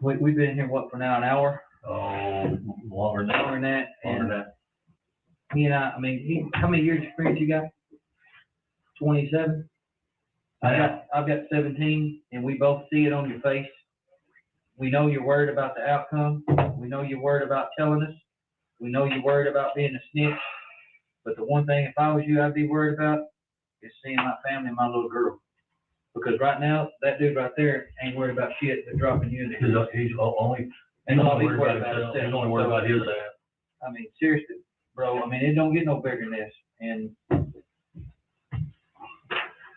Speaker 11: we've been here, what, for now, an hour?
Speaker 8: Oh, longer than that.
Speaker 11: Longer than that.
Speaker 8: Longer than that.
Speaker 11: You know, I mean, how many years experience you got? 27? I've got 17, and we both see it on your face. We know you're worried about the outcome. We know you're worried about telling us. We know you're worried about being a snitch. But the one thing, if I was you, I'd be worried about is seeing my family and my little girl. Because right now, that dude right there ain't worried about shit but dropping you in the head.
Speaker 8: He's only
Speaker 11: worried about himself.
Speaker 8: He's only worried about his ass.
Speaker 11: I mean, seriously, bro. I mean, it don't get no bigger than this. And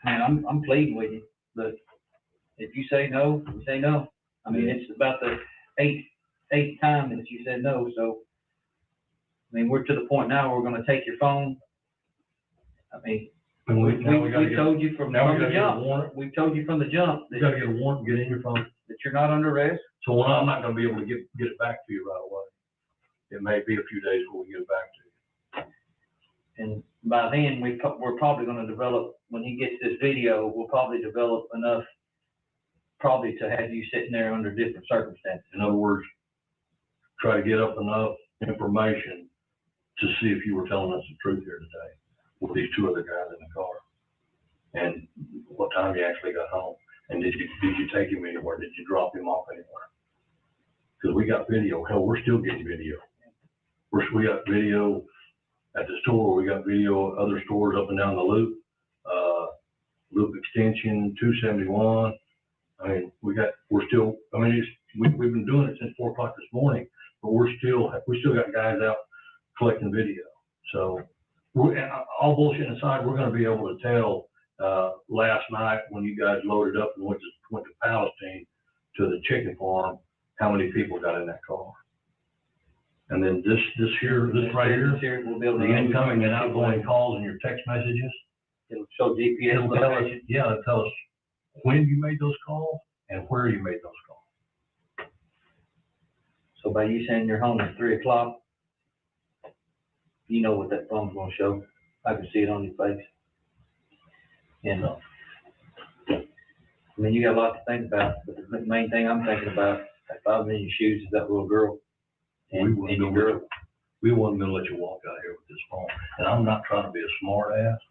Speaker 11: man, I'm pleading with you, but if you say no, you say no. I mean, it's about the eighth time that you said no. So, I mean, we're to the point now where we're going to take your phone. I mean, we told you from the jump. We told you from the jump that
Speaker 8: you got to get a warrant, get in your phone.
Speaker 11: That you're not under arrest.
Speaker 8: So I'm not going to be able to get it back to you right away. It may be a few days before we get it back to you.
Speaker 11: And by then, we're probably going to develop, when he gets this video, we'll probably develop enough probably to have you sitting there under different circumstances.
Speaker 8: In other words, try to get up enough information to see if you were telling us the truth here today with these two other guys in the car. And what time you actually got home. And did you take him anywhere? Did you drop him off anywhere? Because we got video. Hell, we're still getting video. We got video at the store. We got video at other stores up and down the loop. Loop extension 271. I mean, we've been doing it since 4 o'clock this morning, but we still got guys out collecting video. So all bullshit aside, we're going to be able to tell last night when you guys loaded up and went to Palestine to the chicken farm, how many people got in that car. And then this right here, we'll be able to the incoming and outgoing calls and your text messages.
Speaker 11: It'll show GPS.
Speaker 8: It'll tell us when you made those calls and where you made those calls.
Speaker 11: So by you saying you're home at 3 o'clock, you know what that phone's gonna show. I can see it on your face. And I mean, you got a lot to think about, but the main thing I'm thinking about, if I was in your shoes, is that little girl.
Speaker 8: We wasn't gonna let you walk out here with this phone. And I'm not trying to be a smart ass,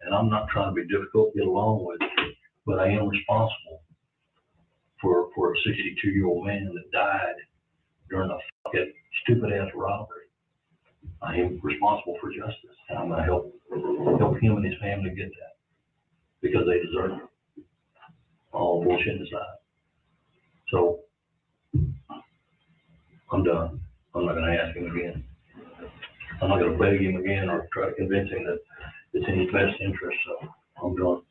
Speaker 8: and I'm not trying to be difficult to get along with, but I am responsible for a 62-year-old man that died during a fucking stupid ass robbery. I am responsible for justice, and I'm gonna help him and his family get that because they deserve it. All bullshit aside. So I'm done. I'm not gonna ask him again. I'm not gonna beg him again or try to convince him that it's in his best interest. So I'm done.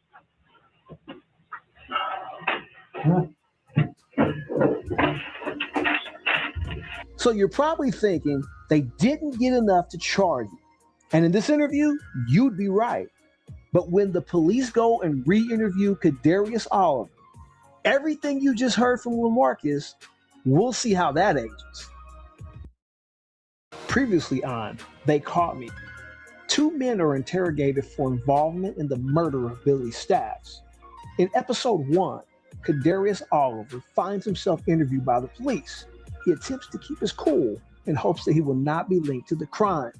Speaker 25: So you're probably thinking they didn't get enough to charge you. And in this interview, you'd be right. But when the police go and re-interview Kadarius Oliver, everything you just heard from LaMarcus, we'll see how that ages. Previously on They Caught Me, 2 men are interrogated for involvement in the murder of Billy Stacks. In episode 1, Kadarius Oliver finds himself interviewed by the police. He attempts to keep his cool in hopes that he will not be linked to the crime.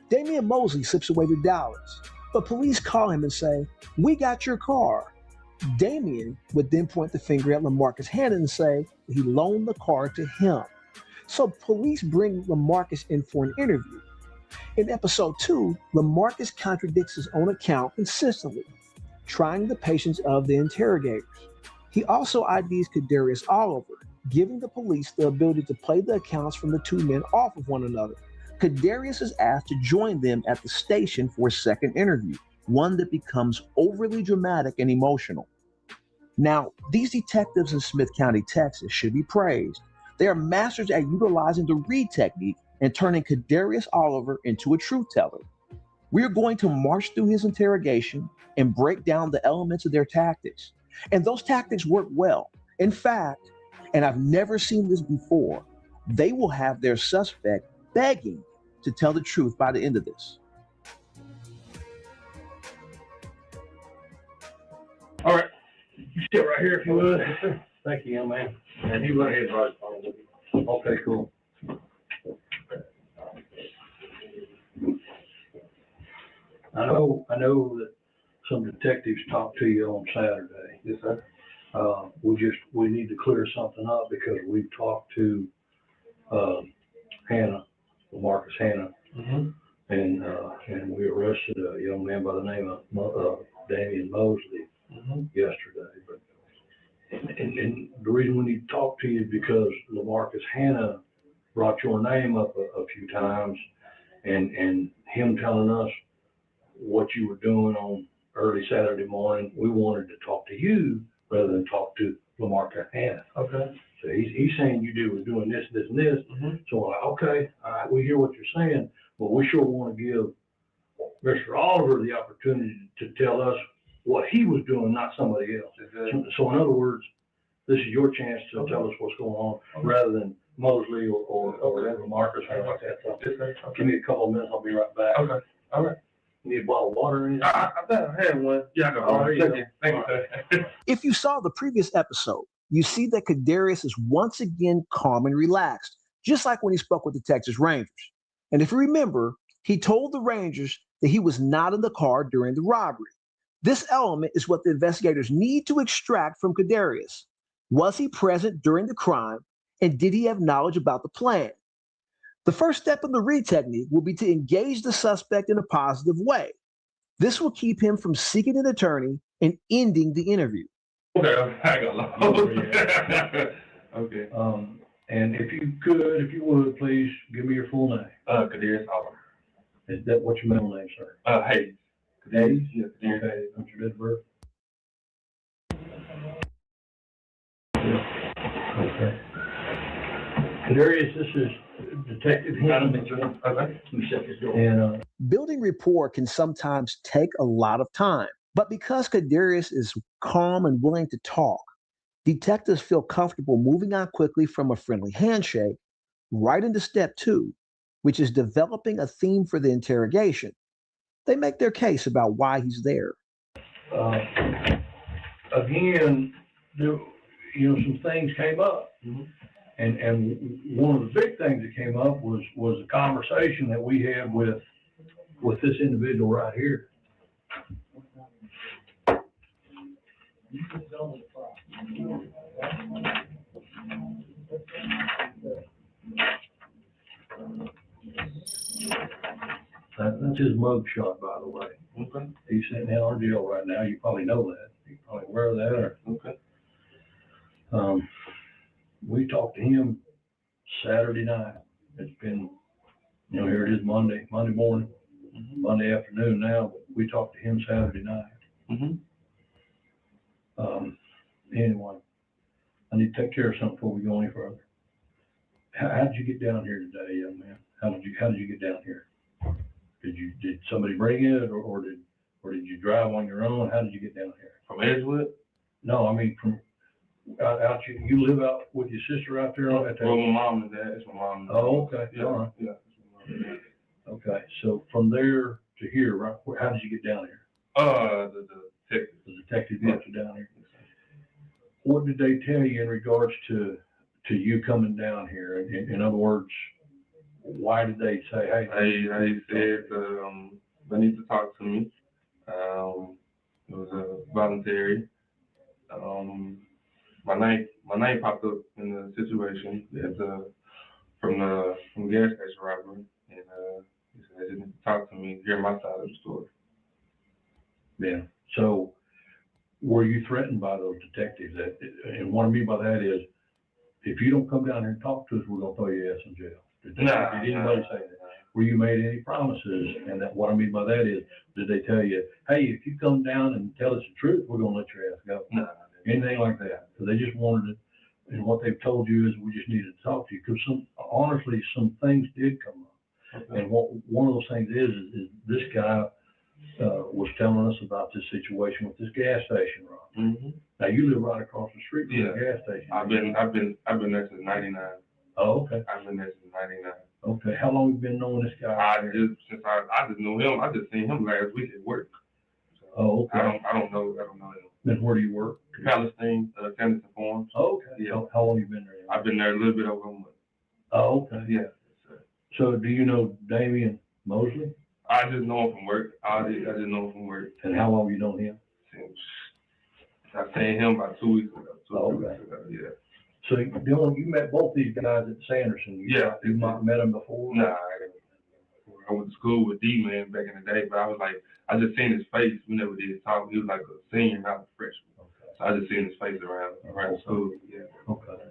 Speaker 25: Damian Mosley slips away to Dallas, but police call him and say, "We got your car." Damian would then point the finger at LaMarcus Hannon and say that he loaned the car to him. So police bring LaMarcus in for an interview. In episode 2, LaMarcus contradicts his own account consistently, trying the patience of the interrogators. He also IDs Kadarius Oliver, giving the police the ability to play the accounts from the 2 men off of one another. Kadarius is asked to join them at the station for a second interview, one that becomes overly dramatic and emotional. Now, these detectives in Smith County, Texas should be praised. They are masters at utilizing the read technique and turning Kadarius Oliver into a truth teller. We are going to march through his interrogation and break down the elements of their tactics. And those tactics work well. In fact, and I've never seen this before, they will have their suspect begging to tell the truth by the end of this.
Speaker 8: All right, you sit right here if you would. Thank you, young man. And he went ahead and brought his phone with you. Okay, cool. I know that some detectives talked to you on Saturday. Yes, sir. We need to clear something up because we've talked to Hannah, Marcus Hannah, and we arrested a young man by the name of Damian Mosley yesterday. But and the reason we need to talk to you is because LaMarcus Hannah brought your name up a few times, and him telling us what you were doing on early Saturday morning. We wanted to talk to you rather than talk to LaMarcus Hannah. Okay. So he's saying you was doing this, this, and this. So we're like, okay, all right, we hear what you're saying, but we sure want to give Mr. Oliver the opportunity to tell us what he was doing, not somebody else. So in other words, this is your chance to tell us what's going on rather than Mosley or LaMarcus or like that. So give me a couple of minutes, I'll be right back. Okay. All right. You need a bottle of water or anything? I had one. Yeah, I got one. Thank you.
Speaker 25: If you saw the previous episode, you see that Kadarius is once again calm and relaxed, just like when he spoke with the Texas Rangers. And if you remember, he told the Rangers that he was not in the car during the robbery. This element is what the investigators need to extract from Kadarius. Was he present during the crime, and did he have knowledge about the plan? The first step in the read technique will be to engage the suspect in a positive way. This will keep him from seeking an attorney and ending the interview.
Speaker 8: Okay, I got okay. And if you would, please give me your full name.
Speaker 13: Kadarius Oliver.
Speaker 8: Is that what's your middle name, sir?
Speaker 13: Hayes.
Speaker 8: Hayes? Yeah. Okay, what's your date of birth? Okay. Kadarius, this is Detective Hannon. Okay. Let me shut this door. And,
Speaker 25: building rapport can sometimes take a lot of time, but because Kadarius is calm and willing to talk, detectives feel comfortable moving on quickly from a friendly handshake right into step 2, which is developing a theme for the interrogation. They make their case about why he's there.
Speaker 8: Again, some things came up. And one of the big things that came up was a conversation that we had with this individual right here. That's his mug shot, by the way. Okay. He's sitting in our jail right now. You probably know that. You're probably aware of that. Or, okay. We talked to him Saturday night. It's been, here it is Monday morning, Monday afternoon now, but we talked to him Saturday night. Anyway, I need to take care of something before we go any further. How did you get down here today, young man? How did you get down here? Did somebody bring it, or did you drive on your own? How did you get down here?
Speaker 13: From Edgewood?
Speaker 8: No, I mean from out you live out with your sister out there at that?
Speaker 13: Well, my mom and dad. It's my mom.
Speaker 8: Oh, okay.
Speaker 13: Yeah.
Speaker 8: All right.
Speaker 13: Yeah.
Speaker 8: Okay, so from there to here, right, how did you get down here?
Speaker 13: The detective.
Speaker 8: The detective brought you down here. What did they tell you in regards to you coming down here? In other words, why did they say, hey?
Speaker 13: They said they need to talk to me. It was voluntary. My name popped up in the situation from the gas station robbery, and he said they didn't talk to me, hear my side of the story.
Speaker 8: Yeah. So were you threatened by those detectives? And what I mean by that is, if you don't come down here and talk to us, we're gonna throw your ass in jail. Did anybody say that? Were you made any promises? And that what I mean by that is, did they tell you, hey, if you come down and tell us the truth, we're gonna let your ass go?
Speaker 13: No.
Speaker 8: Anything like that? So they just wanted it. And what they've told you is we just needed to talk to you, because honestly, some things did come up. Okay. And one of those things is this guy was telling us about this situation with this gas station, Rob.
Speaker 13: Mm-hmm.
Speaker 8: Now you live right across the street from the gas station.
Speaker 13: I've been there since '99.
Speaker 8: Oh, okay.
Speaker 13: I've been there since '99.
Speaker 8: Okay. How long have you been knowing this guy?
Speaker 13: I just knew him. I just seen him last week at work. So
Speaker 8: oh, okay.
Speaker 13: I don't know him.
Speaker 8: Then where do you work?
Speaker 13: Palestine, Tennyson Farms.
Speaker 8: Oh, okay.
Speaker 13: Yeah.
Speaker 8: How long have you been there?
Speaker 13: I've been there a little bit over a month.
Speaker 8: Oh, okay.
Speaker 13: Yeah.
Speaker 8: So do you know Damian Mosley?
Speaker 13: I just know him from work. I just know him from work.
Speaker 8: And how long have you known him?
Speaker 13: I seen him about 2 weeks ago.
Speaker 8: Okay.
Speaker 13: Yeah.
Speaker 8: So you met both these guys at Sanderson. You might have met them before?
Speaker 13: Nah, I went to school with D-Man back in the day, but I just seen his face. We never did talk. He was like a senior, not a freshman. Okay. So I just seen his face around school. Yeah. Okay.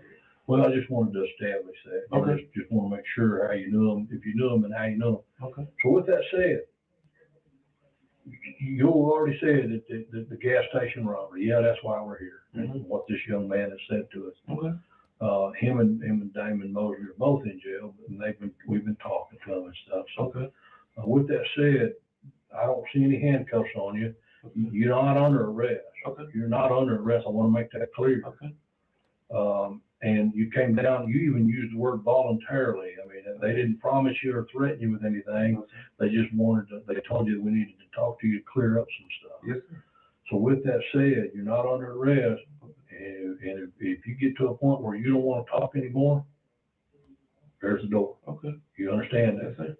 Speaker 13: Well, I just wanted to establish that. Okay. Just want to make sure how you knew him, if you knew him, and how you know him. Okay. So with that said, you already said that the gas station robbery. Yeah, that's why we're here. Mm-hmm. What this young man has said to us. Okay. Him and Damon Mosley are both in jail, and we've been talking to them and stuff. So, okay. With that said, I don't see any handcuffs on you. Okay. You're not under arrest. Okay. You're not under arrest. I want to make that clear. Okay. And you came down. You even used the word voluntarily. I mean, they didn't promise you or threaten you with anything. Okay. They just they told you that we needed to talk to you to clear up some stuff. Yes, sir. So with that said, you're not under arrest. And if you get to a point where you don't want to talk anymore, there's the door. Okay. You understand that? Yes, sir.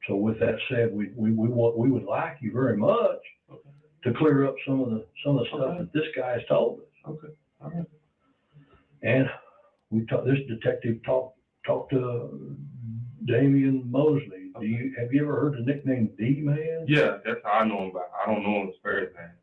Speaker 13: So with that said, we would like you very much to clear up some of the stuff that this guy has told us. Okay. All right. And this detective talked to Damian Mosley. Have you ever heard the nickname D-Man? Yeah, that's how I know him by. I don't know him as first name.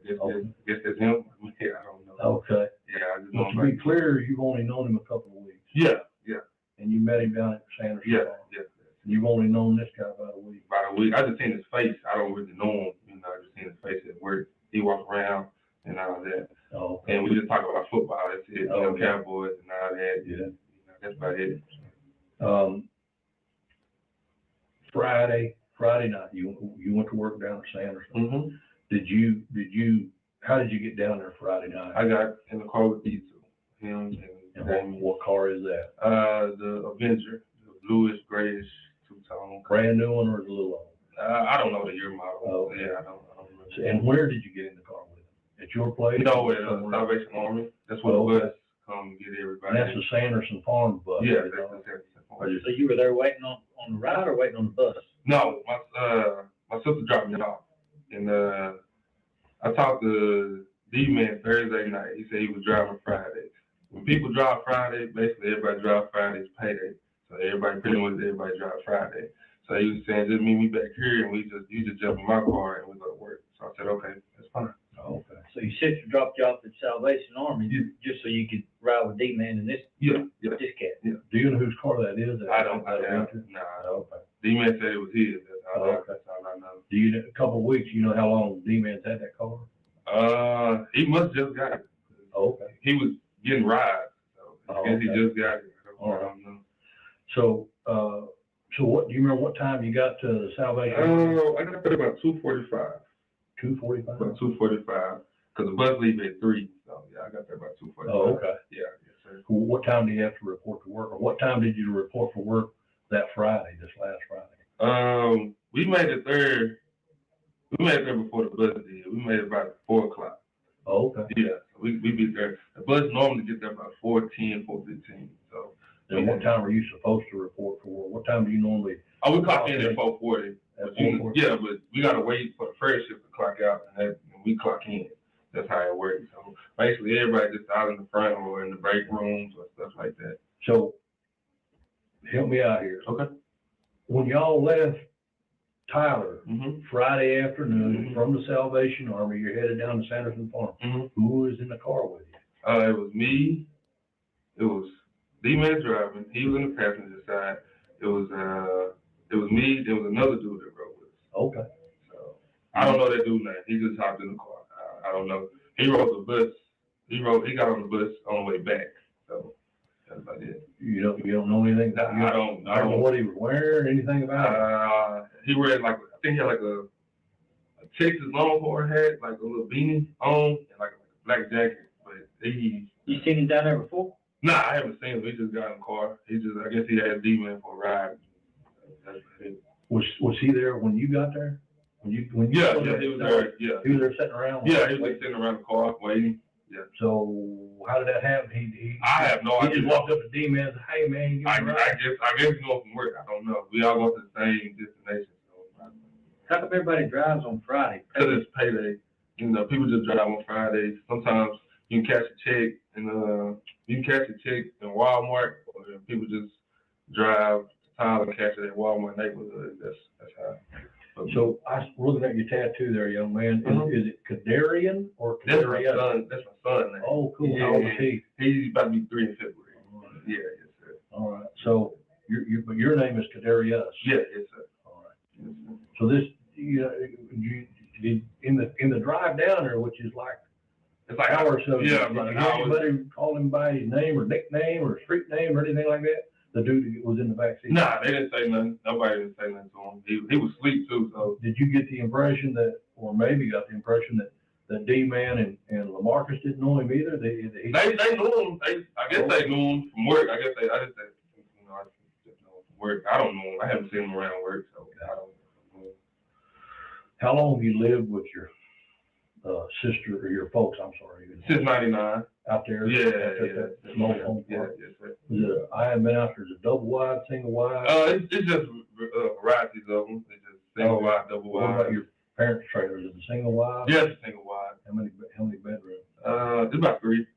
Speaker 13: Yeah, I guess that's him. Yeah, I don't know. Okay. Yeah, I just know him. To be clear, you've only known him a couple of weeks. Yeah, yeah. And you met him down at Sanderson. Yeah, yeah. You've only known this guy about a week. About a week. I just seen his face. I don't really know him. I just seen his face at work. He walked around and all that. Oh. Okay. And we just talk about football. That's it. Cowboys and all that. Yeah. That's about it. Friday night, you went to work down at Sanderson. Mm-hmm. How did you get down there Friday night? I got in the car with these two. Him and what car is that? The Avenger, the bluish, grayish, two-tone. Brand new one or the little old? I don't know the year model. Oh, yeah, I don't remember. So, and where did you get in the car with him? At your place? No, at Salvation Army. That's where the bus come get everybody. And that's the Sanderson Farms bus. Yeah, that's the Sanderson Farms. So you were there waiting on the ride or waiting on the bus? No, my sister dropped me off, and I talked to D-Man Thursday night. He said he was driving Friday. When people drive Friday, basically everybody drives Friday's payday. So everybody drive Friday. So he was saying, just meet me back here, and you just jump in my car and we go to work. So I said, okay, that's fine. Oh, okay. So your sister dropped you off at Salvation Army just so you could ride with D-Man in this cat? Yeah. Do you know whose car that is? I don't. Okay. D-Man said it was his. That's all I know. Do you know, a couple of weeks, you know how long D-Man's had that car? He must just got it. Oh, okay. He was getting rides, so I guess he just got it. I don't know. So, what, do you remember what time you got to the Salvation Army? I got there about 2:45. 2:45? About 2:45, because the bus leaves at 3, so yeah, I got there about 2:45. Oh, okay. Yeah, yes, sir. What time do you have to report to work, or what time did you report for work
Speaker 15: that Friday, this last Friday?
Speaker 13: We made it there. We made it there before the bus did. We made it about 4 o'clock.
Speaker 15: Oh, okay.
Speaker 13: Yeah, we be there. The bus normally gets there about 4:10, 4:15. So.
Speaker 15: And what time are you supposed to report for? What time do you normally?
Speaker 13: Oh, we clock in at 4:40.
Speaker 15: At 4:40?
Speaker 13: Yeah, but we gotta wait for the first shift to clock out, and we clock in. That's how it works. So basically, everybody just out in the front or in the break rooms or stuff like that.
Speaker 15: So, help me out here.
Speaker 13: Okay.
Speaker 15: When y'all left Tyler
Speaker 13: Mm-hmm.
Speaker 15: Friday afternoon from the Salvation Army, you're headed down to Sanderson Farm.
Speaker 13: Mm-hmm.
Speaker 15: Who was in the car with you?
Speaker 13: It was me. It was D-Man driving. He was in the passenger side. It was me. There was another dude that rode with us.
Speaker 15: Okay.
Speaker 13: So I don't know that dude's name. He just hopped in the car. I don't know. He rode the bus. He got on the bus on the way back. So that's about it.
Speaker 15: You don't know anything?
Speaker 13: I don't
Speaker 15: know what he was wearing, anything about it?
Speaker 13: He wear I think he had like a Texas Longhorn hat, like a little beanie on, and like a black jacket. But
Speaker 16: You seen him down there before?
Speaker 13: Nah, I haven't seen him. He just got in the car. I guess he had D-Man for a ride.
Speaker 15: Was he there when you got there? When you
Speaker 13: yeah, he was there. Yeah,
Speaker 15: he was there sitting around.
Speaker 13: Yeah, he was sitting around the car waiting. Yeah.
Speaker 15: So how did that happen?
Speaker 13: I have no idea.
Speaker 15: He just walked up to D-Man and said, "Hey man,
Speaker 13: I guess he going from work. I don't know. We all go to the same destination. So
Speaker 16: how come everybody drives on Friday?
Speaker 13: Because it's payday. You know, people just drive on Fridays. Sometimes you can catch a check in Walmart, or people just drive to town and catch it at Walmart neighborhood. That's how.
Speaker 15: So I was looking at your tattoo there, young man. Is it Kadarian or
Speaker 13: That's
Speaker 15: Kadarian?
Speaker 13: my son. That's my son name.
Speaker 15: Oh, cool.
Speaker 13: Yeah,
Speaker 15: How old is he?
Speaker 13: He's about to be 3 in February. Yeah, yes, sir.
Speaker 15: All right. So your name is Kadarius.
Speaker 13: Yeah, yes, sir.
Speaker 15: All right. Yes, sir. So this, you in the drive down there, which is like
Speaker 13: it's like
Speaker 15: hour or so.
Speaker 13: Yeah,
Speaker 15: did
Speaker 13: about an
Speaker 15: you hear
Speaker 13: hour.
Speaker 15: anybody call him by his name or nickname or street name or anything like that? The dude that was in the backseat.
Speaker 13: Nah, they didn't say nothing. Nobody didn't say nothing to him. He was asleep too. So
Speaker 15: did you get the impression that, or maybe got the impression that D-Man and LaMarcus didn't know him either? They knew him. I guess they knew him from work. I just know him from work. I don't know him. I haven't seen him around work, so I don't know. How long have you lived with your sister or your folks? I'm sorry.
Speaker 13: Since '99.
Speaker 15: Out there.
Speaker 13: Yeah.
Speaker 15: Small home
Speaker 13: yeah,
Speaker 15: park.
Speaker 13: yes, sir.
Speaker 15: I haven't been out there. Is it double wide, single wide?
Speaker 13: It's just varieties of them. It's just single wide, double wide.
Speaker 15: What about your parents' trailer? Is it a single wide?
Speaker 13: Yes, single wide.
Speaker 15: How many bedrooms?
Speaker 13: It's about 3.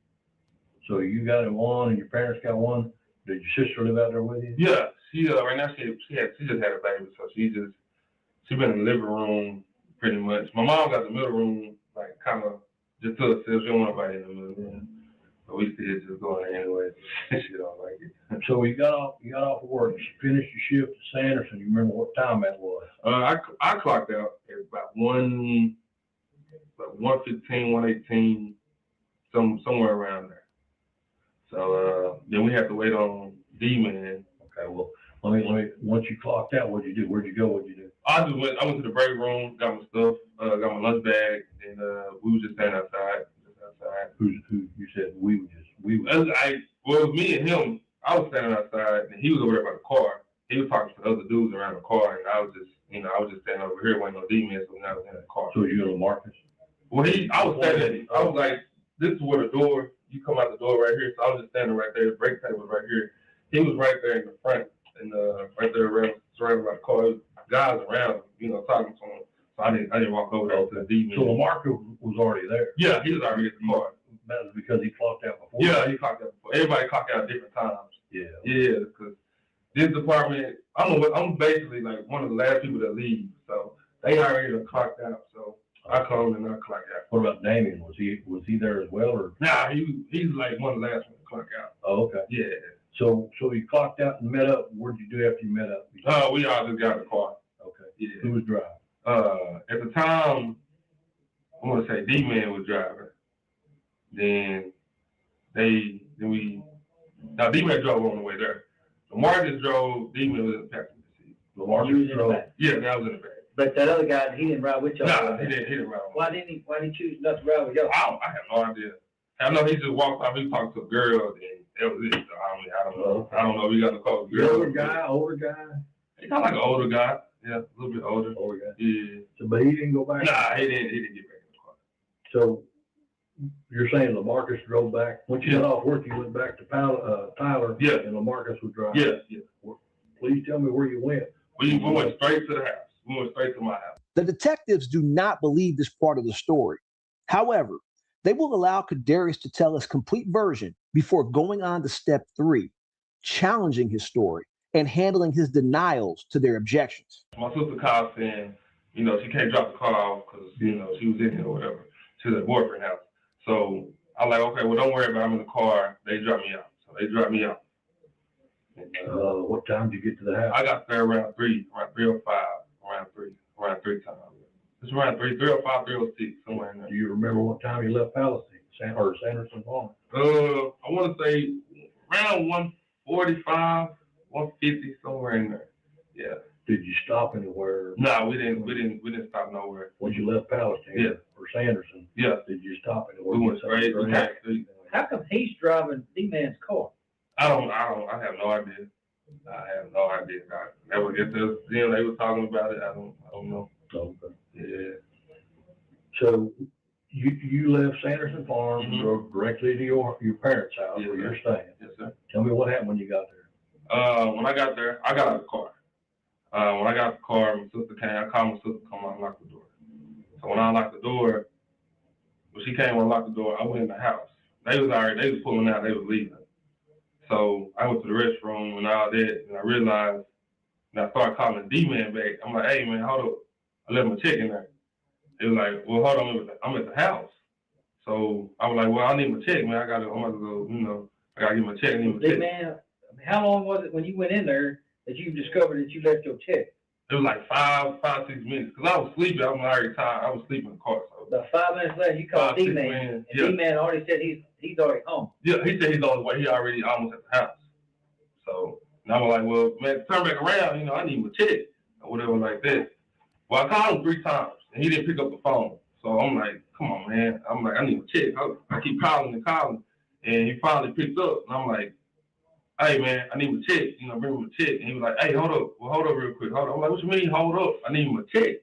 Speaker 15: So you got one and your parents got one. Did your sister live out there with you?
Speaker 13: Yeah, she right now she just had a baby, so she been in the living room pretty much. My mom got the middle room like kind of just to herself. She don't want nobody in the middle room. But we still just going there anyway. She don't like it.
Speaker 15: So you got off of work. You finished your shift at Sanderson. You remember what time that was?
Speaker 13: I clocked out at about 1:15, 1:18, somewhere around there. So then we had to wait on D-Man.
Speaker 15: Okay, well let me. Once you clocked out, what'd you do? Where'd you go? What'd you do?
Speaker 13: I went to the break room, got my stuff, got my lunch bag, and we were just standing outside.
Speaker 15: Who you said we were?
Speaker 13: It was me and him. I was standing outside, and he was over there by the car. He was talking to the other dudes around the car, and I was just standing over here waiting on D-Man, so I was in the car.
Speaker 15: So you and LaMarcus?
Speaker 13: Well, I was standing. I was like, this is where the door. You come out the door right here. So I was just standing right there. The brake table was right here. He was right there in the front, and right there surrounded by the car. Guys around him, talking to him. So I didn't walk over there to the D-Man.
Speaker 15: So LaMarcus was already there?
Speaker 13: Yeah, he was already at the car.
Speaker 15: That was because he clocked out before?
Speaker 13: Yeah, he clocked out before. Everybody clocked out at different times.
Speaker 15: Yeah.
Speaker 13: Yeah, because this department, I'm basically like one of the last people that leave. So they already clocked out. So I come and I clock out.
Speaker 15: What about Damien? Was he there as well? Or?
Speaker 13: Nah, he's like one of the last ones to clock out.
Speaker 15: Oh, okay.
Speaker 13: Yeah.
Speaker 15: So you clocked out and met up. What did you do after you met up?
Speaker 13: We all just got in the car.
Speaker 15: Okay.
Speaker 13: Yeah.
Speaker 15: Who was driving?
Speaker 13: At the time, I'm gonna say D-Man was driving. Then D-Man drove on the way there. LaMarcus drove, D-Man was in the passenger seat.
Speaker 16: LaMarcus drove.
Speaker 13: Yeah, that was in the back.
Speaker 16: But that other guy, he didn't ride with y'all.
Speaker 13: Nah, he didn't ride.
Speaker 16: Why didn't he choose not to ride with y'all?
Speaker 13: I have no idea. I know he just walked off. He talked to a girl, and That was it. I mean, I don't know. I don't know. We got to call the
Speaker 15: Older guy.
Speaker 13: He's kind of like an older guy. Yeah, a little bit older.
Speaker 15: Older guy.
Speaker 13: Yeah.
Speaker 15: So, but he didn't go back.
Speaker 13: Nah, he didn't get back in the car.
Speaker 15: So you're saying LaMarcus drove back? Once you got off work, you went back to Tyler.
Speaker 13: Yeah.
Speaker 15: And LaMarcus was driving.
Speaker 13: Yeah.
Speaker 15: Please tell me where you went.
Speaker 13: We went straight to the house. We went straight to my house.
Speaker 25: The detectives do not believe this part of the story. However, they will allow Kadarius to tell his complete version before going on to step 3, challenging his story and handling his denials to their objections.
Speaker 13: My sister called saying, you know, she can't drop the car off because, you know, she was in here or whatever. She was at boyfriend house. So I was like, okay, well, don't worry about it. I'm in the car. They dropped me out. So they dropped me out. And,
Speaker 15: what time did you get to the house?
Speaker 13: I got there around 3 or 5, around 3 times. It's around 3:05, 3:06, somewhere in there.
Speaker 15: Do you remember what time you left Palestine or Sanderson Farm?
Speaker 13: I want to say around 1:45, 1:50, somewhere in there. Yeah.
Speaker 15: Did you stop anywhere?
Speaker 13: No, we didn't stop nowhere.
Speaker 15: When you left Palestine or Sanderson?
Speaker 13: Yeah.
Speaker 15: Did you stop anywhere?
Speaker 13: We went straight.
Speaker 16: How come he's driving D-Man's car?
Speaker 13: I have no idea. I have no idea. I never get this. You know, they were talking about it. I don't know.
Speaker 15: Okay.
Speaker 13: Yeah.
Speaker 15: So you left Sanderson Farm and drove directly to your parents' house where you're staying.
Speaker 13: Yes, sir.
Speaker 15: Tell me what happened when you got there.
Speaker 13: When I got there, I got out of the car. When I got out the car, my sister came. I called my sister to come out and lock the door. So when I unlocked the door, when she came and unlocked the door, I went in the house. They was pulling out. They was leaving. So I went to the restroom and all that, and I realized, and I started calling D-Man back. I'm like, hey, man, hold up. I left my check in there. It was like, well, hold on, I'm at the house. So I was like, well, I need my check, man. I'm about to go, you know, I got to get my check. I need my check.
Speaker 16: D-Man, how long was it when you went in there that you discovered that you left your check?
Speaker 13: It was like 6 minutes, because I was sleeping. I was already tired. I was sleeping in the car. So.
Speaker 16: About 5 minutes later, you called D-Man, and D-Man already said he's already home.
Speaker 13: Yeah, he said he's on his way. He already almost at the house. So, and I was like, well, man, turn back around. You know, I need my check or whatever like that. Well, I called him 3 times, and he didn't pick up the phone. So I'm like, come on, man. I'm like, I need my check. I keep calling, and he finally picked up. And I'm like, hey, man, I need my check. You know, bring me my check. And he was like, hey, hold up. Well, hold up real quick. Hold up. I'm like, what you mean, hold up? I need my check.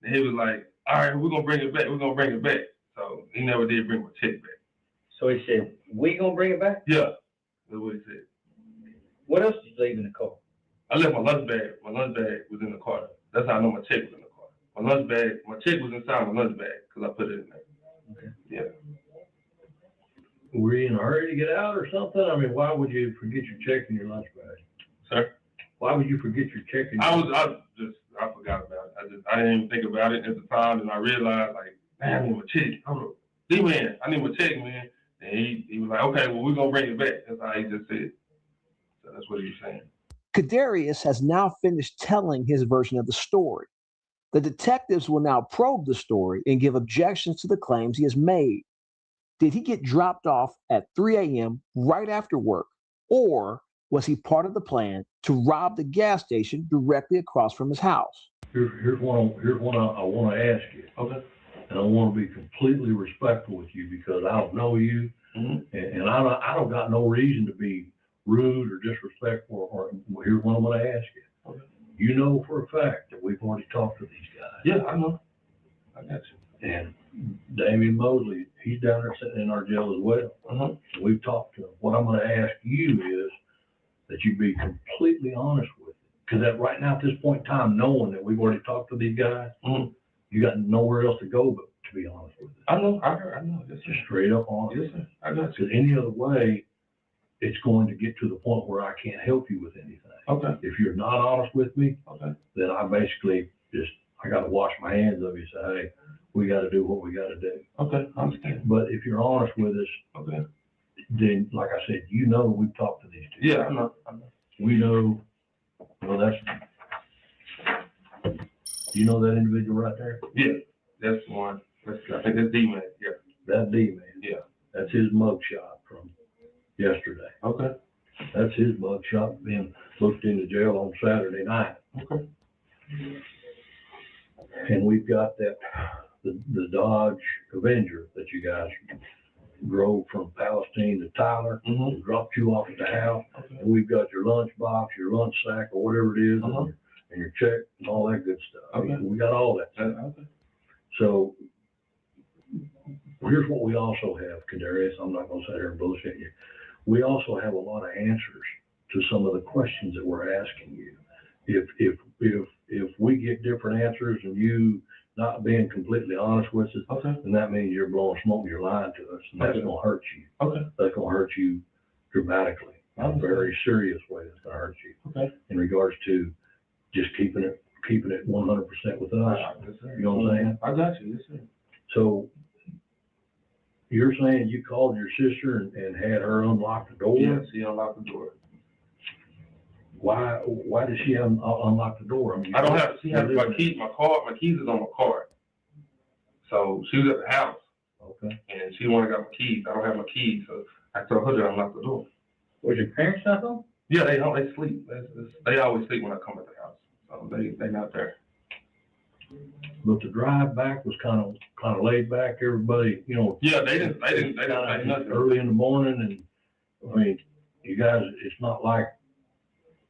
Speaker 13: And he was like, all right, we're going to bring it back. We're going to bring it back. So he never did bring my check back.
Speaker 16: So he said, we going to bring it back?
Speaker 13: Yeah, that's what he said.
Speaker 16: What else did you leave in the car?
Speaker 13: I left my lunch bag. My lunch bag was in the car. That's how I know my check was in the car. My lunch bag, my check was inside my lunch bag because I put it in there.
Speaker 15: Okay.
Speaker 13: Yeah.
Speaker 15: Were you in a hurry to get out or something? I mean, why would you forget your check in your lunch bag?
Speaker 13: Sir?
Speaker 15: Why would you forget your check in your
Speaker 13: I forgot about it. I didn't even think about it at the time, and I realized, like, man, I need my check. Hold up. D-Man, I need my check, man. And he was like, okay, well, we're going to bring it back. That's how he just said. So that's what he was saying.
Speaker 25: Kadarius has now finished telling his version of the story. The detectives will now probe the story and give objections to the claims he has made. Did he get dropped off at 3 a.m. right after work, or was he part of the plan to rob the gas station directly across from his house?
Speaker 15: Here's one I want to ask you.
Speaker 13: Okay.
Speaker 15: And I want to be completely respectful with you because I don't know you, and I don't got no reason to be rude or disrespectful. Or here's what I'm going to ask you.
Speaker 13: Okay.
Speaker 15: You know for a fact that we've already talked to these guys.
Speaker 13: Yeah, I know. I got you.
Speaker 15: And Damian Mosley, he's down there sitting in our jail as well. We've talked to him. What I'm going to ask you is that you be completely honest with it. Because right now, at this point in time, knowing that we've already talked to these guys, you got nowhere else to go but to be honest with it.
Speaker 13: I know. Yes,
Speaker 15: just straight up honest.
Speaker 13: Yes, sir. I got you.
Speaker 15: Because any other way, it's going to get to the point where I can't help you with anything.
Speaker 13: Okay.
Speaker 15: If you're not honest with me,
Speaker 13: okay,
Speaker 15: then I basically I got to wash my hands of you and say, hey, we got to do what we got to do.
Speaker 13: Okay, I understand.
Speaker 15: But if you're honest with us,
Speaker 13: okay,
Speaker 15: then like I said, you know we've talked to these two.
Speaker 13: Yeah, I know.
Speaker 15: We know. Well, you know that individual right there?
Speaker 13: Yeah, that's one. I think that's D-Man. Yeah.
Speaker 15: That D-Man.
Speaker 13: Yeah.
Speaker 15: That's his mugshot from yesterday.
Speaker 13: Okay.
Speaker 15: That's his mugshot being looked into jail on Saturday night.
Speaker 13: Okay.
Speaker 15: And we've got the Dodge Avenger that you guys
Speaker 8: drove from Palestine to Tyler, and dropped you off at the house, and we've got your lunch box, your lunch sack, or whatever it is, and your check, and all that good stuff. I mean, we got all that stuff. So here's what we also have, Kadarius. I'm not gonna sit here and bullshit you. We also have a lot of answers to some of the questions that we're asking you. If we get different answers and you not being completely honest with us, then that means you're blowing smoke, you're lying to us, and that's gonna hurt you. That's gonna hurt you dramatically, in a very serious way. That's gonna hurt you. In regards to just keeping it 100% with us. You know what I'm saying?
Speaker 13: I got you. Yes, sir.
Speaker 8: So you're saying you called your sister and had her unlock the door?
Speaker 13: Yes, she unlocked the door.
Speaker 8: Why did she unlock the door? I mean,
Speaker 13: I don't have. She has my keys is on my card. So she was at the house.
Speaker 8: Okay.
Speaker 13: And she wanted to got my keys. I don't have my keys, so I told her to unlock the door.
Speaker 11: Was your parents not home?
Speaker 13: Yeah, they sleep. They always sleep when I come at the house. So they not there.
Speaker 8: But the drive back was kind of laid back. Everybody, you know.
Speaker 13: Yeah, they didn't say nothing.
Speaker 8: Early in the morning, and I mean, you guys, it's not like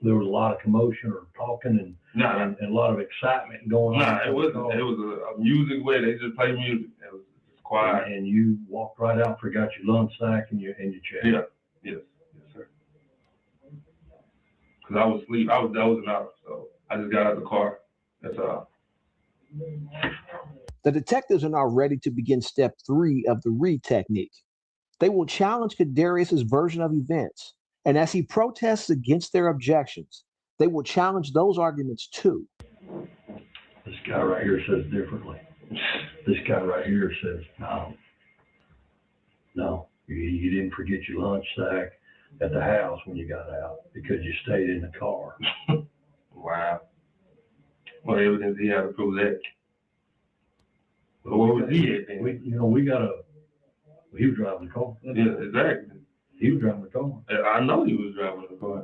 Speaker 8: there was a lot of commotion or talking and a lot of excitement going on.
Speaker 13: Nah, it wasn't. It was a music where they just play music. It was just quiet.
Speaker 8: And you walked right out, forgot your lunch sack and your check.
Speaker 13: Yeah. Yes, sir. Because I was asleep. I was dozing out, so I just got out of the car. That's all.
Speaker 25: The detectives are now ready to begin step 3 of the read technique. They will challenge Kadarius's version of events, and as he protests against their objections, they will challenge those arguments too.
Speaker 8: This guy right here says differently. This guy right here says, no, you didn't forget your lunch sack at the house when you got out because you stayed in the car.
Speaker 13: Wow. What evidence he had to prove that? But what was he at then?
Speaker 8: He was driving the car.
Speaker 13: Yeah, exactly.
Speaker 8: He was driving the car.
Speaker 13: I know he was driving the car.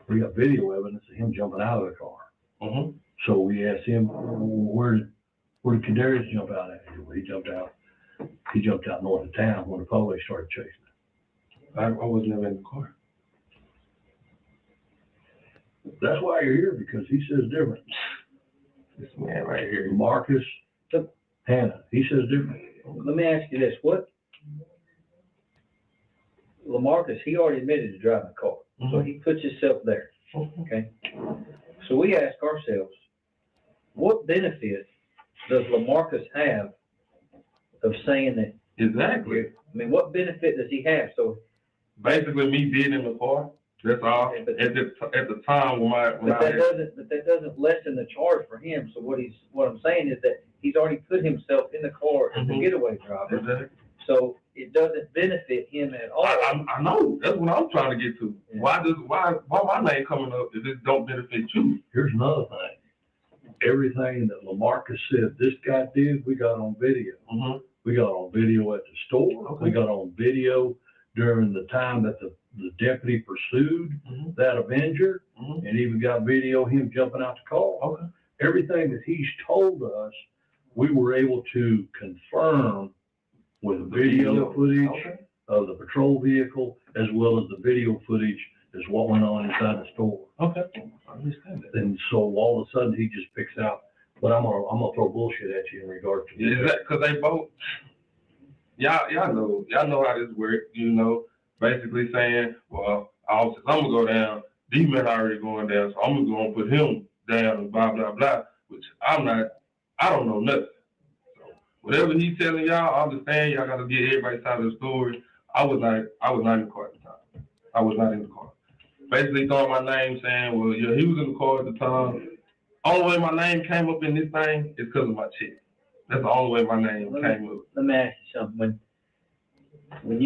Speaker 8: We got video evidence of him jumping out of the car. So we asked him, where did Kadarius jump out at? He jumped out north of town when the police started chasing him.
Speaker 13: I wasn't even in the car.
Speaker 8: That's why you're here, because he says different.
Speaker 13: This man right here,
Speaker 8: Marcus Hannah, he says different.
Speaker 11: Let me ask you this: what LaMarcus? He already admitted to driving the car, so he puts himself there. Okay. So we ask ourselves, what benefit does LaMarcus have of saying that?
Speaker 13: Exactly.
Speaker 11: I mean, what benefit does he have? So
Speaker 13: basically, me being in the car. That's all. At the time when
Speaker 11: that doesn't lessen the charge for him. So what I'm saying is that he's already put himself in the car as a getaway driver.
Speaker 13: Exactly.
Speaker 11: So it doesn't benefit him at all.
Speaker 13: I know. That's what I'm trying to get to. Yeah. Why my name coming up if it don't benefit you?
Speaker 8: Here's another thing. Everything that LaMarcus said this guy did, we got on video. We got on video at the store. We got on video during the time that the deputy pursued that Avenger, and even got video of him jumping out the car. Everything that he's told us, we were able to confirm with video footage of the patrol vehicle, as well as the video footage as what went on inside the store.
Speaker 13: Okay, I understand that.
Speaker 8: And so all of a sudden he just picks out, but I'm gonna throw bullshit at you in regard to
Speaker 13: that, because they both, y'all know how this works, basically saying, well, I'm gonna go down, these men are already going down, so I'm gonna put him down and blah, blah, blah, which I don't know nothing. So whatever he's telling y'all, I understand y'all gotta get everybody's side of the story. I was not in the car at the time. I was not in the car. Basically throwing my name saying, well, yeah, he was in the car at the time. Only way my name came up in this thing is because of my chick. That's the only way my name came up.
Speaker 11: Let me ask you something. When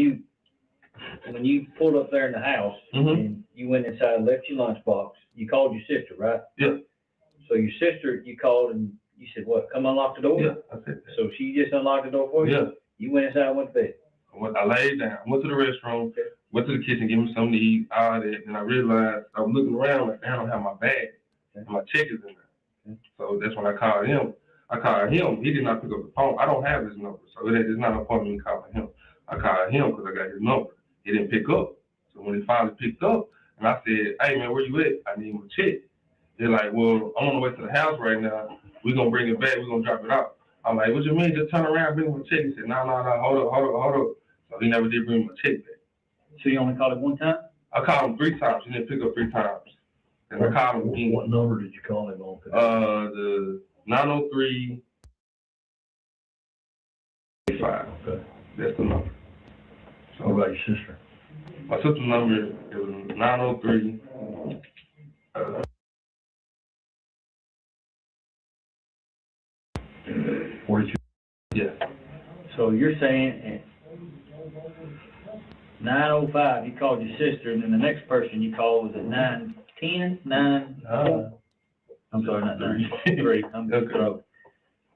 Speaker 11: you pulled up there in the house and you went inside and left your lunchbox, you called your sister, right?
Speaker 13: Yeah.
Speaker 11: So your sister, you called and you said, what, come unlock the door?
Speaker 13: Yeah, I said that.
Speaker 11: So she just unlocked the door for you?
Speaker 13: Yeah.
Speaker 11: You went inside and went to bed?
Speaker 13: I laid down, went to the restroom, went to the kitchen, gave me something to eat, all that, and I realized I was looking around like, I don't have my bag, and my check is in there. So that's when I called him. I called him. He did not pick up the phone. I don't have his number, so it's not a point of me calling him. I called him because I got his number. He didn't pick up. So when he finally picked up, and I said, "Hey man, where you at? I need my check." They're like, "Well, I'm on the way to the house right now. We're gonna bring it back. We're gonna drop it off." I'm like, "What you mean? Just turn around, bring my check." He said, "No, hold up." So he never did bring my check back.
Speaker 16: So you only called him one time?
Speaker 13: I called him 3 times. He didn't pick up 3 times. And I called him again.
Speaker 8: What number did you call him on?
Speaker 13: The 903.
Speaker 8: Okay.
Speaker 13: That's the number. So
Speaker 8: What about your sister?
Speaker 13: my sister's number is 903.
Speaker 8: 42.
Speaker 13: Yeah.
Speaker 16: So you're saying at 9:05 you called your sister, and then the next person you called was at 9:10, 9. I'm sorry, not 9:03. I'm broke.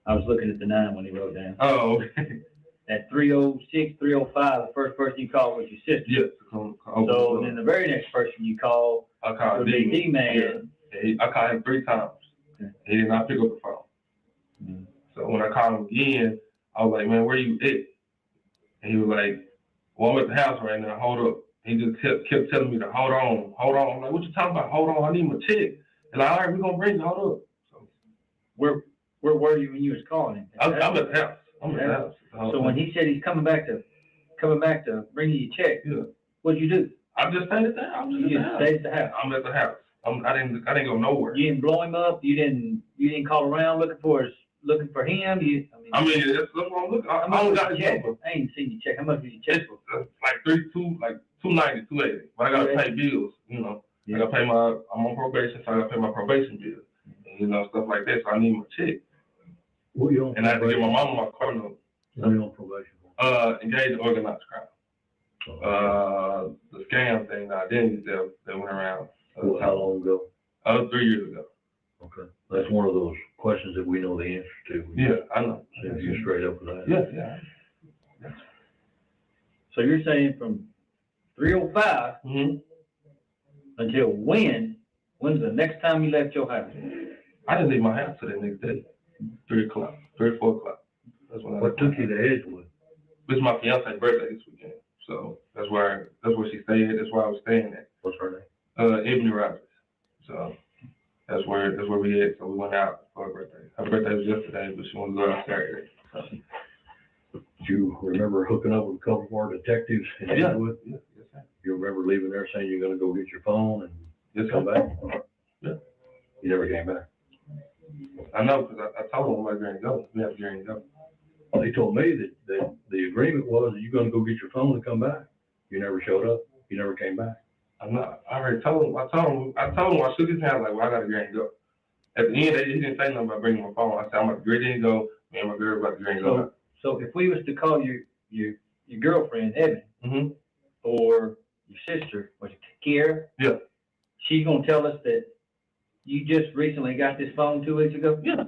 Speaker 16: I was looking at the 9 when he wrote down.
Speaker 13: Oh, okay.
Speaker 16: At 3:06, 3:05, the first person you called was your sister.
Speaker 13: Yes.
Speaker 16: So then the very next person you called would be D-Man.
Speaker 13: Yeah, I called him 3 times. He did not pick up the phone. So when I called him again, I was like, "Man, where you at?" And he was like, "Well, I'm at the house right now. Hold up." He just kept telling me to hold on. I'm like, "What you talking about? Hold on, I need my check." And like, "All right, we're gonna bring it. Hold up." So
Speaker 16: Where were you when you was calling him?
Speaker 13: I'm at the house. I'm at the house.
Speaker 16: So when he said he's coming back to bring you your check, what'd you do?
Speaker 13: I just stayed at the house.
Speaker 16: You just stayed at the house.
Speaker 13: I'm at the house. I didn't go nowhere.
Speaker 16: You didn't blow him up. You didn't call around looking for him.
Speaker 13: I mean, that's what I'm looking. I only got his number.
Speaker 16: I ain't seen your check. How much did you check for?
Speaker 13: Like 290, 280. But I gotta pay bills. You know, I gotta pay I'm on probation, so I gotta pay my probation bill. And, you know, stuff like that. So I need my check.
Speaker 8: What you on?
Speaker 13: And I had to give my mama my car note.
Speaker 8: What are you on probation for?
Speaker 13: Engaged in organized crime. The scam thing, the identity theft that went around.
Speaker 8: How long ago?
Speaker 13: 3 years ago.
Speaker 8: Okay. That's one of those questions that we know the answer to.
Speaker 13: Yeah, I know.
Speaker 8: So you're straight up with that.
Speaker 13: Yeah.
Speaker 16: So you're saying from 3:05 until when? When's the next time you left your house?
Speaker 13: I didn't leave my house till the next day. 3 or 4 o'clock. That's when
Speaker 8: What took you to Edgewood?
Speaker 13: This is my fiance's birthday this weekend. So that's where she stayed at. That's where I was staying at.
Speaker 8: What's her name?
Speaker 13: Ebony Rogers. So that's where we at. So we went out for her birthday. Her birthday was yesterday, but she wanted to go out Saturday. So.
Speaker 8: Do you remember hooking up with a couple of our detectives in Edgewood?
Speaker 13: Yes, sir.
Speaker 8: You remember leaving there saying you're going to go get your phone and come back?
Speaker 13: Yeah.
Speaker 8: You never came back.
Speaker 13: I know, because I told them I'm going to go. We have to go.
Speaker 8: They told me that the agreement was that you're going to go get your phone and come back. You never showed up. You never came back.
Speaker 13: I'm not. I already told him. I told him. I shook his hand like, "Well, I got to get and go." At the end, he didn't say nothing about bringing my phone. I said, "I'm about to get and go. Me and my girl about to get and go."
Speaker 16: So if we was to call your girlfriend Evan, or your sister, was it Kiera?
Speaker 13: Yeah.
Speaker 16: She's gonna tell us that you just recently got this phone 2 weeks ago.
Speaker 13: Yeah.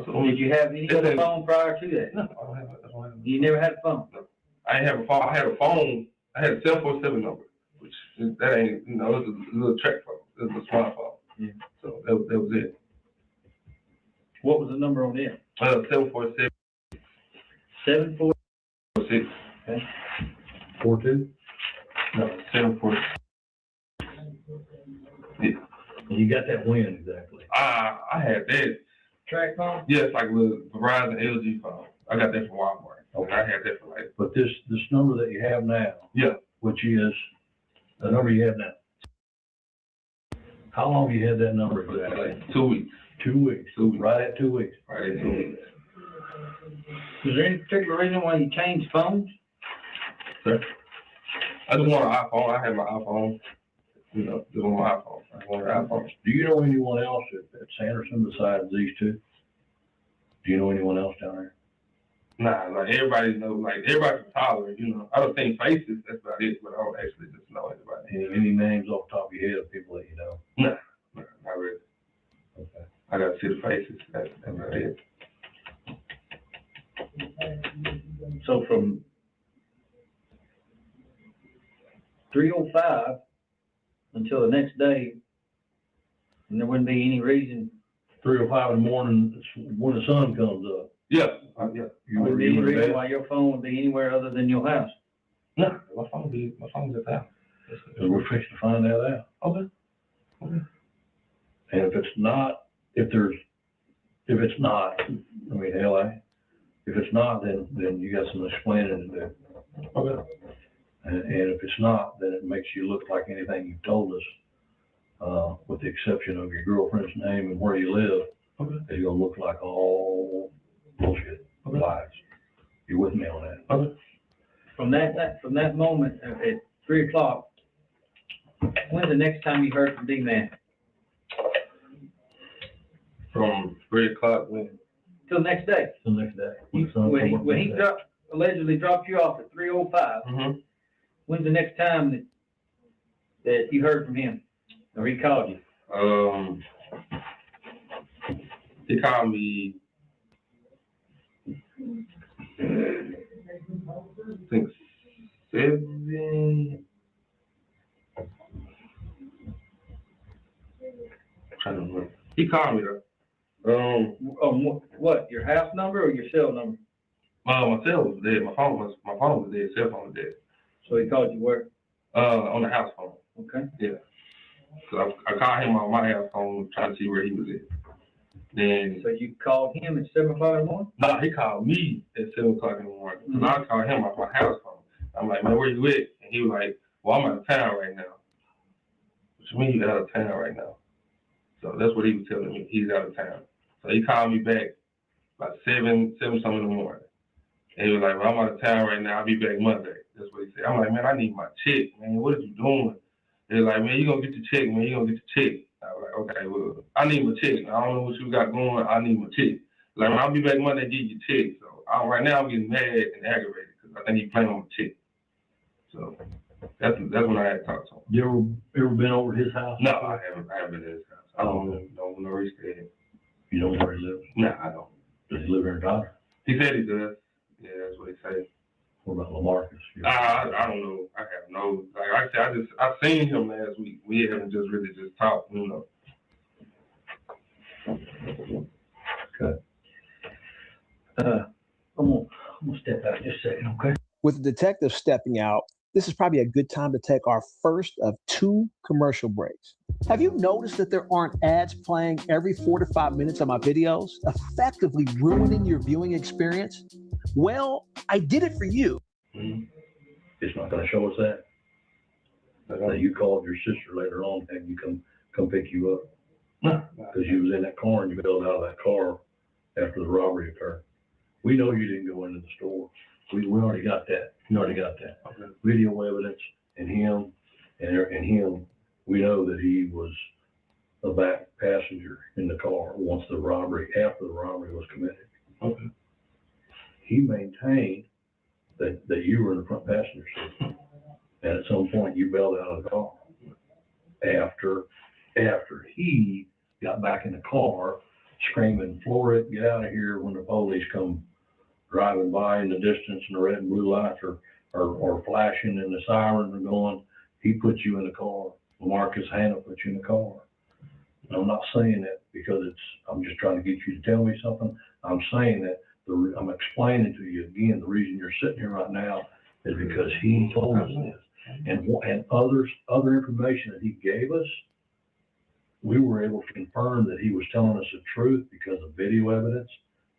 Speaker 16: Did you have any other phone prior to that?
Speaker 13: No, I don't have it.
Speaker 16: You never had a phone?
Speaker 13: No. I didn't have a phone. I had a phone. I had a 747 number, which that ain't, it was a little track phone. It was a smartphone.
Speaker 16: Yeah.
Speaker 13: So that was it.
Speaker 16: What was the number on there?
Speaker 13: 747.
Speaker 16: 746.
Speaker 13: Okay.
Speaker 8: 42?
Speaker 13: No, 746. Yeah.
Speaker 8: You got that when exactly?
Speaker 13: I had that.
Speaker 16: Track phone?
Speaker 13: Yeah, it's like a little Verizon LG phone. I got that from Walmart. Okay. I had that for like.
Speaker 8: But this number that you have now,
Speaker 13: yeah,
Speaker 8: which is the number you have now. How long have you had that number exactly?
Speaker 13: Like 2 weeks.
Speaker 8: 2 weeks. 2 weeks. Right at 2 weeks.
Speaker 13: Right at 2 weeks.
Speaker 16: Is there any particular reason why you changed phones?
Speaker 13: Sir? I just want an iPhone. I have my iPhone. You know, just want my iPhone. I want an iPhone.
Speaker 8: Do you know anyone else at Sanderson besides these two? Do you know anyone else down there?
Speaker 13: Nah, like everybody knows, like everybody from Tyler, you know. I don't think faces, that's about it, but I don't actually just know anybody.
Speaker 8: Any names off the top of your head of people that you know?
Speaker 13: Nah, not really.
Speaker 8: Okay.
Speaker 13: I gotta see the faces. That's about it.
Speaker 16: So from 3:05 until the next day, and there wouldn't be any reason
Speaker 8: 3 or 5 in the morning, it's when the sun comes up.
Speaker 13: Yeah.
Speaker 8: You wouldn't be able to reason why your phone would be anywhere other than your house.
Speaker 13: No, my phone's at the house.
Speaker 8: And we're fixing to find that out.
Speaker 13: Okay.
Speaker 8: And if it's not, I mean, hell, if it's not, then you got some explaining to do.
Speaker 13: Okay.
Speaker 8: And if it's not, then it makes you look like anything you've told us, with the exception of your girlfriend's name and where you live.
Speaker 13: Okay.
Speaker 8: It's gonna look like all bullshit, lies. You with me on that?
Speaker 13: Okay.
Speaker 16: From that moment at 3 o'clock, when's the next time you heard from D-Man?
Speaker 13: From 3 o'clock when?
Speaker 16: Till the next day.
Speaker 8: The next day.
Speaker 16: When he allegedly dropped you off at 3:05.
Speaker 13: Mm-hmm.
Speaker 16: When's the next time that you heard from him, or he called you?
Speaker 13: He called me, I think 7. I'm trying to remember. He called me though.
Speaker 16: What? Your house number or your cell number?
Speaker 13: My cell was dead. My phone was dead. Cell phone was dead.
Speaker 16: So he called you where?
Speaker 13: On the house phone.
Speaker 16: Okay.
Speaker 13: Yeah. So I called him on my house phone trying to see where he was at. Then.
Speaker 16: So you called him at 7 o'clock in the morning?
Speaker 13: No, he called me at 7 o'clock in the morning. Mm-hmm. I called him off my house phone. I'm like, man, where you at? And he was like, well, I'm out of town right now. What you mean you out of town right now? So that's what he was telling me. He's out of town. So he called me back about 7 something in the morning. And he was like, well, I'm out of town right now. I'll be back Monday. That's what he said. I'm like, man, I need my check, man. What are you doing? He was like, man, you gonna get your check, man. You gonna get your check. I was like, okay, well, I need my check. I don't know what you got going. I need my check. Like, I'll be back Monday to get your check. So right now I'm getting mad and aggravated because I think he's playing on my check. So that's when I had talked to him.
Speaker 8: You ever been over to his house?
Speaker 13: No, I haven't been to his house. I don't know where he's staying.
Speaker 8: You don't know where he lives?
Speaker 13: No, I don't.
Speaker 8: Does he live here in Dodger?
Speaker 13: He said he does. Yeah, that's what he said.
Speaker 8: What about Lamarcus?
Speaker 13: I don't know. I have no, like I said, I seen him last week. We haven't just really just talked, you know.
Speaker 8: Okay. I'm gonna step out just a second, okay?
Speaker 25: With the detective stepping out, this is probably a good time to take our first of 2 commercial breaks. Have you noticed that there aren't ads playing every 4 to 5 minutes of my videos, effectively ruining your viewing experience? Well, I did it for you.
Speaker 8: Mm-hmm. It's not going to show us that. That you called your sister later on and you come pick you up. Because you was in that car and you bailed out of that car after the robbery occurred. We know you didn't go into the store. We already got that. You already got that. Okay. Video evidence and him, we know that he was a back passenger in the car after the robbery was committed. Okay. He maintained that you were in the front passenger seat. And at some point you bailed out of the car. After he got back in the car screaming, "Floor get out of here," when the police come driving by in the distance and the red and blue lights are flashing and the sirens are going, he put you in the car. Marcus Hannah put you in the car. And I'm not saying that because I'm just trying to get you to tell me something. I'm saying that I'm explaining to you again, the reason you're sitting here right now is because he told us this. And other information that he gave us, we were able to confirm that he was telling us the truth because of video evidence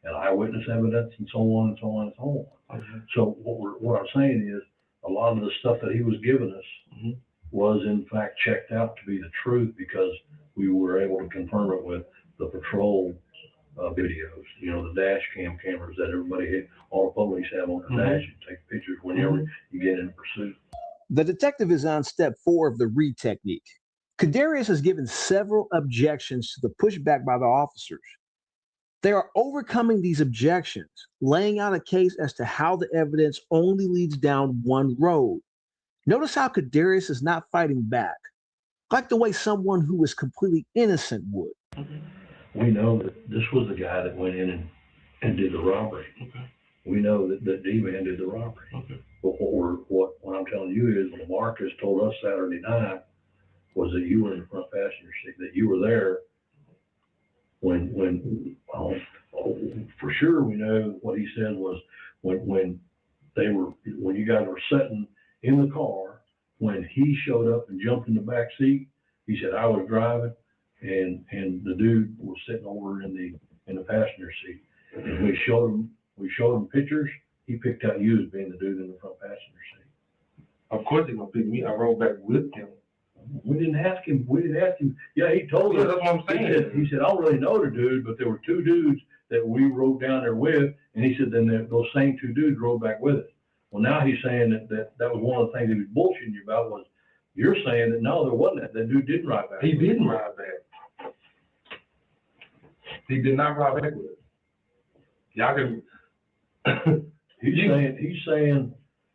Speaker 8: and eyewitness evidence and so on and so on and so on. Okay. So what I'm saying is a lot of the stuff that he was giving us was in fact checked out to be the truth because we were able to confirm it with the patrol videos, the dash cam cameras that all the police have on their dash and take pictures whenever you get in pursuit.
Speaker 25: The detective is on step 4 of the read technique. Kadarius has given several objections to the pushback by the officers. They are overcoming these objections, laying out a case as to how the evidence only leads down one road. Notice how Kadarius is not fighting back, like the way someone who is completely innocent would.
Speaker 8: We know that this was the guy that went in and did the robbery. Okay. We know that D-Man did the robbery. Okay. But what I'm telling you is what Marcus told us Saturday night was that you were in the front passenger seat, that you were there For sure, we know what he said was when you guys were sitting in the car, when he showed up and jumped in the back seat, he said, I was driving and the dude was sitting over in the passenger seat. And we showed him pictures. He picked out you as being the dude in the front passenger seat.
Speaker 13: Of course he's gonna pick me. I rode back with him.
Speaker 8: We didn't ask him. Yeah, he told us.
Speaker 13: That's what I'm saying.
Speaker 8: He said, I don't really know the dude, but there were two dudes that we rode down there with. And he said, then those same two dudes rode back with us. Well, now he's saying that was one of the things he was bullshitting you about was you're saying that no, there wasn't that. That dude didn't ride back.
Speaker 13: He didn't ride back. He did not ride back with us. Y'all can.
Speaker 8: He's saying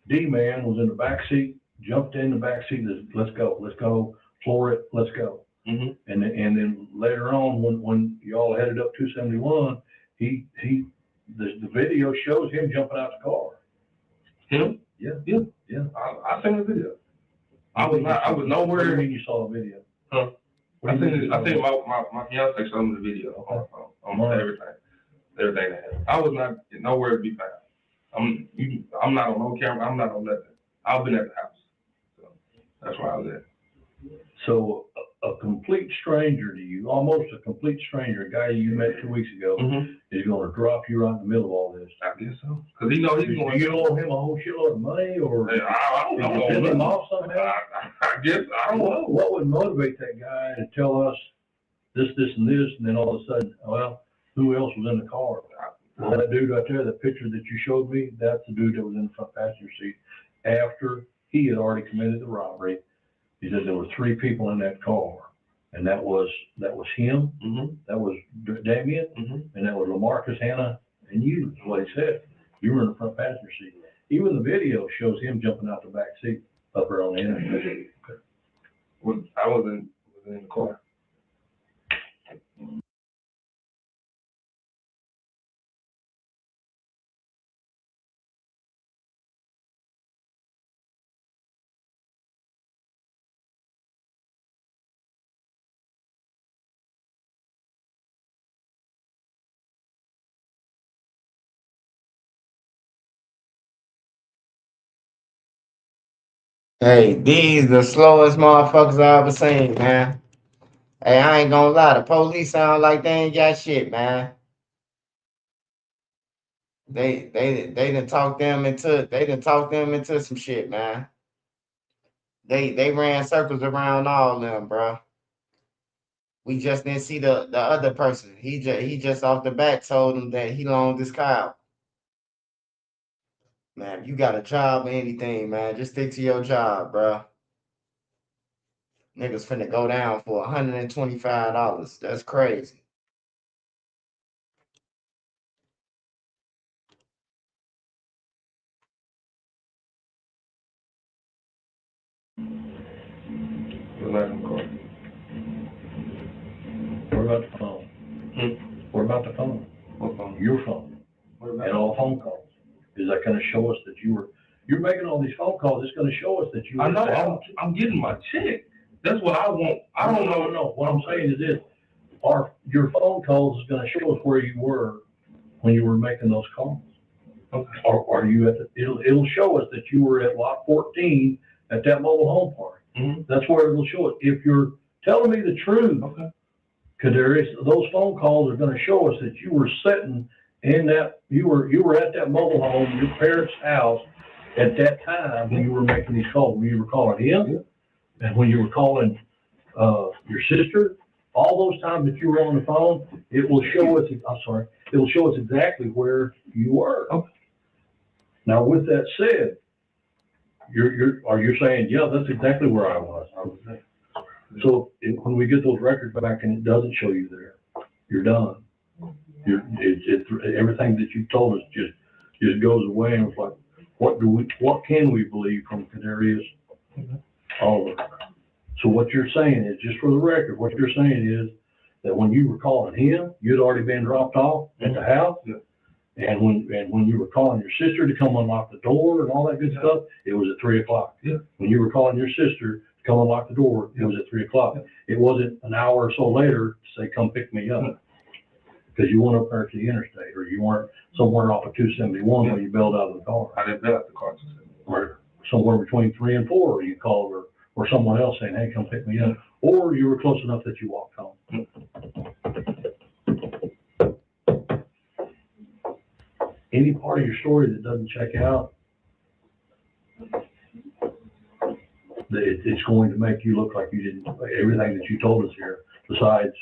Speaker 8: D-Man was in the back seat, jumped in the back seat. Let's go, floor it, let's go.
Speaker 13: Mm-hmm.
Speaker 8: And then later on, when y'all headed up 271, the video shows him jumping out the car.
Speaker 13: Him?
Speaker 8: Yeah.
Speaker 13: I seen the video. I was nowhere.
Speaker 8: What do you mean you saw the video?
Speaker 13: Huh? I think my fiance showed me the video on everything that happened. I was not nowhere to be found. I'm not on no camera. I'm not on nothing. I've been at the house, so that's where I was at.
Speaker 8: So a complete stranger to you, almost a complete stranger, a guy you met 2 weeks ago, is going to drop you right in the middle of all this.
Speaker 13: I guess so. Because he know he's going.
Speaker 8: Do you owe him a whole shitload of money, or
Speaker 13: I don't know.
Speaker 8: Send him off somehow?
Speaker 13: I guess I don't know.
Speaker 8: What would motivate that guy to tell us this, and this, and then all of a sudden, well, who else was in the car? Well, that dude right there, that picture that you showed me, that's the dude that was in the front passenger seat after he had already committed the robbery. He said there were 3 people in that car, and that was him, that was Damien, and that was LaMarcus, Hannah, and you, is what he said. You were in the front passenger seat. Even the video shows him jumping out the back seat up there on the internet.
Speaker 13: Well, I was in the car.
Speaker 1: Hey, these the slowest motherfuckers I ever seen, man. Hey, I ain't gonna lie, the police sound like they ain't got shit, man. They done talked them into some shit, man. They ran circles around all them, bro. We just didn't see the other person. He just off the bat told him that he loaned his car out. Man, if you got a job or anything, man, just stick to your job, bro. Niggas finna go down for $125. That's crazy.
Speaker 8: What about the phone? What about the phone?
Speaker 13: What phone?
Speaker 8: Your phone. And all phone calls. Is that going to show us that you're making all these phone calls? It's going to show us that you.
Speaker 13: I know. I'm getting my check. That's what I want. I don't know.
Speaker 8: No. What I'm saying is this: your phone calls is going to show us where you were when you were making those calls. Okay. Or are you at it'll show us that you were at lot 14 at that mobile home park. That's where it'll show it. If you're telling me the truth, okay, because those phone calls are going to show us that you were sitting in that you were at that mobile home, your parents' house, at that time when you were making these calls. When you were calling him, and when you were calling your sister, all those times that you were on the phone, it will show us. It will show us exactly where you were. Okay. Now, with that said, you're saying, yeah, that's exactly where I was. So when we get those records back and it doesn't show you there, you're done. Everything that you told us just goes away, and it's like, what can we believe from Canarias? All of it. So what you're saying is, just for the record, what you're saying is that when you were calling him, you'd already been dropped off at the house. And when you were calling your sister to come unlock the door and all that good stuff, it was at 3 o'clock. Yeah. When you were calling your sister to come unlock the door, it was at 3 o'clock. It wasn't an hour or so later to say, come pick me up. because you went up there to the interstate, or you weren't somewhere off of 271 where you bailed out of the car.
Speaker 13: I didn't bail out the car.
Speaker 8: Or somewhere between 3 and 4, or you called or someone else saying, hey, come pick me up. Or you were close enough that you walked home. Any part of your story that doesn't check out, it's going to make you look like you didn't, everything that you told us here, besides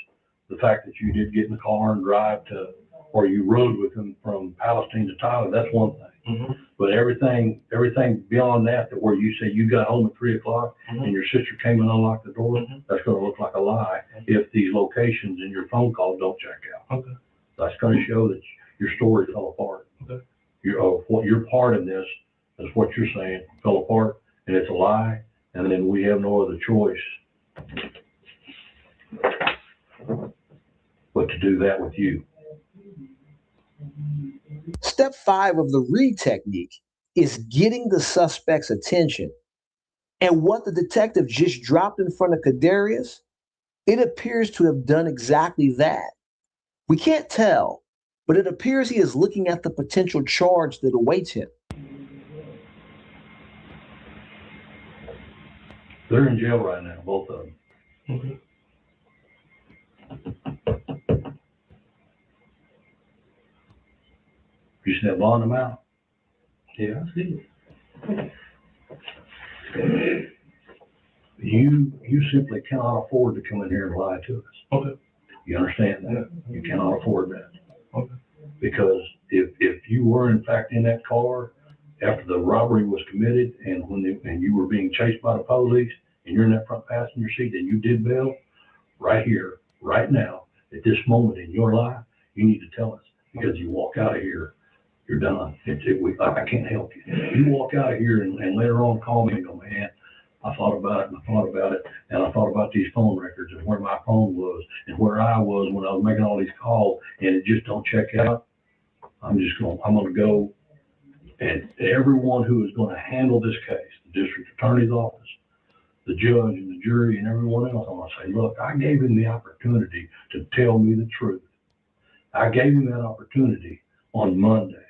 Speaker 8: the fact that you did get in the car and drive to, or you rode with them from Palestine to Tyler, that's one thing. But everything beyond that where you say you got home at 3 o'clock and your sister came and unlocked the door, that's going to look like a lie if these locations in your phone calls don't check out.
Speaker 13: Okay.
Speaker 8: That's going to show that your story fell apart.
Speaker 13: Okay.
Speaker 8: What your part in this is what you're saying fell apart, and it's a lie, and then we have no other choice but to do that with you.
Speaker 25: Step 5 of the read technique is getting the suspect's attention. And what the detective just dropped in front of Kadarius, it appears to have done exactly that. We can't tell, but it appears he is looking at the potential charge that awaits him.
Speaker 8: They're in jail right now, both of them.
Speaker 13: Okay.
Speaker 8: You see that bond amount?
Speaker 13: Yeah, I see it.
Speaker 8: You simply cannot afford to come in here and lie to us.
Speaker 13: Okay.
Speaker 8: You understand that? You cannot afford that.
Speaker 13: Okay.
Speaker 8: Because if you were in fact in that car after the robbery was committed and and you were being chased by the police and you're in that front passenger seat and you did bail, right here, right now, at this moment in your life, you need to tell us, because you walk out of here, you're done. I can't help you. You walk out of here and later on call me and go, man, I thought about it and I thought about it and I thought about these phone records and where my phone was and where I was when I was making all these calls and it just don't check out. I'm gonna go, and everyone who is going to handle this case, the district attorney's office, the judge and the jury and everyone else, I'm gonna say, look, I gave him the opportunity to tell me the truth. I gave him that opportunity on Monday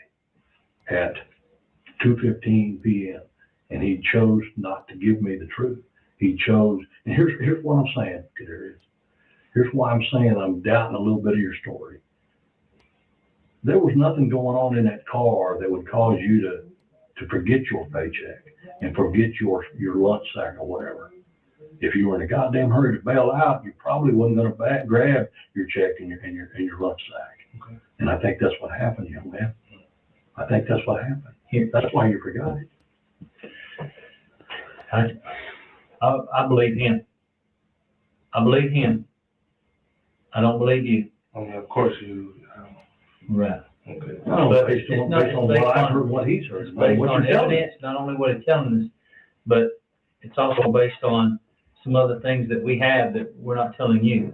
Speaker 8: at 2:15 p.m. and he chose not to give me the truth. He chose, and here's what I'm saying, Kadarius. Here's why I'm saying I'm doubting a little bit of your story. There was nothing going on in that car that would cause you to forget your paycheck and forget your lunch sack or whatever. If you were in a goddamn hurry to bail out, you probably wasn't going to grab your check and your lunch sack.
Speaker 13: Okay.
Speaker 8: And I think that's what happened, young man. I think that's what happened. That's why you forgot it.
Speaker 11: I believe him. I believe him. I don't believe you.
Speaker 13: I mean, of course you.
Speaker 11: Right.
Speaker 13: Okay.
Speaker 11: But
Speaker 8: Based
Speaker 11: it's
Speaker 8: on
Speaker 11: not
Speaker 8: what I've heard, what he's heard.
Speaker 11: It's based
Speaker 8: what
Speaker 11: on
Speaker 8: you're telling me.
Speaker 11: evidence, not only what it's telling us, but it's also based on some other things that we have that we're not telling you.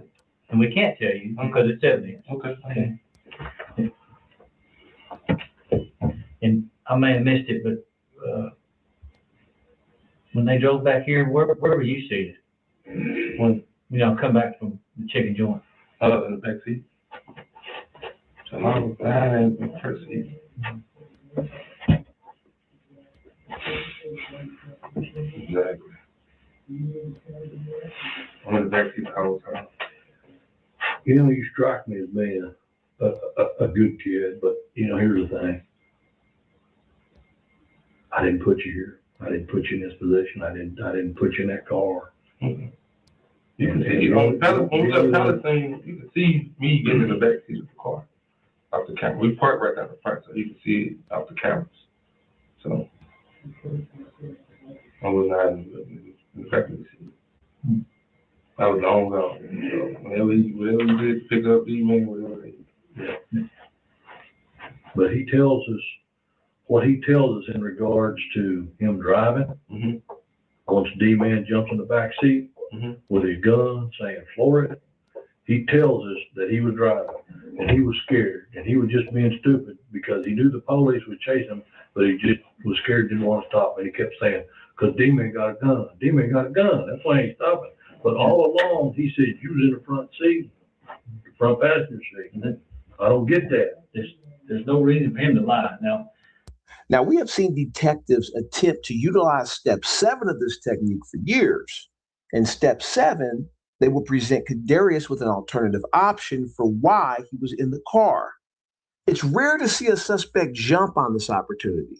Speaker 11: And we can't tell you because it's evidence.
Speaker 13: Okay.
Speaker 11: And I may have missed it, but when they drove back here, where were you seated? When, come back from the chicken joint?
Speaker 13: In the back seat. So I was behind in the first seat. Exactly. I'm in the back seat the whole time.
Speaker 8: You strike me as being a good kid, but here's the thing. I didn't put you here. I didn't put you in this position. I didn't put you in that car.
Speaker 13: Mm-hmm. You can see on the pallet thing, you can see me getting in the back seat of the car off the camera. We parked right down the front, so you can see it off the cameras. So I was not in the passenger seat. I was long gone. So whatever you did, pick up D-Man, whatever they did.
Speaker 8: Yeah. But he tells us what he tells us in regards to him driving.
Speaker 13: Mm-hmm.
Speaker 8: Once D-Man jumps in the back seat with his gun saying, floor it, he tells us that he was driving and he was scared and he was just being stupid because he knew the police would chase him, but he just was scared, didn't want to stop. And he kept saying, because D-Man got a gun. D-Man got a gun. That's why he ain't stopping. But all along, he said, you was in the front seat, the front passenger seat. I don't get that. There's no reason for him to lie.
Speaker 25: Now, we have seen detectives attempt to utilize step 7 of this technique for years. In step 7, they will present Kadarius with an alternative option for why he was in the car. It's rare to see a suspect jump on this opportunity,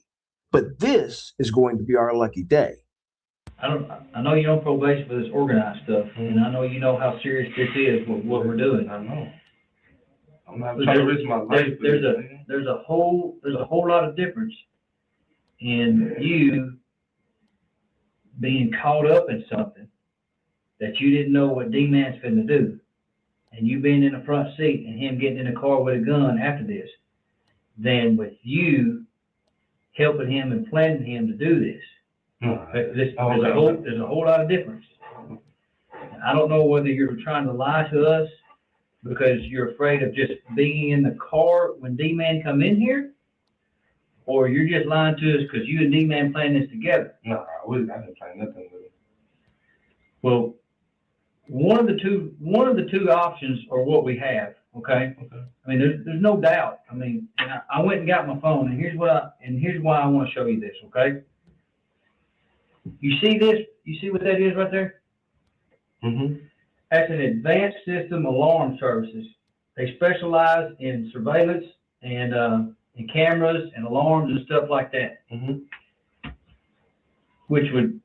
Speaker 25: but this is going to be our lucky day.
Speaker 16: I know you're on probation for this organized stuff, and I know you know how serious this is with what we're doing.
Speaker 13: I know. I'm not trying to risk my life.
Speaker 16: There's a whole lot of difference in you being caught up in something that you didn't know what D-Man's finna do, and you being in the front seat and him getting in the car with a gun after this, than with you helping him and planning him to do this. There's a whole lot of difference. I don't know whether you're trying to lie to us because you're afraid of just being in the car when D-Man come in here, or you're just lying to us because you and D-Man planned this together.
Speaker 13: No, I didn't plan nothing with it.
Speaker 16: Well, one of the two options are what we have. Okay. I mean, there's no doubt. I mean, and I went and got my phone, and here's why I want to show you this. Okay. You see this? You see what that is right there?
Speaker 13: Mm-hmm.
Speaker 16: That's an advanced system alarm services. They specialize in surveillance and cameras and alarms and stuff like that.
Speaker 13: Mm-hmm.
Speaker 16: Which would,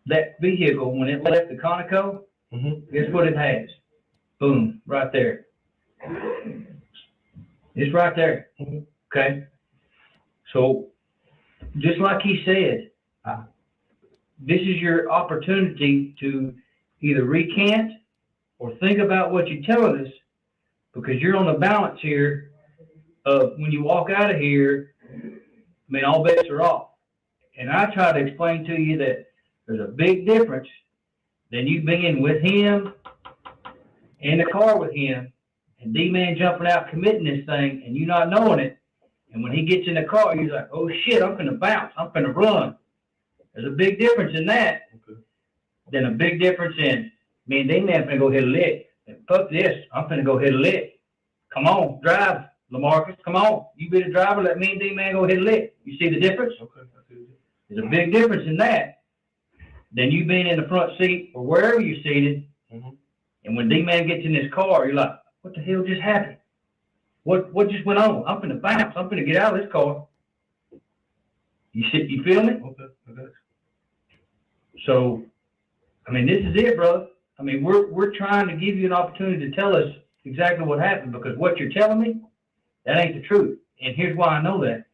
Speaker 16: that vehicle, when it left the Conoco, guess what it has? Boom, right there. It's right there. Okay. So, just like he said, this is your opportunity to either recant or think about what you're telling us, because you're on the balance here of when you walk out of here, I mean, all bets are off. And I try to explain to you that there's a big difference than you being with him, in the car with him, and D-Man jumping out committing this thing and you not knowing it. And when he gets in the car, he's like, oh shit, I'm finna bounce, I'm finna run. There's a big difference in that than a big difference in me and D-Man finna go hit a lick. And fuck this, I'm finna go hit a lick. Come on, drive, LaMarcus, come on. You be the driver, let me and D-Man go hit a lick. You see the difference? There's a big difference in that than you being in the front seat or wherever you're seated. And when D-Man gets in his car, you're like, what the hell just happened? What just went on? I'm finna bounce. I'm finna get out of this car. You feel me?
Speaker 13: Okay.
Speaker 16: So, I mean, this is it, brother. I mean, we're trying to give you an opportunity to tell us exactly what happened, because what you're telling me, that ain't the truth. And here's why I know that.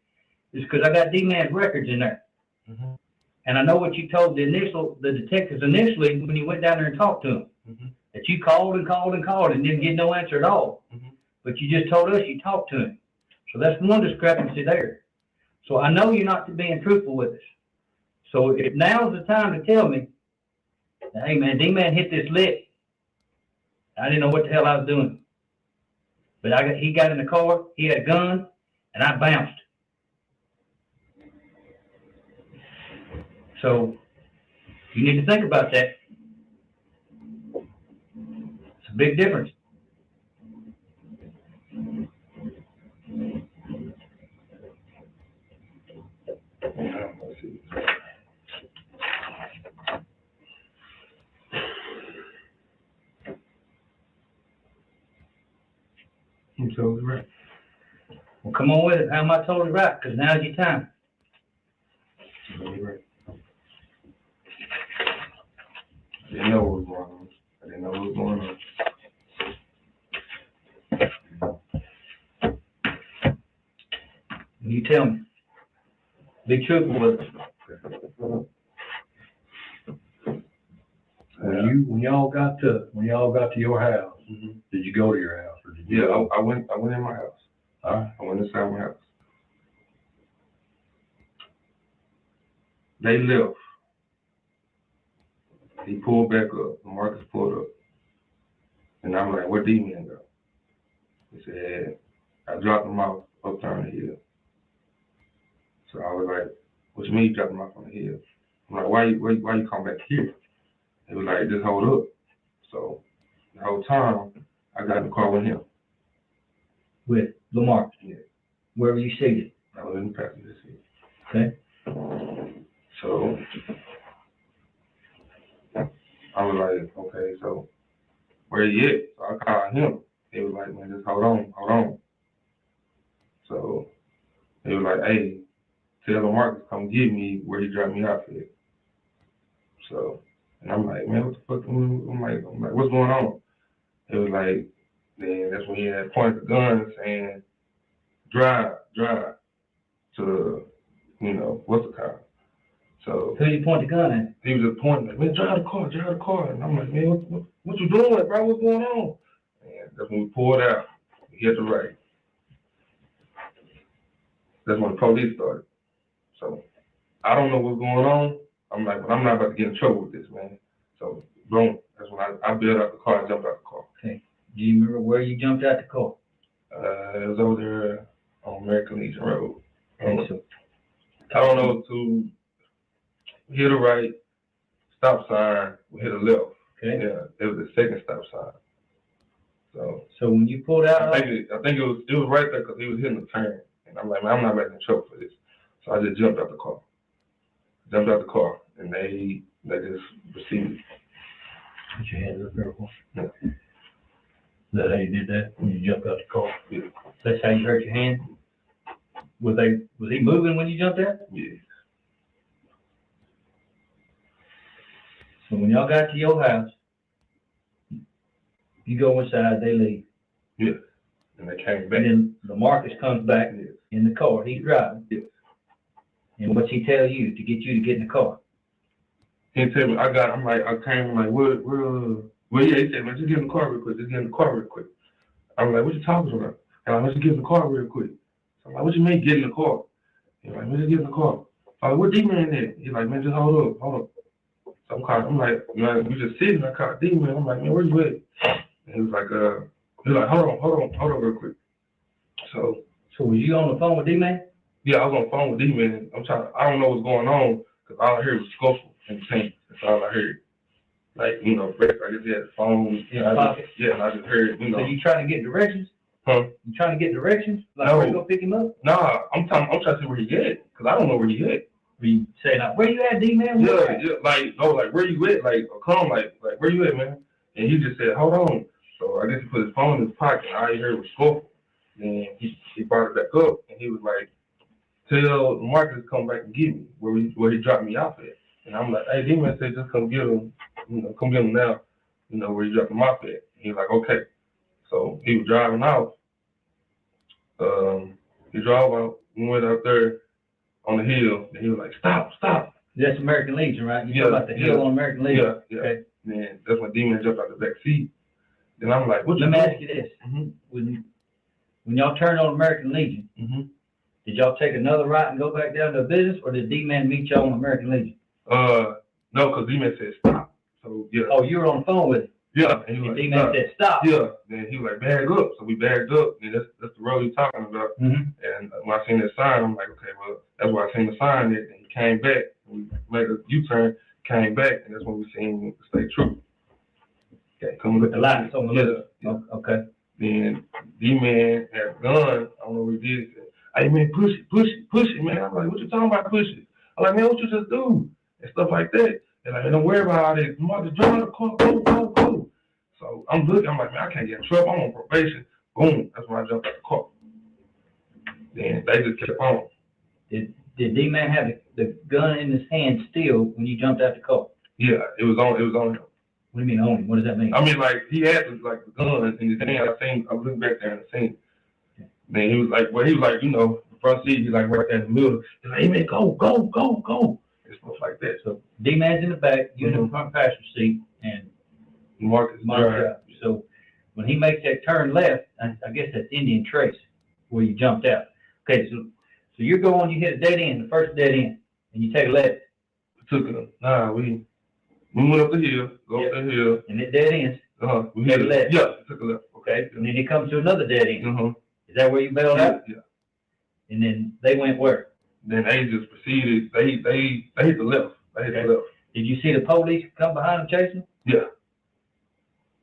Speaker 16: Is because I got D-Man's records in there. And I know what you told the detectives initially when you went down there and talked to them. That you called and called and called and didn't get no answer at all. But you just told us you talked to him. So that's one discrepancy there. So I know you're not being truthful with us. So if now's the time to tell me, hey man, D-Man hit this lick. I didn't know what the hell I was doing. But he got in the car, he had a gun, and I bounced. So you need to think about that. It's a big difference.
Speaker 13: I'm totally right.
Speaker 16: Well, come on with it. How am I totally right? Because now's your time.
Speaker 13: Totally right. I didn't know what was going on. I didn't know what was going on.
Speaker 16: You tell me. Be truthful with us.
Speaker 8: When y'all got to your house, did you go to your house, or did you?
Speaker 13: Yeah, I went in my house.
Speaker 8: All right.
Speaker 13: I went inside my house. They left. He pulled back up. Marcus pulled up. And I'm like, where D-Man go? He said, I dropped him off uptown the hill. So I was like, what you mean you dropped him off on the hill? I'm like, why you come back here? He was like, just hold up. So the whole time, I got in the car with him.
Speaker 16: with Lamar.
Speaker 13: Yeah.
Speaker 16: Where were you seated?
Speaker 13: I was in the passenger seat.
Speaker 16: Okay.
Speaker 13: So I was like, okay, so where he at? So I called him. He was like, man, just hold on. So he was like, hey, tell Marcus come get me where he dropped me off at. So, and I'm like, man, what the fuck? I'm like, what's going on? It was like, then that's when he had pointed the gun saying, drive to, what's the car? So
Speaker 16: who you point the gun at?
Speaker 13: He was just pointing like, man, drive the car. And I'm like, man, what you doing, bro? What's going on? And that's when we pulled out. We hit the right. That's when the police started. So I don't know what's going on. I'm like, but I'm not about to get in trouble with this, man. So boom, that's when I bailed out the car and jumped out the car.
Speaker 16: Okay. Do you remember where you jumped out the car?
Speaker 13: It was over there on American Legion Road.
Speaker 16: Okay, so
Speaker 13: I don't know, to hit a right, stop sign, we hit a left.
Speaker 16: Okay.
Speaker 13: Yeah, it was the second stop sign. So
Speaker 16: when you pulled out,
Speaker 13: I think it was right there because he was hitting the turn, and I'm like, man, I'm not making trouble for this. So I just jumped out the car. And they just proceeded.
Speaker 16: Put your hands up there. Yeah. That how you did that when you jumped out the car?
Speaker 13: Yeah.
Speaker 16: That's how you hurt your hand? Was he moving when you jumped out?
Speaker 13: Yeah.
Speaker 16: So when y'all got to your house, you go inside, they leave.
Speaker 13: Yeah. And they came back.
Speaker 16: And then Lamarcus comes back in the car. He's driving.
Speaker 13: Yes.
Speaker 16: And what's he tell you to get you to get in the car?
Speaker 13: He tell me, I came, like, well, yeah, he said, man, just get in the car real quick. I'm like, what you talking about? And I'm like, let's get in the car real quick. So I'm like, what you mean get in the car? He's like, man, just get in the car. I'm like, where D-Man at? He's like, man, just hold up. So I'm like, man, we just sitting, I called D-Man. I'm like, man, where you at? And he was like, hold on real quick. So
Speaker 16: was you on the phone with D-Man?
Speaker 13: Yeah, I was on the phone with D-Man. I don't know what's going on, because all I heard was scuffle and pain. That's all I heard. Like, Brett, I just had the phone.
Speaker 16: In the pocket?
Speaker 13: And I just heard,
Speaker 16: So you trying to get directions?
Speaker 13: Huh?
Speaker 16: You trying to get directions? Like
Speaker 13: No.
Speaker 16: where to go pick him up?
Speaker 13: Nah, I'm trying to see where he at, because I don't know where he at.
Speaker 16: You say, like, where you at, D-Man?
Speaker 13: Like, where you at? Like, come, like, where you at, man? And he just said, hold on. So I guess he put his phone in his pocket, and all he heard was scuffle. And he brought it back up, and he was like, tell Marcus to come back and get me where he dropped me off at. And I'm like, hey, D-Man said just come get him, come get him now, where he dropped him off at. And he's like, okay. So he was driving off. He drove out, we went out there on the hill, and he was like, stop.
Speaker 16: That's American Legion, right? You talking about the hill on American Legion?
Speaker 13: Yeah.
Speaker 16: Okay.
Speaker 13: Then that's when D-Man jumped out the back seat. Then I'm like, what you
Speaker 16: Let me
Speaker 13: doing?
Speaker 16: ask you this. When y'all turned on American Legion, did y'all take another right and go back down to business, or did D-Man meet y'all on American Legion?
Speaker 13: No, because D-Man said stop. So, yeah.
Speaker 16: Oh, you were on the phone with him?
Speaker 13: Yeah. And he was like,
Speaker 16: D-Man said stop.
Speaker 13: Yeah. Then he was like, bag up. So we bagged up. And that's the road he's talking about. And when I seen that sign, I'm like, okay, well, that's why I seen the sign. And he came back. We made a U-turn, came back, and that's when we seen the state trooper. Okay, coming
Speaker 16: with the lights on the left.
Speaker 13: Yeah.
Speaker 16: Okay.
Speaker 13: Then D-Man had a gun. I don't know what he did. He said, hey, man, push it, man. I'm like, what you talking about, push it? I'm like, man, what you just do? And stuff like that. And like, don't worry about all this. You want to drive the car, go. So I'm looking, I'm like, man, I can't get in trouble. I'm on probation. Boom. That's when I jumped out the car. Then they just kept on.
Speaker 16: Did D-Man have the gun in his hand still when you jumped out the car?
Speaker 13: Yeah, it was on him.
Speaker 16: What do you mean on him? What does that mean?
Speaker 13: I mean, like, he had the gun in his hand. I was looking back there and I seen it. Then he was like, the front seat, he's like right there in the middle. He's like, hey, man, go. And stuff like that.
Speaker 16: So D-Man's in the back, you're in the front passenger seat, and
Speaker 13: Marcus driving.
Speaker 16: So when he makes that turn left, I guess that's Indian Trace, where you jumped out. Okay, so you're going, you hit a dead end, the first dead end, and you take a left.
Speaker 13: We went up the hill, up the hill.
Speaker 16: And it dead ends.
Speaker 13: We hit a left. Yeah, took a left.
Speaker 16: Okay, and then he comes to another dead end. Is that where you bailed out?
Speaker 13: Yeah.
Speaker 16: And then they went where?
Speaker 13: Then they just proceeded. They hit the left.
Speaker 16: Did you see the police come behind them chasing?
Speaker 13: Yeah.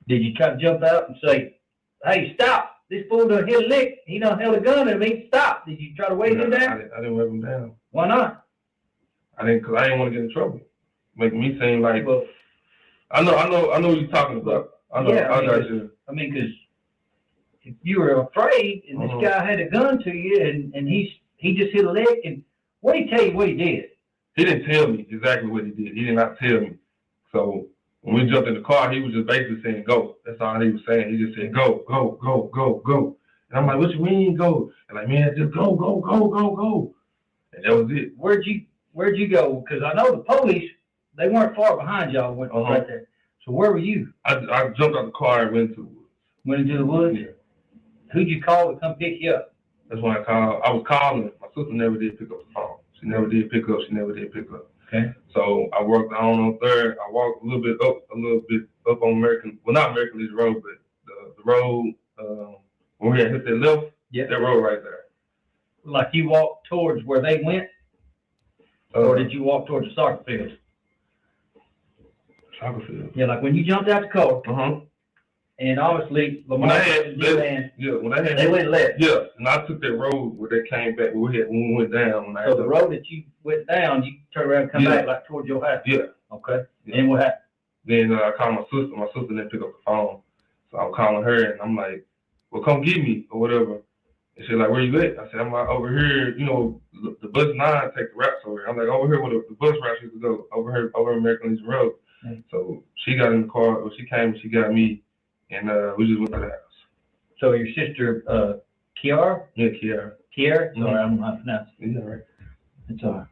Speaker 16: Did you try to jump out and say, hey, stop? this fool done hit a lick. He done held a gun at me. Stop. Did you try to wave him down?
Speaker 13: I didn't wave him down.
Speaker 16: Why not?
Speaker 13: I didn't want to get in trouble. Making me seem like, well, I know what you're talking about. I know.
Speaker 16: Yeah,
Speaker 13: I got you.
Speaker 16: I mean, because if you were afraid and this guy had a gun to you and he just hit a lick, and what did he tell you what he did?
Speaker 13: He didn't tell me exactly what he did. He did not tell me. So when we jumped in the car, he was just basically saying, go. That's all he was saying. He just said, go, go, go, go, go. And I'm like, what you mean go? And like, man, just go, go, go, go, go. And that was it.
Speaker 16: Where'd you go? Because I know the police, they weren't far behind y'all. Went right there. So where were you?
Speaker 13: I jumped out the car and went into the woods.
Speaker 16: Went into the woods?
Speaker 13: Yeah.
Speaker 16: Who'd you call to come pick you up?
Speaker 13: That's when I called. I was calling. My sister never did pick up the phone. She never did pick up.
Speaker 16: Okay.
Speaker 13: So I worked down on 3rd. I walked a little bit up on American, well, not American Legion Road, but the road, when we had hit that left, that road right there.
Speaker 16: Like you walked towards where they went? Or did you walk towards the soccer field?
Speaker 13: Soccer field.
Speaker 16: Yeah, like when you jumped out the car. And obviously, Lamar and D-Man, they went left.
Speaker 13: Yeah, and I took that road where they came back, when we went down.
Speaker 16: So the road that you went down, you turned around and come back like towards your house?
Speaker 13: Yeah.
Speaker 16: Okay. Yeah. And what happened?
Speaker 13: Then I called my sister. My sister didn't pick up the phone. So I'm calling her, and I'm like, well, come get me, or whatever. And she's like, where you at? I said, I'm like, over here, the bus 9 take the route over here. I'm like, over here where the bus route used to go, over here, over American Legion Road. So she got in the car, or she came and she got me, and we just went to the house.
Speaker 16: So your sister, Kiara?
Speaker 13: Yeah, Kiara.
Speaker 16: Kiara? Sorry, I don't know how to pronounce it.
Speaker 13: Yeah, all right.
Speaker 16: It's all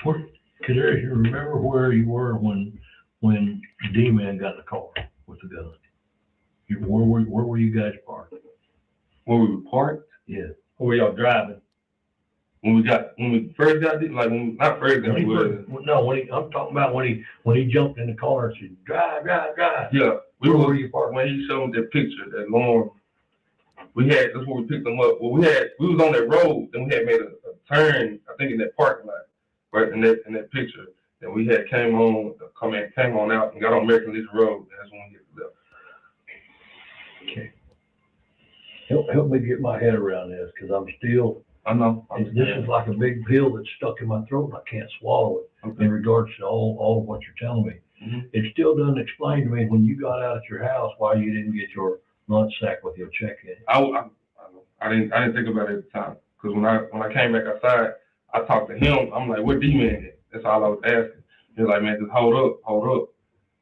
Speaker 16: right.
Speaker 8: Could you remember where you were when D-Man got in the car with the gun? Where were you guys parked?
Speaker 13: Where we were parked?
Speaker 8: Yeah.
Speaker 16: Where were y'all driving?
Speaker 13: When we first got it, like not first got it.
Speaker 8: No, I'm talking about when he jumped in the car and said, drive.
Speaker 13: Yeah.
Speaker 8: Where were you parked?
Speaker 13: When he showed me that picture, that long, that's where we picked them up. Well, we was on that road, then we had made a turn, I think in that parking lot, right in that picture. And we had came on out and got on American Legion Road, and that's when we hit the left.
Speaker 8: Okay. Help me get my head around this, because I'm still.
Speaker 13: I know.
Speaker 8: This is like a big pill that's stuck in my throat, and I can't swallow it. In regards to all of what you're telling me. It still doesn't explain to me when you got out at your house why you didn't get your lunch sack with your check in.
Speaker 13: I didn't think about it at the time, because when I came back outside, I talked to him. I'm like, "What D-Man at?" That's all I was asking. He was like, "Man, just hold up."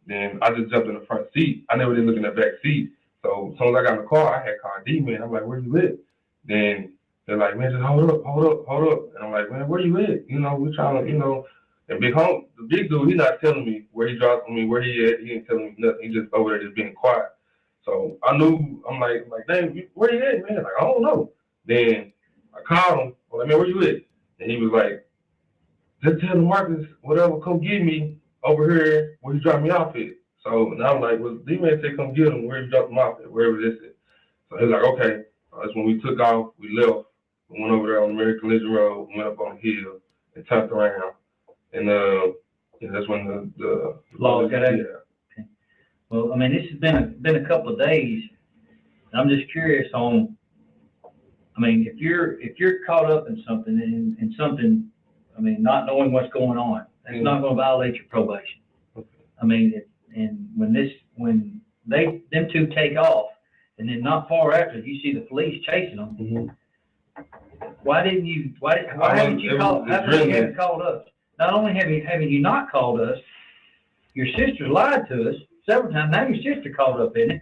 Speaker 13: Then I just jumped in the front seat. I never did look in the back seat. So as soon as I got in the car, I had called D-Man. I'm like, "Where you at?" Then they're like, "Man, just hold up." And I'm like, "Man, where you at? We're trying to, And the big dude, he's not telling me where he dropped me, where he at. He ain't telling me nothing. He just over there just being quiet. So I knew, I'm like, dang, where you at, man? Like, I don't know. Then I called him. I'm like, man, where you at? And he was like, just tell the Marcus, whatever, come get me over here where he dropped me off at. So now I'm like, well, D-Man said come get him where he dropped him off at, wherever this is. So he was like, okay. That's when we took off, we left. We went over there on American Legion Road, went up on the hill, and turned around. And that's when the
Speaker 16: law got out. Okay. Well, I mean, this has been a couple of days. I'm just curious on. I mean, if you're caught up in something and something, I mean, not knowing what's going on, that's not going to violate your probation.
Speaker 13: Okay.
Speaker 16: I mean, and when them two take off, and then not far after you see the police chasing them. Why haven't you called us? Not only have you not called us, your sister lied to us several times. Now your sister called up in it.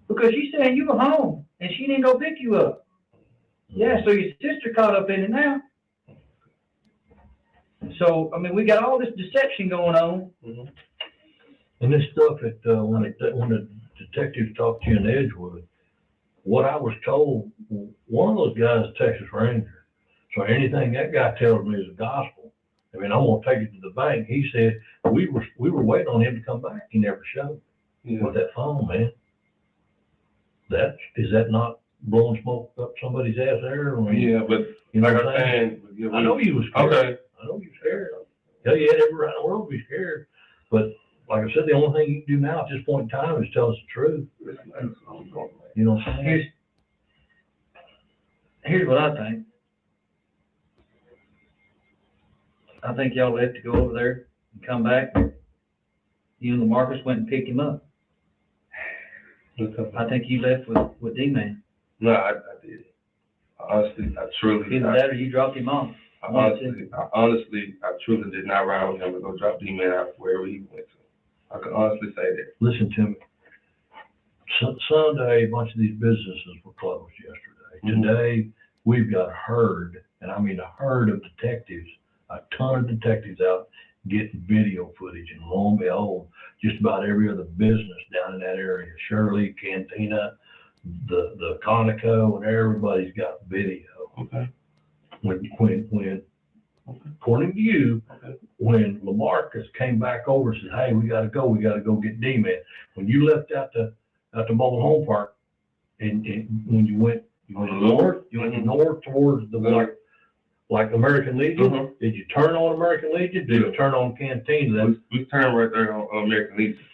Speaker 16: Because she's saying you were home and she didn't go pick you up. Yeah, so your sister caught up in it now. So, I mean, we got all this deception going on.
Speaker 8: And this stuff when the detectives talked to you in Edgewood, what I was told, one of those guys is a Texas Ranger. So anything that guy tells me is gospel. I mean, I'm gonna take it to the bank. He said we were waiting on him to come back. He never showed with that phone, man. Is that not blowing smoke up somebody's ass there? I mean,
Speaker 13: yeah, but like I'm saying,
Speaker 8: I know you was scared.
Speaker 13: Okay.
Speaker 8: I know you was scared. Hell, you had every right in the world to be scared. But like I said, the only thing you can do now at this point in time is tell us the truth. You know what I'm saying?
Speaker 11: Here's what I think. I think y'all left to go over there and come back. You and LaMarcus went and picked him up. I think you left with D-Man.
Speaker 13: No, I did. Honestly, I truly.
Speaker 11: Either that or you dropped him off.
Speaker 13: I truly did not ride with him to go drop D-Man out wherever he went to. I can honestly say that.
Speaker 8: Listen to me. Sunday, a bunch of these businesses were closed yesterday. Today, we've got a herd, and I mean a herd of detectives, a ton of detectives out getting video footage. And lo and behold, just about every other business down in that area, Shirley, Cantina, the Conoco, and everybody's got video.
Speaker 13: Okay.
Speaker 8: When according to you, when LaMarcus came back over and said, hey, we gotta go get D-Man. When you left out the mobile home park, and when you went north towards the like American Legion, did you turn on American Legion? Did you turn on Cantina?
Speaker 13: We turned right there on American Legion.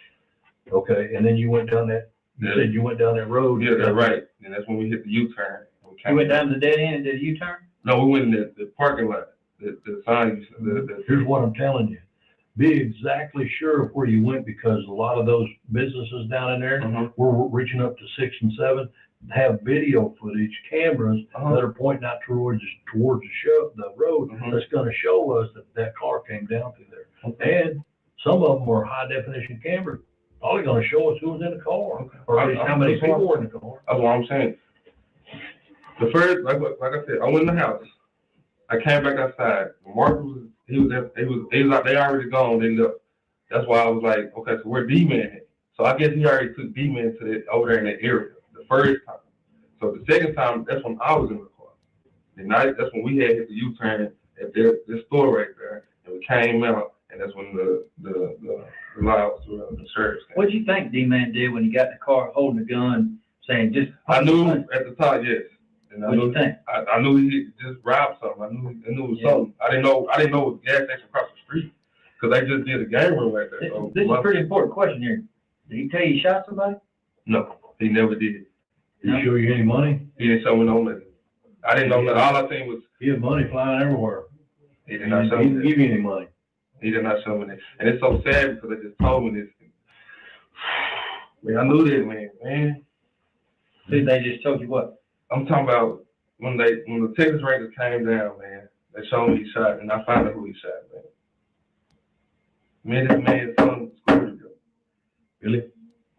Speaker 8: Okay, and then you went down that, you said you went down that road.
Speaker 13: Yeah, that's right. And that's when we hit the U-turn.
Speaker 11: You went down to the dead end and did a U-turn?
Speaker 13: No, we went in the parking lot. The sign.
Speaker 8: Here's what I'm telling you. Be exactly sure of where you went, because a lot of those businesses down in there, we're reaching up to 6 and 7, have video footage, cameras that are pointing out towards the road that's going to show us that car came down through there. And some of them are high definition cameras, probably going to show us who was in the car, or at least how many people were in the car.
Speaker 13: That's what I'm saying. The first, like I said, I went in the house. I came back outside. Mark was out. They already gone. They left. That's why I was like, okay, so where D-Man at? So I guess he already took D-Man to over there in that area the first time. So the second time, that's when I was in the car. The night, that's when we had hit the U-turn at this store right there, and we came out, and that's when the lights were the sheriff's.
Speaker 11: What did you think D-Man did when he got in the car holding the gun, saying just?
Speaker 13: I knew at the time, yes. And
Speaker 11: what did you think?
Speaker 13: I knew he just robbed something. I knew it was something. I didn't know it was a gas station across the street, because they just did a game room right there.
Speaker 11: This is a pretty important question here. Did he tell you he shot somebody?
Speaker 13: No, he never did.
Speaker 8: Did he show you any money?
Speaker 13: He didn't show me no money. I didn't know that. All I seen was
Speaker 8: he had money flying everywhere.
Speaker 13: He did not show me.
Speaker 8: He didn't give you any money.
Speaker 13: He did not show me that. And it's so sad because they just told me this. Man, I knew that, man.
Speaker 11: Did they just told you what?
Speaker 13: I'm talking about when the Texas Rangers came down, man. They showed me he shot, and I found out who he shot, man. Me and this man's son scored him.
Speaker 8: Really?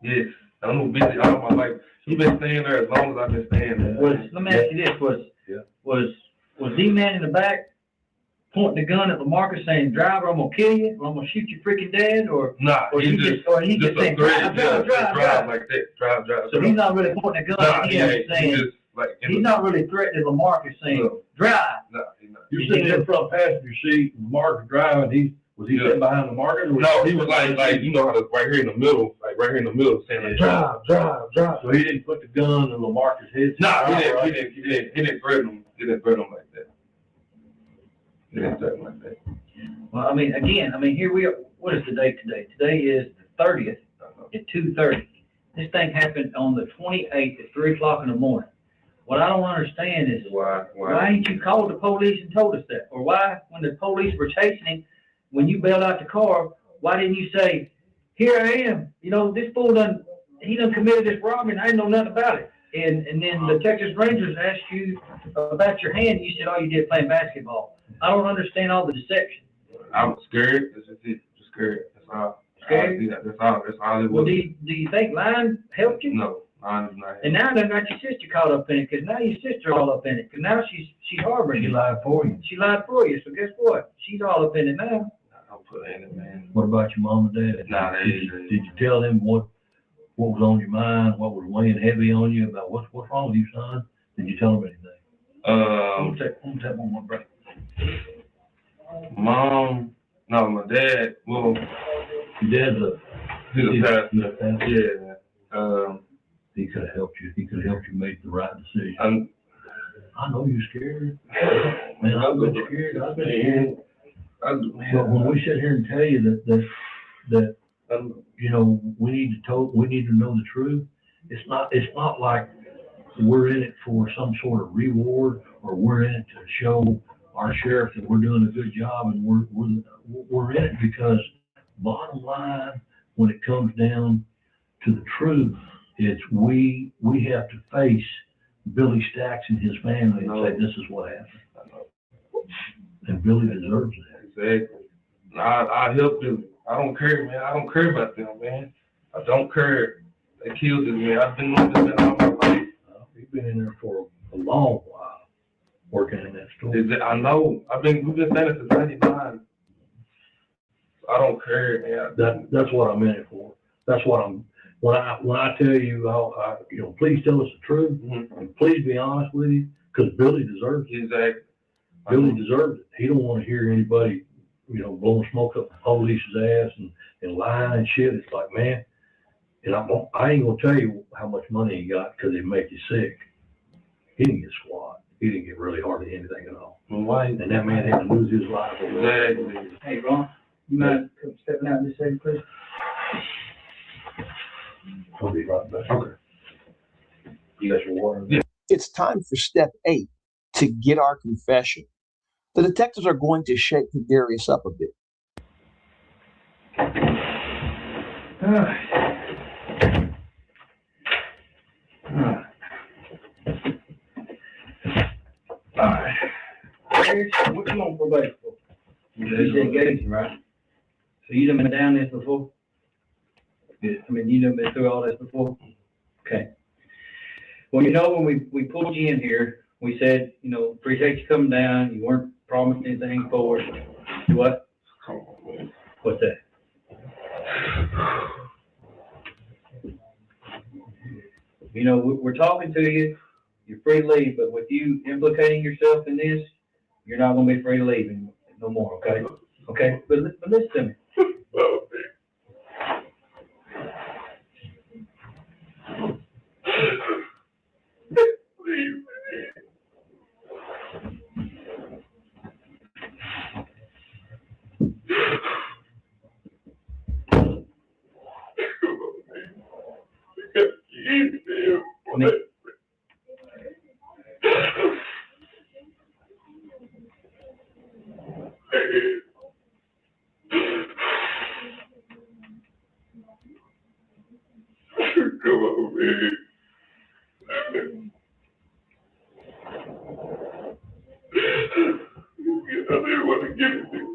Speaker 13: Yes. I know busy all my life. He been staying there as long as I've been staying there.
Speaker 11: Let me ask you this: was D-Man in the back pointing the gun at LaMarcus saying, "Driver, I'm gonna kill you, or I'm gonna shoot you freaking dead," or
Speaker 13: he just
Speaker 11: saying, "Drive
Speaker 13: like that, drive."
Speaker 11: So he's not really pointing a gun at him, saying. He's not really threatening LaMarcus, saying, "Drive."
Speaker 13: No, he's not.
Speaker 8: You're sitting in the front passenger seat, and LaMarcus driving. Was he sitting behind LaMarcus?
Speaker 13: No, he was like you know how to right here in the middle, saying like, drive.
Speaker 8: So he didn't put the gun in LaMarcus' head.
Speaker 13: No, he didn't threaten him. He didn't threaten him like that. He didn't threaten him like that.
Speaker 11: Well, here we are. What is the date today? Today is the 30th at 2:30. This thing happened on the 28th at 3 o'clock in the morning. What I don't understand is why ain't you called the police and told us that? Or why, when the police were chasing him, when you bailed out the car, why didn't you say, "Here I am. You know, this fool done committed this robbery and I didn't know nothing about it." And then the Texas Rangers asked you about your hand. You said, "Oh, you did playing basketball." I don't understand all the deception.
Speaker 13: I was scared. That's just it. Just scared. That's all.
Speaker 11: Scared?
Speaker 13: That's all it was.
Speaker 11: Well, do you think lying helped you?
Speaker 13: No. Not.
Speaker 11: And now they got your sister caught up in it, because now your sister all up in it, because now she's harboring you.
Speaker 8: She lied for you.
Speaker 11: She lied for you. So guess what? She's all up in it now.
Speaker 13: Don't put in it, man.
Speaker 8: What about your mom and dad?
Speaker 13: Nah,
Speaker 8: did you tell them what was on your mind? What was weighing heavy on you about what's wrong with you, son? Did you tell them anything? I'm gonna take one more break.
Speaker 13: Mom, no, my dad. Well,
Speaker 8: your dad's
Speaker 13: he's a pastor. Yeah.
Speaker 8: He could have helped you. He could have helped you make the right decision. I know you're scared. Man, I've been scared. But when we sit here and tell you that you know, we need to know the truth. It's not like we're in it for some sort of reward, or we're in it to show our sheriff that we're doing a good job, and we're in it because bottom line, when it comes down to the truth, it's we have to face Billy Stacks and his family and say this is what happened. And Billy deserves that.
Speaker 13: Exactly. I help Billy. I don't care, man. I don't care about them, man. I don't care. They killed this man. I've been doing this all my life.
Speaker 8: He's been in there for a long while, working in that store.
Speaker 13: I know. We've been saying it since '99. I don't care, man.
Speaker 8: That's what I'm in it for. That's what when I tell you, you know, please tell us the truth, and please be honest with you, because Billy deserves it.
Speaker 13: Exactly.
Speaker 8: Billy deserves it. He don't want to hear anybody, you know, blowing smoke up the police's ass and lying and shit. It's like, man, and I ain't gonna tell you how much money he got because it make you sick. He didn't get squat. He didn't get really hardly anything at all.
Speaker 13: Why?
Speaker 8: And that man had to lose his life.
Speaker 13: Exactly.
Speaker 16: Hey, Ron, you mind stepping out this second, please?
Speaker 8: I'll be right back.
Speaker 13: Okay.
Speaker 8: You got your water?
Speaker 13: Yeah.
Speaker 25: It's time for step 8 to get our confession. The detectives are going to shake Darius up a bit.
Speaker 16: All right. What you on probation for? You said engagement, right? So you done been down this before? Yeah. I mean, you done been through all this before? Okay. Well, you know, when we pulled you in here, we said, you know, appreciate you coming down. You weren't promised anything for us. What? What's that? You know, we're talking to you. You're free to leave, but with you implicating yourself in this, you're not going to be free to leave no more, okay? Okay? But listen to me.
Speaker 13: Come on, man. I didn't want to give it to you.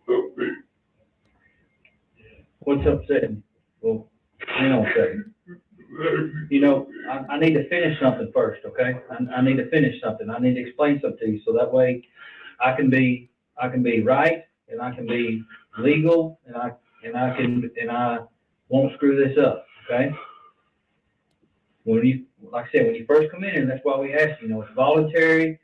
Speaker 13: So big.
Speaker 16: What's upsetting? Well, hang on a second. You know, I need to finish something first, okay? I need to finish something. I need to explain something to you so that way I can be right and I can be legal and I won't screw this up, okay? Like I said, when you first come in, and that's why we asked you, it's voluntary.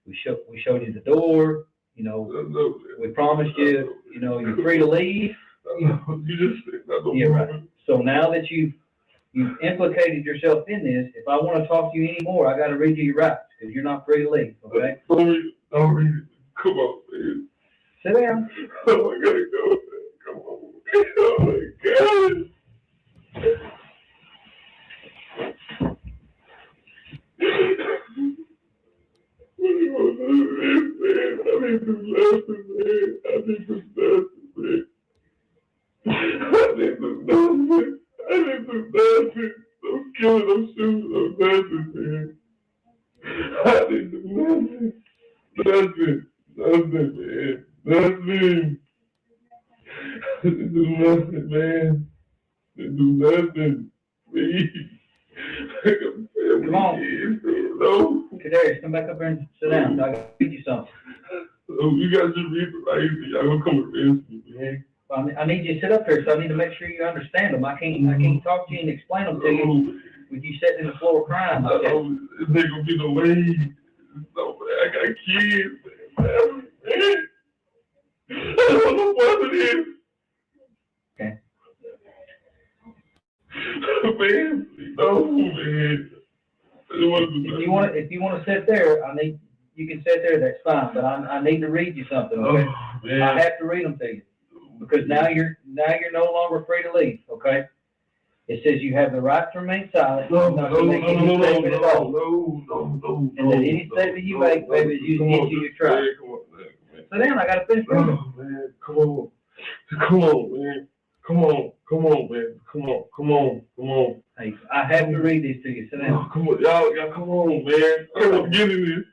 Speaker 16: We showed you the door, we promised you, you're free to leave.
Speaker 13: You just said that.
Speaker 16: Yeah, right. So now that you've implicated yourself in this, if I want to talk to you anymore, I got to read you your rights because you're not free to leave, okay?
Speaker 13: Don't read it. Come on, man.
Speaker 16: Sit down.
Speaker 13: Oh, I gotta go, man. Come on. Oh, my God. What do you want to do, man? I need some lessons, man. I need some lessons, man. I need some lessons. I need some lessons. I'm killing, I'm shooting some lessons, man. I need some lessons. Lessons, man. Lessons. Do nothing, man. Do nothing, please.
Speaker 16: Come on. Kadarius, come back up here and sit down. I got to read you something.
Speaker 13: Oh, you guys just read the right. Y'all gonna come arrest me, man.
Speaker 16: I need you to sit up here, so I need to make sure you understand them. I can't talk to you and explain them to you with you sitting in the floor crying. Okay?
Speaker 13: It's not gonna be no way. So I got kids, man. I don't know what it is.
Speaker 16: Okay.
Speaker 13: Man, no, man.
Speaker 16: If you want to sit there, you can sit there. That's fine. But I need to read you something. Okay?
Speaker 13: Oh, man.
Speaker 16: I have to read them to you. because now you're no longer free to leave, okay? It says you have the right to remain silent. Not to make any statement at all. And that any statement you make, baby, is used against you, your trial. Sit down, I gotta finish.
Speaker 13: Oh, man, come on, man. Come on, man. Come on.
Speaker 16: Hey, I have to read this to you. Sit down.
Speaker 13: Oh, come on, y'all, come on, man. I don't want to get in this.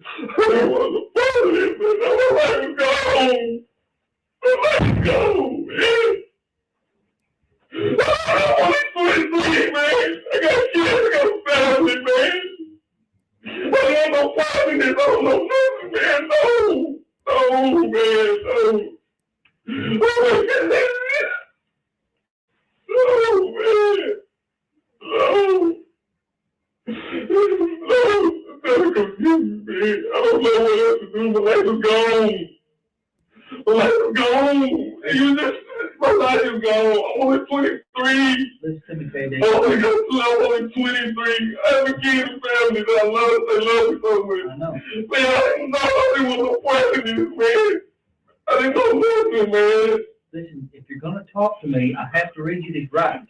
Speaker 13: I don't want to follow this, man. I want to let it go, man. I don't want to sleep, man. I got kids, I got family, man. I don't want no family, I don't know nothing, man. No, man, no. Oh, man. That's confusing, man. I don't know what else to do. My life is gone. My life is gone. I'm only 23.
Speaker 16: Listen to me, baby.
Speaker 13: I'm only 23. I have a kid and family that I love. They love me so much.
Speaker 16: I know.
Speaker 13: Man, I didn't know there was no point in this, man. I didn't know nothing, man.
Speaker 16: Listen, if you're gonna talk to me, I have to read you these rights.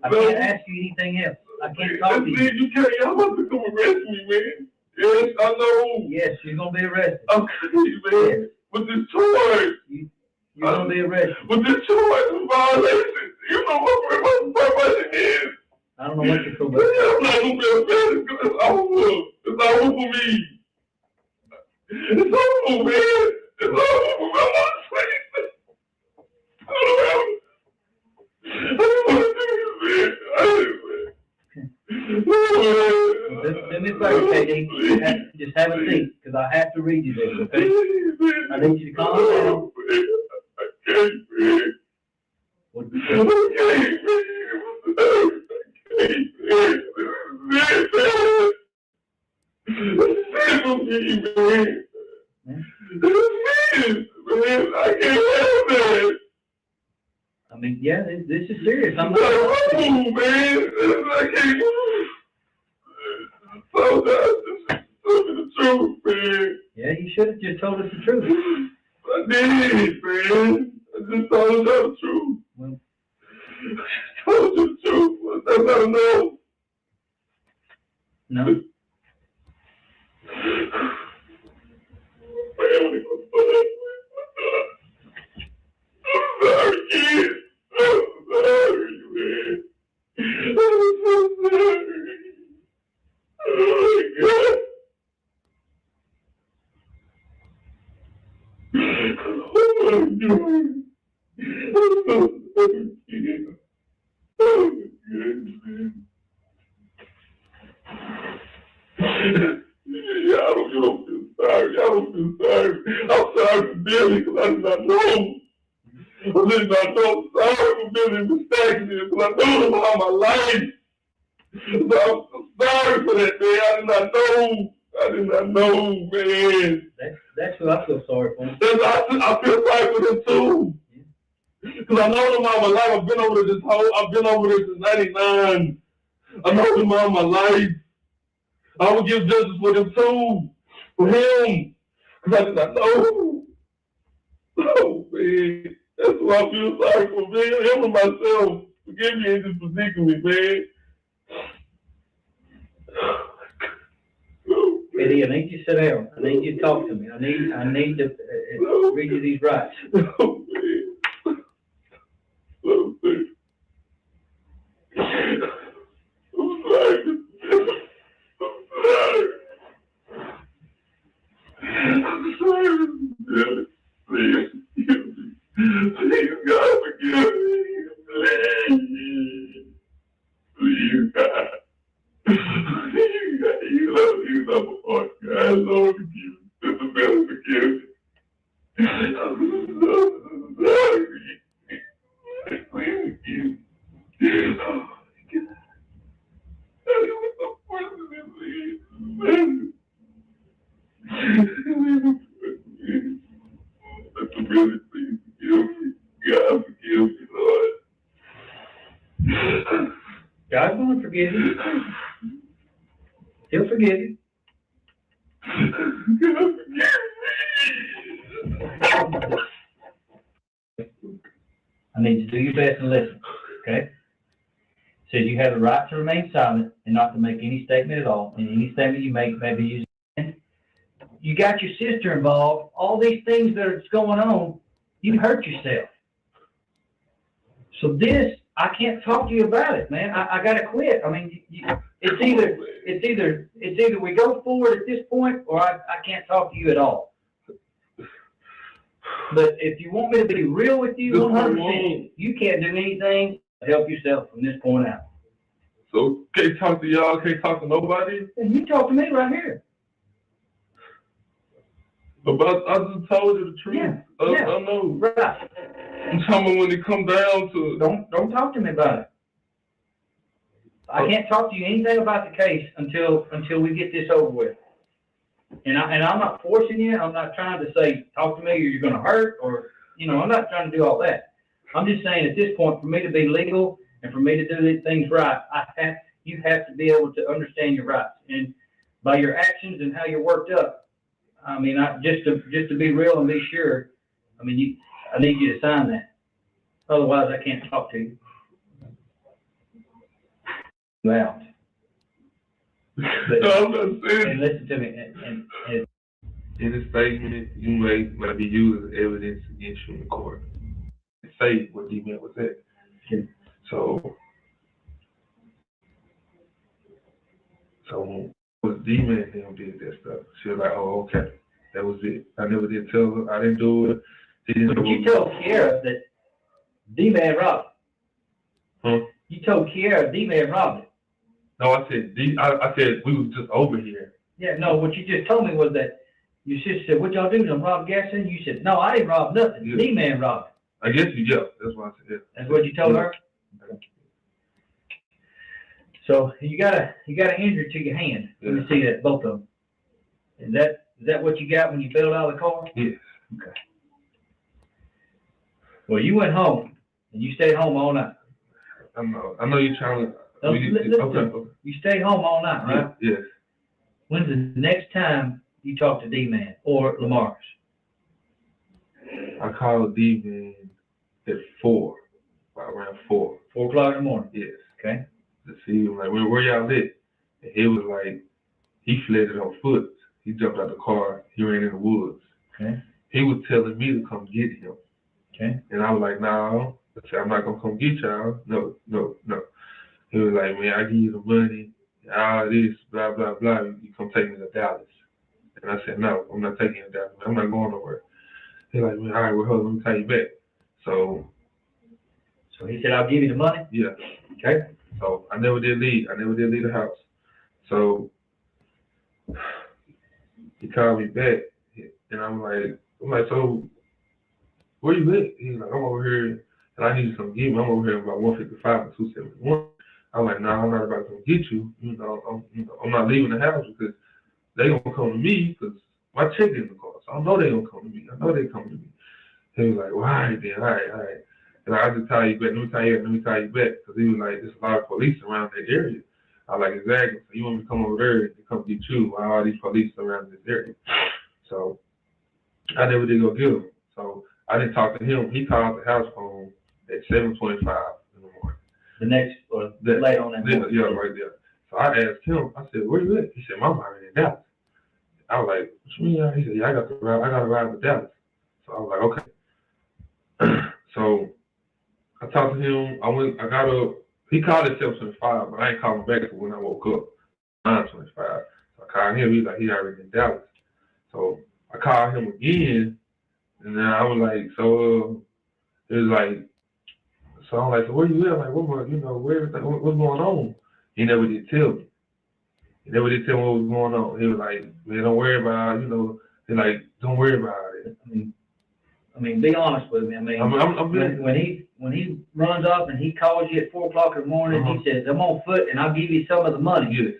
Speaker 16: I can't ask you anything else. I can't talk to you.
Speaker 13: You can't. Y'all about to come arrest me, man. Yes, I know.
Speaker 16: Yes, you're gonna be arrested.
Speaker 13: Okay, man. Yes. With this charge.
Speaker 16: You're gonna be arrested.
Speaker 13: With this charge of violation. You know what probation is.
Speaker 16: I don't know what you're talking about.
Speaker 13: I'm not gonna be arrested because it's over. It's over for me. It's over, man. It's over for me. I'm on the street. I don't want to do this, man.
Speaker 16: Do me a favor, KD. Just have a seat, because I have to read you this, okay? I need you to calm down. I mean, yeah, this is serious. I'm not.
Speaker 13: Man, I can't. Tell me the truth, man.
Speaker 16: Yeah, you should have just told us the truth.
Speaker 13: I did, man. I just told you the truth.
Speaker 16: Well,
Speaker 13: I told you the truth. That's not enough.
Speaker 16: No.
Speaker 13: I'm sorry, kid. I'm sorry, man. I'm so sorry. Oh my God. What am I doing? I'm so sorry, kid. Oh my goodness. Y'all don't feel sorry. Y'all don't feel sorry. I'm sorry for Billy because I did not know. I did not know. I'm sorry for Billy mistaking me because I knew him all my life. So I'm sorry for that, man. I did not know, man.
Speaker 16: That's who I feel sorry for.
Speaker 13: I feel sorry for them too. Because I know them all my life. I've been over this since 99. I know them all my life. I would give justice for them too. For him. Because I did not know. Oh, man. That's why I feel sorry for me, him and myself. Forgive me in this predicament, man.
Speaker 16: Eddie, I need you to sit down. I need you to talk to me. I need to read you these rights.
Speaker 13: I'm sorry. Please, God, forgive me. Please, God. You love my heart, God. Lord, forgive me. Just the best forgive me. I'm sorry. Please forgive me. Oh, God. I was so fortunate, please. Really, please forgive me. God, forgive me, Lord.
Speaker 16: God's going to forgive you. He'll forgive you.
Speaker 13: God, forgive me.
Speaker 16: I need you to do your best and listen, okay? Says you have the right to remain silent and not to make any statement at all. And any statement you make may be used. You got your sister involved. All these things that are going on, you hurt yourself. So this, I can't talk to you about it, man. I gotta quit. I mean, it's either we go forward at this point, or I can't talk to you at all. But if you want me to be real with you, 100%, you can't do anything to help yourself from this point out.
Speaker 13: So can't talk to y'all, can't talk to nobody?
Speaker 16: And you talk to me right here.
Speaker 13: But I just told you the truth.
Speaker 16: Yeah.
Speaker 13: I know.
Speaker 16: Right.
Speaker 13: I'm telling you when it come down to
Speaker 16: Don't talk to me about it. I can't talk to you anything about the case until we get this over with. And I'm not forcing you. I'm not trying to say talk to me or you're going to hurt or I'm not trying to do all that. I'm just saying at this point, for me to be legal and for me to do these things right, you have to be able to understand your rights. And by your actions and how you're worked up, I mean, just to be real and be sure, I mean, I need you to sign that. Otherwise, I can't talk to you. Out. But,
Speaker 13: no, I'm not saying.
Speaker 16: And listen to me. And
Speaker 13: in the statement, you may be used as evidence against you in the court. Say what D-Man was at.
Speaker 16: Okay.
Speaker 13: So was D-Man him did that stuff. She was like, oh, okay, that was it. I never did tell her. I didn't do it.
Speaker 16: But you told Kiara that D-Man robbed it.
Speaker 13: Huh?
Speaker 16: You told Kiara D-Man robbed it.
Speaker 13: No, I said I said we was just over here.
Speaker 16: Yeah, no, what you just told me was that your sister said, what y'all do? I'm rob gas station? You said, no, I didn't rob nothing.
Speaker 13: Yeah.
Speaker 16: D-Man robbed it.
Speaker 13: I guess that's what I said.
Speaker 16: That's what you told her? So you got a injury to your hand. Let me see that, both of them. Is that what you got when you bailed out of the car?
Speaker 13: Yes.
Speaker 16: Okay. Well, you went home and you stayed home all night.
Speaker 13: I know you're trying to. Okay.
Speaker 16: You stayed home all night, right?
Speaker 13: Yes.
Speaker 16: When's the next time you talk to D-Man or Lamar's?
Speaker 13: I called D-Man at 4, around 4.
Speaker 16: 4 o'clock in the morning?
Speaker 13: Yes.
Speaker 16: Okay.
Speaker 13: To see him, like, where y'all at? And he was like, he fled it on foot. He jumped out the car. He ran in the woods.
Speaker 16: Okay.
Speaker 13: He was telling me to come get him.
Speaker 16: Okay.
Speaker 13: And I was like, no. I said, I'm not going to come get y'all. No. He was like, man, I give you the money, all this, blah, blah, blah. You come take me to Dallas. And I said, no, I'm not taking you to Dallas. I'm not going nowhere. He's like, man, all right, well, hold on, let me call you back. So
Speaker 16: he said, I'll give you the money?
Speaker 13: Yeah.
Speaker 16: Okay.
Speaker 13: So I never did leave. I never did leave the house. So he called me back, and I'm like, so where you at? He's like, I'm over here, and I need some give me. I'm over here about 155 and 271. I'm like, no, I'm not about to come get you. I'm not leaving the house because they gonna come to me because my check is in the car. So I know they gonna come to me. I know they come to me. He was like, well, all right then, all right. And I just tell you back, let me tell you back, because he was like, there's a lot of police around that area. I was like, exactly. So you want me to come over there to come get you while all these police around this area. So I never did go get him. So I didn't talk to him. He called the house phone at 7:25 in the morning.
Speaker 16: The next, or late on that morning?
Speaker 13: Yeah, right there. So I asked him, I said, where you at? He said, Mama already in Dallas. I was like, what you mean? He said, yeah, I got to ride to Dallas. So I was like, okay. So I talked to him. I got up. He called at 7:25, but I ain't called him back until when I woke up, 9:25. So I called him. He's like, he already in Dallas. So I called him again, and then I was like, so it was like, so I'm like, so where you at? Like, what's going on? He never did tell me. He never did tell me what was going on. He was like, man, don't worry about it. He's like, don't worry about it.
Speaker 16: I mean, be honest with me. I mean, when he runs up and he calls you at 4 o'clock in the morning, he says, I'm on foot and I'll give you some of the money.
Speaker 13: Yes.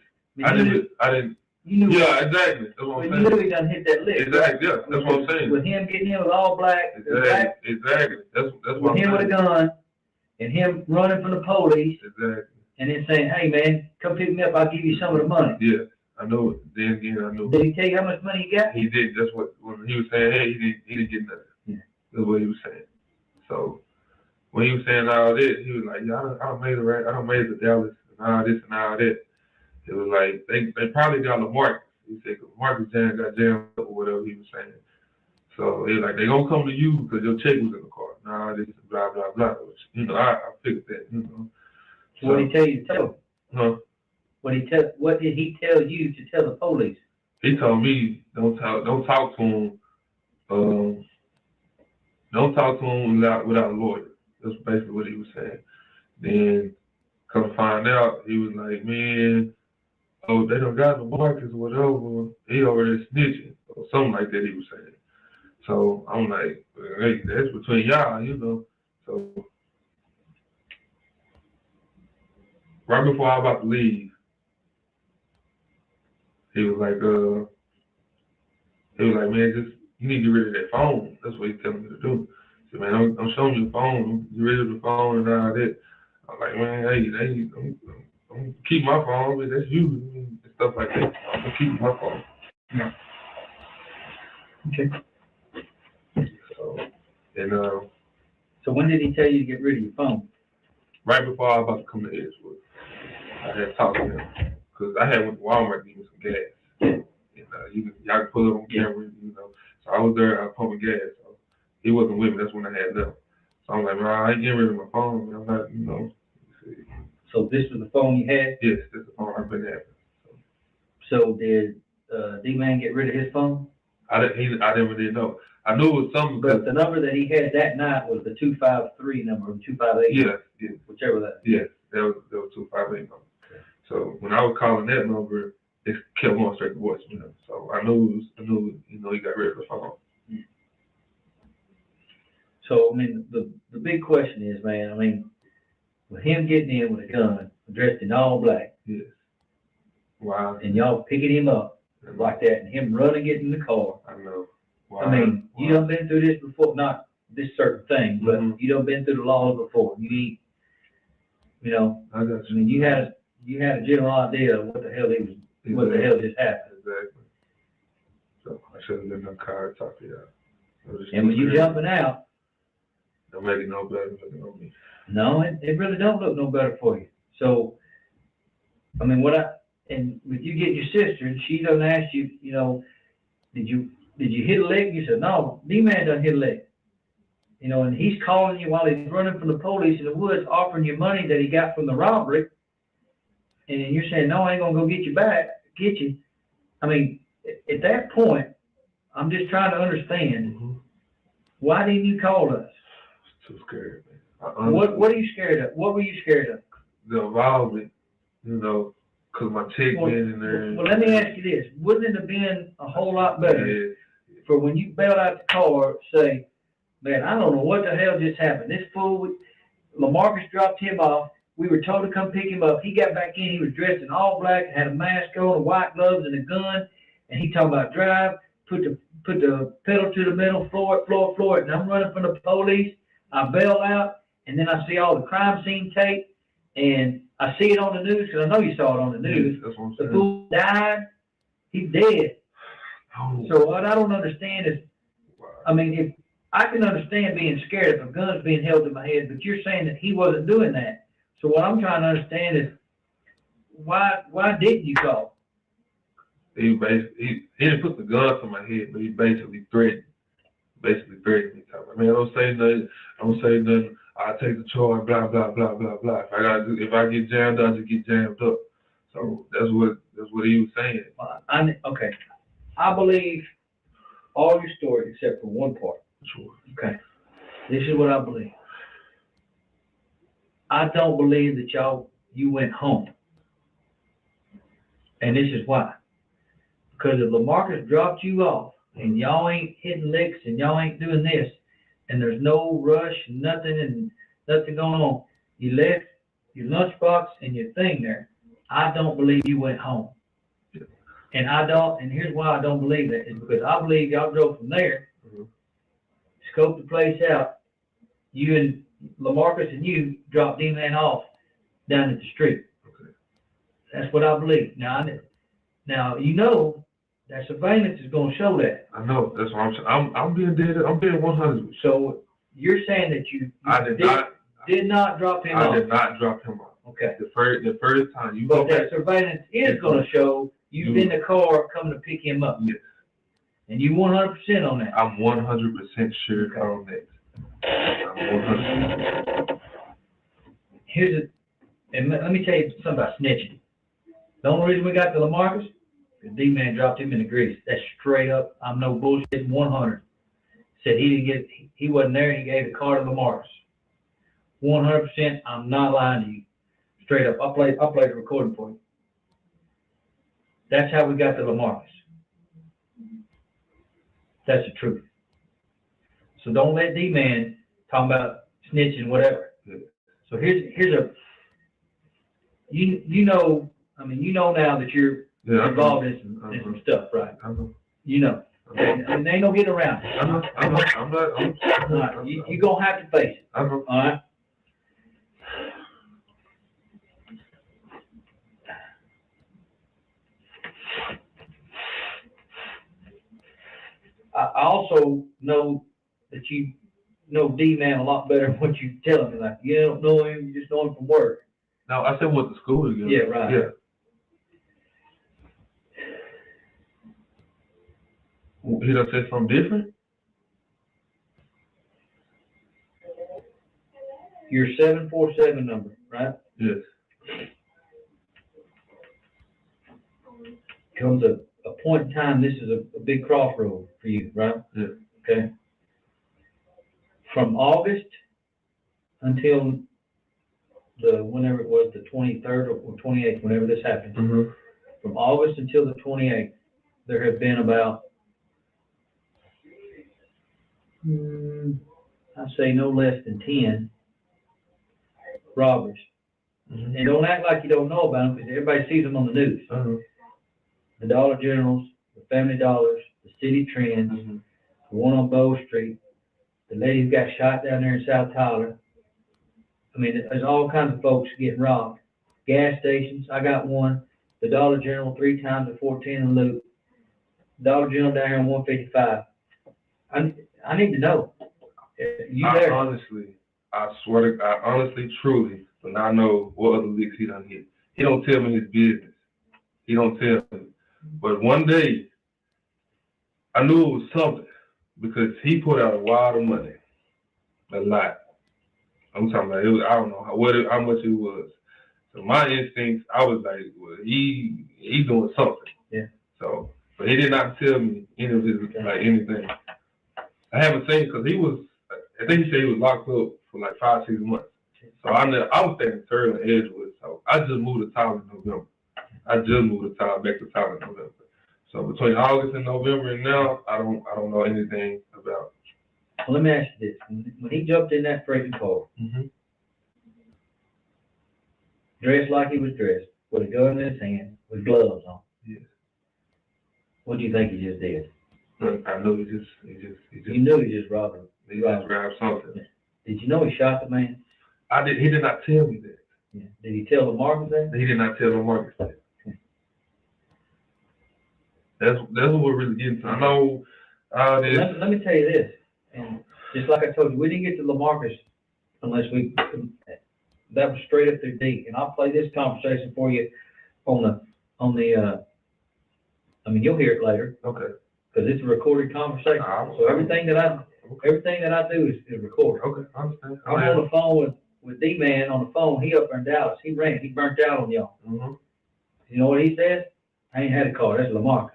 Speaker 13: I didn't.
Speaker 16: You knew
Speaker 13: yeah, exactly. That's what I'm saying.
Speaker 16: You knew he done hit that lick.
Speaker 13: Exactly. Yeah, that's what I'm saying.
Speaker 16: With him getting him with all black.
Speaker 13: Exactly. That's what
Speaker 16: with
Speaker 13: I'm
Speaker 16: him
Speaker 13: saying.
Speaker 16: with a gun and him running from the police.
Speaker 13: Exactly.
Speaker 16: And then saying, hey man, come pick me up. I'll give you some of the money.
Speaker 13: Yeah. I know it. Then again, I know.
Speaker 16: Did he tell you how much money he got?
Speaker 13: He did. That's what when he was saying, hey, he didn't get nothing.
Speaker 16: Yeah.
Speaker 13: That's what he was saying. So when he was saying all this, he was like, yeah, I done made it, I done made it to Dallas and all this and all that. It was like, they probably got Lamar. He said, Marcus Jan got jammed up or whatever he was saying. So he was like, they gonna come to you because your check was in the car. Nah, this is blah, blah, blah. Which, you know, I figured that, you know.
Speaker 11: So what did he tell you to tell him?
Speaker 13: Huh?
Speaker 11: What did he tell you to tell the police?
Speaker 13: He told me, don't talk to him. Don't talk to him without a lawyer. That's basically what he was saying. Then come to find out, he was like, man, oh, they done got the Marcus or whatever. He over there snitching or something like that he was saying. So I'm like, hey, that's between y'all, you know. So right before I was about to leave, he was like, man, just you need to get rid of that phone. That's what he's telling me to do. So man, I'm showing you the phone, get rid of the phone and all that. I'm like, man, hey, I'm keep my phone, but that's you and stuff like that. I'm gonna keep my phone.
Speaker 11: Yeah. Okay. So when did he tell you to get rid of your phone?
Speaker 13: Right before I was about to come to Edgewood. I had talked to him because I had went to Walmart to get me some gas. And y'all can pull it on camera, you know. So I was there, I was pumping gas. So he wasn't with me. That's when I had left. So I'm like, man, I ain't getting rid of my phone. I'm not, you know.
Speaker 11: So this was the phone you had?
Speaker 13: Yes, this is the phone I've been having.
Speaker 11: So did D-Man get rid of his phone?
Speaker 13: I didn't really know. I knew it was something.
Speaker 11: But the number that he had that night was the 253 number, 258.
Speaker 13: Yeah.
Speaker 11: Whichever that.
Speaker 13: Yes, that was 258 number. So when I was calling that number, it kept going straight to voicemail. So I knew, you know, he got rid of the phone.
Speaker 11: So I mean, the big question is, man. I mean, with him getting in with a gun, dressed in all black.
Speaker 13: Yes. Wow.
Speaker 11: And y'all picking him up like that, and him running, getting in the car.
Speaker 13: I know. Wow.
Speaker 11: I mean, you done been through this before, not this certain thing, but you done been through the laws before. You know.
Speaker 13: I got you.
Speaker 11: I mean, you had a general idea of what the hell what the hell just happened.
Speaker 13: Exactly. So I should have been in the car and talked to y'all.
Speaker 11: And when you jumping out,
Speaker 13: don't make it no better looking on me.
Speaker 11: No, it really don't look no better for you. So, I mean, and with you getting your sister, and she done ask you, you know, did you hit a leg? You said, no, D-Man done hit a leg. You know, and he's calling you while he's running from the police in the woods, offering you money that he got from the robbery. And you're saying, no, I ain't gonna go get you. I mean, at that point, I'm just trying to understand, why didn't you call us?
Speaker 13: Too scared, man.
Speaker 11: What are you scared of? What were you scared of?
Speaker 13: The involvement, you know, because my chick been in there.
Speaker 11: Well, let me ask you this. Wouldn't it have been a whole lot better for when you bailed out the car, say, man, I don't know what the hell just happened. This fool, LaMarcus dropped him off. We were told to come pick him up. He got back in. He was dressed in all black, had a mask on, white gloves, and a gun. And he talking about drive, put the pedal to the metal, floor it. And I'm running from the police. I bail out, and then I see all the crime scene tape, and I see it on the news, because I know you saw it on the news.
Speaker 13: That's what I'm
Speaker 11: the
Speaker 13: saying.
Speaker 11: fool died. He's dead.
Speaker 13: Oh.
Speaker 11: So what I don't understand is, I mean, if I can understand being scared if a gun's being held to my head, but you're saying that he wasn't doing that. So what I'm trying to understand is, why didn't you call?
Speaker 13: He didn't put the gun to my head, but he basically threatened me. Man, don't say nothing. I'll take the charge, blah, blah, blah, blah, blah. If I get jammed up, I just get jammed up. So that's what he was saying.
Speaker 11: Okay. I believe all your stories except for one part.
Speaker 13: Sure.
Speaker 11: Okay. This is what I believe. I don't believe that you went home. And this is why. Because if LaMarcus dropped you off and y'all ain't hitting licks and y'all ain't doing this, and there's no rush, nothing going on, you left your lunchbox and your thing there, I don't believe you went home. And here's why I don't believe that, is because I believe y'all drove from there, scoped the place out, you and LaMarcus and you dropped D-Man off down at the street.
Speaker 13: Okay.
Speaker 11: That's what I believe. Now you know that surveillance is going to show that.
Speaker 13: I know. That's what I'm saying. I'm being dead. I'm being 100.
Speaker 11: So you're saying that
Speaker 13: I did not
Speaker 16: did not drop him off.
Speaker 13: I did not drop him off.
Speaker 16: Okay.
Speaker 13: The first time you
Speaker 16: But
Speaker 13: go
Speaker 16: that
Speaker 13: back,
Speaker 16: surveillance is going to show you in the car coming to pick him up.
Speaker 13: Yes.
Speaker 16: And you 100% on that.
Speaker 13: I'm 100% sure on that. I'm 100%.
Speaker 16: And let me tell you something about snitching. The only reason we got to Lamarcus, because D-Man dropped him in the grease. That's straight up. I'm no bullshit. 100. Said he wasn't there. He gave the car to Lamarcus. 100%. I'm not lying to you. Straight up. I'll play the recording for you. That's how we got to Lamarcus. That's the truth. So don't let D-Man talk about snitching, whatever. So here's a, you know now that you're involved in some stuff, right? You know. And there ain't no getting around it.
Speaker 13: I'm not.
Speaker 16: You're going to have to face it. All right? I also know that you know D-Man a lot better than what you tell him. Like, you don't know him, you just know him from work.
Speaker 13: No, I said went to school together.
Speaker 16: Yeah, right.
Speaker 13: Yeah. He done said something different?
Speaker 16: Your 747 number, right?
Speaker 13: Yes.
Speaker 16: Comes a point in time, this is a big crossroad for you, right?
Speaker 13: Yeah.
Speaker 16: Okay. From August until whenever it was, the 23rd or 28th, whenever this happened.
Speaker 13: Mm-hmm.
Speaker 16: From August until the 28th, there have been about, I'd say no less than 10 robberies.
Speaker 13: Mm-hmm.
Speaker 16: And don't act like you don't know about them, because everybody sees them on the news.
Speaker 13: Uh-huh.
Speaker 16: The Dollar Generals, the Family Dollars, the City Trends,
Speaker 13: Mm-hmm.
Speaker 16: the one on Bow Street, the lady who got shot down there in South Tyler. I mean, there's all kinds of folks getting robbed. Gas stations, I got one. The Dollar General 3 times at 14 and Loop. Dollar General down here on 155. I need to know. You there?
Speaker 13: I swear to God, honestly, truly, when I know what other licks he done hit. He don't tell me his business. He don't tell me. But one day, I knew it was something because he put out a lot of money. A lot. I'm talking about, I don't know how much it was. So my instincts, I was like, well, he's doing something.
Speaker 16: Yeah.
Speaker 13: So, but he did not tell me any of his, like, anything. I haven't seen, because I think he said he was locked up for like 5-6 months. So I was staying in Turtle and Edgewood. So I just moved to Tyler in November. I just moved to back to Tyler in November. So between August and November and now, I don't know anything about.
Speaker 16: Well, let me ask you this. When he jumped in that freight car, dressed like he was dressed, with a gun in his hand, with gloves on.
Speaker 13: Yes.
Speaker 16: What do you think he just did?
Speaker 13: I know he just.
Speaker 16: You knew he just robbed him.
Speaker 13: He just grabbed something.
Speaker 16: Did you know he shot the man?
Speaker 13: He did not tell me that.
Speaker 16: Yeah. Did he tell Lamarcus that?
Speaker 13: He did not tell Lamarcus that. That's what we're really getting to. I know.
Speaker 16: Let me tell you this, and just like I told you, we didn't get to Lamarcus unless that was straight up through D. And I'll play this conversation for you on the. I mean, you'll hear it later.
Speaker 13: Okay.
Speaker 16: Because it's a recorded conversation. So everything that I do is recorded.
Speaker 13: Okay, I understand.
Speaker 16: I'm on the phone with D-Man on the phone. He up there in Dallas. He burnt out on y'all.
Speaker 13: Mm-hmm.
Speaker 16: You know what he said? I ain't had a car. That's Lamarcus.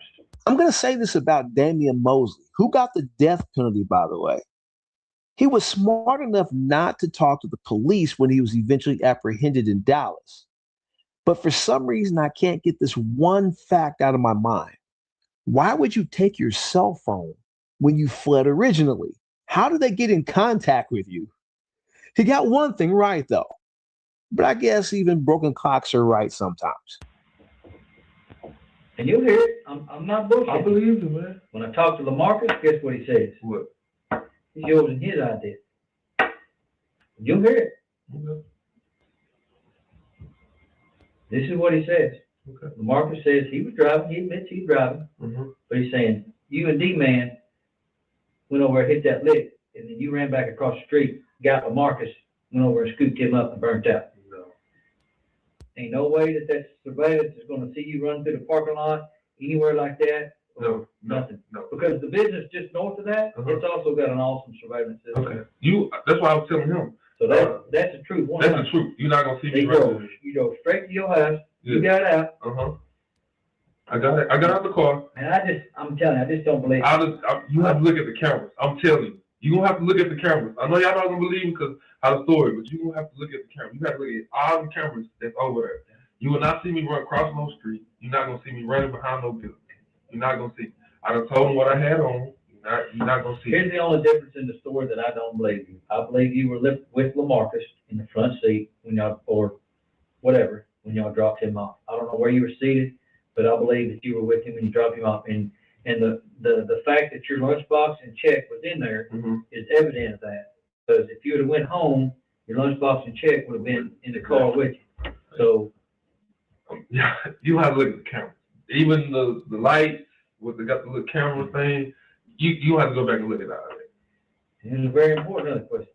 Speaker 25: I'm going to say this about Damian Mosley, who got the death penalty, by the way. He was smart enough not to talk to the police when he was eventually apprehended in Dallas. But for some reason, I can't get this one fact out of my mind. Why would you take your cell phone when you fled originally? How did they get in contact with you? He got one thing right, though. But I guess even broken clocks are right sometimes.
Speaker 16: And you'll hear it. I'm not bullshitting.
Speaker 13: I believe you, man.
Speaker 16: When I talk to Lamarcus, guess what he says?
Speaker 13: What?
Speaker 16: It's yours and his idea. You'll hear it.
Speaker 13: Okay.
Speaker 16: This is what he says.
Speaker 13: Okay.
Speaker 16: Lamarcus says he was driving. He admits he's driving.
Speaker 13: Mm-hmm.
Speaker 16: But he's saying, you and D-Man went over and hit that lick, and then you ran back across the street, got Lamarcus, went over and scooped him up and burnt out. Ain't no way that surveillance is gonna see you run through the parking lot, anywhere like that, or nothing.
Speaker 13: No.
Speaker 16: Because the business just north of that, it's also got an awesome surveillance system.
Speaker 13: Okay. That's why I was telling him.
Speaker 16: So that's the truth.
Speaker 13: That's the truth. You're not gonna see me
Speaker 16: You go straight to your house, you got out.
Speaker 13: I got it. I got out the car.
Speaker 16: And I'm telling you, I just don't believe it.
Speaker 13: You have to look at the cameras. I'm telling you. You're going to have to look at the cameras. I know y'all not going to believe me because of the story, but you're going to have to look at the cameras. You got to look at all the cameras that's over there. You will not see me run across no street. You're not going to see me running behind no building. You're not going to see. I done told them what I had on. You're not going to see.
Speaker 16: Here's the only difference in the story that I don't believe you. I believe you were with LaMarcus in the front seat when y'all, or whatever, when y'all dropped him off. I don't know where you were seated, but I believe that you were with him when you dropped him off. And the fact that your lunchbox and check was in there is evident of that. Because if you would have went home, your lunchbox and check would have been in the car with you. So
Speaker 13: you have to look at the camera. Even the lights, what they got the little camera thing, you have to go back and look at all of it.
Speaker 16: Here's a very important other question.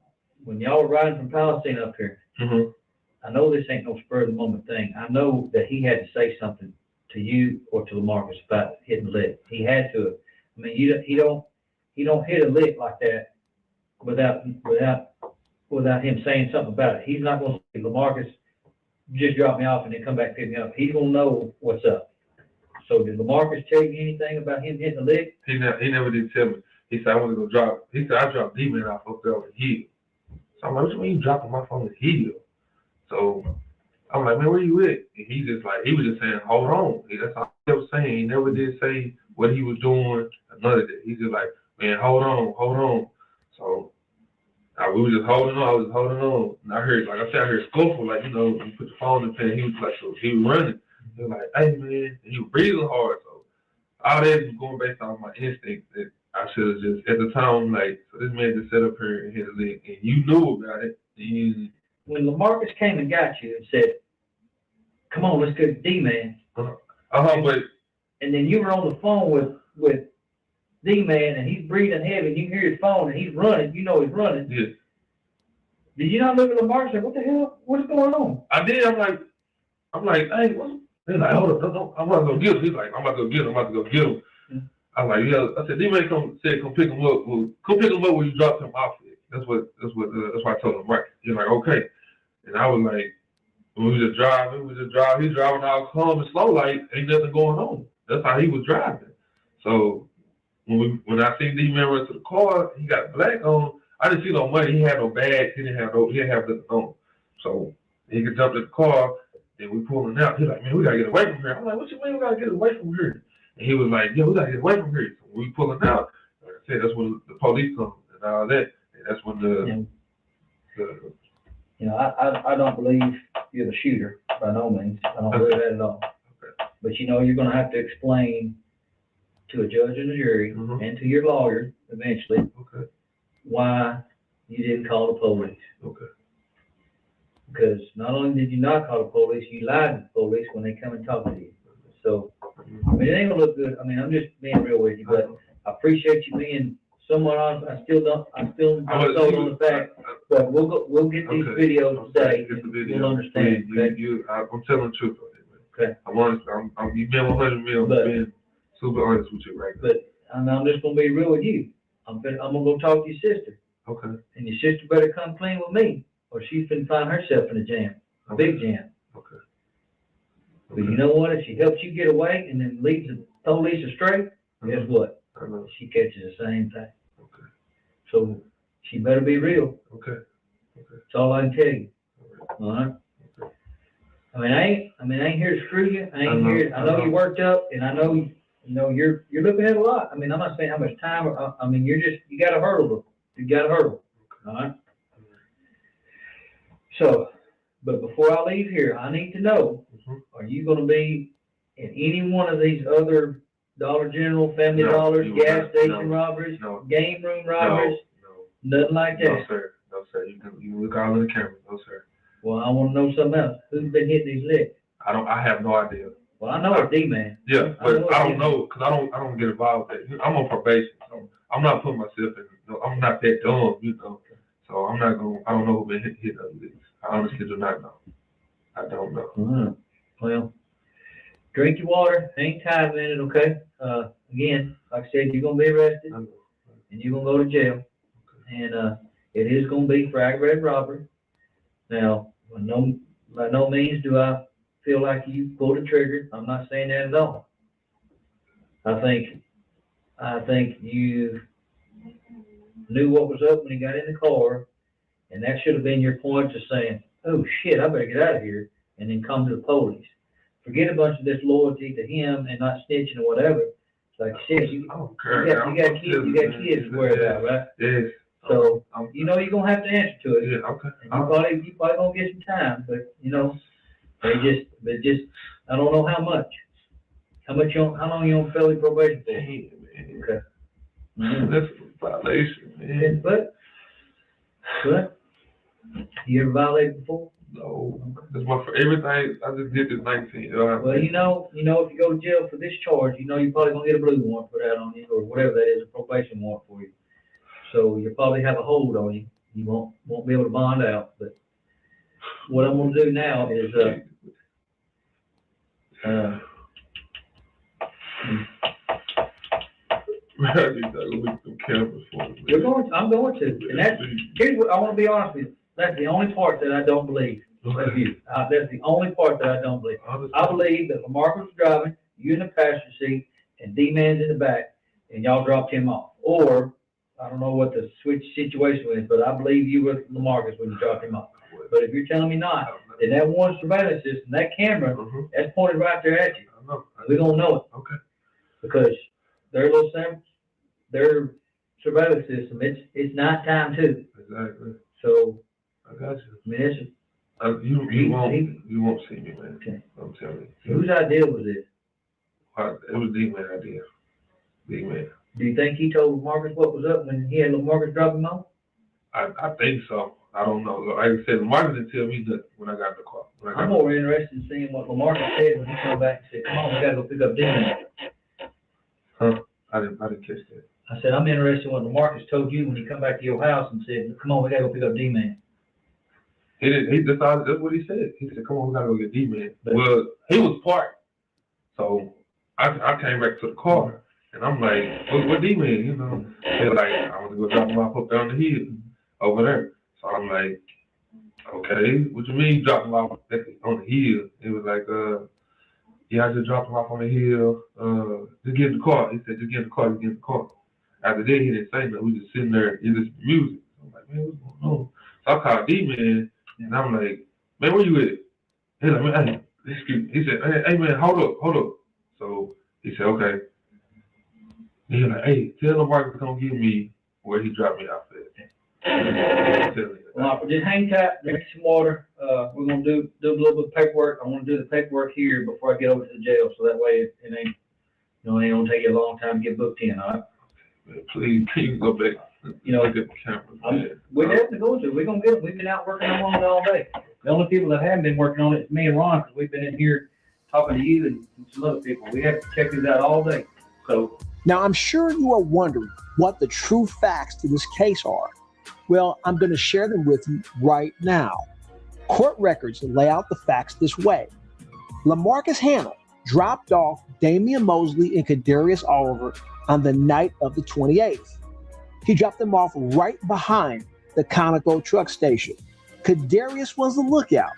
Speaker 16: When y'all were riding from Palestine up here, I know this ain't no spur of the moment thing. I know that he had to say something to you or to LaMarcus about hitting the lick. He had to. I mean, he don't hit a lick like that without him saying something about it. He's not going to say, LaMarcus, just drop me off and then come back and pick me up. He's going to know what's up. So did LaMarcus tell you anything about him hitting the lick?
Speaker 13: He never did tell me. He said, I want to go drop. He said, I dropped D-Man off up there on the hill. So I'm like, what you mean you dropping my phone on the hill? So I'm like, man, where you at? And he was just saying, hold on. That's all he was saying. He never did say what he was doing, none of that. He's just like, man, hold on. So we were just holding on. I was holding on. And I heard, like I said, I heard scuffle, like, you put the phone in the pen. He was like, so he was running. He was like, hey, man. And he was breathing hard. So all that was going based on my instinct that I should have just, at the time, like, so this man just sat up here and hit a lick. And you knew about it.
Speaker 16: When LaMarcus came and got you and said, come on, let's go to D-Man. And then you were on the phone with D-Man and he's breathing heavy and you hear his phone and he's running, he's running.
Speaker 13: Yeah.
Speaker 16: Did you not look at LaMarcus and say, what the hell? What's going on?
Speaker 13: I did. I'm like, hey, what's, he's like, hold up, I'm about to go get him. He's like, I'm about to go get him. I'm like, yeah. I said, D-Man come pick him up. Come pick him up where you dropped him off. That's what I told him, right? He's like, okay. And I was like, we was just driving. He's driving all calm and slow, like ain't nothing going on. That's how he was driving. So when I see D-Man run to the car, he got black on. I didn't see no money. He had no bags. He didn't have nothing on. So he could jump in the car, and we pulling out. He's like, man, we gotta get away from here. I'm like, what you mean we gotta get away from here? And he was like, yeah, we gotta get away from here. So we pulling out. Like I said, that's when the police come and all that. And that's when
Speaker 16: I don't believe you're the shooter by no means. I don't believe that at all. Okay. But you're going to have to explain to a judge and a jury and to your lawyer eventually why you didn't call the police.
Speaker 13: Okay.
Speaker 16: Because not only did you not call the police, you lied to the police when they come and talk to you. So, I mean, it ain't going to look good. I mean, I'm just being real with you, but I appreciate you being somewhat honest. I'm still not sold on the fact, but we'll get these videos today. We'll understand.
Speaker 13: I'm telling the truth.
Speaker 16: Okay.
Speaker 13: You've been 100 mil. I'm being super honest with you right now.
Speaker 16: But I'm just gonna be real with you. I'm gonna go talk to your sister.
Speaker 13: Okay.
Speaker 16: And your sister better come clean with me, or she's gonna find herself in a jam, a big jam.
Speaker 13: Okay.
Speaker 16: But you know what? If she helps you get away and then leads the police astray, guess what?
Speaker 13: I know.
Speaker 16: She catches the same thing. Okay. So she better be real.
Speaker 13: Okay.
Speaker 16: That's all I can tell you. All right. Okay. I mean, I ain't here to screw you. I know you worked up, and I know you're looking at a lot. I mean, I'm not saying how much time. I mean, you got a hurdle. You got a hurdle. All right. So, but before I leave here, I need to know: are you going to be in any one of these other Dollar General, Family Dollars, gas station robberies, game room robberies? Nothing like that.
Speaker 13: No, sir. No, sir. You can look all in the camera. No, sir.
Speaker 16: Well, I want to know something else. Who's been hitting these licks?
Speaker 13: I have no idea.
Speaker 16: Well, I know it's D-Man.
Speaker 13: Yeah, but I don't know because I don't get involved with that. I'm on probation. So I'm not putting myself in. I'm not that dumb, So I'm not going. I don't know who been hit other these. I honestly do not know. I don't know.
Speaker 16: Well, drink your water. Hang tight a minute, okay? Again, like I said, you're gonna be arrested and you're gonna go to jail, and it is gonna be for aggravated robbery. Now, by no means do I feel like you pulled the trigger. I'm not saying that at all. I think you knew what was up when you got in the car, and that should have been your point to saying, "Oh shit, I better get out of here," and then come to the police. Forget a bunch of this loyalty to him and not snitching or whatever. Like shit, you got kids to worry about, right?
Speaker 13: Yes.
Speaker 16: So you know you're gonna have to answer to it.
Speaker 13: Yeah. Okay.
Speaker 16: And you probably gonna get some time, but you know, but just I don't know how much. How long you on felony probation for? Okay.
Speaker 13: That's a violation, man.
Speaker 16: But you ever violated before?
Speaker 13: No. That's for everything. I just did this 19.
Speaker 16: Well, you know, if you go to jail for this charge, you know you're probably gonna get a blue warrant put out on you, or whatever that is, a probation warrant for you. So you'll probably have a hold on you. You won't be able to bond out. But what I'm gonna do now is I'm going to, and here's what I want to be honest with you. That's the only part that I don't believe. That's the only part that I don't believe. I believe that Lamarcus was driving, you in the passenger seat, and D-Man's in the back, and y'all dropped him off. Or, I don't know what the switch situation was, but I believe you were Lamarcus when you dropped him off. But if you're telling me not, then that one surveillance system, that camera, that's pointed right there at you. We're going to know it. Okay. Because their surveillance system, it's nighttime too.
Speaker 13: Exactly.
Speaker 16: So,
Speaker 13: I got you.
Speaker 16: I mean, it's
Speaker 13: you won't see me, man.
Speaker 16: Okay.
Speaker 13: I'm telling you.
Speaker 16: Whose idea was this?
Speaker 13: It was D-Man idea. D-Man.
Speaker 16: Do you think he told Lamarcus what was up when he had Lamarcus drop him off?
Speaker 13: I think so. I don't know. Like I said, Lamarcus didn't tell me nothing when I got in the car.
Speaker 16: I'm more interested in seeing what Lamarcus said when he came back and said, "Come on, we gotta go pick up D-Man."
Speaker 13: Huh? I didn't catch that.
Speaker 16: I said, I'm interested in what Lamarcus told you when he come back to your house and said, "Come on, we gotta go pick up D-Man."
Speaker 13: He didn't. That's what he said. He said, "Come on, we gotta go get D-Man." Well, he was parked, so I came back to the car, and I'm like, "What D-Man?" You know, they're like, "I want to go drop him off up down the hill over there." So I'm like, "Okay, what you mean drop him off on the hill?" It was like, "Yeah, I just dropped him off on the hill. Just get in the car." He said, "Just get in the car. Just get in the car." After that, he didn't say nothing. We just sitting there, it just music. I'm like, "Man, what's going on?" So I called D-Man. And I'm like, "Man, where you at?" He's like, "Man, hey, excuse me." He said, hey man, hold up. So he said, "Okay." And he's like, "Hey, tell Lamarcus to come get me where he dropped me off at."
Speaker 16: Well, just hang tight, drink some water. We're gonna do a little bit of paperwork. I want to do the paperwork here before I get over to the jail, so that way it ain't, it ain't gonna take you a long time to get booked in. All right?
Speaker 13: Man, please go back.
Speaker 16: You know,
Speaker 13: get the cameras.
Speaker 16: We're definitely going to. We're gonna get it. We've been out working on it all day. The only people that haven't been working on it is me and Ron, because we've been in here talking to you and some other people. We have to check this out all day. So
Speaker 25: now I'm sure you are wondering what the true facts to this case are. Well, I'm going to share them with you right now. Court records lay out the facts this way. Lamarcus Hannell dropped off Damian Mosley and Kadarius Oliver on the night of the 28th. He dropped them off right behind the Conoco truck station. Kadarius was the lookout,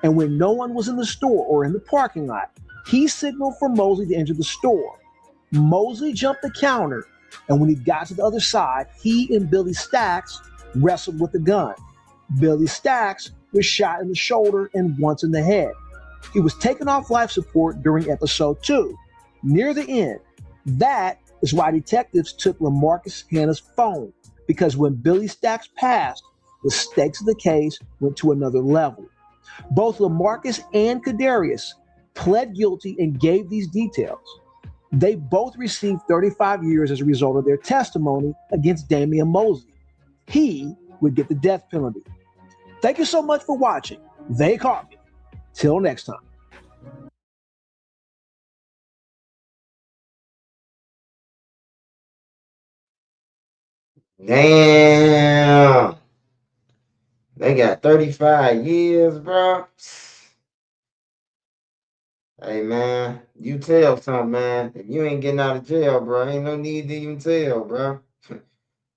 Speaker 25: and when no one was in the store or in the parking lot, he signaled for Mosley to enter the store. Mosley jumped the counter, and when he got to the other side, he and Billy Stacks wrestled with the gun. Billy Stacks was shot in the shoulder and once in the head. He was taken off life support during episode 2. Near the end, that is why detectives took Lamarcus Hannah's phone, because when Billy Stacks passed, the stakes of the case went to another level. Both Lamarcus and Kadarius pled guilty and gave these details. They both received 35 years as a result of their testimony against Damian Mosley. He would get the death penalty. Thank you so much for watching. They caught me. Till next time.
Speaker 1: Damn. 35 years, bro. Hey man, you tell something, man. If you ain't getting out of jail, bro, ain't no need to even tell, bro.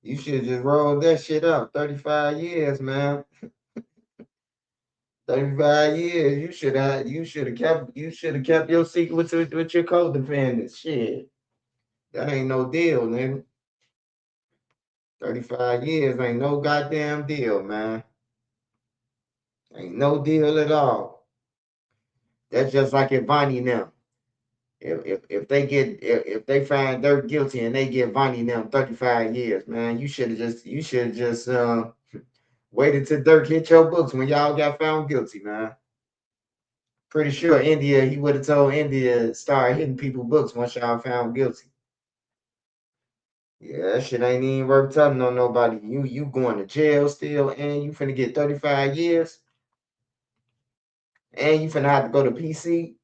Speaker 1: You should just roll that shit up. 35 years, man. 35 years. You should have kept your secret with your co-defendants. Shit. That ain't no deal, nigga. 35 years ain't no goddamn deal, man. Ain't no deal at all. That's just like if Vonnie and them. If they find Dirk guilty and they give Vonnie and them 35 years, man, you should have just waited till Dirk hit your books when y'all got found guilty, man. Pretty sure he would have told India to start hitting people books once y'all found guilty. Yeah, that shit ain't even worth telling on nobody. You going to jail still, and you finna get 35 years, and you finna have to go to PC.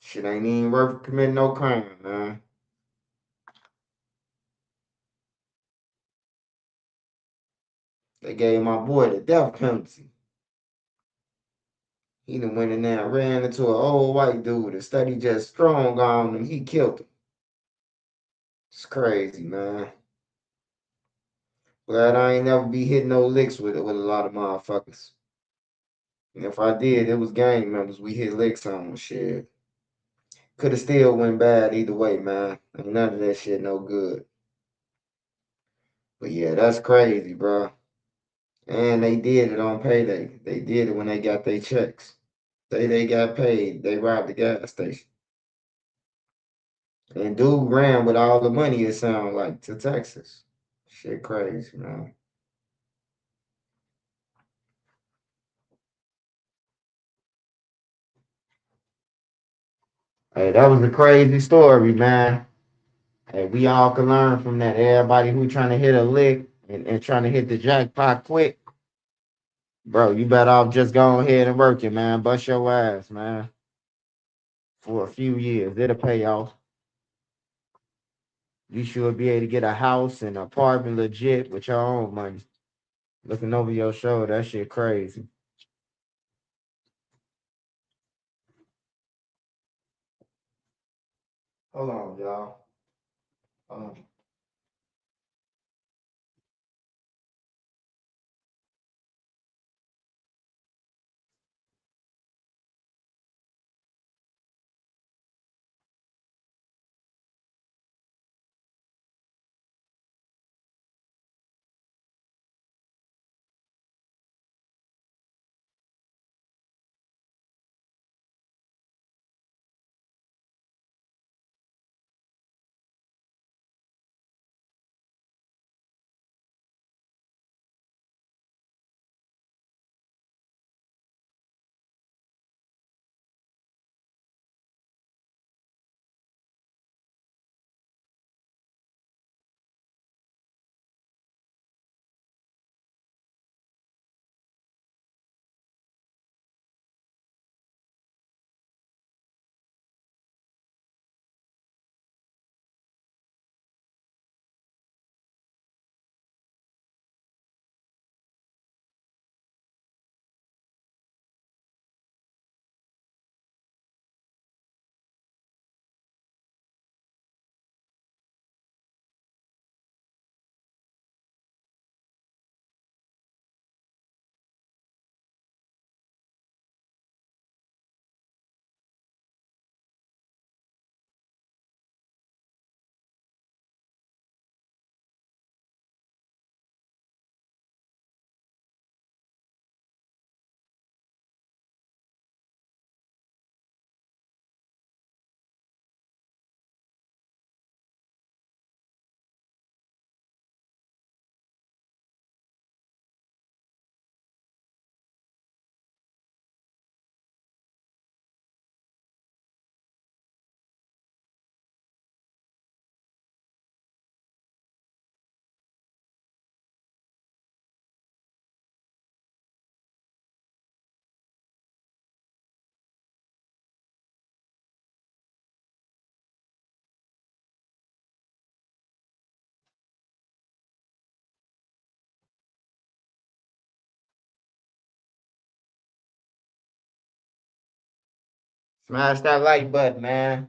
Speaker 1: Shit ain't even worth committing no crime, man. They gave my boy the death penalty. He done went in there and ran into an old white dude. Instead, he just strong on him. He killed him. It's crazy, man. Glad I ain't never be hitting no licks with a lot of motherfuckers. And if I did, it was gang members we hit licks on. Shit. Could have still went bad either way, man. Ain't none of that shit no good. But yeah, that's crazy, bro. And they did it on payday. They did it when they got their checks. They got paid. They robbed the gas station. And dude ran with all the money, it sounded like, to Texas. Shit crazy, man. Hey, that was a crazy story, man. Hey, we all can learn from that. Everybody who trying to hit a lick and trying to hit the jackpot quick, bro, you better off just go ahead and work it, man. Bust your ass, man. For a few years. It'll pay off. You should be able to get a house and apartment legit with your own money. Looking over your shoulder, that shit crazy. Hold on, y'all. Hold on. Smash that like button, man.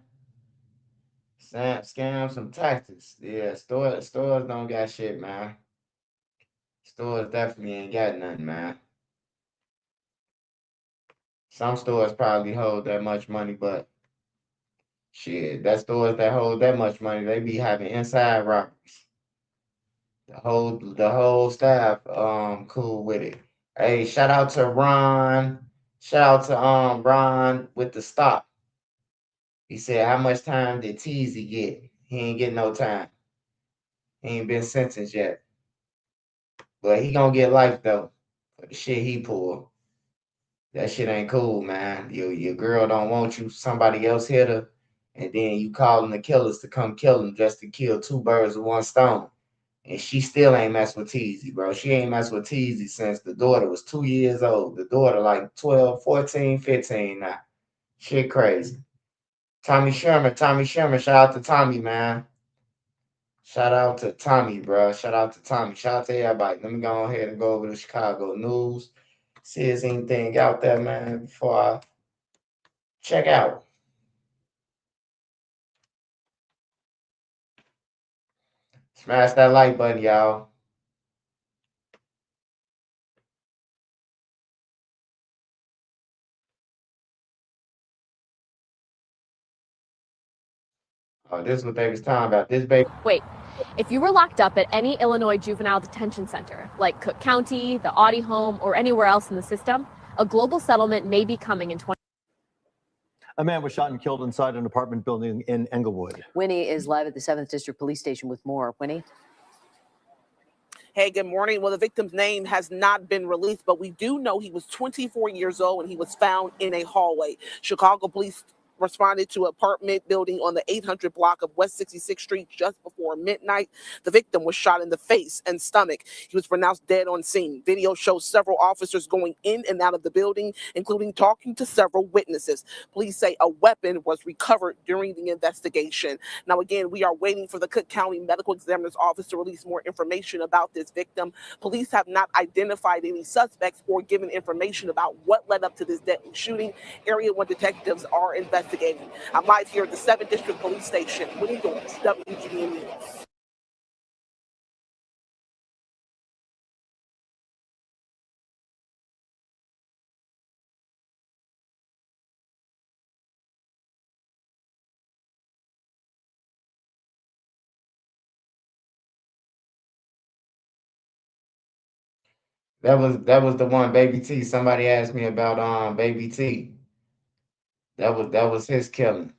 Speaker 1: Scam some taxes. Yeah, stores don't got shit, man. Stores definitely ain't got nothing, man. Some stores probably hold that much money, but shit, that stores that hold that much money, they be having inside robberies. The whole staff cool with it. Hey, shout out to Ron. Shout out to Ron with the stop. He said, how much time did Teasy get? He ain't getting no time. He ain't been sentenced yet. But he gonna get life though. For the shit he pulled. That shit ain't cool, man. Your girl don't want you, somebody else hit her, and then you calling the killers to come kill them just to kill two birds with one stone. And she still ain't mess with Teasy, bro. She ain't mess with Teasy since the daughter was 2 years old. The daughter like 12, 14, 15 now. Shit crazy. Tommy Sherman, shout out to Tommy, man. Shout out to Tommy, bro. Shout out to Tommy. Shout out to everybody. Let me go ahead and go over to Chicago news. See if there's anything out there, man, before I check out. Smash that like button, y'all. Oh, this is what they was talking about. This baby.
Speaker 4: Wait, if you were locked up at any Illinois juvenile detention center, like Cook County, the Audi home, or anywhere else in the system, a global settlement may be coming in 20.
Speaker 2: A man was shot and killed inside an apartment building in Englewood.
Speaker 18: Winnie is live at the 7th District Police Station with more. Winnie?
Speaker 19: Hey, good morning. Well, the victim's name has not been released, but we do know he was 24 years old and he was found in a hallway. Chicago police responded to an apartment building on the 800 block of West 66th Street just before midnight. The victim was shot in the face and stomach. He was pronounced dead on scene. Video shows several officers going in and out of the building, including talking to several witnesses. Police say a weapon was recovered during the investigation. Now, again, we are waiting for the Cook County Medical Examiner's Office to release more information about this victim. Police have not identified any suspects or given information about what led up to this deadly shooting. Area 1 detectives are investigating. I'm live here at the 7th District Police Station. Winnie Durk, WGN News.
Speaker 1: That was the one, Baby T. Somebody asked me about Baby T. That was his killing.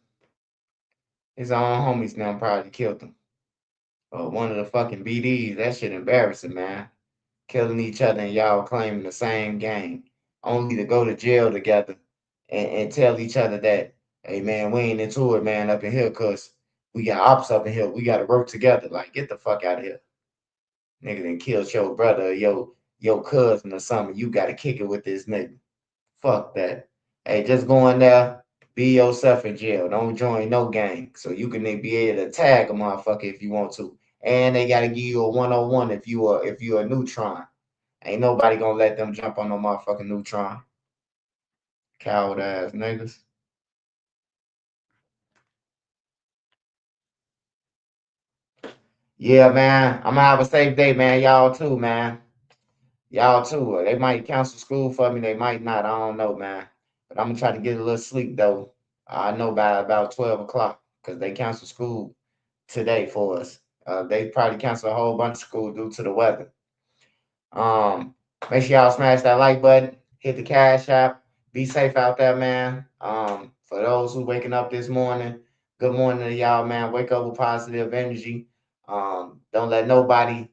Speaker 1: His own homies now probably killed him. One of the fucking BDs. That shit embarrassing, man. Killing each other and y'all claiming the same gang, only to go to jail together and tell each other that, hey man, we ain't into it, man, up in here, cause we got ops up in here. We gotta work together. Like, get the fuck out of here. Nigga done killed your brother or your cousin or something. You gotta kick it with this nigga. Fuck that. Hey, just go in there, be yourself in jail. Don't join no gang. So you can be able to tag a motherfucker if you want to. And they gotta give you a 101 if you a neutron. Ain't nobody gonna let them jump on no motherfucking neutron. Coward ass niggas. Yeah, man. I'm gonna have a safe day, man. Y'all too, man. Y'all too. They might cancel school for me. They might not. I don't know, man. But I'm gonna try to get a little sleep though. I know by about 12 o'clock because they canceled school today for us. They probably canceled a whole bunch of school due to the weather. Um, Make sure y'all smash that like button, hit the cash app. Be safe out there, man. For those who waking up this morning, good morning to y'all, man. Wake up with positive energy. Don't let nobody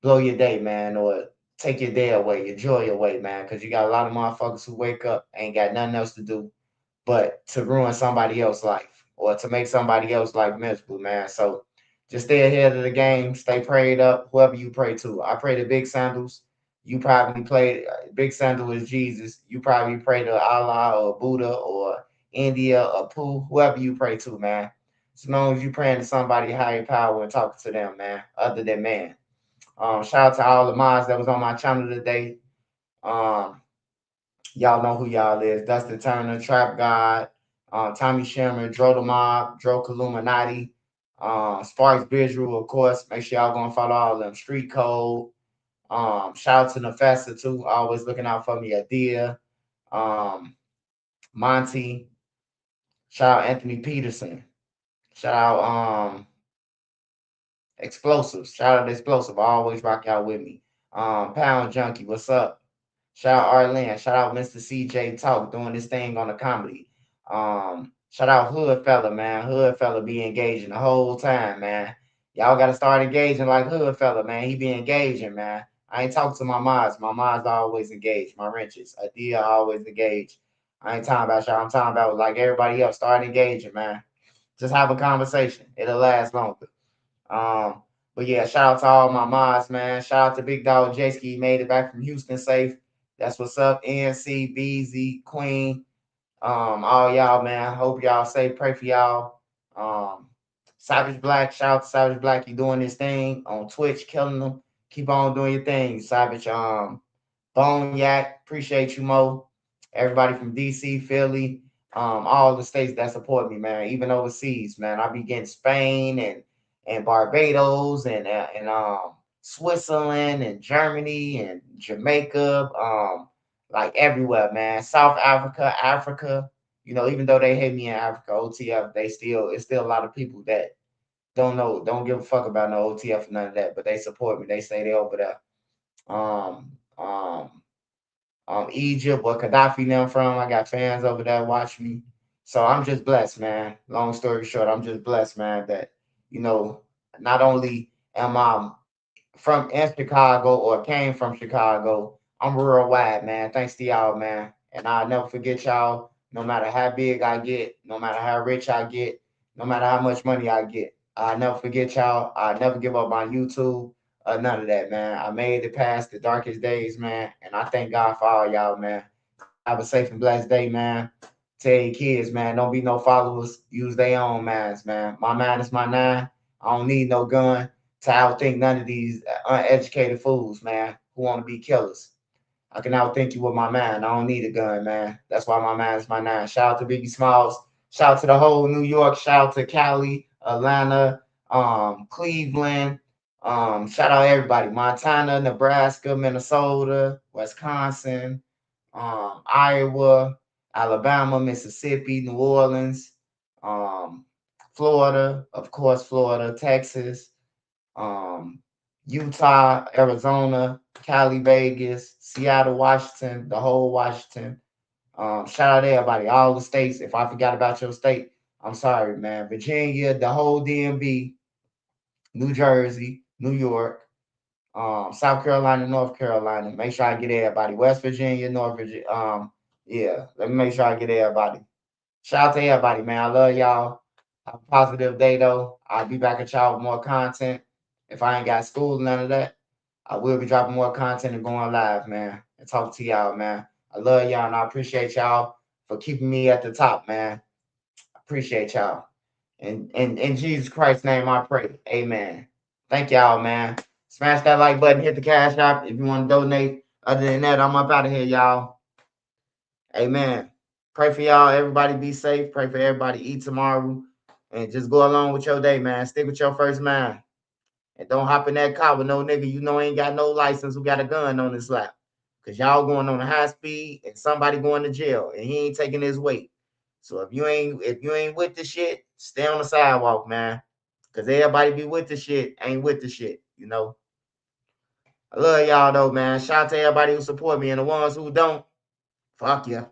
Speaker 1: blow your day, man, or take your day away, your joy away, man. Because you got a lot of motherfuckers who wake up ain't got nothing else to do but to ruin somebody else's life or to make somebody else's life miserable, man. So just stay ahead of the game, stay prayed up, whoever you pray to. I pray to Big Sandals. You probably pray, Big Sandal is Jesus. You probably pray to Allah or Buddha or India or Pooh, whoever you pray to, man. As long as you praying to somebody higher power and talking to them, man, other than man. Shout out to all the mods that was on my channel today. Y'all know who y'all is. Dustin Turner, Trap God, Tommy Sherman, Dro the Mob, Dro Illuminati, Sparks Visual, of course. Make sure y'all go and follow all of them. Street Code. Shout out to Nefessa too, always looking out for me. Adia, Monty. Shout out Anthony Peterson. Shout out Explosives. Shout out Explosive. Always rock out with me. Pound Junkie, what's up? Shout out Arlen. Shout out Mr. CJ Talk doing this thing on the comedy. Shout out Hood Fella, man. Hood Fella be engaging the whole time, man. Y'all gotta start engaging like Hood Fella, man. He be engaging, man. I ain't talking to my mods. My mods always engaged. My wrenches. Adia always engaged. I ain't talking about y'all. I'm talking about like everybody else. Start engaging, man. Just have a conversation. It'll last longer. But yeah, shout out to all my mods, man. Shout out to Big Dog J-Ski. He made it back from Houston safe. That's what's up. NC, BZ, Queen. All y'all, man. Hope y'all safe. Pray for y'all. Savage Black, shout out to Savage Black. You doing this thing on Twitch, killing them. Keep on doing your thing, Savage. Bone Yak, appreciate you, Mo. Everybody from DC, Philly, all the states that support me, man. Even overseas, man. I be getting Spain and Barbados and Switzerland and Germany and Jamaica, like everywhere, man. South Africa, Africa. You know, even though they hate me in Africa, OTF, it's still a lot of people that don't give a fuck about no OTF or none of that, but they support me. They say they over there. Um, um, Egypt, where Gaddafi them from. I got fans over there watching me. So I'm just blessed, man. Long story short, I'm just blessed, man, that, you know, not only am I from in Chicago or came from Chicago, I'm worldwide, man. Thanks to y'all, man. And I'll never forget y'all, no matter how big I get, no matter how rich I get, no matter how much money I get. I'll never forget y'all. I'll never give up on YouTube. None of that, man. I made it past the darkest days, man. And I thank God for all y'all, man. Have a safe and blessed day, man. Tell your kids, man, don't be no followers. Use their own minds, man. My mind is my nine. I don't need no gun to outthink none of these uneducated fools, man, who want to be killers. I can outthink you with my mind. I don't need a gun, man. That's why my mind is my nine. Shout out to Biggie Smalls. Shout out to the whole New York. Shout out to Cali, Atlanta, Cleveland. Shout out everybody. Montana, Nebraska, Minnesota, Wisconsin, Iowa, Alabama, Mississippi, New Orleans, Florida, of course, Florida, Texas, Utah, Arizona, Cali, Vegas, Seattle, Washington, the whole Washington. Shout out to everybody, all the states. If I forgot about your state, I'm sorry, man. Virginia, the whole DMV, New Jersey, New York, South Carolina, North Carolina. Make sure I get everybody. West Virginia, North Virginia. Yeah, let me make sure I get everybody. Shout out to everybody, man. I love y'all. Have a positive day, though. I'll be back at y'all with more content. If I ain't got school, none of that, I will be dropping more content and going live, man, and talk to y'all, man. I love y'all, and I appreciate y'all for keeping me at the top, man. I appreciate y'all. And in Jesus Christ's name, I pray. Amen. Thank y'all, man. Smash that like button, hit the cash app if you want to donate. Other than that, I'm up out of here, y'all. Amen. Pray for y'all. Everybody be safe. Pray for everybody eat tomorrow. And just go along with your day, man. Stick with your first mind. And don't hop in that car with no nigga you know ain't got no license who got a gun on his lap. Cause y'all going on a high speed and somebody going to jail and he ain't taking his weight. So if you ain't with the shit, stay on the sidewalk, man. Cause everybody be with the shit, ain't with the shit, you know. I love y'all though, man. Shout out to everybody who support me and the ones who don't. Fuck ya.